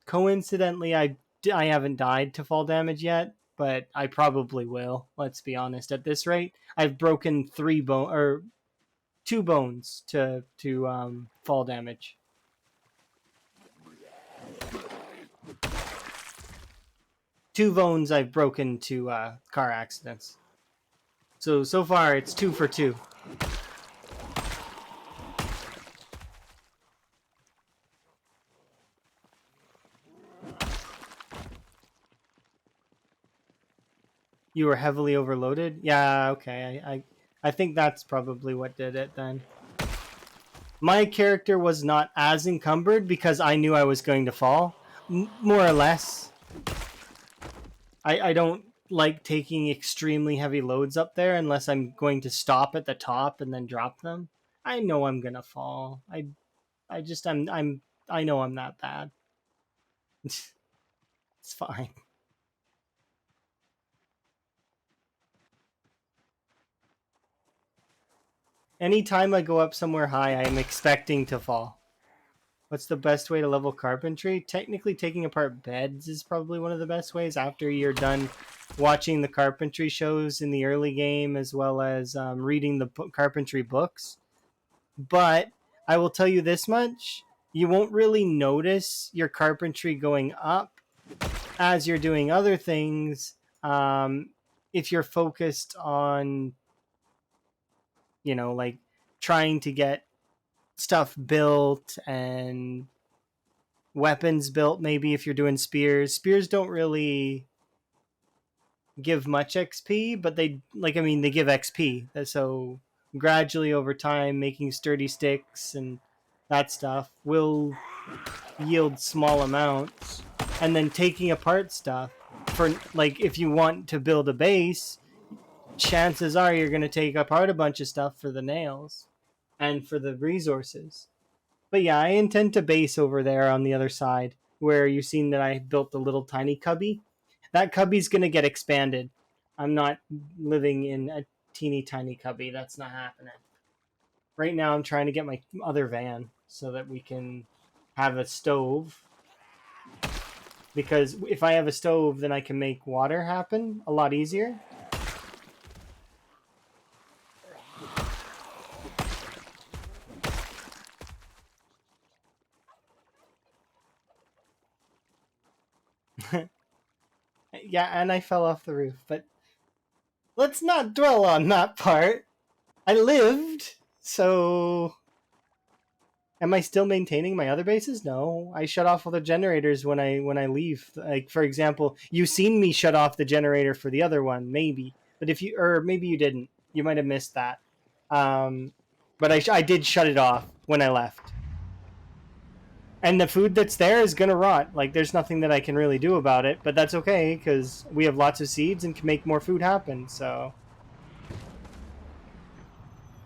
Speaker 1: Coincidentally, I haven't died to fall damage yet, but I probably will. Let's be honest. At this rate, I've broken 2 bones to fall damage. Two bones I've broken to car accidents. So far it's 2 for 2. You were heavily overloaded? Yeah, okay. I think that's probably what did it then. My character was not as encumbered because I knew I was going to fall, more or less. I don't like taking extremely heavy loads up there unless I'm going to stop at the top and then drop them. I know I'm gonna fall. I know I'm that bad. It's fine. Anytime I go up somewhere high, I am expecting to fall. What's the best way to level carpentry? Technically, taking apart beds is probably one of the best ways after you're done watching the carpentry shows in the early game, as well as reading the carpentry books. But I will tell you this much. You won't really notice your carpentry going up as you're doing other things if you're focused on, you know, like trying to get stuff built and weapons built, maybe if you're doing spears don't really give much XP, but they, like, I mean, they give XP. So gradually over time, making sturdy sticks and that stuff will yield small amounts. And then taking apart stuff for, like, if you want to build a base, chances are you're going to take apart a bunch of stuff for the nails and for the resources. But yeah, I intend to base over there on the other side where you've seen that I built the little tiny cubby. That cubby's going to get expanded. I'm not living in a teeny tiny cubby. That's not happening. Right now, I'm trying to get my other van so that we can have a stove. Because if I have a stove, then I can make water happen a lot easier. Yeah, and I fell off the roof, but let's not dwell on that part. I lived, so am I still maintaining my other bases? No, I shut off all the generators when I leave. Like, for example, you seen me shut off the generator for the other one, maybe, but if you, or maybe you didn't, you might have missed that. But I did shut it off when I left. And the food that's there is gonna rot. Like, there's nothing that I can really do about it, but that's okay because we have lots of seeds and can make more food happen. So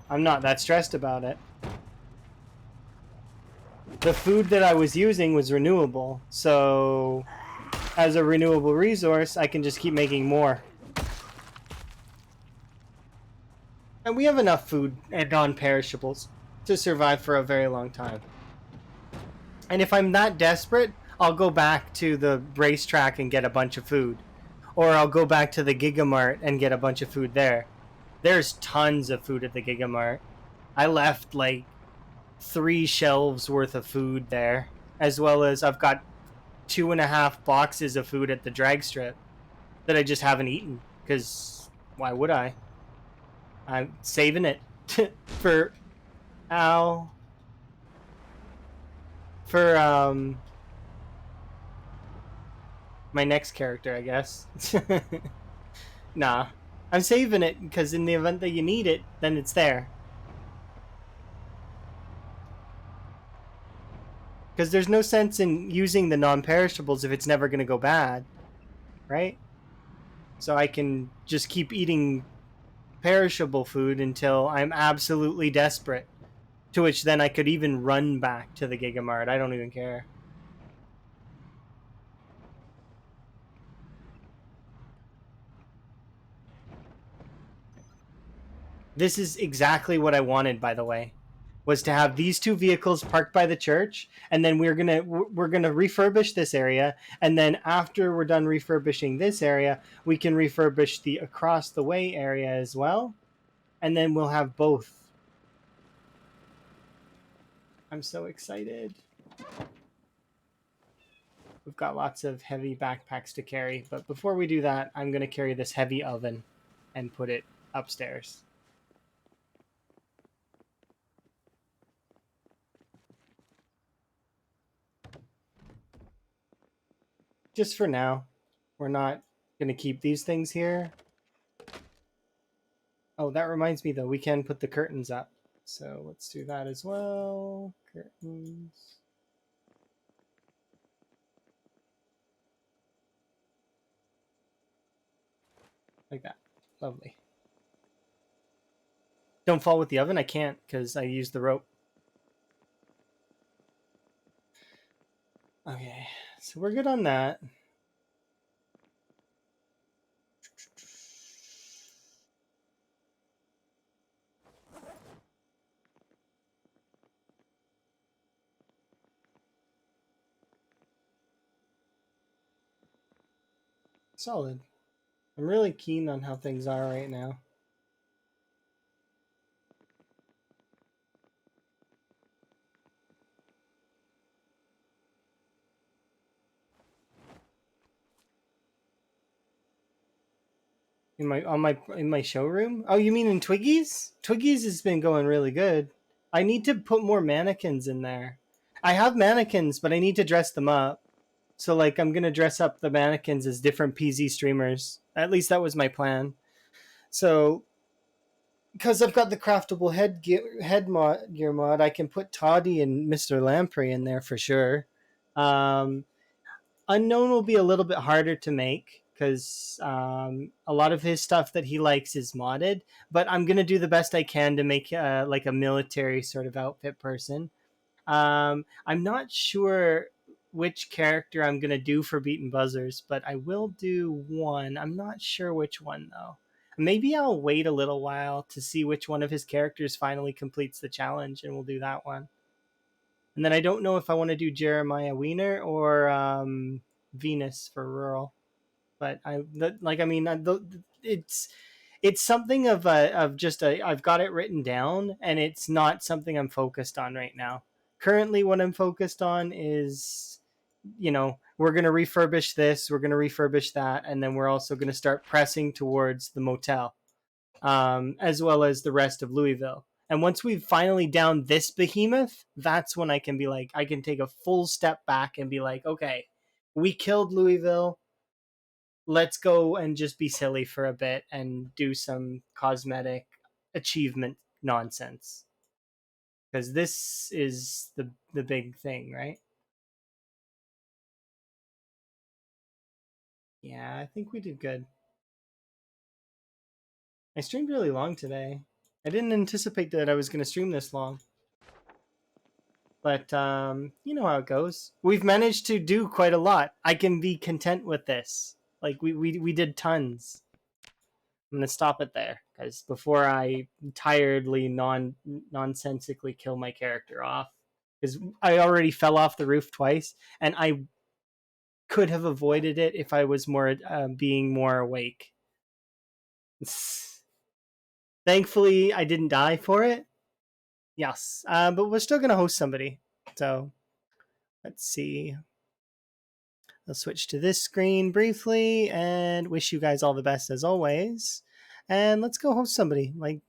Speaker 1: I'm not that stressed about it. The food that I was using was renewable, so as a renewable resource, I can just keep making more. And we have enough food and non-perishables to survive for a very long time. And if I'm that desperate, I'll go back to the racetrack and get a bunch of food. Or I'll go back to the Gigamart and get a bunch of food there. There's tons of food at the Gigamart. I left like 3 shelves worth of food there, as well as I've got 2.5 boxes of food at the drag strip that I just haven't eaten because why would I? I'm saving it for Al for my next character, I guess. Nah, I'm saving it because in the event that you need it, then it's there. Because there's no sense in using the non-perishables if it's never going to go bad, right? So I can just keep eating perishable food until I'm absolutely desperate. To which then I could even run back to the Gigamart. I don't even care. This is exactly what I wanted, by the way, was to have these 2 vehicles parked by the church, and then we're gonna refurbish this area, and then after we're done refurbishing this area, we can refurbish the across the way area as well, and then we'll have both. I'm so excited. We've got lots of heavy backpacks to carry, but before we do that, I'm gonna carry this heavy oven and put it upstairs. Just for now. We're not going to keep these things here. Oh, that reminds me, though. We can put the curtains up. So let's do that as well. Curtains. Like that. Lovely. Don't fall with the oven. I can't because I used the rope. Okay. So we're good on that. Solid. I'm really keen on how things are right now. in my showroom. Oh, you mean in Twiggy's? Twiggy's has been going really good. I need to put more mannequins in there. I have mannequins, but I need to dress them up. So like I'm gonna dress up the mannequins as different PZ streamers. At least that was my plan. So because I've got the craftable gear mod, I can put Toddy and Mr. Lamprey in there for sure. Um, Unknown will be a little bit harder to make because a lot of his stuff that he likes is modded. But I'm gonna do the best I can to make like a military sort of outfit person. I'm not sure which character I'm gonna do for Beaten Buzzers, but I will do one. I'm not sure which one though. Maybe I'll wait a little while to see which one of his characters finally completes the challenge, and we'll do that one. And then I don't know if I want to do Jeremiah Wiener or Venus for rural, but like I mean, it's something of just I've got it written down, and it's not something I'm focused on right now. Currently, what I'm focused on is, we're going to refurbish this, we're going to refurbish that, and then we're also going to start pressing towards the motel, as well as the rest of Louisville. And once we've finally downed this behemoth, that's when I can be like, I can take a full step back and be like, okay, we killed Louisville. Let's go and just be silly for a bit and do some cosmetic achievement nonsense. Because this is the big thing, right? Yeah, I think we did good. I streamed really long today. I didn't anticipate that I was going to stream this long. But you know how it goes. We've managed to do quite a lot. I can be content with this. Like we did tons. I'm gonna stop it there because before I tiredly nonsensically kill my character off, because I already fell off the roof twice, and I could have avoided it if I was more being more awake. Thankfully, I didn't die for it. Yes, but we're still gonna host somebody. So let's see. I'll switch to this screen briefly and wish you guys all the best as always. And let's go host somebody, like,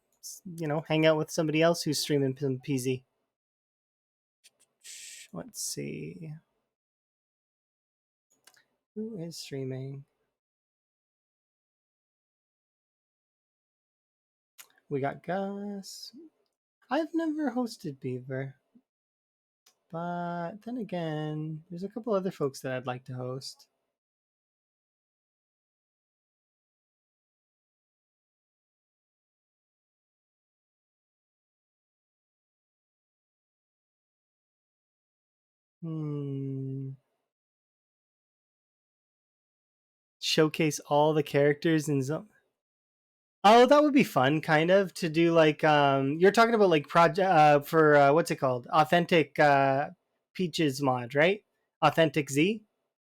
Speaker 1: hang out with somebody else who's streaming some PZ. Let's see. Who is streaming? We got Gus. I've never hosted Beaver. But then again, there's a couple other folks that I'd like to host. Showcase all the characters in Zone. Oh, that would be fun, kind of, to do like you're talking about like project for what's it called? Authentic Peaches mod, right? Authentic Z.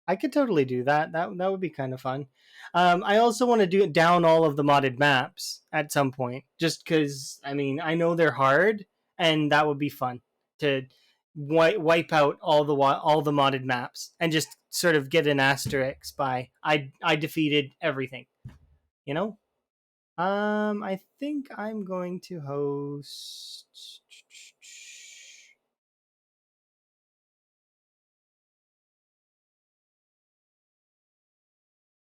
Speaker 1: I could totally do that. That would be kind of fun. I also want to do down all of the modded maps at some point, just because I mean I know they're hard, and that would be fun to wipe out all the modded maps and just sort of get an asterisk by I defeated everything. You know. I think I'm going to host.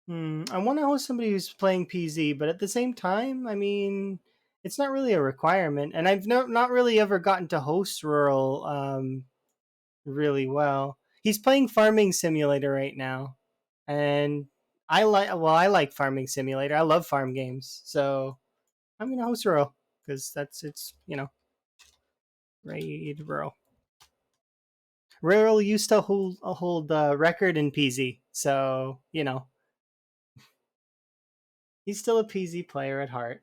Speaker 1: I want to host somebody who's playing PZ, but at the same time, I mean, it's not really a requirement, and I've not really ever gotten to host rural really well. He's playing Farming Simulator right now, and I like Farming Simulator. I love farm games, so I'm gonna host rural because it's raid rural. Rural used to hold record in PZ, so he's still a PZ player at heart.